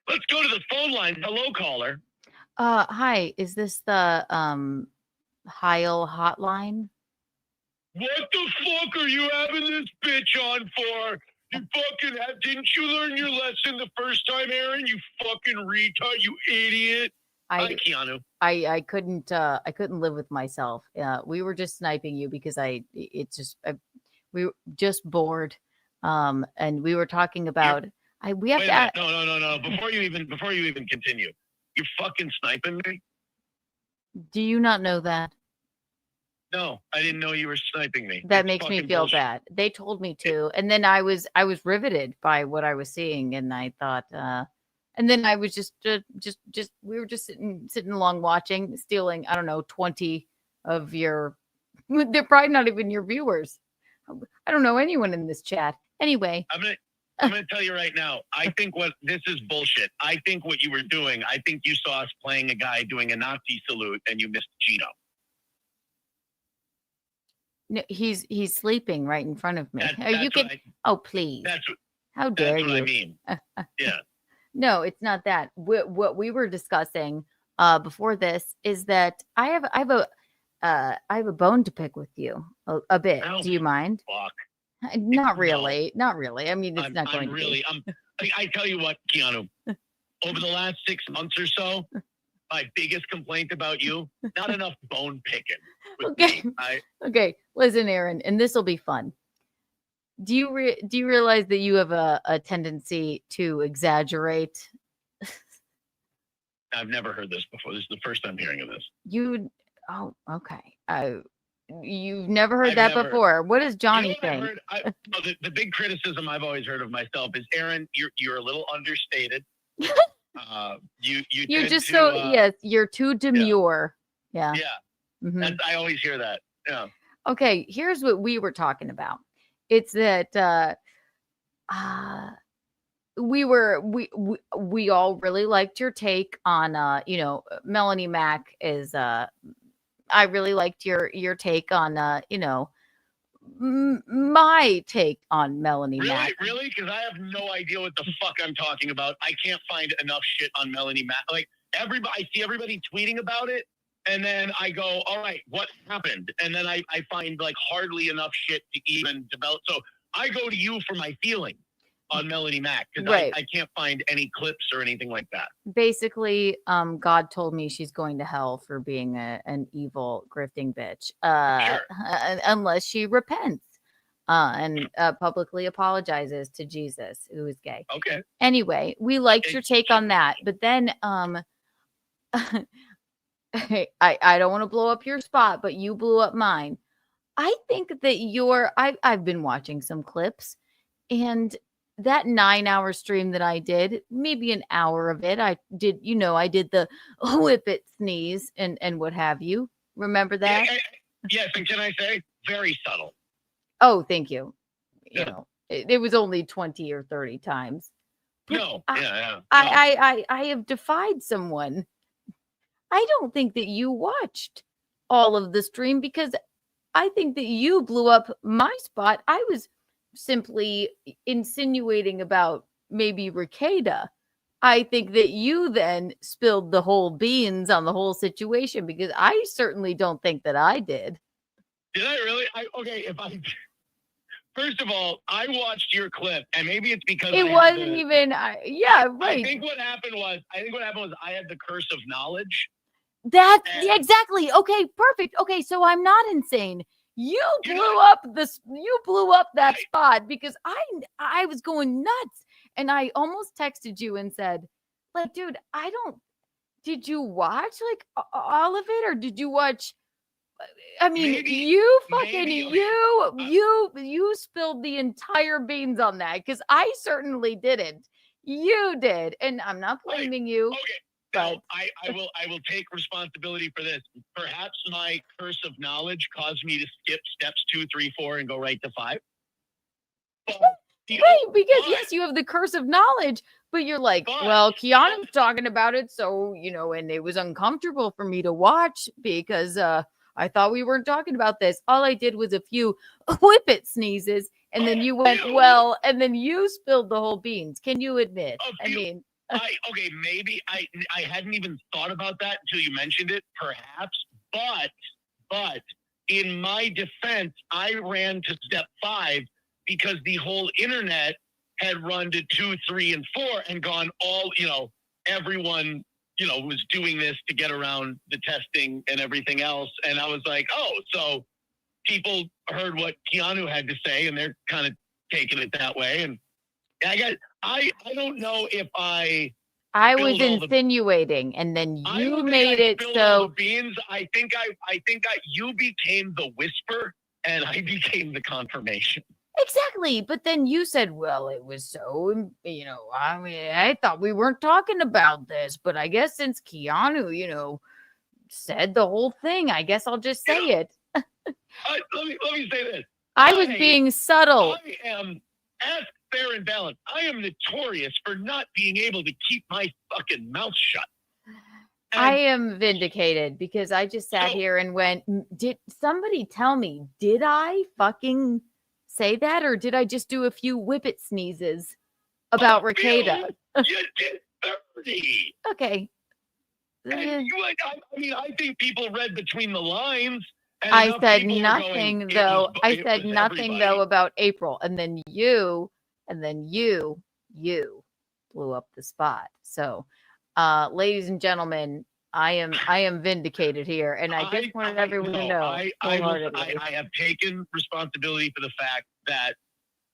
Let's go to the phone line. Hello, caller. Hi, is this the Heil hotline? What the fuck are you having this bitch on for? You fucking didn't you learn your lesson the first time, Aaron? You fucking retard, you idiot. Hi, Keanu. I couldn't live with myself. We were just sniping you because we were just bored. And we were talking about we have Wait to a minute. No. Before you even continue, you're fucking sniping me? Do you not know that? No, I didn't know you were sniping me. That It's makes me fucking feel bullshit. bad. They told me to, and then I was riveted by what I was seeing, and I thought, and then I was just we were just sitting along watching, stealing, I don't know, 20 of your. They're probably not even your viewers. I don't know anyone in this chat. Anyway, I'm gonna tell you right now. I think this is bullshit. I think what you were doing. I think you saw us playing a guy doing a Nazi salute, and you missed Gino. no, he's sleeping right in front of me. You That's can. what I- Oh, please. How dare That's you? what I mean. Yeah. No, it's not that. What we were discussing before this is that I have a bone to pick with you a bit. Oh, Do you mind? Fuck. Not really. Not really. I mean, it's not going to be. I tell you what, Keanu. Over the last 6 months or so, my biggest complaint about you: not enough bone picking. Okay. Okay. Listen, Aaron, and this will be fun. Do you realize that you have a tendency to exaggerate? I've never heard this before. This is the first time hearing of this. Okay. You've never heard I've that never- before. What does Johnny You know what think? I heard? The big criticism I've always heard of myself is, Aaron, you're a little understated. You You're tend just to, so yes. You're too demure. Yeah. Yeah. Mhm. I always hear that. Yeah. Okay. Here's what we were talking about. It's that we all really liked your take on Melonie Mac is I really liked your take on my take on Melonie Mac. Really? Because I have no idea what the fuck I'm talking about. I can't find enough shit on Melonie Mac. Like I see everybody tweeting about it, and then I go, all right, what happened? And then I find like hardly enough shit to even develop. So I go to you for my feeling on Melonie Mac because Right. I can't find any clips or anything like that. Basically, God told me she's going to hell for being an evil grifting bitch, unless she repents and publicly apologizes to Jesus, who is gay. Okay. Anyway, we liked your take on that, but then I don't want to blow up your spot, but you blew up mine. I think that I've been watching some clips, and that 9-hour stream that I did, maybe an hour of it, I did the whip it sneeze and what have you. Remember that? Yes, and can I say, very subtle. Oh, thank you. You know, it was only 20 or 30 times. No, I have defied someone. I don't think that you watched all of the stream because I think that you blew up my spot. I was simply insinuating about maybe Ricada. I think that you then spilled the whole beans on the whole situation because I certainly don't think that I did. Did I really? First of all, I watched your clip, and maybe it's because It wasn't even. Yeah, right. I think what happened was I had the curse of knowledge. Exactly. Okay, perfect. Okay, so I'm not insane. You blew up that spot because I was going nuts, and I almost texted you and said, like, dude, did you watch like all of it, or did you watch? I mean, you spilled the entire beans on that because I certainly didn't. You did, and I'm not blaming you. Okay. No, I will take responsibility for this. Perhaps my curse of knowledge caused me to skip steps 2, 3, 4 and go right to 5. Right, because yes, you have the curse of knowledge, but you're like, well, Keanu's talking about it, so and it was uncomfortable for me to watch because I thought we weren't talking about this. All I did was a few whip it sneezes, and then you went, well, and then you spilled the whole beans. Can you admit? Maybe I hadn't even thought about that until you mentioned it, perhaps, but in my defense, I ran to step 5 because the whole internet had run to 2, 3, and 4 and gone all, everyone, was doing this to get around the testing and everything else. And I was like, oh, so people heard what Keanu had to say and they're kind of taking it that way. And I don't know if I was insinuating, and then you made it so. Beans. I think you became the whisper, and I became the confirmation. Exactly, but then you said, "Well, it was so, I mean, I thought we weren't talking about this, but I guess since Keanu, said the whole thing, I guess I'll just say it." Let me say this. I was being subtle. I am as fair and balanced. I am notorious for not being able to keep my fucking mouth shut. I am vindicated because I just sat here and went, did somebody tell me, did I fucking say that, or did I just do a few whippet sneezes about Ricada? You did 30. Okay. And I think people read between the lines. I said nothing though. I said nothing though about April, and then you blew up the spot. So, ladies and gentlemen, I am vindicated here, and I just wanted everyone to know. I have taken responsibility for the fact that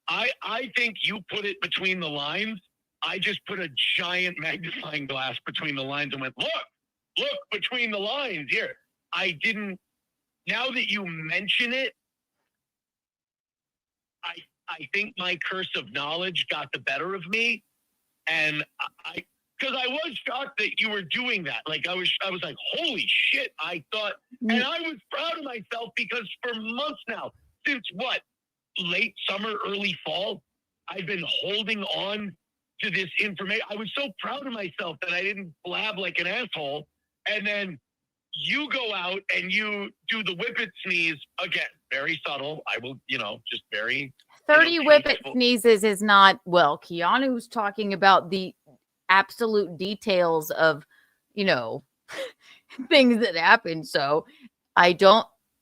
I think you put it between the lines. I just put a giant magnifying glass between the lines and went, look between the lines here. I didn't. Now that you mention it, I think my curse of knowledge got the better of me, and because I was shocked that you were doing that. Like I was like, holy shit! I thought, and I was proud of myself because for months now, since late summer, early fall, I've been holding on to this information. I was so proud of myself that I didn't blab like an asshole, and then you go out and you do the whippet sneeze again, very subtle. I will, just very 30 whippet sneezes is not, well, Keanu's talking about the absolute details of, things that happen. So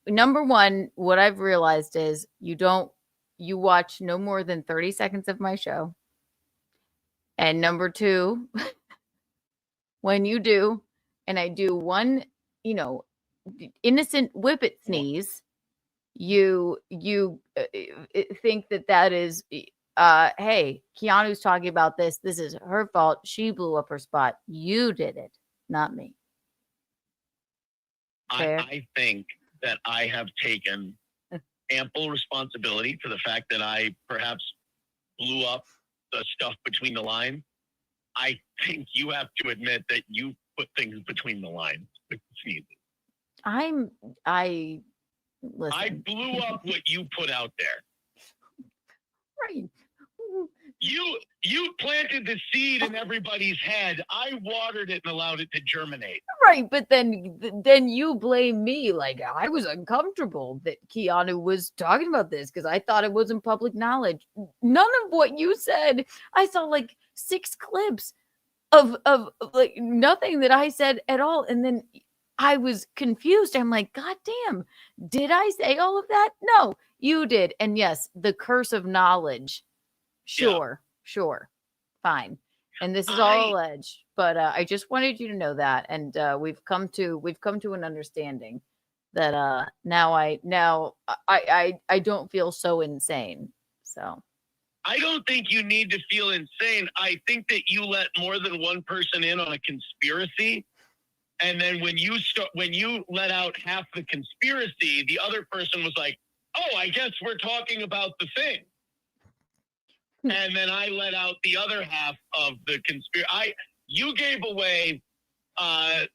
number one, what I've realized is you watch no more than 30 seconds of my show. And number two, when you do, and I do one, innocent whippet sneeze, you think that is, hey, Keanu's talking about this. This is her fault. She blew up her spot. You did it, not me. I think that I have taken ample responsibility for the fact that I perhaps blew up the stuff between the lines. I think you have to admit that you put things between the lines with the sneezes. Listen. I blew up what you put out there. Right. You planted the seed in everybody's head. I watered it and allowed it to germinate. Right, but then you blame me. Like I was uncomfortable that Keanu was talking about this because I thought it wasn't public knowledge. None of what you said. I saw like 6 clips of like nothing that I said at all, and then I was confused. I'm like, God damn, did I say all of that? No, you did. And yes, the curse of knowledge. Sure. Fine. And this is all alleged, but I just wanted you to know that. And we've come to an understanding that now I don't feel so insane. So I don't think you need to feel insane. I think that you let more than one person in on a conspiracy. And then when you let out half the conspiracy, the other person was like, oh, I guess we're talking about the thing. And then I let out the other half of the conspiracy. You gave away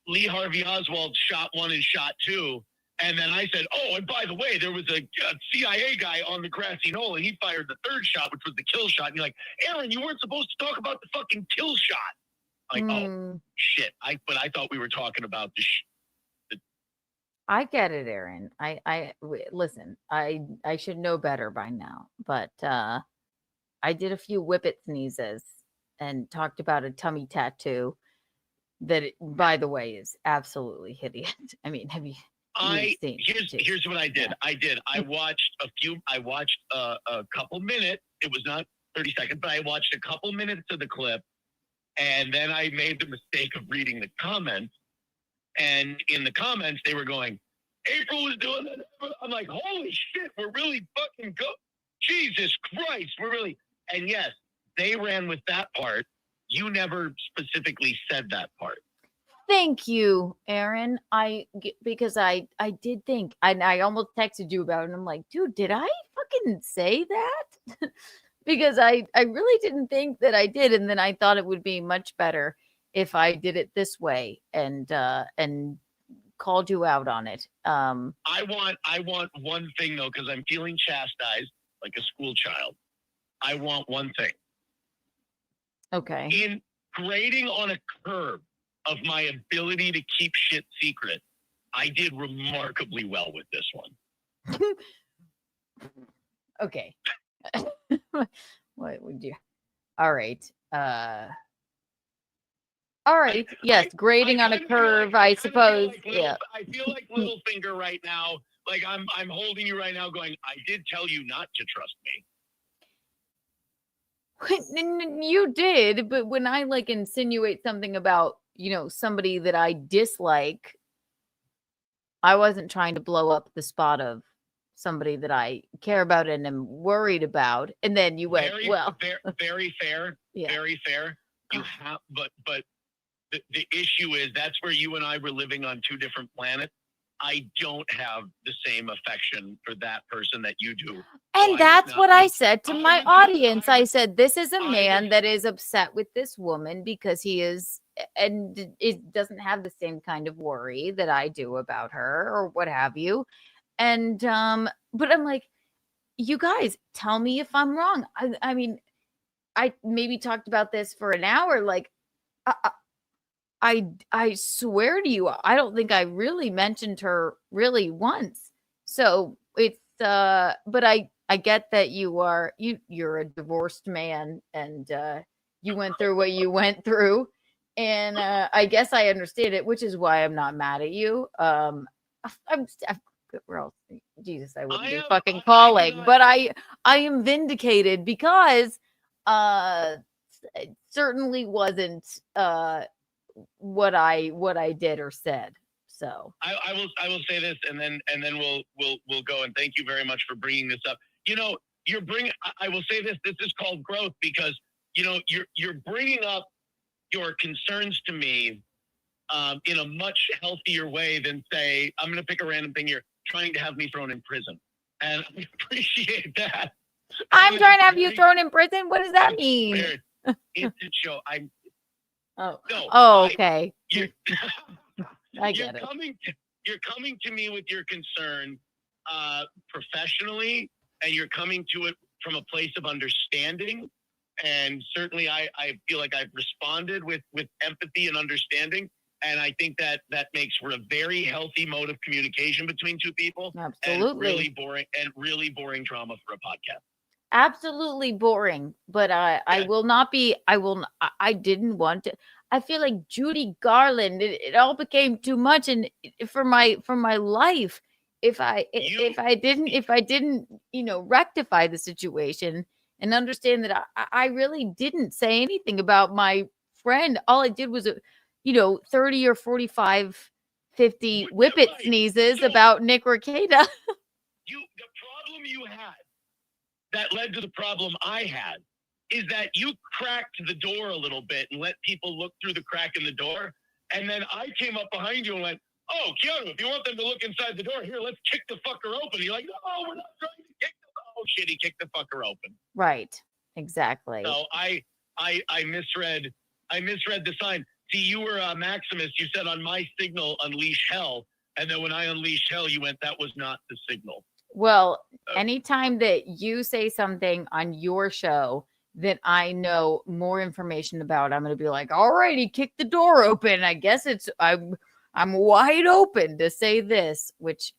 Lee Harvey Oswald's shot 1 and shot 2. And then I said, oh, and by the way, there was a CIA guy on the grassy knoll, and he fired the 3rd shot, which was the kill shot. And you're like, Aaron, you weren't supposed to talk about the fucking kill shot. Like, oh, shit. But I thought we were talking about the I get it, Aaron. Listen, I should know better by now, but I did a few whippet sneezes and talked about a tummy tattoo that, by the way, is absolutely hideous. I mean, Here's what I did. I watched a couple minutes. It was not 30 seconds, but I watched a couple minutes of the clip, and then I made the mistake of reading the comments. And in the comments, they were going, "April was doing that." I'm like, "Holy shit, we're really fucking good. Jesus Christ, we're really." And yes, they ran with that part. You never specifically said that part. Thank you, Aaron. Because I did think, I almost texted you about it. And I'm like, dude, did I fucking say that? Because I really didn't think that I did, and then I thought it would be much better if I did it this way and called you out on it. I want one thing though, because I'm feeling chastised like a school child. I want one thing. Okay. In grading on a curve of my ability to keep shit secret, I did remarkably well with this one. Okay. What would you? All right. All right. Yes, grading on a curve, I suppose. Yeah. I feel like Littlefinger right now. Like I'm holding you right now, going, "I did tell you not to trust me." You did, but when I like insinuate something about, somebody that I dislike, I wasn't trying to blow up the spot of somebody that I care about and am worried about. And then you went, very fair. Yeah. Very fair. You have, but the issue is that's where you and I were living on two different planets. I don't have the same affection for that person that you do. And that's what I said to my audience. I said, this is a man that is upset with this woman because he is, and it doesn't have the same kind of worry that I do about her or what have you. And, but I'm like, you guys, tell me if I'm wrong. I mean, I maybe talked about this for an hour. Like, I swear to you, I don't think I really mentioned her really once. So it's, but I get that you're a divorced man and, you went through what you went through. And, I guess I understand it, which is why I'm not mad at you. Jesus, I wouldn't be fucking calling, but I am vindicated because, it certainly wasn't, what I did or said. So I will say this, and then we'll go. And thank you very much for bringing this up. I will say this. This is called growth because you're bringing up your concerns to me in a much healthier way than say I'm going to pick a random thing. You're trying to have me thrown in prison, and I appreciate that. I'm trying to have you thrown in prison. What does that mean? It's a show. Okay. I get it. You're coming to me with your concern professionally, and you're coming to it from a place of understanding. And certainly I feel like I've responded with empathy and understanding. And I think that makes for a very healthy mode of communication between two people. Absolutely. And really boring drama for a podcast. Absolutely boring, but I will not be. I didn't want to. I feel like Judy Garland. It all became too much, and for my life, if I didn't, rectify the situation and understand that I really didn't say anything about my friend. All I did was 30 or 45, 50 whippet sneezes about Nick Rekieta. The problem you had that led to the problem I had is that you cracked the door a little bit and let people look through the crack in the door. And then I came up behind you and went, "Oh, Keanu, if you want them to look inside the door, here, let's kick the fucker open." And you're like, "No, we're not trying to kick the Oh, shit, he kicked the fucker open. Right. Exactly. So I misread the sign. See, you were Maximus. You said on my signal, unleash hell. And then when I unleashed hell, you went, that was not the signal. Well, anytime that you say something on your show that I know more information about, I'm going to be like, all righty, kick the door open. I guess I'm wide open to say this, which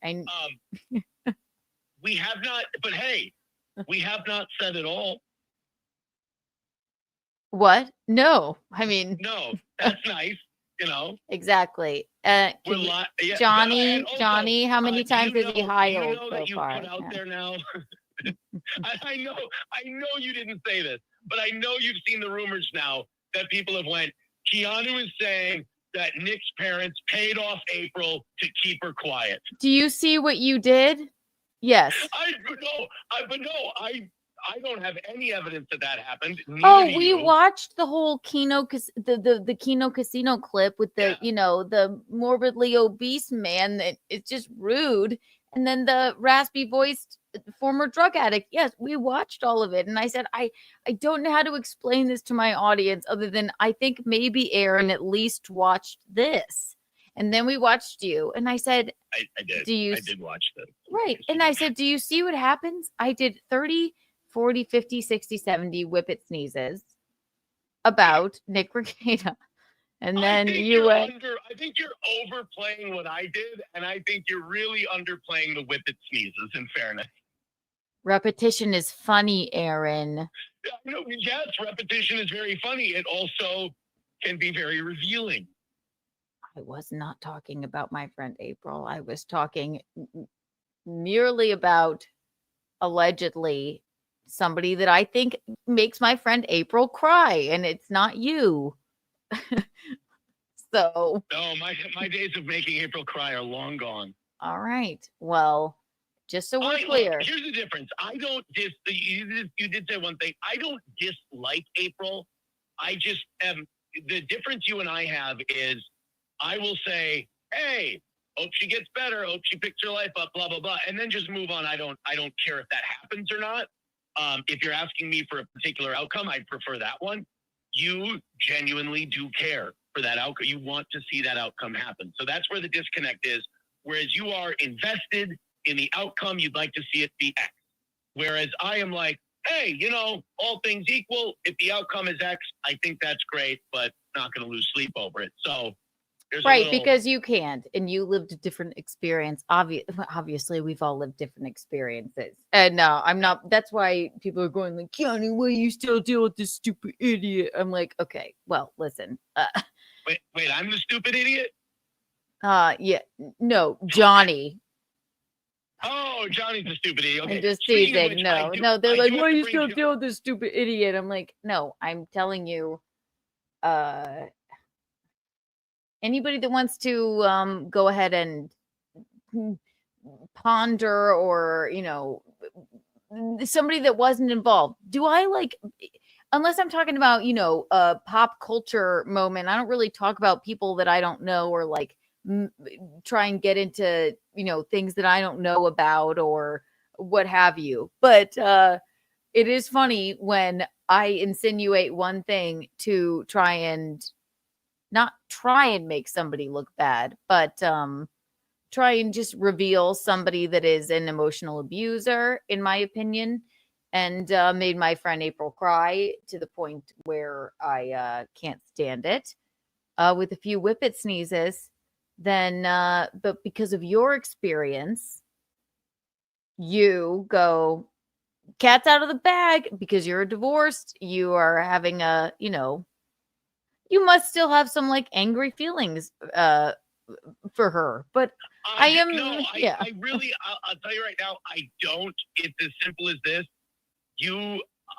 we have not, but hey, we have not said it all. What? No, I mean, no, that's nice. You know, exactly. we're yeah, Johnny, and also, Johnny, how many times you has he know, hired you know so that you far? put out Yeah. there now. I know you didn't say this, but I know you've seen the rumors now that people have went. Keanu is saying that Nick's parents paid off April to keep her quiet. Do you see what you did? Yes. I don't have any evidence that happened. Oh, Neither do we you. watched the whole the Kino Casino clip with the the morbidly obese man that is just rude, and then the raspy voiced former drug addict. Yes, we watched all of it, and I said I don't know how to explain this to my audience other than I think maybe Aaron at least watched this, and then we watched you, and I said I did. I did watch this. Right, and I said, do you see what happens? I did 30. 40, 50, 60, 70 whippet sneezes about Nick Regatta. And then you went. I think you're overplaying what I did, and I think you're really underplaying the whippet sneezes, in fairness. Repetition is funny, Aaron. Yes, repetition is very funny. It also can be very revealing. I was not talking about my friend April. I was talking merely about allegedly somebody that I think makes my friend April cry, and it's not you. So no, my days of making April cry are long gone. All right. Well, just so we're clear. Here's the difference. I don't you did say one thing. I don't dislike April. I just am. The difference you and I have is I will say, hey, hope she gets better, hope she picks her life up, blah, blah, blah, and then just move on. I don't care if that happens or not. If you're asking me for a particular outcome, I'd prefer that one. You genuinely do care for that outcome. You want to see that outcome happen. So that's where the disconnect is. Whereas you are invested in the outcome, you'd like to see it be X. Whereas I am like, hey, all things equal, if the outcome is X, I think that's great, but not going to lose sleep over it. So right, because you can't, and you lived a different experience. Obviously, we've all lived different experiences. And no, I'm not. That's why people are going like, Keanu, why you still deal with this stupid idiot? I'm like, okay, well, listen. Wait, I'm the stupid idiot? Yeah, no, Johnny. Oh, Johnny's the stupid idiot. Okay. I'm just teasing. No, they're like, why you still deal with this stupid idiot? I'm like, no, I'm telling you, anybody that wants to go ahead and ponder or, somebody that wasn't involved. Do I unless I'm talking about, a pop culture moment, I don't really talk about people that I don't know or try and get into, things that I don't know about or what have you. But it is funny when I insinuate one thing to not try and make somebody look bad, but try and just reveal somebody that is an emotional abuser, in my opinion, and made my friend April cry to the point where I can't stand it with a few whippet sneezes. Then, but because of your experience, you go, cat's out of the bag because you're divorced. You are having you must still have some angry feelings for her, but I am. No, I really, I'll tell you right now, I don't. It's as simple as this.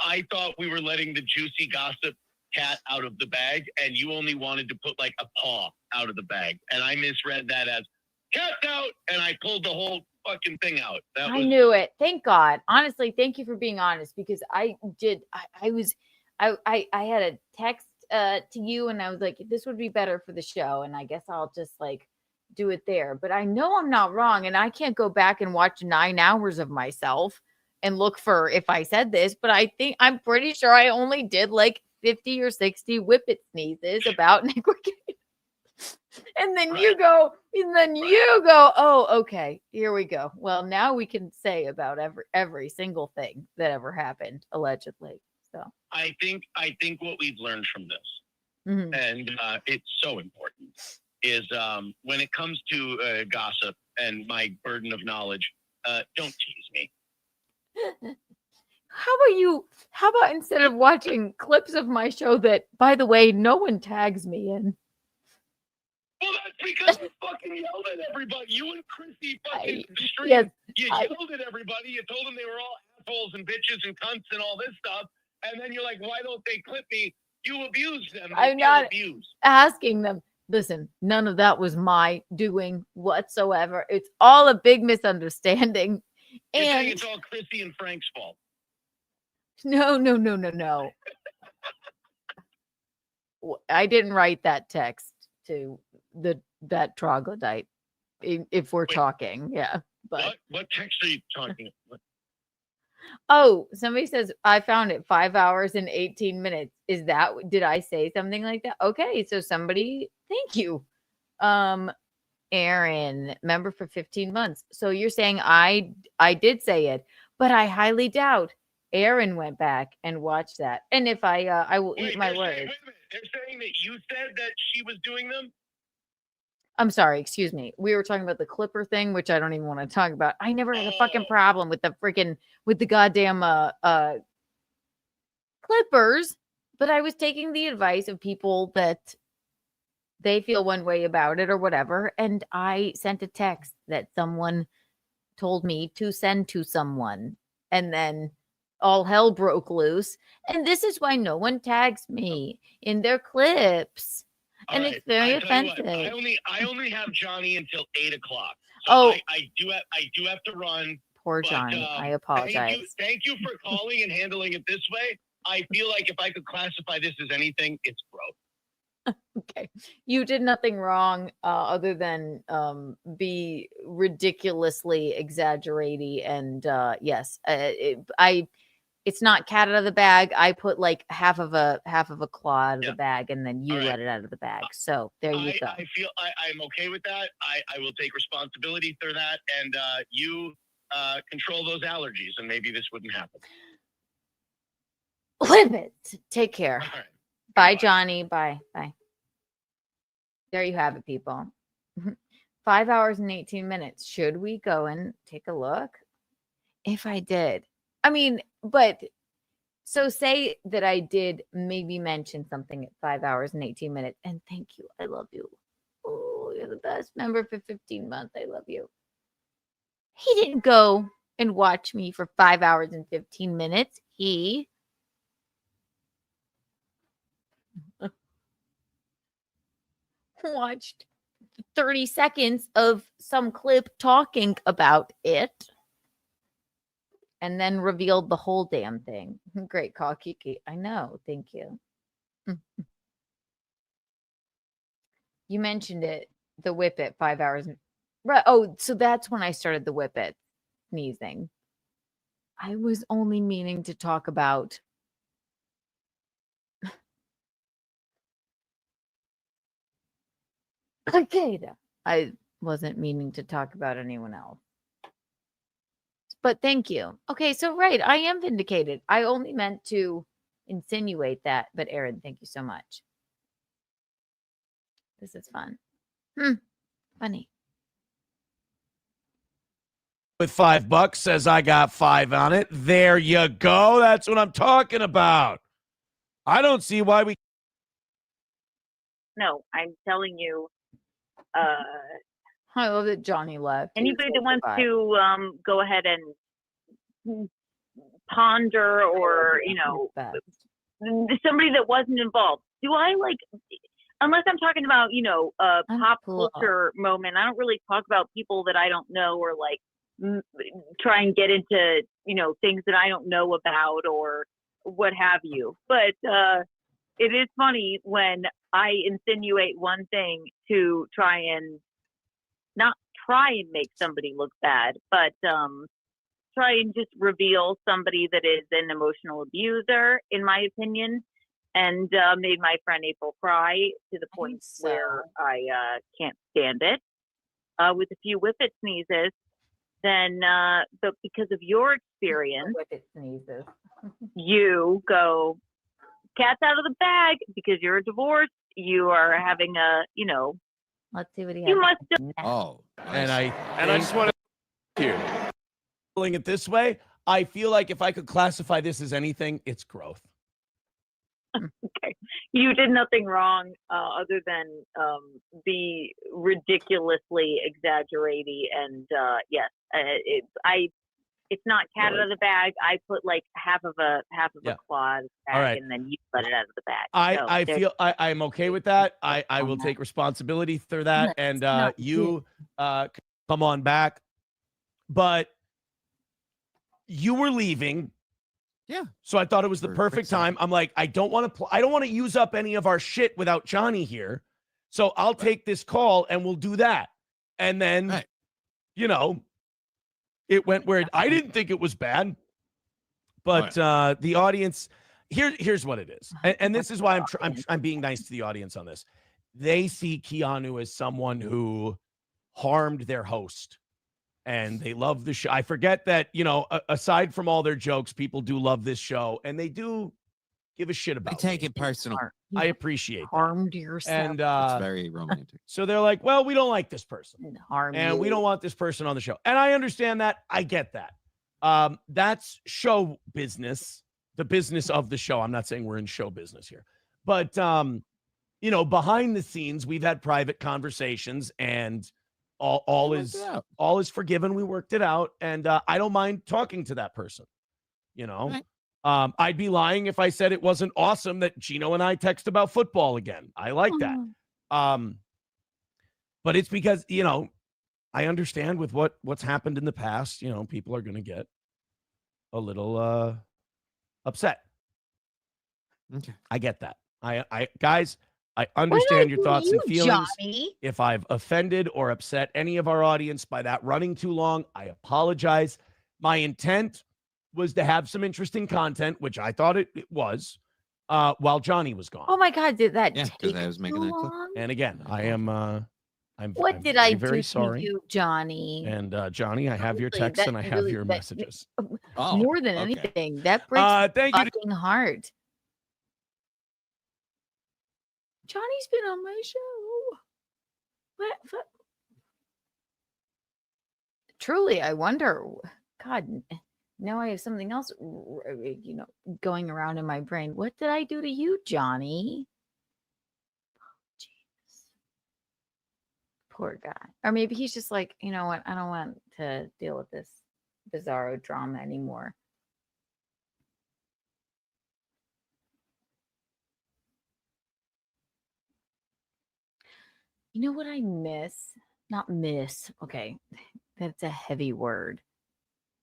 I thought we were letting the juicy gossip cat out of the bag, and you only wanted to put a paw out of the bag, and I misread that as cat's out, and I pulled the whole fucking thing out. I knew it. Thank God. Honestly, thank you for being honest, because I had a text to you, and I was like, this would be better for the show, and I guess I'll just do it there. But I know I'm not wrong, and I can't go back and watch 9 hours of myself and look for if I said this, but I'm pretty sure I only did 50 or 60 whippet sneezes about Nick Regatta. And then you go, oh, okay, here we go. Well, now we can say about every single thing that ever happened, allegedly. So I think what we've learned from this, and it's so important, is when it comes to gossip and my burden of knowledge, don't tease me. How about instead of watching clips of my show that, by the way, no one tags me in? Because you fucking yelled at everybody. You and Chrissy fucking streamed. yes, You yelled at everybody. You told them they were all assholes and bitches and cunts and all this stuff. And then you're like, why don't they clip me? You abused them. They I'm feel not abused. asking them. Listen, none of that was my doing whatsoever. It's all a big misunderstanding. You're saying And it's all Chrissy and Frank's fault. no. I didn't write that text to that troglodyte. If we're talking, yeah. But what text are you talking about? oh, somebody says I found it 5 hours and 18 minutes. Did I say something like that? Okay, so somebody, thank you. Aaron, member for 15 months. So you're saying I did say it, but I highly doubt Aaron went back and watched that. And if I will eat my words. Wait a minute. They're saying that you said that she was doing them? I'm sorry, excuse me. We were talking about the Clipper thing, which I don't even want to talk about. I never had a fucking problem with the goddamn Clippers, but I was taking the advice of people that they feel one way about it or whatever, and I sent a text that someone told me to send to someone, and then all hell broke loose. And this is why no one tags me in their clips. And All it's very I tell you offensive. what, I only have Johnny until 8 o'clock. So Oh. I do have to run. Poor but, Johnny. I apologize. Thank you for calling and handling it this way. I feel like if I could classify this as anything, it's gross. Okay. You did nothing wrong other than be ridiculously exaggerating. And yes, it's not cat out of the bag. I put like half of a claw out of the bag, and then you let it out of the bag. So there you go. I feel I'm okay with that. I will take responsibility for that, and you control those allergies, and maybe this wouldn't happen. Limit. Take care. All right. Bye, Johnny. Bye. There you have it, people. 5 hours and 18 minutes. Should we go and take a look? If I did. I mean, but so say that I did maybe mention something at 5 hours and 18 minutes. And thank you. I love you. Oh, you're the best member for 15 months. I love you. He didn't go and watch me for 5 hours and 15 minutes. He watched 30 seconds of some clip talking about it and then revealed the whole damn thing. Great call, Kiki. I know. Thank you. You mentioned it, the whip it 5 hours. Right. Oh, so that's when I started the whip it sneezing. I was only meaning to talk about Al-Qaeda. I wasn't meaning to talk about anyone else. But thank you. Okay, so right, I am vindicated. I only meant to insinuate that. But Aaron, thank you so much. This is fun. Funny. With $5 says I got 5 on it. There you go. That's what I'm talking about. I don't see why we. No, I'm telling you. I love that Johnny left. Anybody that wants to go ahead and ponder, or somebody that wasn't involved. Do I unless I'm talking about a pop culture moment? I don't really talk about people that I don't know, or try and get into things that I don't know about or what have you. But it is funny when I insinuate one thing to try and make somebody look bad, but try and just reveal somebody that is an emotional abuser, in my opinion, and made my friend April cry to the point where I can't stand it. With a few whippet sneezes, then but because of your experience, whippet sneezes, you go cat's out of the bag because you're divorced. You are having a Let's see what he has. You must. And I just want to here. Feeling it this way, I feel like if I could classify this as anything, it's growth. Okay. You did nothing wrong other than be ridiculously exaggerating. And yes, it's not cat out of the bag. I put like half of a claw bag, All right. and then you let it out of the bag. I feel I'm okay with that. I will take responsibility for that, and you come on back. But you were leaving. Yeah. So I thought it was the perfect time. I'm like, I don't want to use up any of our shit without Johnny here. So I'll take this call and we'll do that. And then, you know, it went where I didn't think it was bad. But the audience, here's what it is. And this is why I'm being nice to the audience on this. They see Keanu as someone who harmed their host. And they love the show. I forget that, you know, aside from all their jokes, people do love this show. And they do give a shit about it. I take it personal. I appreciate harmed yourself. And it's very romantic. So they're like, well, we don't like this person. And we you. don't want this person on the show. And I understand that. I get that. That's show business, the business of the show. I'm not saying we're in show business here. But, you know, behind the scenes, we've had private conversations, and all is forgiven. We worked it out, and I don't mind talking to that person. You know, I'd be lying if I said it wasn't awesome that Gino and I text about football again. I like that. But it's because, you know, I understand with what's happened in the past. You know, people are going to get a little upset. Okay, I get that. I guys. I understand your thoughts and feelings. Johnny? If I've offended or upset any of our audience by that running too long, I apologize. My intent was to have some interesting content, which I thought it was, while Johnny was gone. Oh my God, did that Yeah, take because I was making too that clip. long? And again, What I'm did I very do sorry. to you, Johnny? And Johnny, I have your Really, text that and I have really- your that- messages. More than anything, that breaks thank my you. fucking heart. Johnny's been on my show. What? Truly, I wonder. God, now I have something else, you know, going around in my brain. What did I do to you, Johnny? Jeez. Poor guy. Or maybe he's just like, you know what? I don't want to deal with this bizarro drama anymore. You know what I miss? Not miss. Okay. That's a heavy word.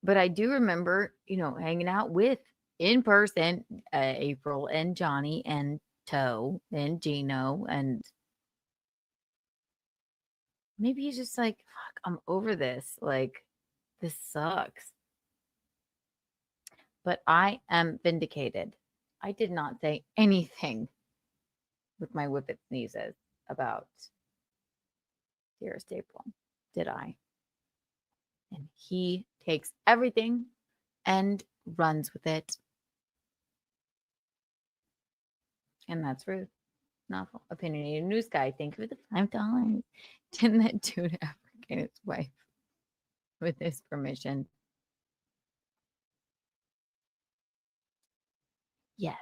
But I do remember, you know, hanging out with in person April and Johnny and Toe and Gino. And maybe he's just like, fuck, I'm over this. Like, this sucks. But I am vindicated. I did not say anything with my whippet sneezes about dearest April, did I? And he takes everything and runs with it. And that's rude. Novel. Opinionated news guy. Thank you for the $5. Didn't that dude ever get his wife with his permission? Yes.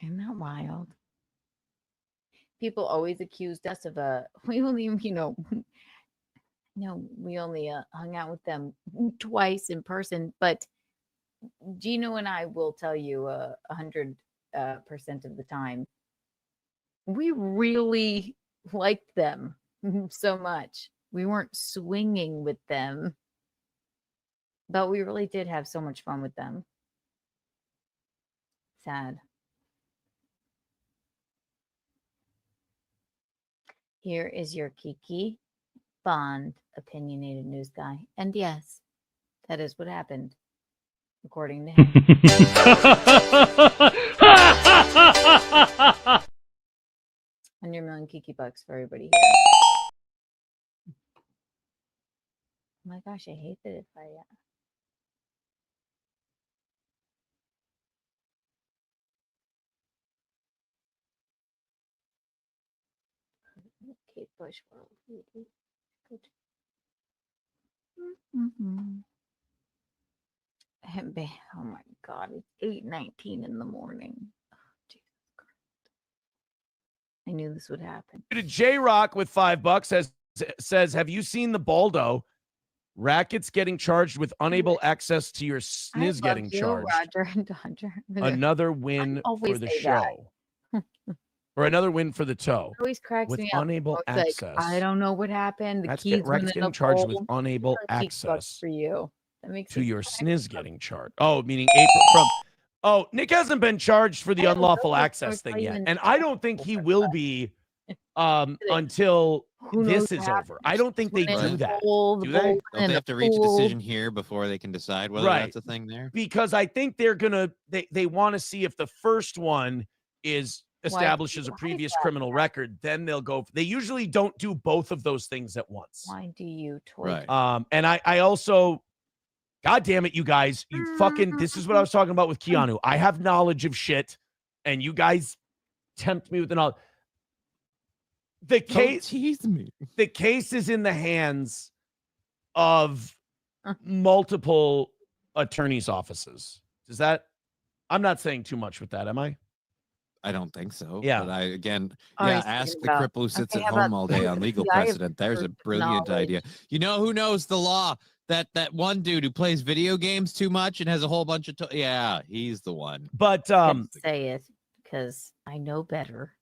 Isn't that wild? People always accused us of we only, you know, no, we only hung out with them twice in person, but Gino and I will tell you 100% of the time, we really liked them so much. We weren't swinging with them, but we really did have so much fun with them. Sad. Here is your Kiki Bond opinionated news guy. And yes, that is what happened, according to him. $100,000,000 Kiki bucks for everybody here. Oh my gosh, I hate that if I Kate Bush World. Oh my God, it's 8:19 in the morning. Oh, Jesus Christ. I knew this would happen. J Rock with $5 says, have you seen the Baldo? Rackets getting charged with unable access to your sniz getting charged. Roger and Dodger. Another win for the show. Or another win for the toe. Always cracks with me up. unable It's like, access. I don't know what happened. The keys Rackets getting charged with unable access for you. That makes to sense. your sniz getting charged. Oh, meaning April from. Oh, Nick hasn't been charged for the unlawful access thing yet, and I don't think he will be until this is over. I don't think they do that. Do they? Don't they have to reach a decision here before they can decide whether that's a thing there? Because I think they're gonna they want to see if the first one is establishes a previous criminal record, then they'll go. They usually don't do both of those things at once. Why do you toy? And I also, God damn it, you guys, you fucking. This is what I was talking about with Keanu. I have knowledge of shit, and you guys tempt me with the knowledge. The case, tease me. The case is in the hands of multiple attorneys' offices. Does that? I'm not saying too much with that, am I? I don't think so. Yeah. But Oh, ask the cripple who sits at home all day on legal precedent. There's a brilliant idea. You know who knows the law? That one dude who plays video games too much and has a whole bunch of he's the one. But say it because I know better.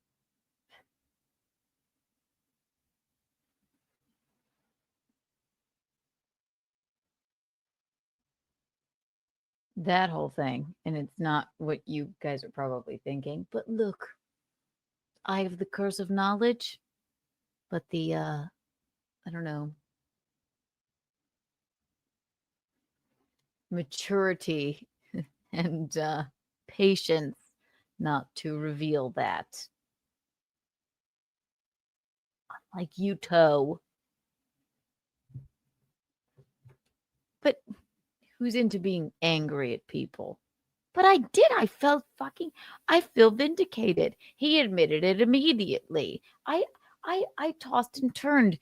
That whole thing, and it's not what you guys are probably thinking, but look, I have the curse of knowledge, but the I don't know, maturity and patience not to reveal that. Like you, Toe. But who's into being angry at people? But I did. I feel vindicated. He admitted it immediately. I tossed and turned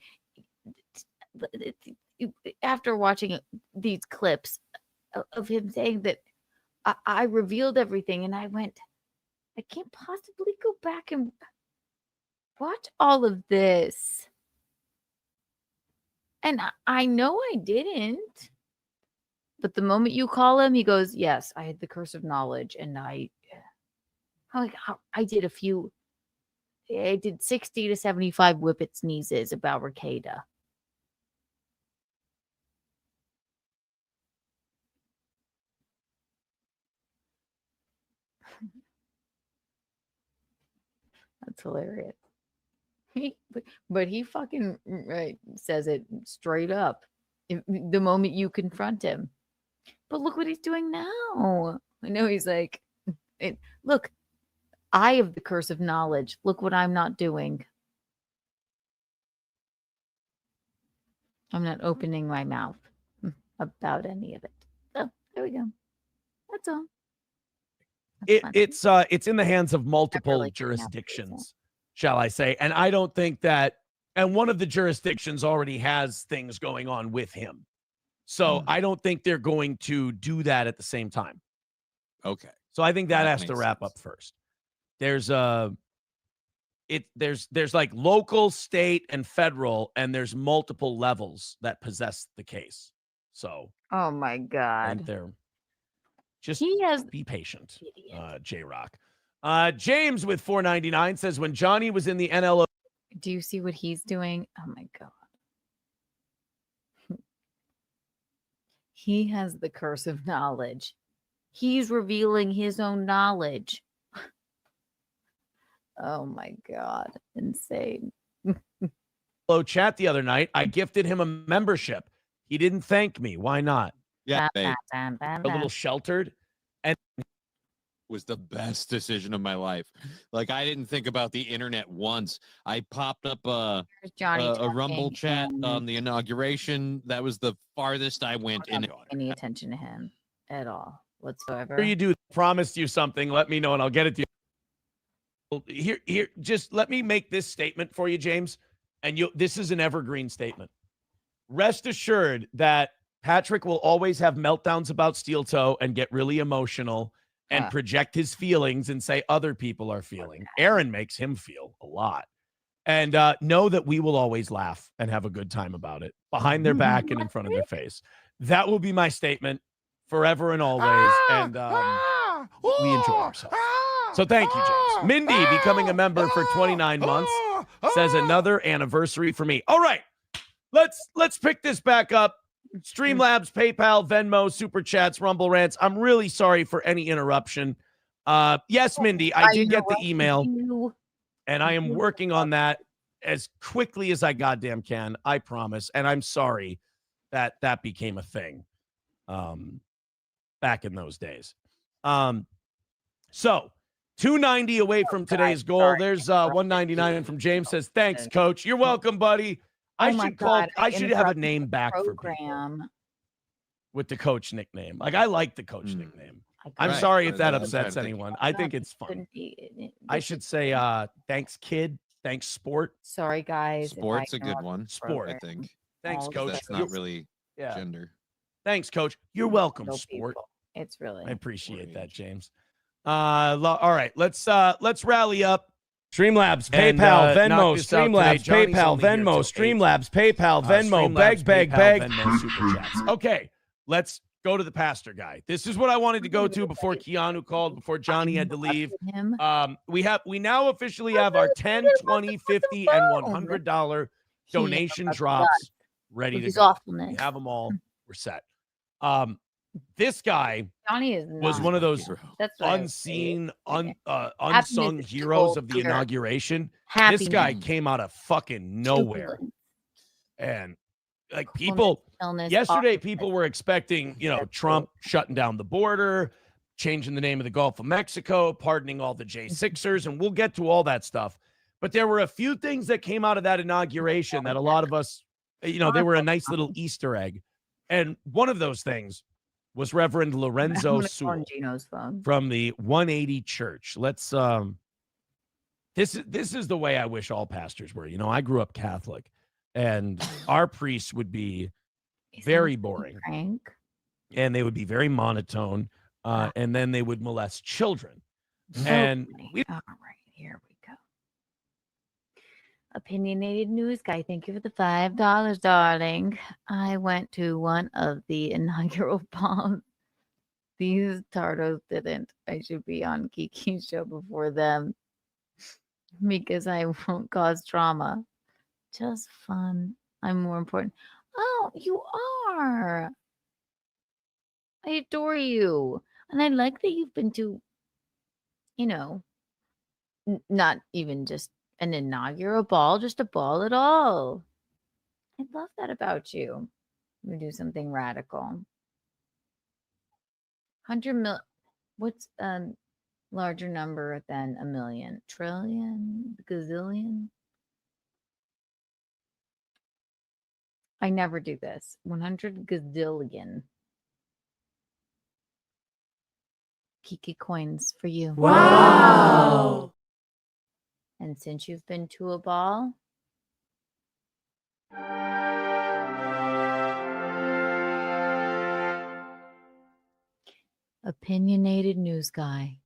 after watching these clips of him saying that I revealed everything, and I went, I can't possibly go back and watch all of this. And I know I didn't. But the moment you call him, he goes, yes, I had the curse of knowledge. And I did 60 to 75 whippet sneezes about Ricada. That's hilarious. But he fucking says it straight up the moment you confront him. But look what he's doing now. I know he's like, look, I have the curse of knowledge. Look what I'm not doing. I'm not opening my mouth about any of it. Oh, there we go. That's all. It's in the hands of multiple jurisdictions, shall I say. And I don't think that, and one of the jurisdictions already has things going on with him. So I don't think they're going to do that at the same time. Okay. So I think that has to wrap up first. There's like local, state, and federal, and there's multiple levels that possess the case. So oh my God. They're just be patient, J-Rock. James with $4.99 says when Johnny was in the NLO. Do you see what he's doing? Oh my God. He has the curse of knowledge. He's revealing his own knowledge. Oh my God. Insane. Hello, chat the other night. I gifted him a membership. He didn't thank me. Why not? Yeah, a little sheltered. And was the best decision of my life. Like, I didn't think about the internet once. I popped up a Rumble chat on the inauguration. That was the farthest I went in. Any attention to him at all whatsoever. Here you do. Promised you something. Let me know and I'll get it to you. Here, just let me make this statement for you, James. And this is an evergreen statement. Rest assured that Patrick will always have meltdowns about Steeltoe and get really emotional and project his feelings and say other people are feeling. Aaron makes him feel a lot. And know that we will always laugh and have a good time about it behind their back and in front of their face. That will be my statement forever and always. And we enjoy ourselves. So thank you, James. Mindy becoming a member for 29 months says another anniversary for me. All right, let's pick this back up. Streamlabs, PayPal, Venmo, Super Chats, Rumble Rants. I'm really sorry for any interruption. Yes, Mindy, I did get the email, and I am working on that as quickly as I goddamn can. I promise. And I'm sorry that that became a thing back in those days. So 290 away from today's goal. There's 199 from James says, thanks, coach. You're welcome, buddy. I should have a name back for people with the coach nickname. Like, I like the coach nickname. I'm sorry if that upsets anyone. I think it's fun. I should say, thanks, kid. Thanks, sport. Sorry, guys. Sport's a good one. Sport, I think. Thanks, coach. That's not really gender. Thanks, coach. You're welcome, sport. It's really. I appreciate that, James. All right, let's rally up. Streamlabs, PayPal, Venmo, Streamlabs, PayPal, Venmo, Streamlabs, PayPal, Venmo, beg. Venmo, Super Chats. Okay, let's go to the pastor guy. This is what I wanted to go to before Keanu called, before Johnny had to leave. We now officially have our $10, $20, $50, and $100 donation drops ready to go. We have them all. We're set. This guy was one of those unseen, unsung heroes of the inauguration. This guy came out of fucking nowhere. And like people yesterday, people were expecting, Trump shutting down the border, changing the name of the Gulf of Mexico, pardoning all the J6ers, and we'll get to all that stuff. But there were a few things that came out of that inauguration that a lot of us, they were a nice little Easter egg. And one of those things was Reverend Lorenzo Sewell from the 180 Church. Let's this is the way I wish all pastors were. I grew up Catholic, and our priests would be very boring, and they would be very monotone, and then they would molest children. And all right, here we go. Opinionated news guy, thank you for the $5, darling. I went to one of the inaugural balls. These tardos didn't. I should be on Kiki's show before them because I won't cause drama. Just fun. I'm more important. Oh, you are. I adore you. And I like that you've been to, not even just an inaugural ball, just a ball at all. I love that about you. We do something radical. 100 million. What's a larger number than a million? Trillion? Gazillion? I never do this. 100 gazillion. Kiki coins for you. Wow. And since you've been to a ball, opinionated news guy.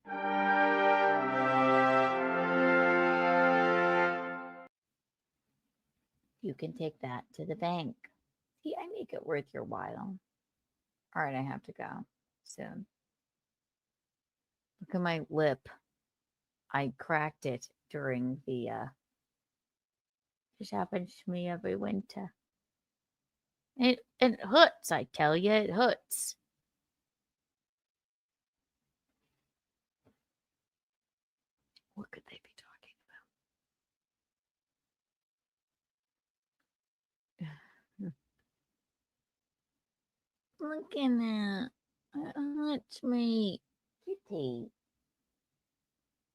You can take that to the bank. See, I make it worth your while. All right, I have to go soon. Look at my lip. I cracked it during the this happens to me every winter. It hurts, I tell you, it hurts. What could they be talking about? Look at that. It hurts me. Kitty.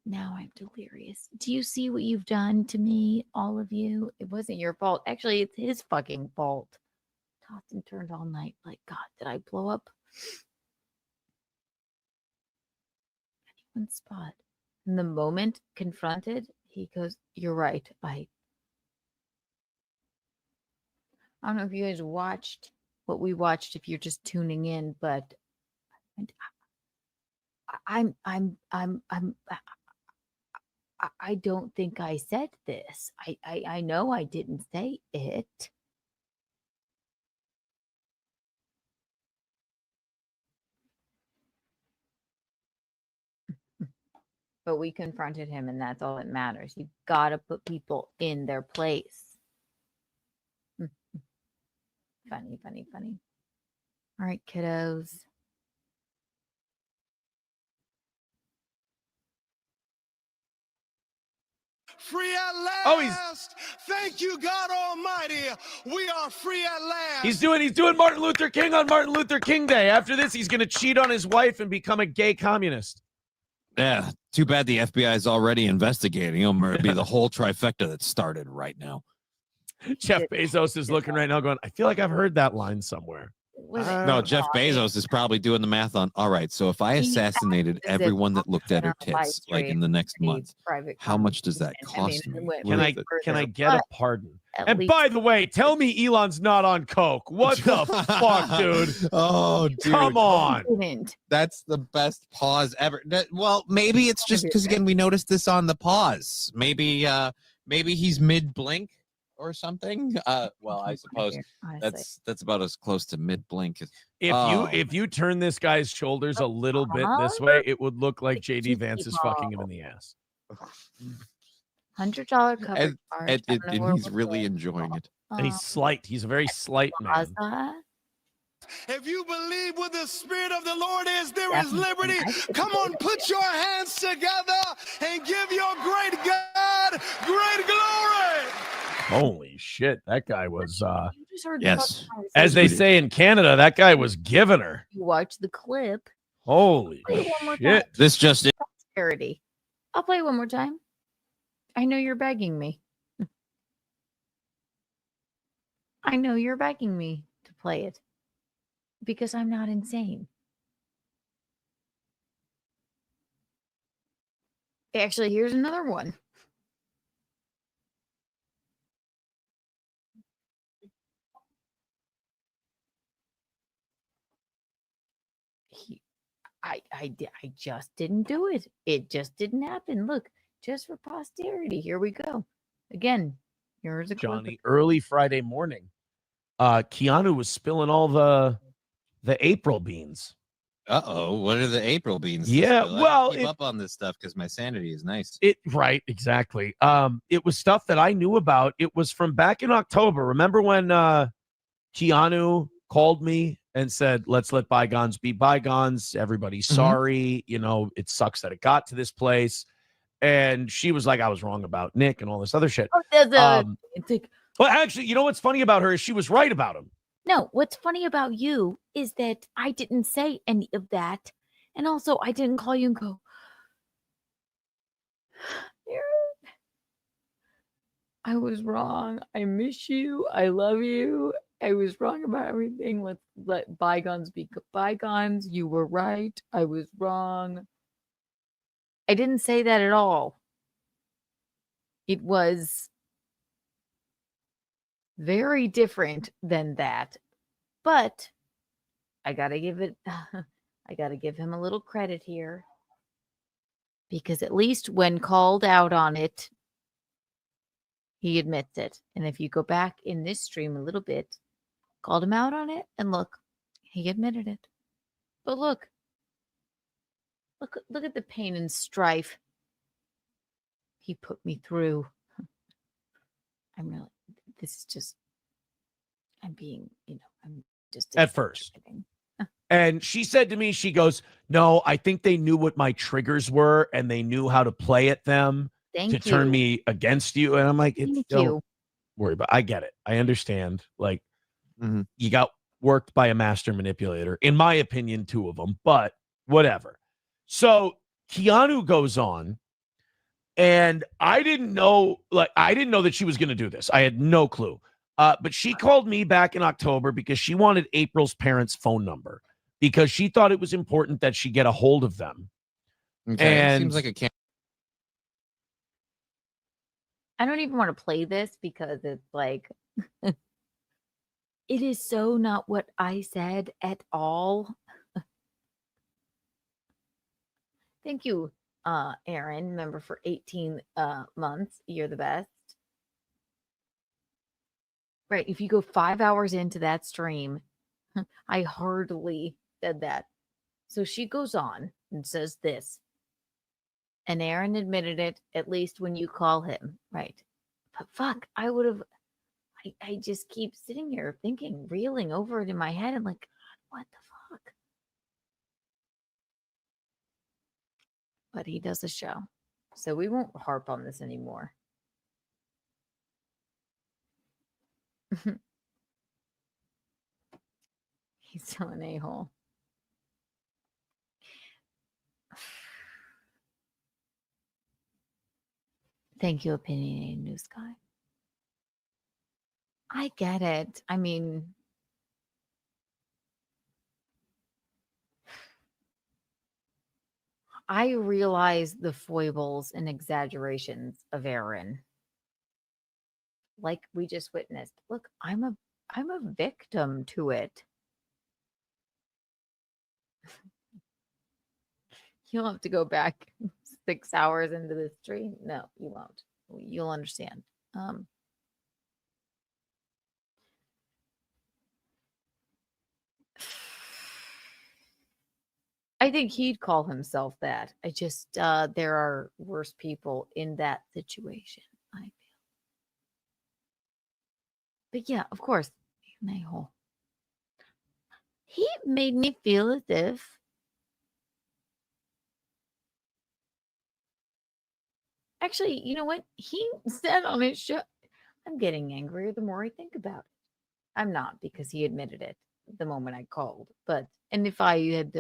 Now I'm delirious. Do you see what you've done to me, all of you? It wasn't your fault. Actually, it's his fucking fault. Thompson turned all night. Like, God, did I blow up anyone's spot? In the moment confronted, he goes, "You're right. I don't know if you guys watched what we watched if you're just tuning in, but I don't think I said this. I know I didn't say it. But we confronted him, and that's all that matters. You gotta put people in their place. Funny, funny, funny. All right, kiddos. Free at last. Oh, thank you, God Almighty. We are free at last. He's doing Martin Luther King on Martin Luther King Day. After this, he's going to cheat on his wife and become a gay communist. Yeah, too bad the FBI is already investigating him, or it'd be the whole trifecta that started right now. Jeff Bezos is looking right now going, I feel like I've heard that line somewhere. No, Jeff Bezos is probably doing the math on, all right, so if I assassinated everyone that looked at her tits, like in the next month, how much does that cost me? Can I get a pardon? And by the way, tell me Elon's not on coke. What the fuck, dude? Oh, dude. Come on. That's the best pause ever. Well, maybe it's just because, again, we noticed this on the pause. Maybe he's mid-blink or something. Well, I suppose that's about as close to mid-blink. If you turn this guy's shoulders a little bit this way, it would look like JD Vance is fucking him in the ass. $100 cover and he's really enjoying it. And he's slight. He's a very slight man. If you believe where the Spirit of the Lord is, there is liberty. Come on, put your hands together and give your great God great glory. Holy shit, that guy was yes. As they say in Canada, that guy was giving her. You watch the clip. Holy shit. This just Prosperity. I'll play it one more time. I know you're begging me. I know you're begging me to play it because I'm not insane. Actually, here's another one. I just didn't do it. It just didn't happen. Look, just for posterity. Here we go. Again, here's a Johnny, early Friday morning. Keanu was spilling all the April beans. Uh-oh, what are the April beans? Yeah, well, keep up on this stuff because my sanity is nice. Right, exactly. It was stuff that I knew about. It was from back in October. Remember when Keanu called me and said, let's let bygones be bygones. Everybody's sorry. You know, it sucks that it got to this place. And she was like, I was wrong about Nick and all this other shit. Well, actually, you know what's funny about her is she was right about him. No, what's funny about you is that I didn't say any of that. And also, I didn't call you and go, I was wrong. I miss you. I love you. I was wrong about everything. Let's let bygones be bygones. You were right. I was wrong. I didn't say that at all. It was very different than that. But I got to give him a little credit here. Because at least when called out on it, he admits it. And if you go back in this stream a little bit, called him out on it, and look, he admitted it. But look at the pain and strife he put me through. I'm just at first. And she said to me, she goes, no, I think they knew what my triggers were and they knew how to play at them to turn me against you. And I'm like, don't worry about it. I get it. I understand. Like, you got worked by a master manipulator, in my opinion, 2 of them, but whatever. So Keanu goes on, and I didn't know that she was going to do this. I had no clue. But she called me back in October because she wanted April's parents' phone number because she thought it was important that she get a hold of them. Okay, and seems like a I don't even want to play this because it's like It is so not what I said at all. Thank you, Aaron, member for 18 months. You're the best. Right. If you go 5 hours into that stream, I hardly said that. So she goes on and says this. And Aaron admitted it, at least when you call him. Right. But fuck, I would have. I just keep sitting here thinking, reeling over it in my head. And like, God, what the fuck? But he does a show. So we won't harp on this anymore. He's still an a-hole. Thank you, opinionated news guy. I get it. I mean, I realize the foibles and exaggerations of Aaron. Like we just witnessed. Look, I'm a victim to it. You'll have to go back 6 hours into the stream. No, you won't. You'll understand. I think he'd call himself that. I just there are worse people in that situation, I feel. But yeah, of course, an a-hole. He made me feel as if actually, you know what? He said on his show, I'm getting angrier the more I think about it. I'm not, because he admitted it the moment I called. And if I had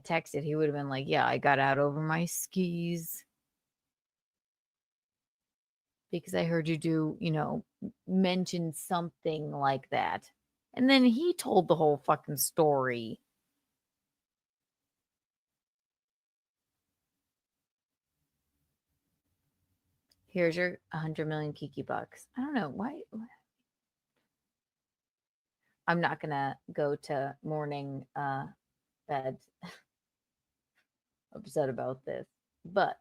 texted, he would have been like, yeah, I got out over my skis. Because I heard you do, mention something like that. And then he told the whole fucking story. Here's your 100 million Kiki bucks. I don't know why. I'm not gonna go to morning bed upset about this, but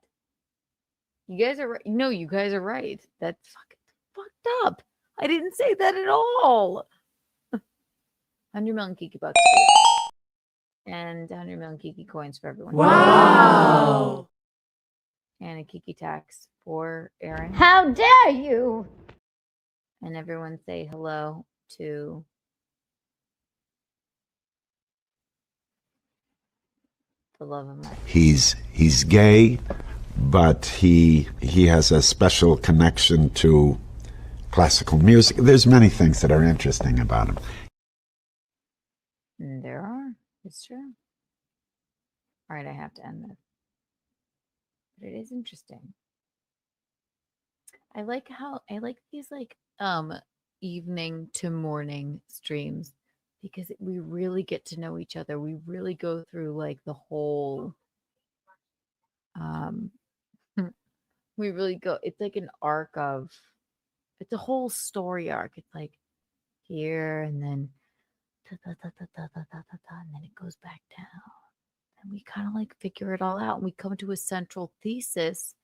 you guys are right. No, you guys are right. That's fucking fucked up. I didn't say that at all. 100 million Kiki bucks and 100 million Kiki coins for everyone. Wow. And a Kiki tax for Aaron. How dare you? And everyone say hello to the love of my life. He's gay, but he has a special connection to classical music. There's many things that are interesting about him. There are. It's true. All right, I have to end this. But it is interesting. I like these evening to morning streams because we really get to know each other. We really go through the whole we really go, it's like an arc of, it's a whole story arc. It's like here and then and then it goes back down. And we kind of figure it all out and we come to a central thesis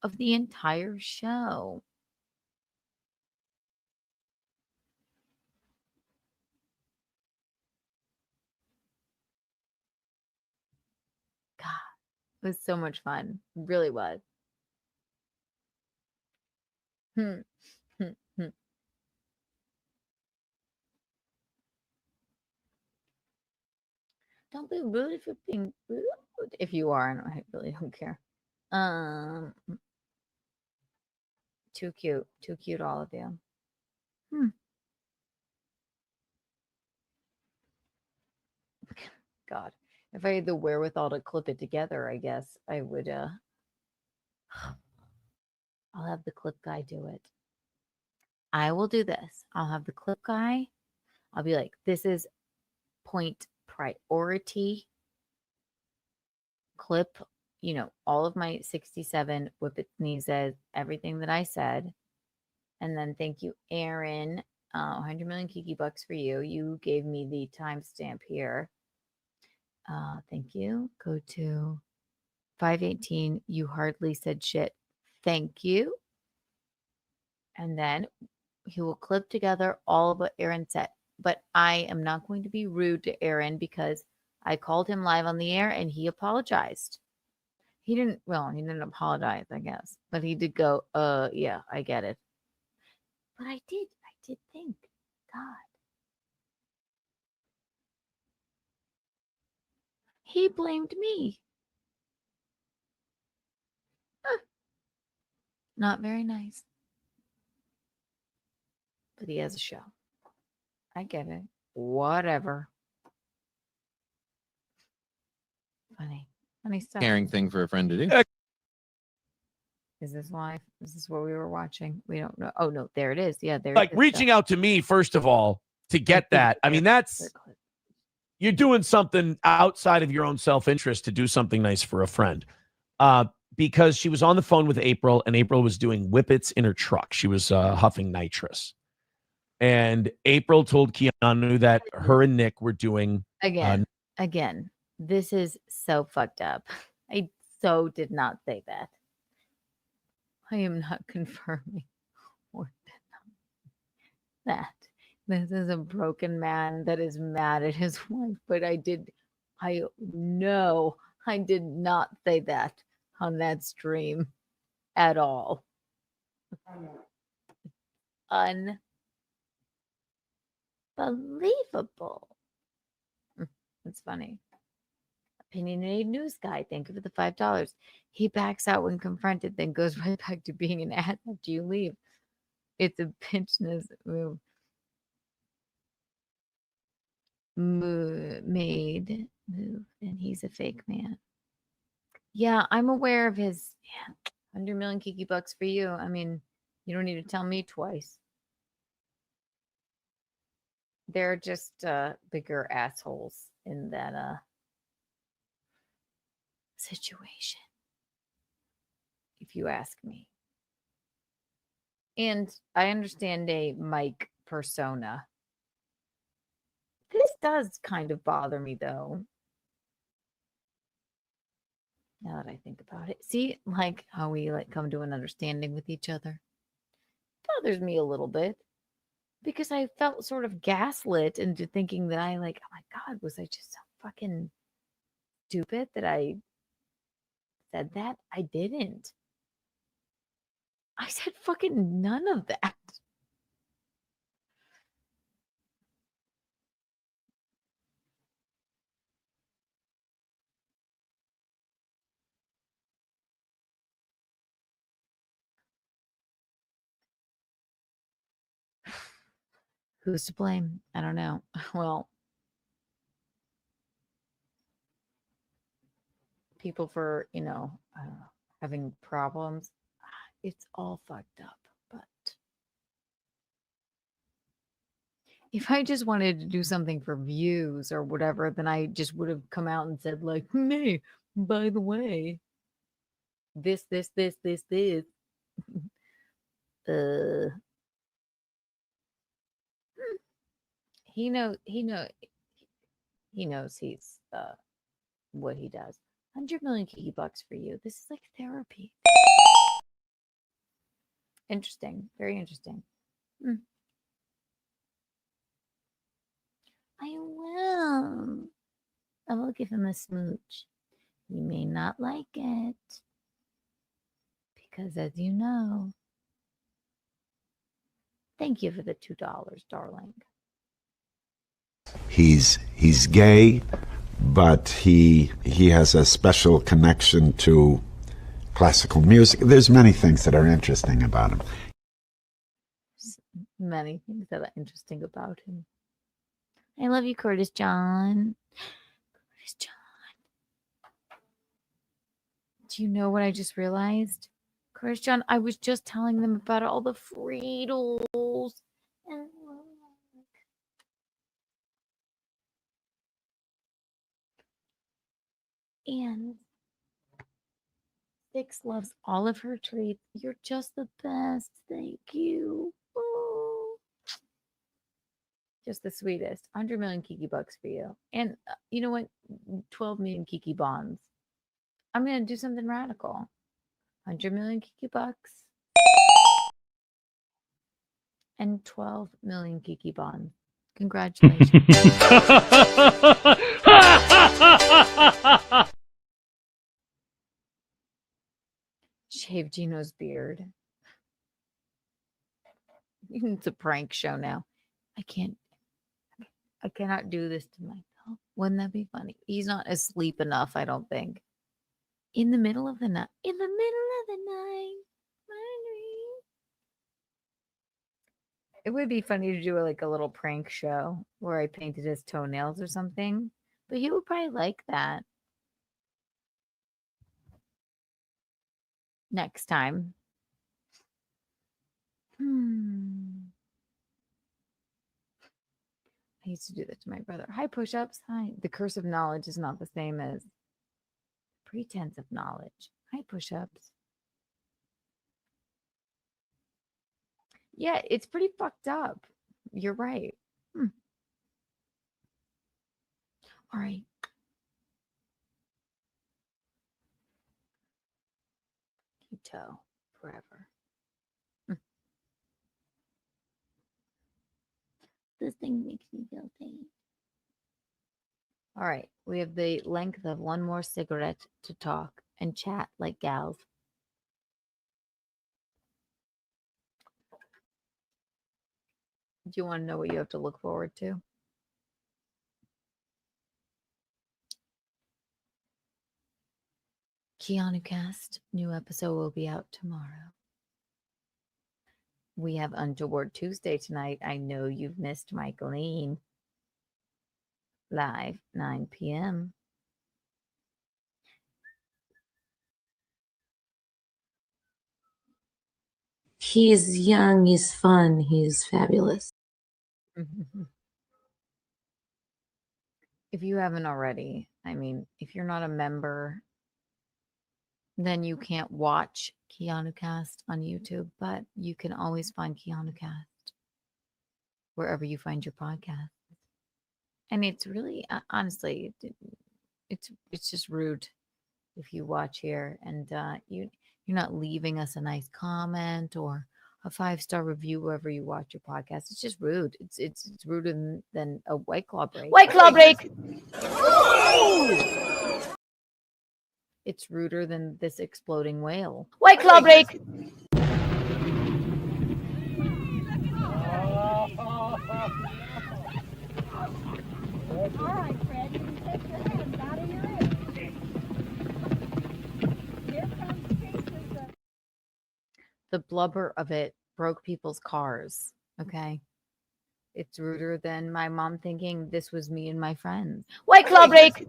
of the entire show. God, it was so much fun. It really was. Don't be rude if you're being rude. If you are, I really don't care. Too cute, all of you. God, if I had the wherewithal to clip it together, I guess I would. I'll have the clip guy do it. I will do this. I'll have the clip guy. I'll be like, this is point priority clip, all of my 67 whippet sneezes, everything that I said. And then thank you, Aaron, 100 million Kiki bucks for you. You gave me the timestamp here. Thank you. Go to 518. You hardly said shit. Thank you. And then he will clip together all of what Aaron said. But I am not going to be rude to Aaron because I called him live on the air and he apologized. He didn't apologize, I guess. But he did go, yeah, I get it. But I did think, God. He blamed me. Not very nice. But he has a show. I get it. Whatever. Funny stuff. Caring thing for a friend to do. Is this live? Is this what we were watching? We don't know. Oh no, there it is. Yeah, there. Like reaching out to me first of all to get that. I mean, that's you're doing something outside of your own self-interest to do something nice for a friend. Because she was on the phone with April, and April was doing whippets in her truck. She was huffing nitrous. And April told Keanu that her and Nick were doing again. This is so fucked up. I so did not say that. I am not confirming or that. This is a broken man that is mad at his wife, but I know I did not say that on that stream at all. Unbelievable. It's funny. Opinionated news guy. Thank you for the $5. He backs out when confronted, then goes right back to being an ass after you leave. It's a bitchness move. Made move, and he's a fake man. Yeah, I'm aware of his 100 million Kiki bucks for you. I mean, you don't need to tell me twice. They're just bigger assholes in that situation, if you ask me. And I understand a Mike persona. This does kind of bother me, though. Now that I think about it. See, like how we come to an understanding with each other. Bothers me a little bit. Because I felt sort of gaslit into thinking that oh my God, was I just so fucking stupid that I said that? I didn't. I said fucking none of that. Who's to blame? I don't know. Well, people for, having problems. It's all fucked up. But if I just wanted to do something for views or whatever, then I just would have come out and said hey, by the way, this. He knows he's what he does. 100 million Kiki bucks for you. This is like therapy. Interesting. Very interesting. I will give him a smooch. He may not like it. Because as you know, thank you for the $2, darling. He's gay, but he has a special connection to classical music. There's many things that are interesting about him. Many things that are interesting about him. I love you, Curtis John. Curtis John. Do you know what I just realized? Curtis John, I was just telling them about all the Friedels. And Six loves all of her treats. You're just the best. Thank you. Oh. Just the sweetest. 100 million Kiki bucks for you. And you know what? 12 million Kiki bonds. I'm going to do something radical. 100 million Kiki bucks. And 12 million Kiki bonds. Congratulations. Shave Gino's beard. It's a prank show now. I cannot do this to myself. Wouldn't that be funny? He's not asleep enough, I don't think. In the middle of the night. In the middle of the night. It would be funny to do like a little prank show where I painted his toenails or something. But he would probably like that. Next time. I used to do that to my brother. Hi, push-ups. Hi. The curse of knowledge is not the same as pretense of knowledge. Hi, push-ups. Yeah, it's pretty fucked up. You're right. All right. Steeltoe forever. This thing makes me feel pain. All right. We have the length of one more cigarette to talk and chat like gals. Do you want to know what you have to look forward to? Keanu Cast, new episode will be out tomorrow. We have Untoward Tuesday tonight. I know you've missed Michaeline. Live, 9 p.m. He's young, he's fun, he's fabulous. If you haven't already, I mean, if you're not a member, then you can't watch Keanu Cast on YouTube, but you can always find Keanu Cast wherever you find your podcast. And it's really, honestly, it's just rude if you watch here and you're not leaving us a nice comment or a 5-star review wherever you watch your podcast. It's just rude. It's ruder than a White Claw break. White Claw break. It's ruder than this exploding whale. White Claw break. All right, Fred, you can take your hands out of your ears. Here comes pieces. The blubber of it broke people's cars. Okay. It's ruder than my mom thinking this was me and my friends. White Claw break.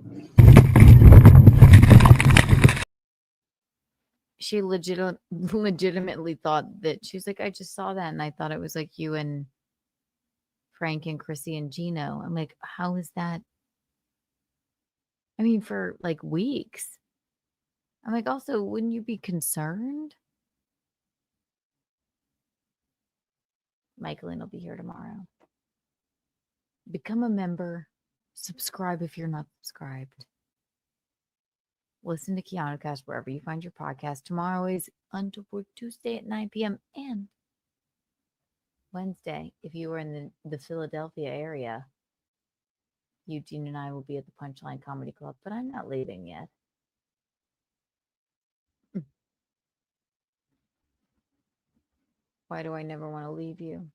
She legitimately thought that she's like, I just saw that and I thought it was like you and Frank and Chrissy and Gino. I'm like, how is that? I mean, for like weeks. I'm like, also, wouldn't you be concerned? Michaeline will be here tomorrow. Become a member. Subscribe if you're not subscribed. Listen to Keanu Cast wherever you find your podcast. Tomorrow is Untoward Tuesday at 9 p.m. and Wednesday, if you are in the Philadelphia area, Eugene and I will be at the Punchline Comedy Club, but I'm not leaving yet. Why do I never want to leave you?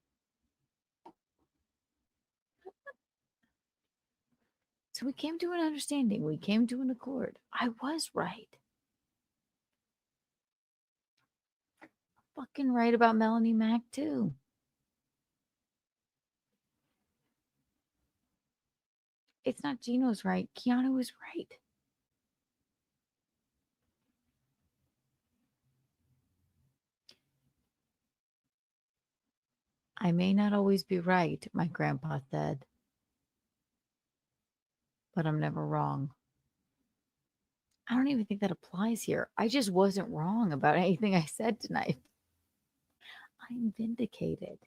So we came to an understanding. We came to an accord. I was right. Fucking right about Melonie Mac, too. It's not Gino's right. Keanu is right. I may not always be right, my grandpa said. But I'm never wrong. I don't even think that applies here. I just wasn't wrong about anything I said tonight. I'm vindicated.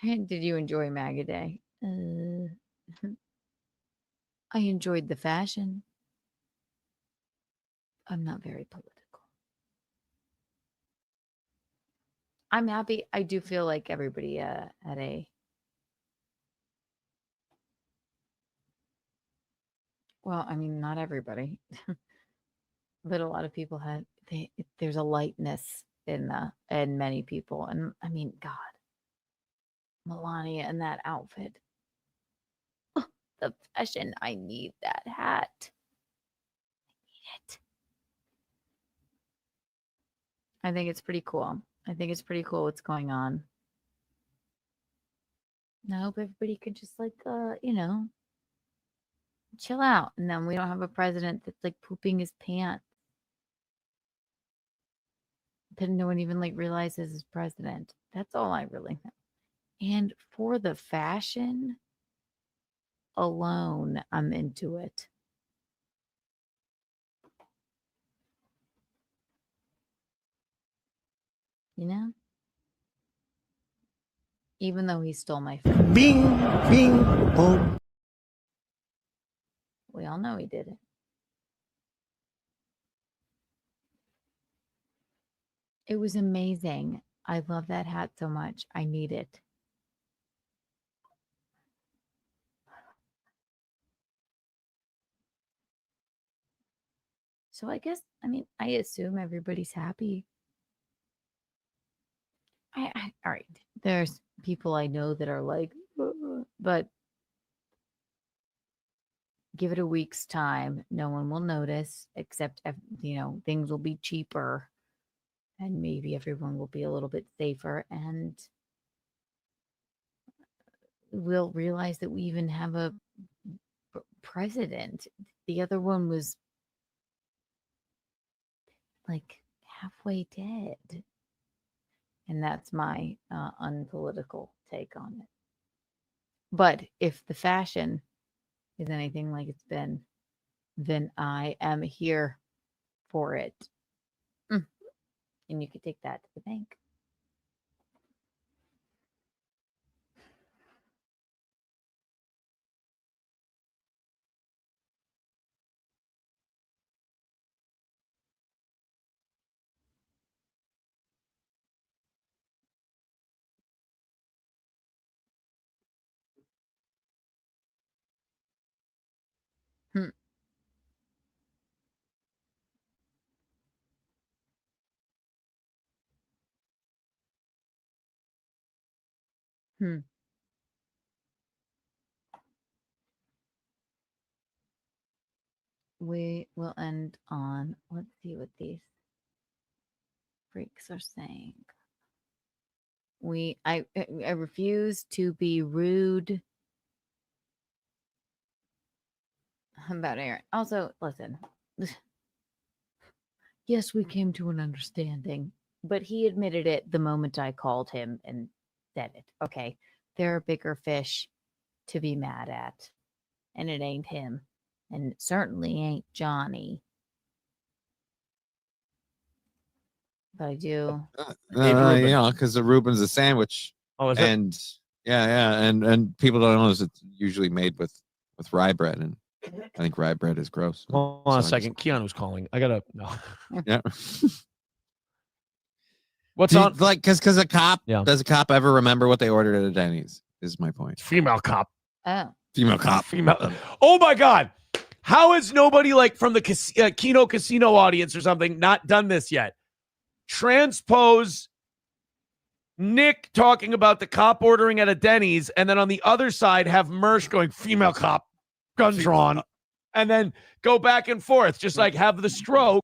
Did you enjoy MAGA Day? I enjoyed the fashion. I'm not very political. I'm happy. I do feel like everybody had a well, I mean, not everybody, but a lot of people had there's a lightness in many people. And I mean, God, Melania in that outfit. The fashion, I need that hat. I need it. I think it's pretty cool. I think it's pretty cool what's going on. I hope everybody could just like chill out, and then we don't have a president that's like pooping his pants. That no one even like realizes is president. That's all I really know. And for the fashion alone, I'm into it. You know? Even though he stole my friend. Bing, bing, boom. We all know he did it. It was amazing. I love that hat so much. I need it. So I guess, I mean, I assume everybody's happy. All right. There's people I know that are like, but give it a week's time. No one will notice, except, things will be cheaper and maybe everyone will be a little bit safer, and we'll realize that we even have a president. The other one was like halfway dead. And that's my unpolitical take on it. But if the fashion is anything like it's been, then I am here for it. And you could take that to the bank. Hmm. We will end on, let's see what these freaks are saying. I refuse to be rude about Aaron. Also, listen. Yes, we came to an understanding, but he admitted it the moment I called him and said it. Okay, there are bigger fish to be mad at, and it ain't him, and it certainly ain't Johnny. But I do. Because the Reuben's a sandwich. Oh, is it? And and people don't know it's usually made with rye bread, and I think rye bread is gross. Hold on a second. Keanu's calling. I gotta no. Yeah. What's on? Like, because a cop does a cop ever remember what they ordered at a Denny's? Is my point. Female cop. Oh. Female cop. Female. Oh my God. How has nobody like from the Keno Casino audience or something not done this yet? Transpose Nick talking about the cop ordering at a Denny's, and then on the other side have Mersh going, female cop, gun drawn, and then go back and forth, just like have the stroke.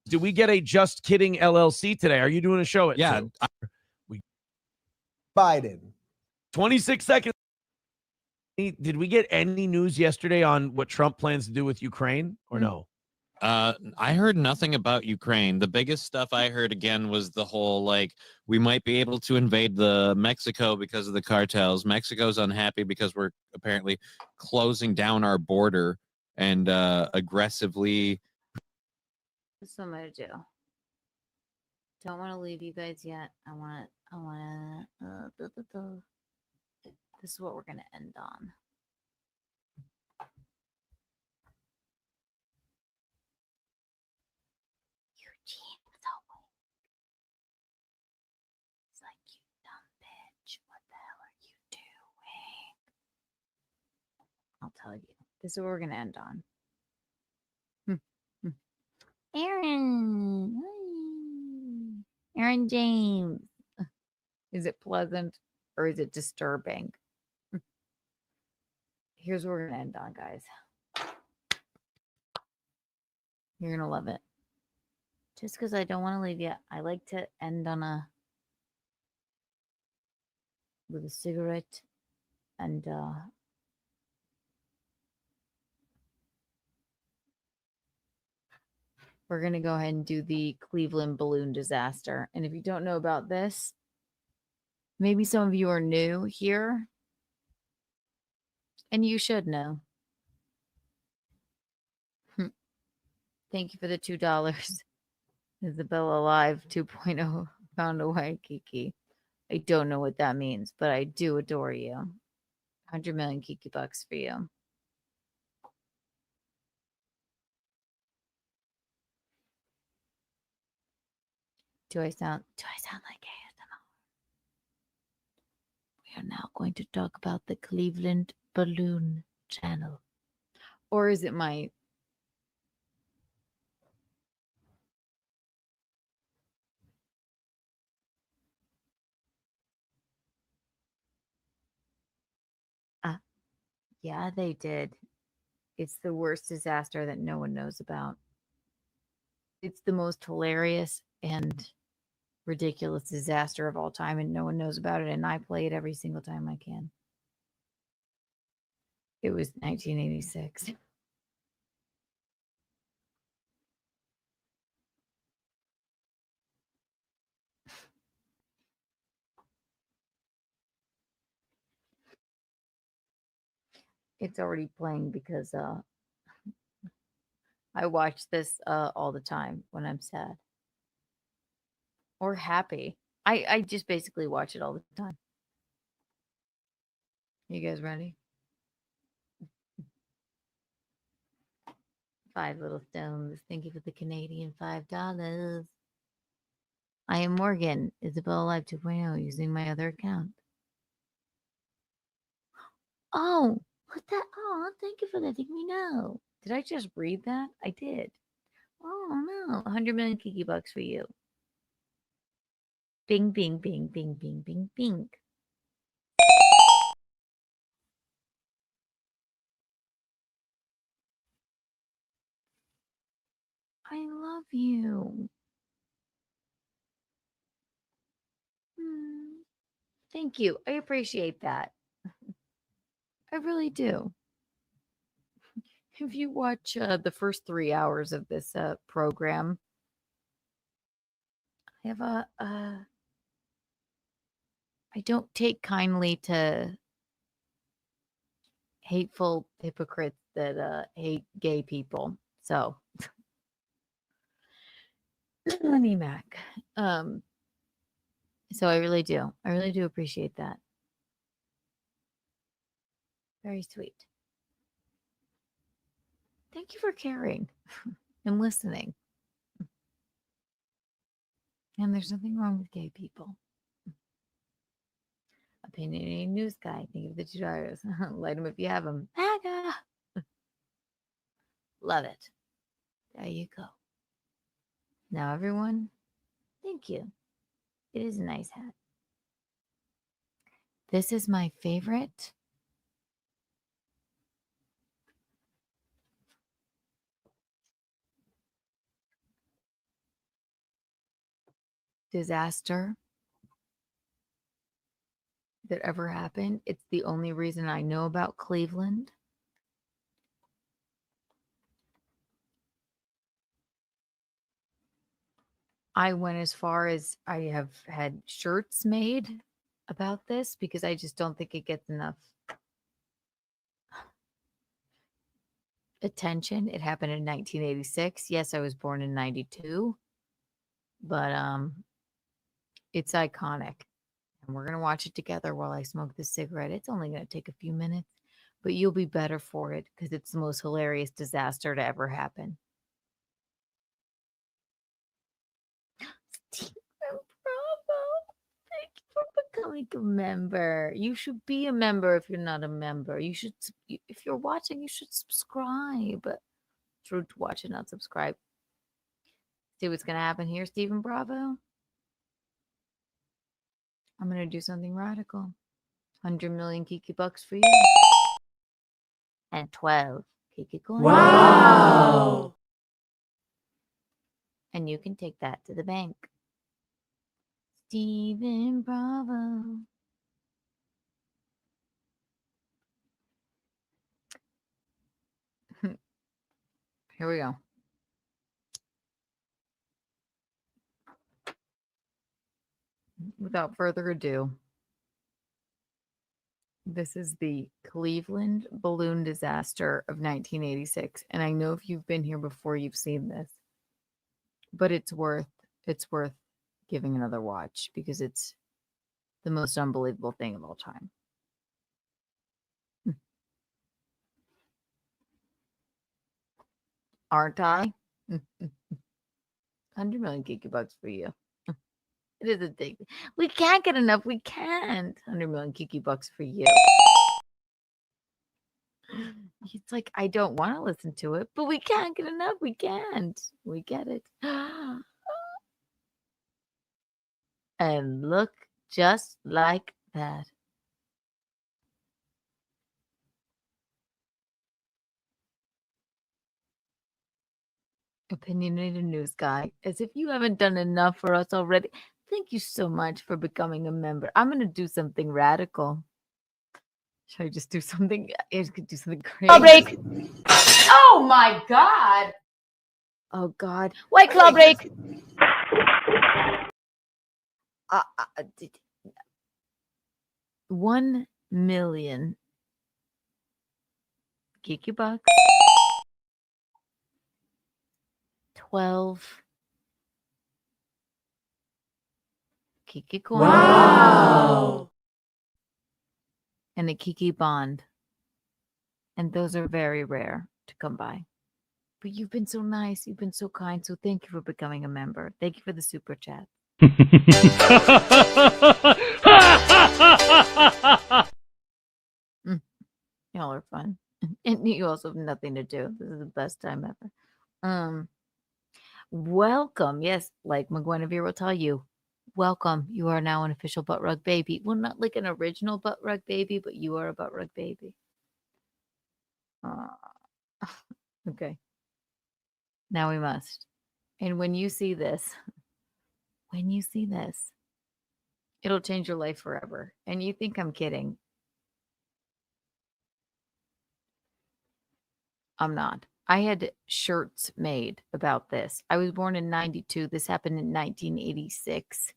Do we get a Just Kidding LLC today? Are you doing a show at 2? Biden. 26 seconds. Did we get any news yesterday on what Trump plans to do with Ukraine or no? I heard nothing about Ukraine. The biggest stuff I heard again was the whole like we might be able to invade the Mexico because of the cartels. Mexico's unhappy because we're apparently closing down our border and aggressively. That's what I'm gonna do. Don't want to leave you guys yet. I want to. This is what we're going to end on. Eugene, what's up? It's like, you dumb bitch. What the hell are you doing? I'll tell you. This is what we're going to end on. Aaron. Hi. Aaron James. Is it pleasant or is it disturbing? Here's what we're going to end on, guys. You're going to love it. Just because I don't want to leave yet, I like to end on with a cigarette and we're going to go ahead and do the Cleveland balloon disaster. And if you don't know about this, maybe some of you are new here, and you should know. Thank you for the $2. Isabella Live 2.0 found a way, Kiki. I don't know what that means, but I do adore you. 100 million Kiki bucks for you. Do I sound like ASMR? We are now going to talk about the Cleveland Balloon Channel. Or is it my yeah, they did. It's the worst disaster that no one knows about. It's the most hilarious and ridiculous disaster of all time, and no one knows about it, and I play it every single time I can. It was 1986. It's already playing because I watch this all the time when I'm sad or happy. I just basically watch it all the time. You guys ready? 5 little stones. Thank you for the Canadian $5. I am Morgan, Isabella Live 2.0, using my other account. Oh, what that? Oh, thank you for letting me know. Did I just read that? I did. Oh, no. 100 million Kiki bucks for you. Bing, bing, bing, bing, bing, bing, bing. I love you. Thank you. I appreciate that. I really do. If you watch the first 3 hours of this program, I have I don't take kindly to hateful hypocrites that hate gay people. So, Melonie Mac. So I really do. I really do appreciate that. Very sweet. Thank you for caring and listening. And there's nothing wrong with gay people. Opinionated news guy. Think of the $2. Light them if you have them. MAGA. Love it. There you go. Now, everyone, thank you. It is a nice hat. This is my favorite disaster that ever happened. It's the only reason I know about Cleveland. I went as far as I have had shirts made about this because I just don't think it gets enough attention. It happened in 1986. Yes, I was born in 92, but it's iconic. And we're going to watch it together while I smoke this cigarette. It's only going to take a few minutes, but you'll be better for it because it's the most hilarious disaster to ever happen. Stephen Bravo, thank you for becoming a member. You should be a member if you're not a member. You should, if you're watching, you should subscribe. It's rude to watch and not subscribe. See what's going to happen here, Stephen Bravo? I'm going to do something radical. 100 million Kiki bucks for you. And 12 Kiki coins. Wow. And you can take that to the bank. Stephen Bravo. Here we go. Without further ado, this is the Cleveland balloon disaster of 1986. And I know if you've been here before, you've seen this, but it's worth giving another watch because it's the most unbelievable thing of all time. Aren't I? 100 million Kiki bucks for you. It is a big. We can't get enough. We can't. 100 million Kiki bucks for you. It's like I don't want to listen to it, but we can't get enough. We can't. We get it. And look, just like that. Opinionated news guy, as if you haven't done enough for us already. Thank you so much for becoming a member. I'm going to do something radical. Should I just do something? I could do something crazy. Claw break. Oh my God. Oh God. White claw break. 1 million Kiki bucks. 12 Kiki coins. Wow. And a Kiki bond. And those are very rare to come by. But you've been so nice. You've been so kind. So thank you for becoming a member. Thank you for the super chat. Y'all are fun. And you also have nothing to do. This is the best time ever. Welcome. Yes, like McGuinevere will tell you. Welcome. You are now an official butt rug baby. Well, not like an original butt rug baby, but you are a butt rug baby. Okay. Now we must. And when you see this, it'll change your life forever. And you think I'm kidding. I'm not. I had shirts made about this. I was born in 92. This happened in 1986.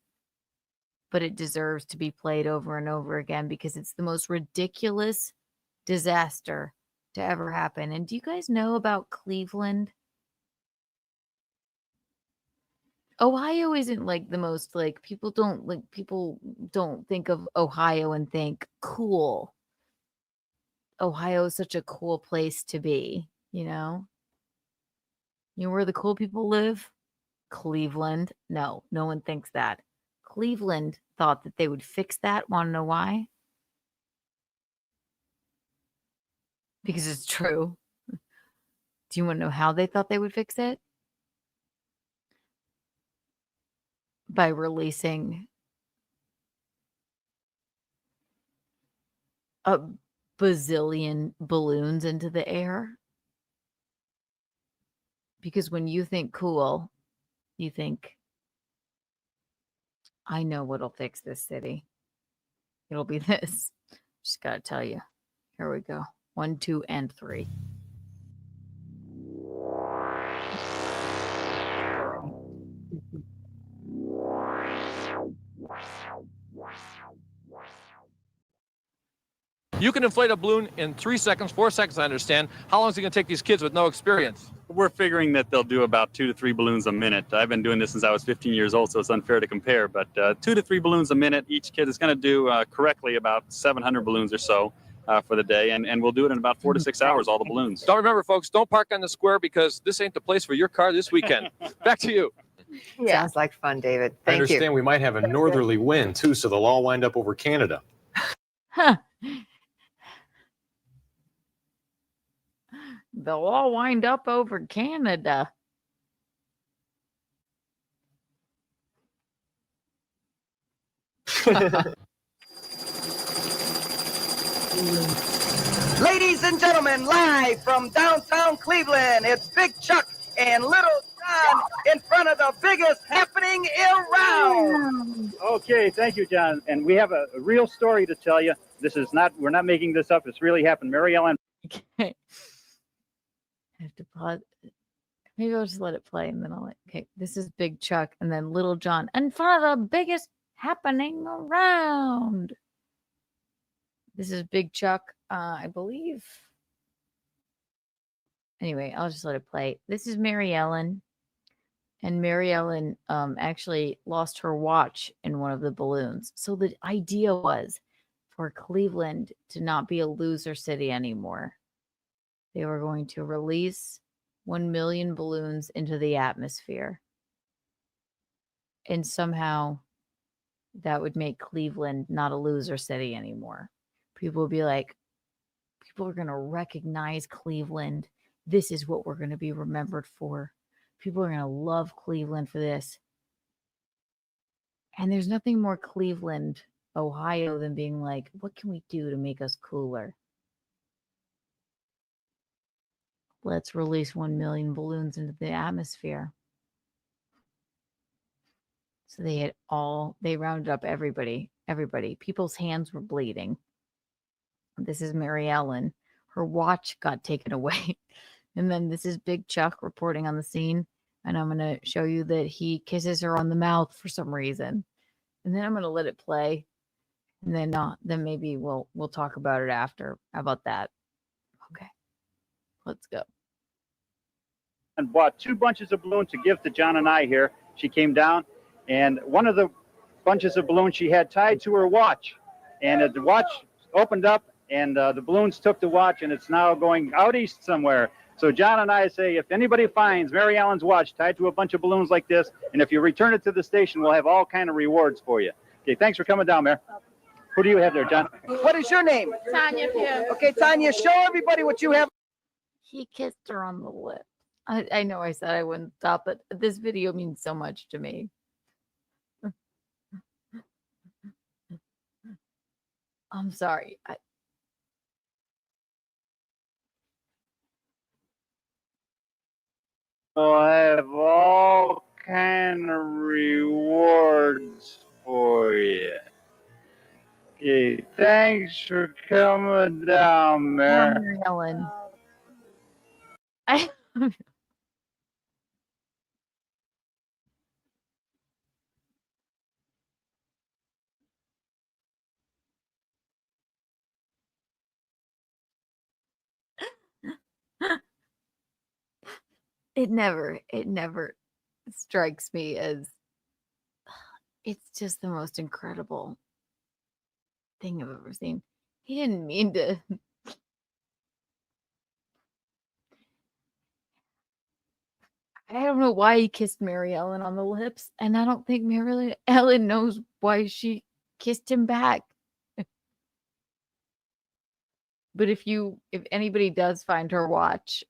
But it deserves to be played over and over again because it's the most ridiculous disaster to ever happen. And do you guys know about Cleveland? Ohio isn't like the most like people don't think of Ohio and think cool. Ohio is such a cool place to be, you know? You know where the cool people live? Cleveland. No one thinks that. Cleveland thought that they would fix that. Want to know why? Because it's true. Do you want to know how they thought they would fix it? By releasing a bazillion balloons into the air. Because when you think cool, you think, I know what'll fix this city. It'll be this. Just gotta tell you. Here we go. 1, 2, and 3. You can inflate a balloon in 3 seconds, 4 seconds, I understand. How long is it going to take these kids with no experience? we're figuring that they'll do about 2 to 3 balloons a minute. I've been doing this since I was 15 years old, so it's unfair to compare. But 2 to 3 balloons a minute, each kid is going to do correctly about 700 balloons or so for the day, and we'll do it in about 4 to 6 hours, all the balloons. Don't remember, folks, don't park on the square because this ain't the place for your car this weekend. Back to you. Sounds like fun, David. I Thank understand you. we might have a northerly wind too, so they'll all wind up over Canada. Huh. They'll all wind up over Canada. Ladies and gentlemen, live from downtown Cleveland, it's Big Chuck and Little John in front of the biggest happening around. Okay, thank you, John. And we have a real story to tell you. We're not making this up. It's really happened. Mary Ellen. Okay. I have to pause. Maybe I'll just let it play and then I'll okay. This is Big Chuck and then Little John in front of the biggest happening around. This is Big Chuck, I believe. Anyway, I'll just let it play. This is Mary Ellen. And Mary Ellen actually lost her watch in one of the balloons. So the idea was for Cleveland to not be a loser city anymore. They were going to release 1 million balloons into the atmosphere. And somehow that would make Cleveland not a loser city anymore. People would be like, people are going to recognize Cleveland. This is what we're going to be remembered for. People are going to love Cleveland for this. And there's nothing more Cleveland, Ohio, than being like, what can we do to make us cooler? Let's release 1 million balloons into the atmosphere. So they rounded up everybody. People's hands were bleeding. This is Mary Ellen. Her watch got taken away. And then this is Big Chuck reporting on the scene. And I'm going to show you that he kisses her on the mouth for some reason. And then I'm going to let it play. And then maybe we'll talk about it after. How about that? Okay. Let's go. And bought 2 bunches of balloons to give to John and I here. She came down, and one of the bunches of balloons she had tied to her watch. And the watch opened up, and the balloons took the watch, and it's now going out east somewhere. So John and I say, if anybody finds Mary Ellen's watch tied to a bunch of balloons like this, and if you return it to the station, we'll have all kind of rewards for you. Okay, thanks for coming down, Mayor. Who do you have there, John? What is your name? Tanya Pugh. Okay, Tanya, show everybody what you have. He kissed her on the lip. I know I said I wouldn't stop, but this video means so much to me. I'm sorry. We'll have all kind of rewards for you. Okay, thanks for coming down, Mayor. Mary Ellen. It never strikes me as it's just the most incredible thing I've ever seen. He didn't mean to. I don't know why he kissed Mary Ellen on the lips, and I don't think Mary Ellen knows why she kissed him back. But if anybody does find her watch,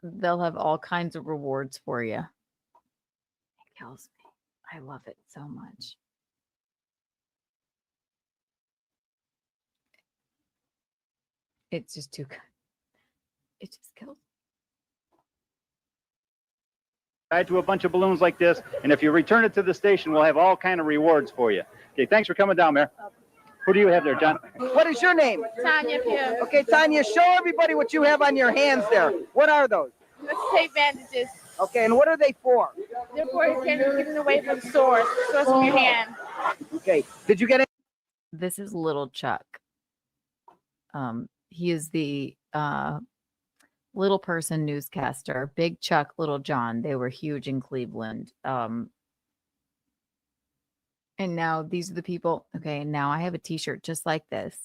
they'll have all kinds of rewards for you. It kills me. I love it so much. It's just too good. It just kills. Tied to a bunch of balloons like this, and if you return it to the station, we'll have all kind of rewards for you. Okay, thanks for coming down, Mayor. Who do you have there, John? What is your name? Tanya Pugh. Okay, Tanya, show everybody what you have on your hands there. What are those? Let's take bandages. Okay, and what are they for? They're for giving away from sores. Sores in your hand. Okay, did you get it? This is Little Chuck. He is the Little Person newscaster, Big Chuck, Little John. They were huge in Cleveland. And now these are the people. Okay, and now I have a T-shirt just like this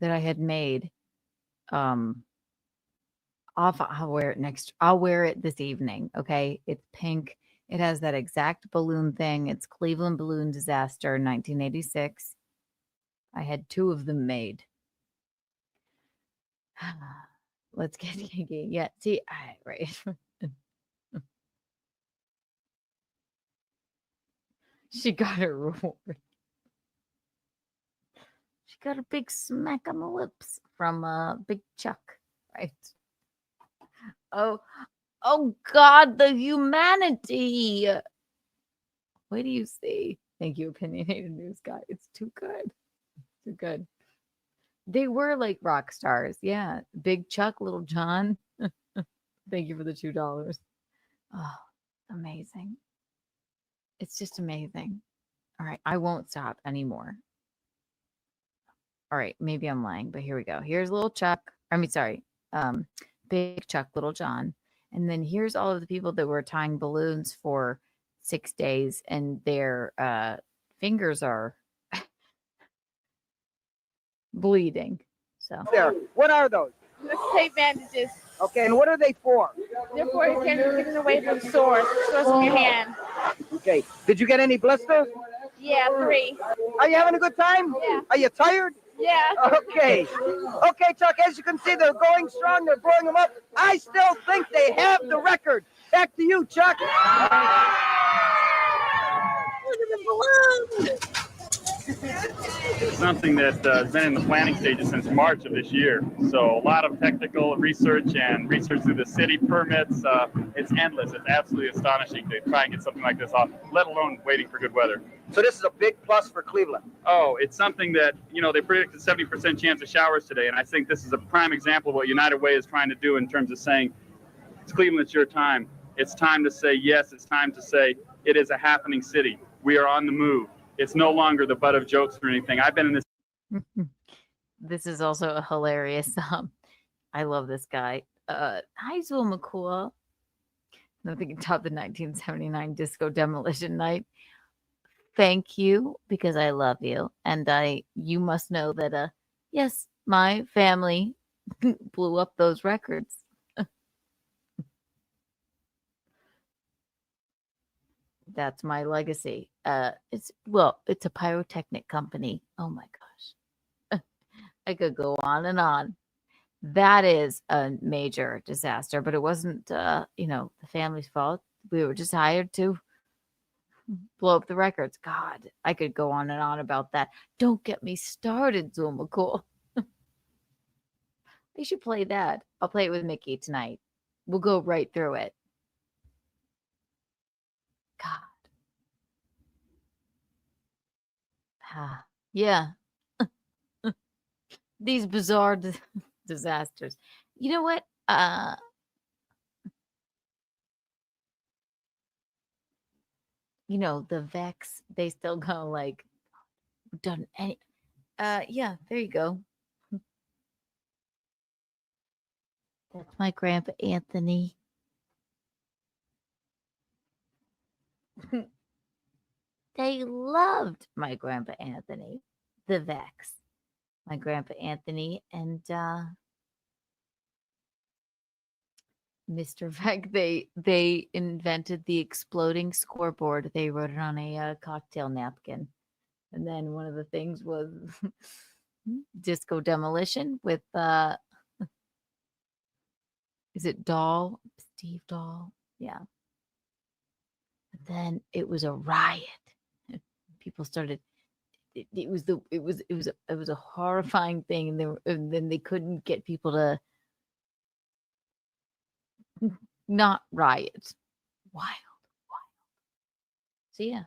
that I had made. I'll wear it next. I'll wear it this evening. Okay, it's pink. It has that exact balloon thing. It's Cleveland balloon disaster, 1986. I had 2 of them made. Let's get kinky. Yeah, see, right. She got her reward. She got a big smack on the lips from Big Chuck, right? Oh God, the humanity. What do you see? Thank you, opinionated news guy. It's too good. Too good. They were like rock stars. Yeah. Big Chuck, Little John. Thank you for the $2. Oh, amazing. It's just amazing. All right. I won't stop anymore. All right. Maybe I'm lying, but here we go. Here's Little Chuck. Big Chuck, Little John. And then here's all of the people that were tying balloons for 6 days, and their fingers are bleeding. So There. What are those? Tape bandages. Okay, and what are they for? They're for getting away from sores in your hand. Okay. Did you get any blisters? Yeah, 3. Are you having a good time? Yeah. Are you tired? Yeah. Okay. Okay, Chuck, as you can see, they're going strong. They're blowing them up. I still think they have the record. Back to you, Chuck. Look at the balloons. It's something that has been in the planning stages since March of this year. So a lot of technical research and research through the city permits. It's endless. It's absolutely astonishing to try and get something like this off, let alone waiting for good weather. So this is a big plus for Cleveland. Oh, it's something that, they predicted 70% chance of showers today. And I think this is a prime example of what United Way is trying to do in terms of saying, it's Cleveland, it's your time. It's time to say yes. It's time to say it is a happening city. We are on the move. It's no longer the butt of jokes or anything. I've been in this. This is also a hilarious. I love this guy. Hi, Zool McCool. Nothing can top the 1979 disco demolition night. Thank you, because I love you. And you must know that, yes, my family blew up those records. That's my legacy. It's a pyrotechnic company. Oh my gosh. I could go on and on. That is a major disaster, but it wasn't, the family's fault. We were just hired to blow up the records. God, I could go on and on about that. Don't get me started, Zuma Cool. They should play that. I'll play it with Mickey tonight. We'll go right through it. God. Yeah. These bizarre disasters. You know what? The Vex, they still go like, done any. Yeah, there you go. That's my grandpa Anthony. They loved my grandpa Anthony, the Vex. My grandpa Anthony and Mr. Vex, they invented the exploding scoreboard. They wrote it on a cocktail napkin. And then one of the things was disco demolition with is it Dahl? Steve Dahl? Yeah. But then it was a riot. People started. It was a horrifying thing, and then they couldn't get people to not riot. Wild. So yeah.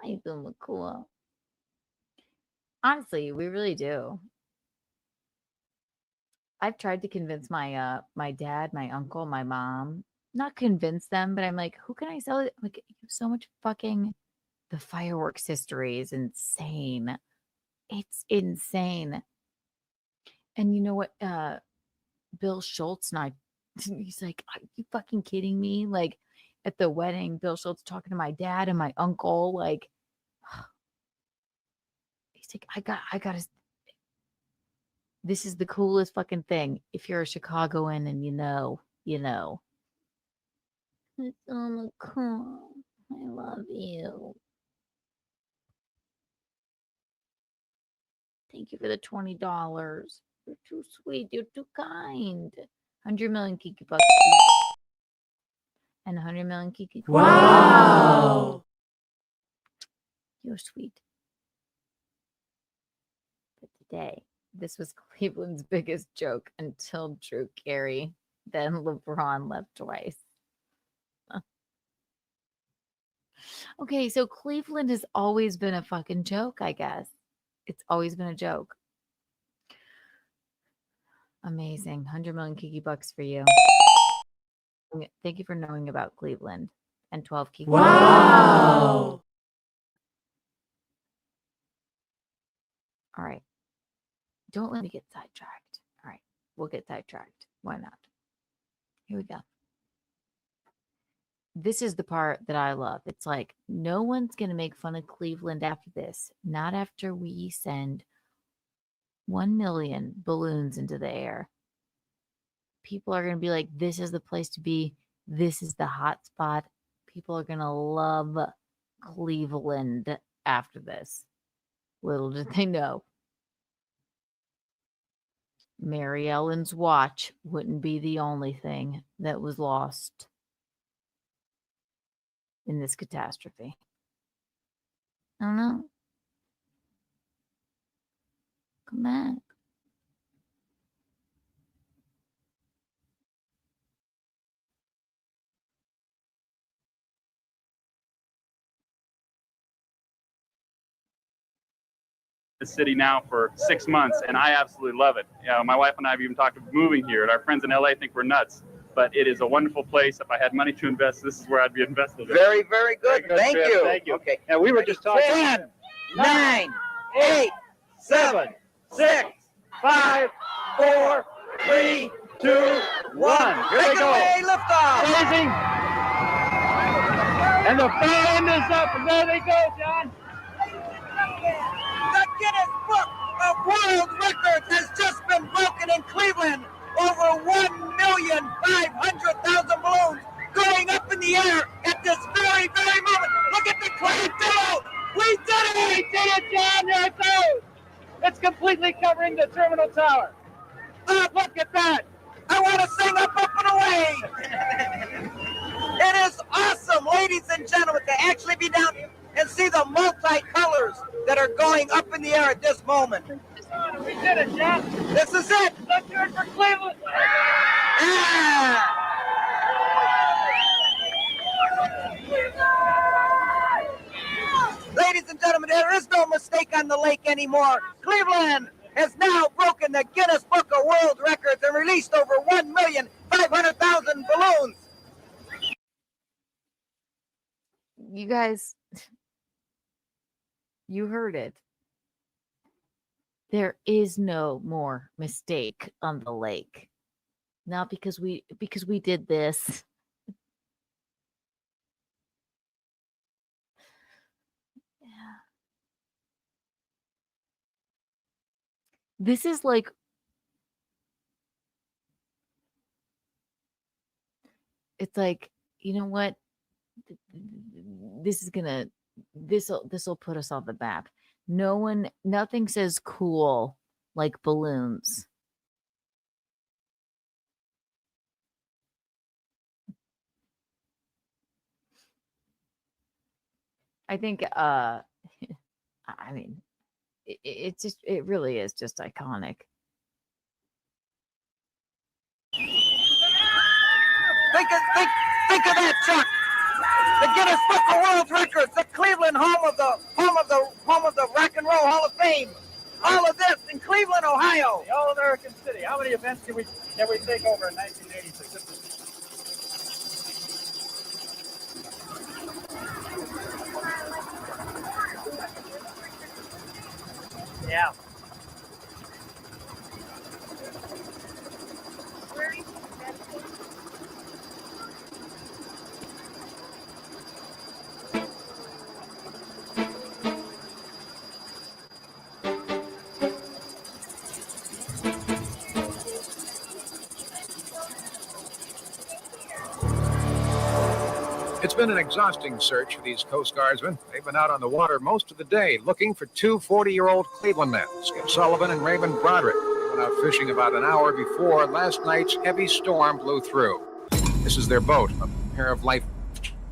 Hi, Bill McCool. Honestly, we really do. I've tried to convince my my dad, my uncle, my mom. Not convince them, but I'm like, who can I sell it? Like, you have so much fucking. The fireworks history is insane. It's insane. And you know what? Bill Schultz and I, he's like, are you fucking kidding me? Like at the wedding, Bill Schultz talking to my dad and my uncle, like, he's like, I gotta, this is the coolest fucking thing. If you're a Chicagoan and you know. It's on the call. I love you. Thank you for the $20. You're too sweet. You're too kind. 100 million Kiki bucks. And 100 million Kiki. Wow. You're sweet. But today, this was Cleveland's biggest joke until Drew Carey. Then LeBron left twice. Okay, so Cleveland has always been a fucking joke, I guess. It's always been a joke. Amazing. 100 million Kiki bucks for you. Thank you for knowing about Cleveland. And 12 Kiki. Wow. All right. Don't let me get sidetracked. All right. We'll get sidetracked. Why not? Here we go. This is the part that I love. It's like, no one's going to make fun of Cleveland after this. Not after we send 1 million balloons into the air. People are going to be like, this is the place to be. This is the hot spot. People are going to love Cleveland after this. Little did they know. Mary Ellen's watch wouldn't be the only thing that was lost in this catastrophe. I don't know. Come back. The city now for 6 months, and I absolutely love it. My wife and I have even talked about moving here, and our friends in LA think we're nuts. But it is a wonderful place. If I had money to invest, this is where I'd be invested. Very, very good. Thank Chris. you. Thank you. Okay. And we were just talking. 10, 9, 8, 7, 6, 5, 4, 3, 2, 1. Here we go. Lift off. Amazing. And the band is up, and there they go, John. The Guinness Book of World Records has just been broken in Cleveland. Over 1,500,000 balloons going up in the air at this very, very moment. Look at the clientele. We did it. We did it, John. There it goes. It's completely covering the terminal tower. Look at that. I want to sing up and away. It is awesome, ladies and gentlemen, to actually be down and see the multi-colors that are going up in the air at this moment. We did it, John. This is it. Let's do it for Cleveland. Yeah. Ladies and gentlemen, there is no mistake on the lake anymore. Cleveland has now broken the Guinness Book of World Records and released over 1,500,000 balloons. You guys, you heard it. There is no more mistake on the lake. Not because we did this. Yeah. This is like it's like, you know what? This will put us on the map. Nothing says cool like balloons. I think I mean it really is just iconic. Think of that, Chuck. The Guinness Book of World Records, the Cleveland home of the Rock and Roll Hall of Fame. All of this in Cleveland, Ohio. The All-American City. How many events can we take over in 1986? Yeah. It's been an exhausting search for these Coast Guardsmen. They've been out on the water most of the day looking for two 40-year-old Cleveland men, Skip Sullivan and Raymond Broderick. They went out fishing about an hour before last night's heavy storm blew through. This is their boat, a pair of life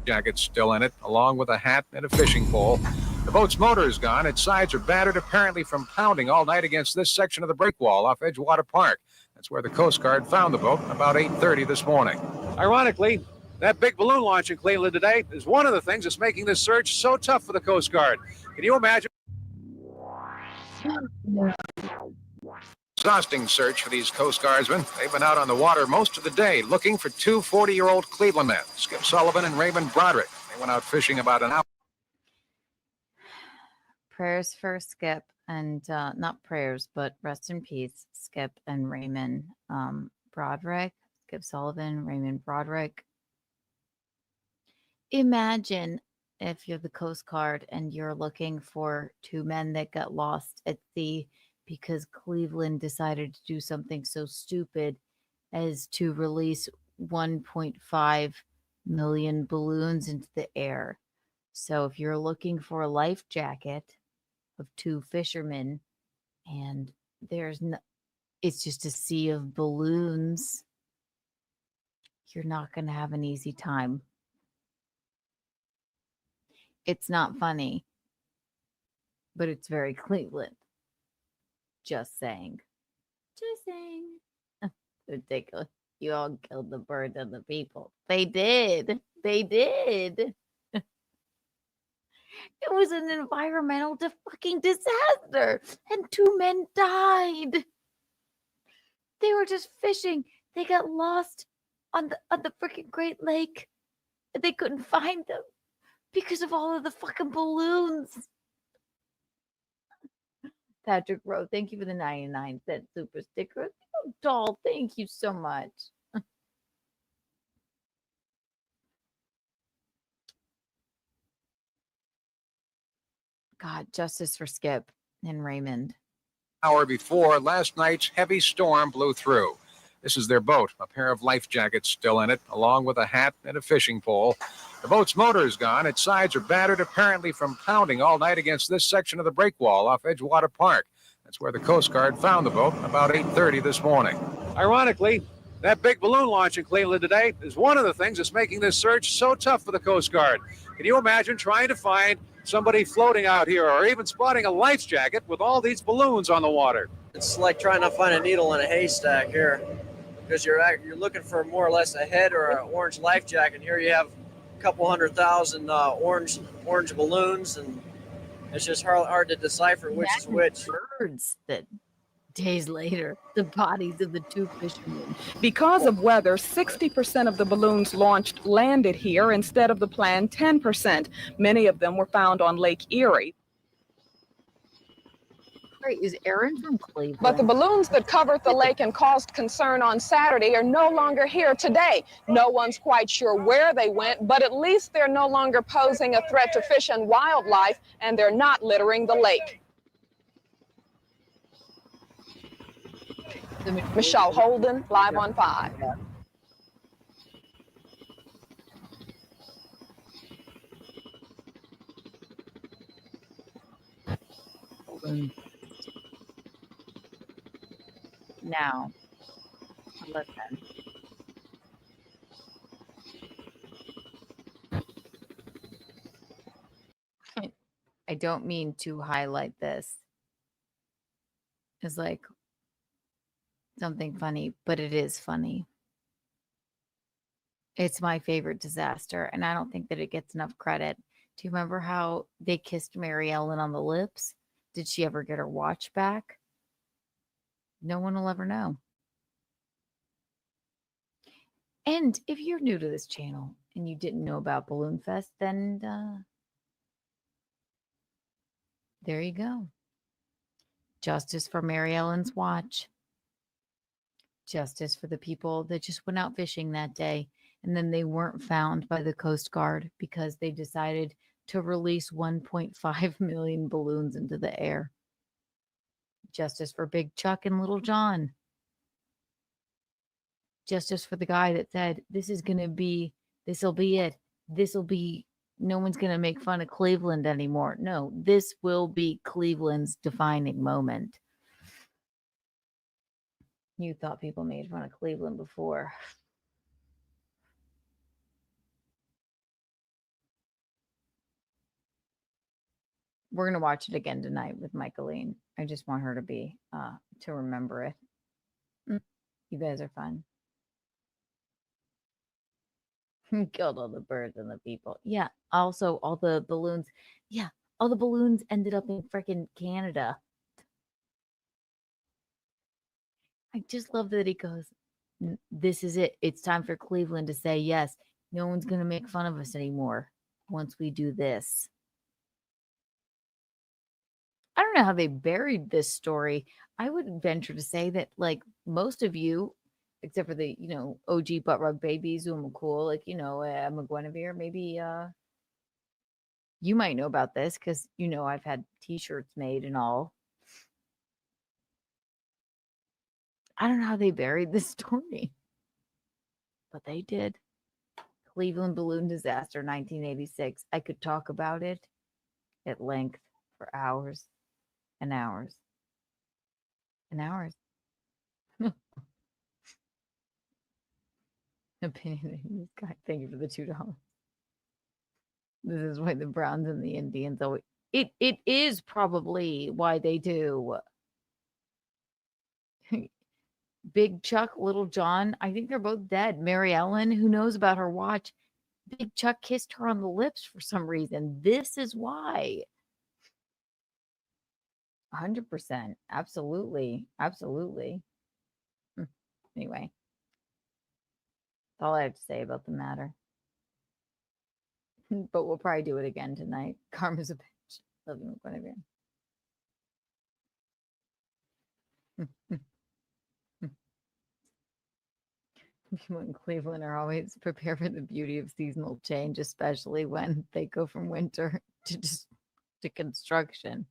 jackets still in it, along with a hat and a fishing pole. The boat's motor is gone. Its sides are battered, apparently from pounding all night against this section of the breakwall off Edgewater Park. That's where the Coast Guard found the boat about 8:30 this morning. Ironically, that big balloon launch in Cleveland today is one of the things that's making this search so tough for the Coast Guard. Can you imagine? Exhausting search for these Coast Guardsmen. They've been out on the water most of the day looking for two 40-year-old Cleveland men, Skip Sullivan and Raymond Broderick. They went out fishing about an hour. Prayers for Skip and not prayers, but rest in peace, Skip and Raymond Broderick. Skip Sullivan, Raymond Broderick. Imagine if you're the Coast Guard and you're looking for two men that got lost at sea because Cleveland decided to do something so stupid as to release 1.5 million balloons into the air. So if you're looking for a life jacket of two fishermen and it's just a sea of balloons, you're not going to have an easy time. It's not funny, but it's very Cleveland. Just saying. Just saying. Ridiculous. You all killed the birds and the people. They did. They did. It was an environmental fucking disaster. And two men died. They were just fishing. They got lost on the freaking Great Lake. They couldn't find them because of all of the fucking balloons. Patrick Rowe, thank you for the 99-cent super sticker. Oh, doll, thank you so much. God, justice for Skip and Raymond. Hour before last night's heavy storm blew through. This is their boat, a pair of life jackets still in it, along with a hat and a fishing pole. The boat's motor is gone. Its sides are battered, apparently from pounding all night against this section of the breakwall off Edgewater Park. That's where the Coast Guard found the boat about 8:30 this morning. Ironically, that big balloon launch in Cleveland today is one of the things that's making this search so tough for the Coast Guard. Can you imagine trying to find somebody floating out here or even spotting a life jacket with all these balloons on the water? It's like trying to find a needle in a haystack here, because you're looking for more or less a head or an orange life jacket. Here you have a couple 100,000 orange balloons, and it's just hard to decipher which is which. Birds that days later, the bodies of the two fishermen. Because of weather, 60% of the balloons launched landed here instead of the planned 10%. Many of them were found on Lake Erie. Great. Is Aaron from Cleveland? But the balloons that covered the lake and caused concern on Saturday are no longer here today. No one's quite sure where they went, but at least they're no longer posing a threat to fish and wildlife, and they're not littering the lake. Michelle Holden, live on 5. Now, listen. I don't mean to highlight this as like something funny, but it is funny. It's my favorite disaster, and I don't think that it gets enough credit. Do you remember how they kissed Mary Ellen on the lips? Did she ever get her watch back? No one will ever know. And if you're new to this channel and you didn't know about Balloon Fest, then there you go. Justice for Mary Ellen's watch. Justice for the people that just went out fishing that day and then they weren't found by the Coast Guard because they decided to release 1.5 million balloons into the air. Justice for Big Chuck and Little John. Justice for the guy that said, this'll be it. this will be, no one's going to make fun of Cleveland anymore. No, this will be Cleveland's defining moment. You thought people made fun of Cleveland before. We're going to watch it again tonight with Michaeline. I just want her to be, to remember it. You guys are fun. Killed all the birds and the people. Yeah. Also, all the balloons. Yeah. All the balloons ended up in freaking Canada. I just love that he goes, this is it. It's time for Cleveland to say yes. No one's going to make fun of us anymore once we do this. I don't know how they buried this story. I would venture to say that, like, most of you, except for the, OG butt rug babies who are cool, like, McGuinevere, maybe you might know about this because, I've had t-shirts made and all. I don't know how they buried this story, but they did. Cleveland balloon disaster, 1986. I could talk about it at length for hours and hours and hours. Opinionated guy. Thank you for the $2. This is why the Browns and the Indians always. It is probably why they do. Big Chuck, Little John, I think they're both dead. Mary Ellen, who knows about her watch? Big Chuck kissed her on the lips for some reason. This is why. 100%. Absolutely. Absolutely. Anyway. That's all I have to say about the matter. But we'll probably do it again tonight. Karma's a bitch. Love you, Guinevere. People in Cleveland are always prepared for the beauty of seasonal change, especially when they go from winter to construction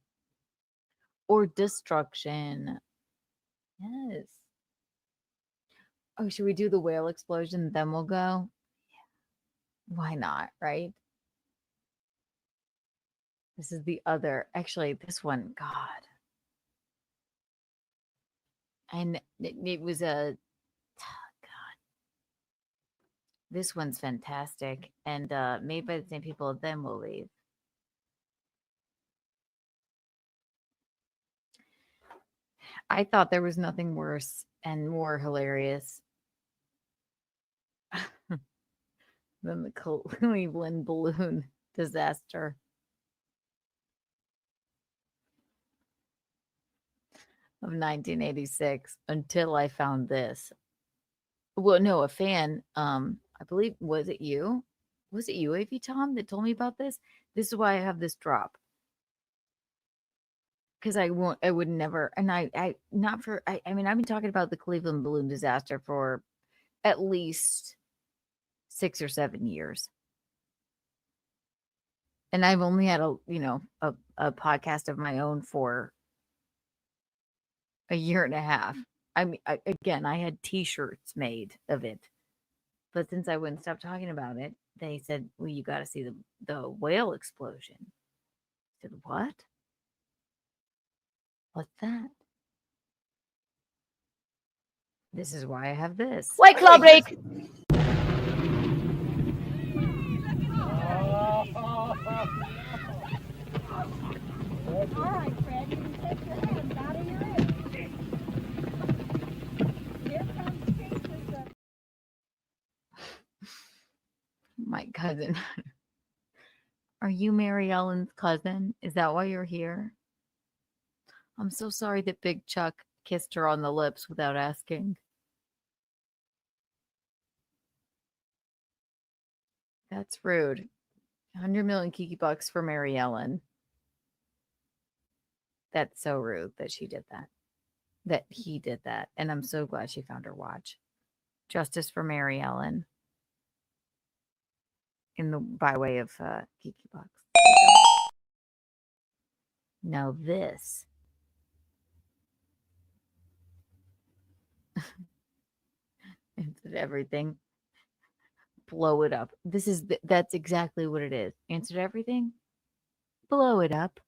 or destruction. Yes. Oh, should we do the whale explosion? Then we'll go. Yeah. Why not? Right. This is the other. Actually, this one. God. And it was a. This one's fantastic and made by the same people. Then we'll leave. I thought there was nothing worse and more hilarious than the Cleveland balloon disaster. Of 1986 until I found this. Well, no, a fan. I believe, was it you, AV Tom, that told me about this? This is why I have this drop. Because I would never, and I mean, I've been talking about the Cleveland balloon disaster for at least 6 or 7 years. And I've only had a podcast of my own for a year and a half. I mean, I had t-shirts made of it. But since I wouldn't stop talking about it, they said, well, you got to see the whale explosion. I said, what? What's that? This is why I have this. White Claw break. All right, Fred, you can take your hands out of your ears. Here comes pieces of... My cousin. Are you Mary Ellen's cousin? Is that why you're here? I'm so sorry that Big Chuck kissed her on the lips without asking. That's rude. 100 million Kiki bucks for Mary Ellen. That's so rude that she did that. That he did that. And I'm so glad she found her watch. Justice for Mary Ellen. By way of Kiki bucks. Now this. It's everything. blow it up. That's exactly what it is. Answered everything. Blow it up.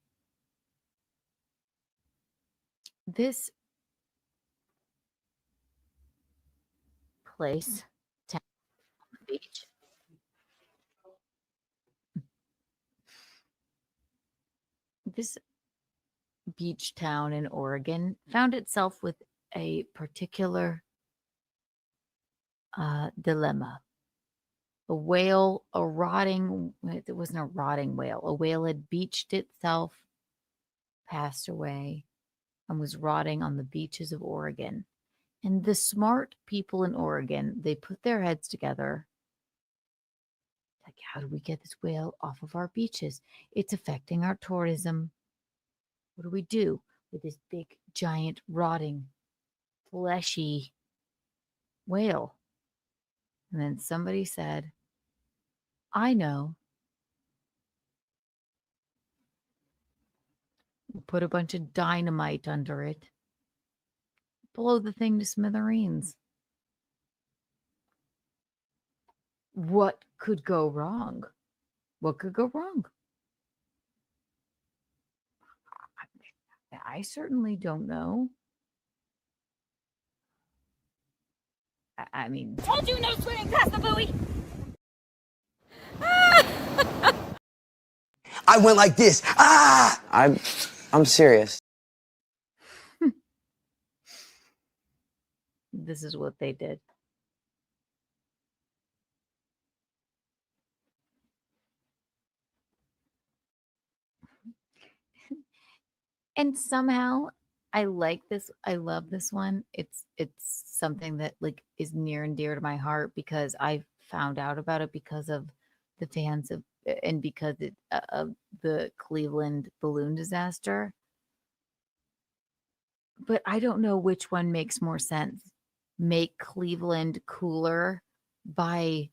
This place, town, beach. This beach town in Oregon found itself with a particular dilemma. A whale, it wasn't a rotting whale. A whale had beached itself, passed away, and was rotting on the beaches of Oregon. And the smart people in Oregon, they put their heads together. Like, how do we get this whale off of our beaches? It's affecting our tourism. What do we do with this big, giant, rotting, fleshy whale? And then somebody said, I know. We'll put a bunch of dynamite under it. Blow the thing to smithereens. What could go wrong? What could go wrong? I certainly don't know. I mean, Told you no swimming past the buoy. I went like this. Ah! I'm serious. This is what they did. And somehow I like this. I love this one. It's something that like is near and dear to my heart because I found out about it because of the fans of and because of the Cleveland balloon disaster. But I don't know which one makes more sense. Make Cleveland cooler by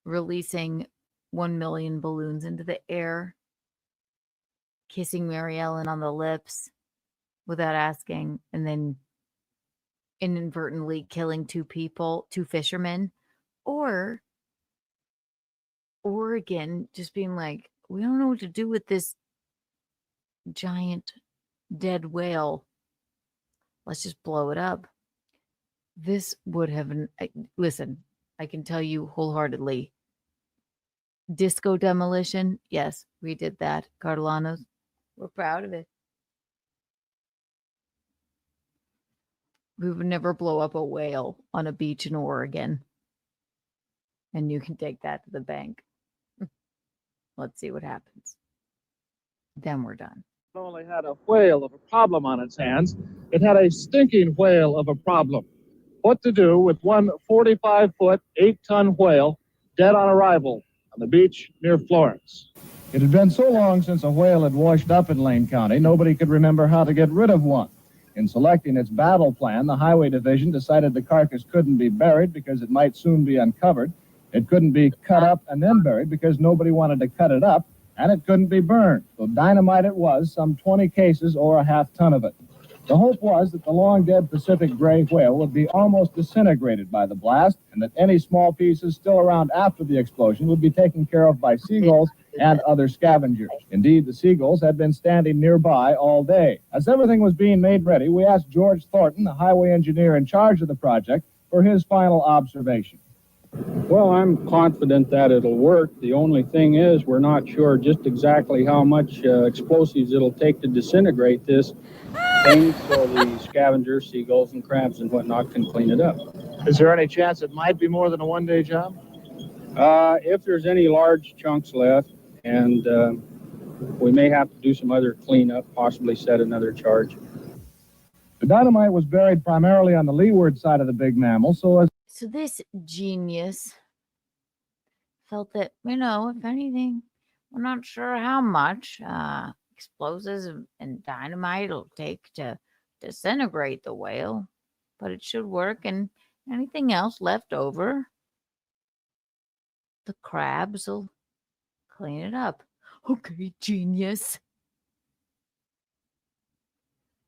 releasing 1 million balloons into the air, kissing Mary Ellen on the lips without asking, and then inadvertently killing 2 fishermen, or Oregon just being like, we don't know what to do with this giant dead whale. Let's just blow it up. This would have been, listen, I can tell you wholeheartedly, disco demolition, yes, we did that. Cartolanos, we're proud of it. We would never blow up a whale on a beach in Oregon. And you can take that to the bank. Let's see what happens. Then we're done. It only had a whale of a problem on its hands. It had a stinking whale of a problem. What to do with one 45-foot, 8-ton whale dead on arrival on the beach near Florence? It had been so long since a whale had washed up in Lane County, nobody could remember how to get rid of one. In selecting its battle plan, the Highway Division decided the carcass couldn't be buried because it might soon be uncovered. It couldn't be cut up and then buried because nobody wanted to cut it up, and it couldn't be burned. So dynamite it was, some 20 cases or a half ton of it. The hope was that the long-dead Pacific gray whale would be almost disintegrated by the blast, and that any small pieces still around after the explosion would be taken care of by seagulls and other scavengers. Indeed, the seagulls had been standing nearby all day. As everything was being made ready, we asked George Thornton, the highway engineer in charge of the project, for his final observation. Well, I'm confident that it'll work. The only thing is we're not sure just exactly how much explosives it'll take to disintegrate this thing so the scavengers, seagulls, and crabs and whatnot can clean it up. Is there any chance it might be more than a one-day job? If there's any large chunks left, and we may have to do some other cleanup, possibly set another charge. The dynamite was buried primarily on the leeward side of the big mammal, so this genius felt that, if anything, we're not sure how much explosives and dynamite it'll take to disintegrate the whale, but it should work, and anything else left over, the crabs will clean it up. Okay, genius.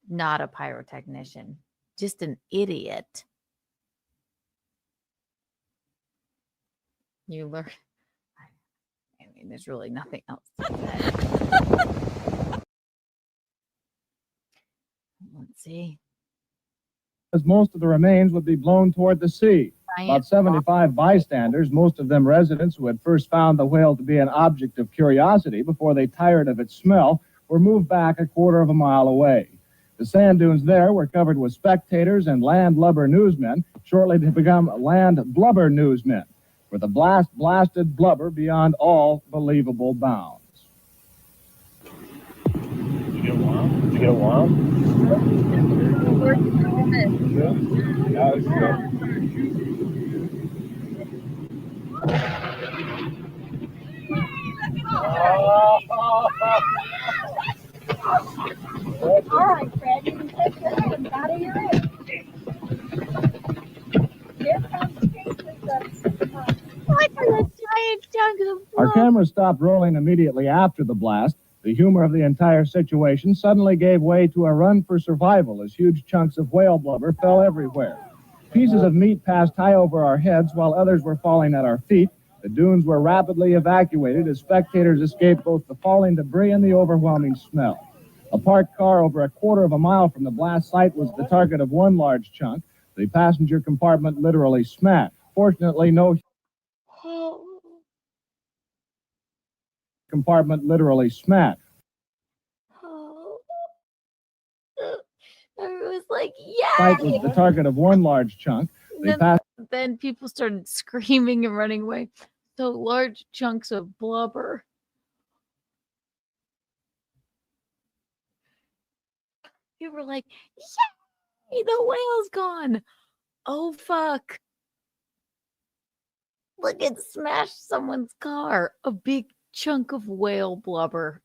Not a pyrotechnician, just an idiot. You learn. I mean, there's really nothing else to say. Let's see. As most of the remains would be blown toward the sea. About 75 bystanders, most of them residents who had first found the whale to be an object of curiosity before they tired of its smell, were moved back a quarter of a mile away. The sand dunes there were covered with spectators and land lubber newsmen, shortly to become land blubber newsmen, with the blasted blubber beyond all believable bounds. Did you get a while? Did you get a while? All right, Fred, you can take your hands out of your ears. Here comes the What are the giant chunks of Our camera stopped rolling immediately after the blast. The humor of the entire situation suddenly gave way to a run for survival as huge chunks of whale blubber fell everywhere. Pieces of meat passed high over our heads while others were falling at our feet. The dunes were rapidly evacuated as spectators escaped both the falling debris and the overwhelming smell. A parked car over a quarter of a mile from the blast site was the target of one large chunk. The passenger compartment literally smashed. Fortunately, no compartment literally smashed. I was like, yeah. Site was the target of one large chunk. Then people started screaming and running away. So large chunks of blubber. People were like, yay, the whale's gone. Oh, fuck. Look, it smashed someone's car. A big chunk of whale blubber.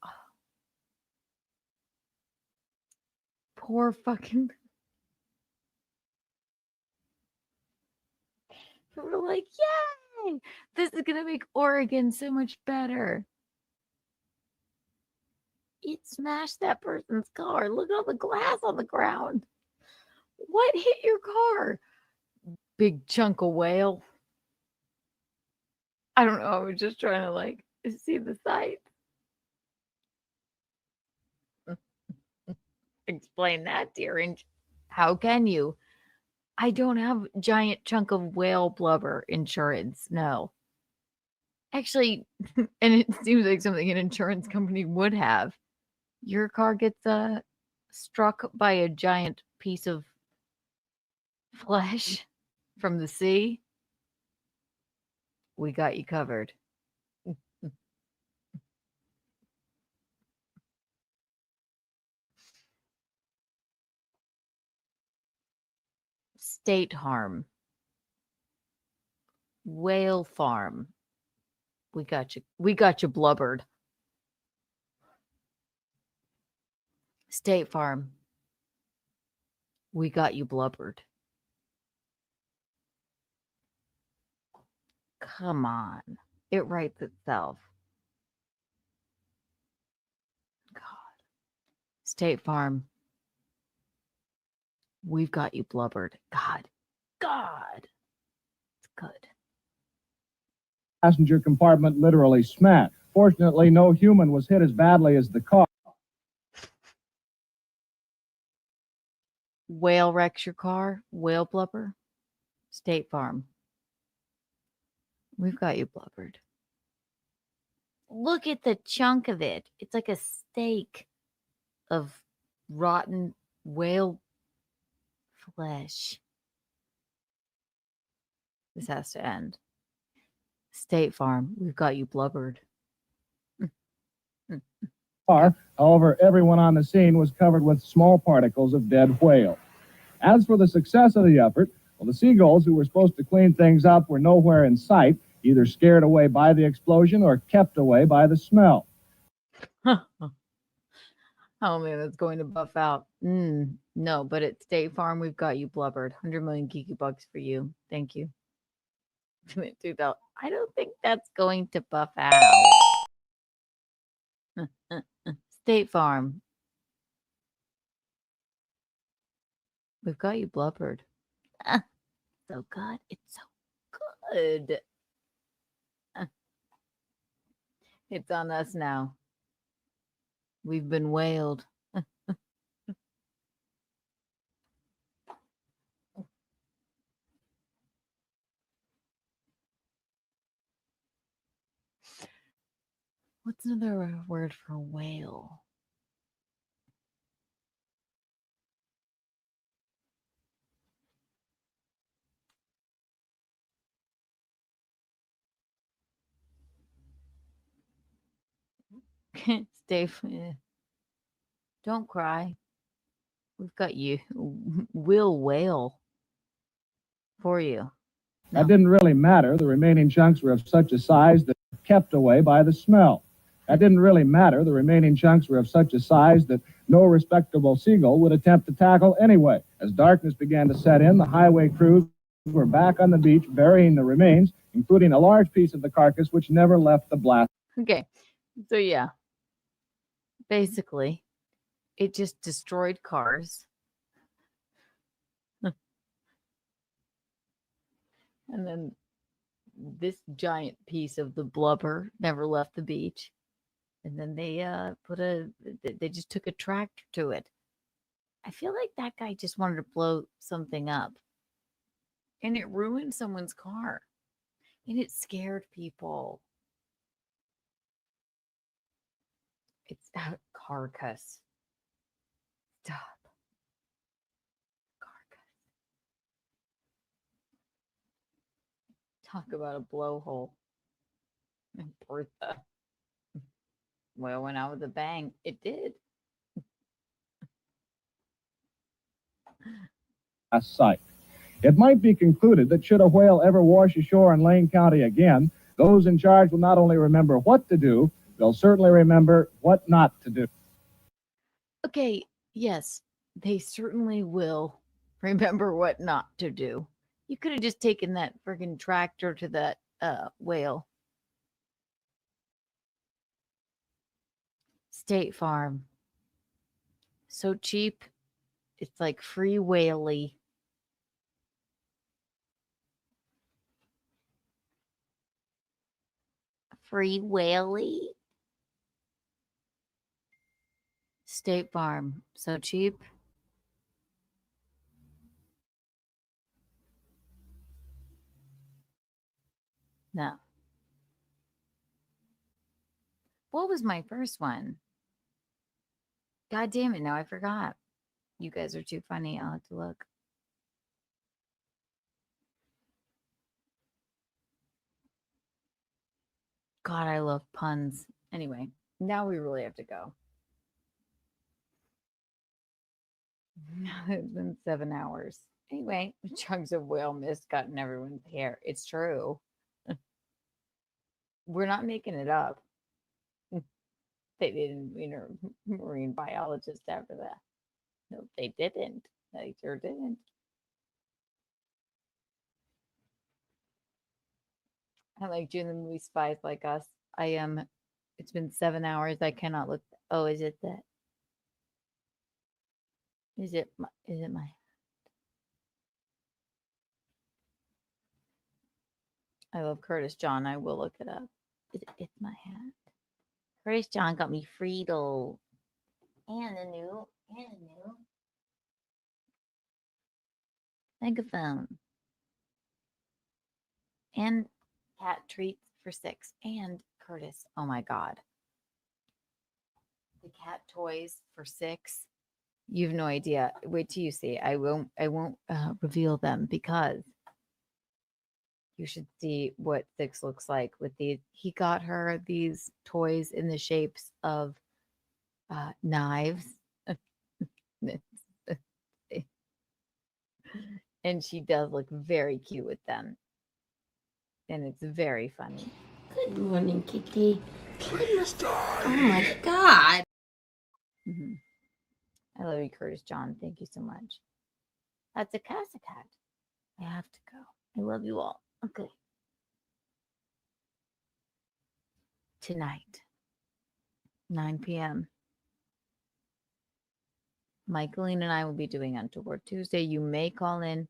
Poor fucking. We're like, yay! This is gonna make Oregon so much better. It smashed that person's car. Look at all the glass on the ground. What hit your car? Big chunk of whale. I don't know. I was just trying to like see the site. Explain that, dear. And how can you? I don't have giant chunk of whale blubber insurance. No. Actually, and it seems like something an insurance company would have. Your car gets struck by a giant piece of flesh from the sea. We got you covered. State harm. Whale farm. We got you. We got you blubbered. State Farm. We got you blubbered. Come on. It writes itself. God. State Farm. We've got you blubbered. God. It's good. Passenger compartment literally smashed. Fortunately, no human was hit as badly as the car. Whale wrecks your car. Whale blubber. State Farm. We've got you blubbered. Look at the chunk of it. It's like a steak of rotten whale flesh. This has to end. State Farm, we've got you blubbered. However, everyone on the scene was covered with small particles of dead whale. As for the success of the effort, well, the seagulls who were supposed to clean things up were nowhere in sight, either scared away by the explosion or kept away by the smell. Oh man, that's going to buff out. No, but at State Farm, we've got you blubbered. 100 million geeky bucks for you. Thank you. I don't think that's going to buff out. State Farm. We've got you blubbered. So good. It's so good. It's on us now. We've been whaled. What's another word for whale? Steve, don't cry. We've got you. We'll wail for you. That didn't really matter. The remaining chunks were of such a size that kept away by the smell. That didn't really matter. The remaining chunks were of such a size that no respectable seagull would attempt to tackle anyway. As darkness began to set in, the highway crews were back on the beach burying the remains, including a large piece of the carcass which never left the blast. Okay. So, yeah. Basically, it just destroyed cars. And then this giant piece of the blubber never left the beach. And then they they just took a tractor to it. I feel like that guy just wanted to blow something up. And it ruined someone's car. And it scared people. It's a carcass. Stop. Talk about a blowhole. And Bertha. Well, went out with a bang. It did. Sight. It might be concluded that should a whale ever wash ashore in Lane County again, those in charge will not only remember what to do, they'll certainly remember what not to do. Okay, yes, they certainly will remember what not to do. You could have just taken that friggin' tractor to that whale. State Farm. So cheap. It's like free whaley. Free whaley? State Farm. So cheap. No. What was my first one? God damn it. No, I forgot. You guys are too funny. I'll have to look. God, I love puns. Anyway, now we really have to go. It's been 7 hours. Anyway, chunks of whale mist got in everyone's hair. It's true. We're not making it up. They didn't, marine biologist after that. No, they didn't. They sure didn't. I like doing the movie Spies Like Us. It's been 7 hours. I cannot look. Oh, is it that? Is it my? I love Curtis John. I will look it up. It's my hat. Curtis John got me Friedel. And a new megaphone. And cat treats for 6. And Curtis. Oh my God. The cat toys for 6. You have no idea. Wait till you see. I won't reveal them because you should see what 6 looks like with these. He got her these toys in the shapes of knives. And she does look very cute with them. And it's very funny. Good morning, Kitty. Oh my God. Mm-hmm. I love you, Curtis John. Thank you so much. That's a cat. I have to go. I love you all. Okay. Tonight, 9 p.m. Michaeline and I will be doing Untoward Tuesday. You may call in.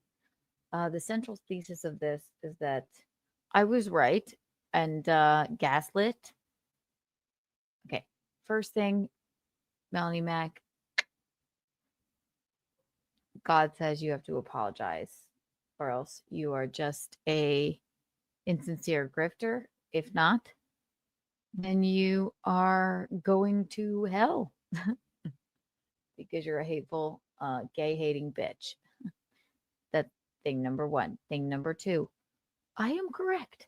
The central thesis of this is that I was right and gaslit first thing, Melonie Mac, God says you have to apologize, or else you are just a insincere grifter. If not, then you are going to hell because you're a hateful, gay hating bitch. That's thing number one. Thing number two, I am correct.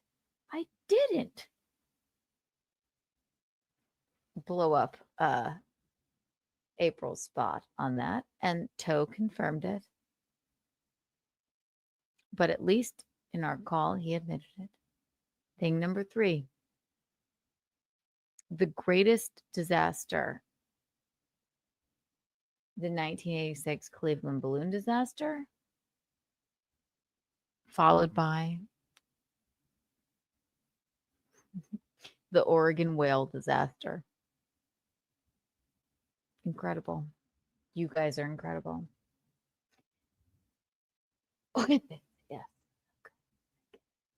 I didn't blow up April's spot on that, and Toe confirmed it. But at least in our call, he admitted it. Thing number three, the greatest disaster, the 1986 Cleveland balloon disaster, followed by the Oregon whale disaster. Incredible. You guys are incredible. Look at this. Yes.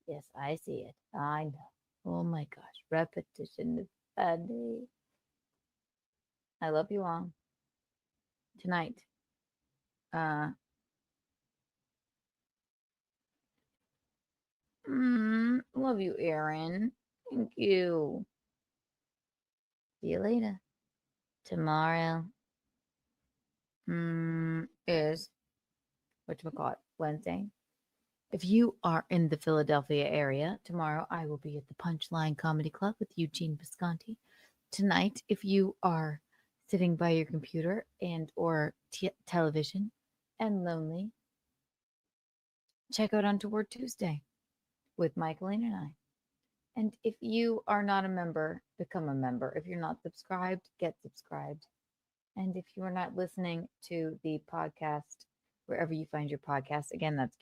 Yes, I see it. I know. Oh my gosh. Repetition is funny. I love you all. Tonight. Love you, Aaron. Thank you. See you later. Tomorrow is whatchamacallit, Wednesday. If you are in the Philadelphia area, tomorrow I will be at the Punchline Comedy Club with Eugene Visconti. Tonight, if you are sitting by your computer and or television and lonely, check out Untoward Tuesday with Michaeline and I. And if you are not a member, become a member. If you're not subscribed, get subscribed. And if you are not listening to the podcast, wherever you find your podcast, again, that's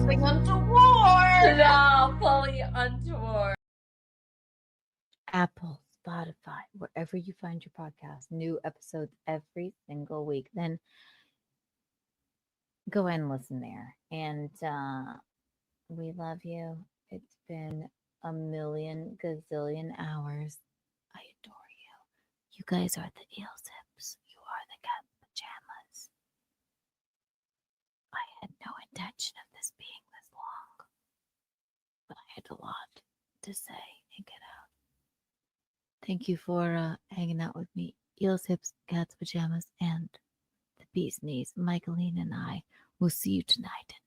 Going untoward. No, fully untoward. Apple, Spotify, wherever you find your podcast. New episodes every single week. Then go and listen there. And we love you. It's been a million gazillion hours. I adore you. You guys are the eel zips. You are the cat pajamas. I had no intention of this being this long, but I had a lot to say and get out. Thank you for hanging out with me. Eels, hips, cats, pajamas, and the bee's knees. Michaeline and I will see you tonight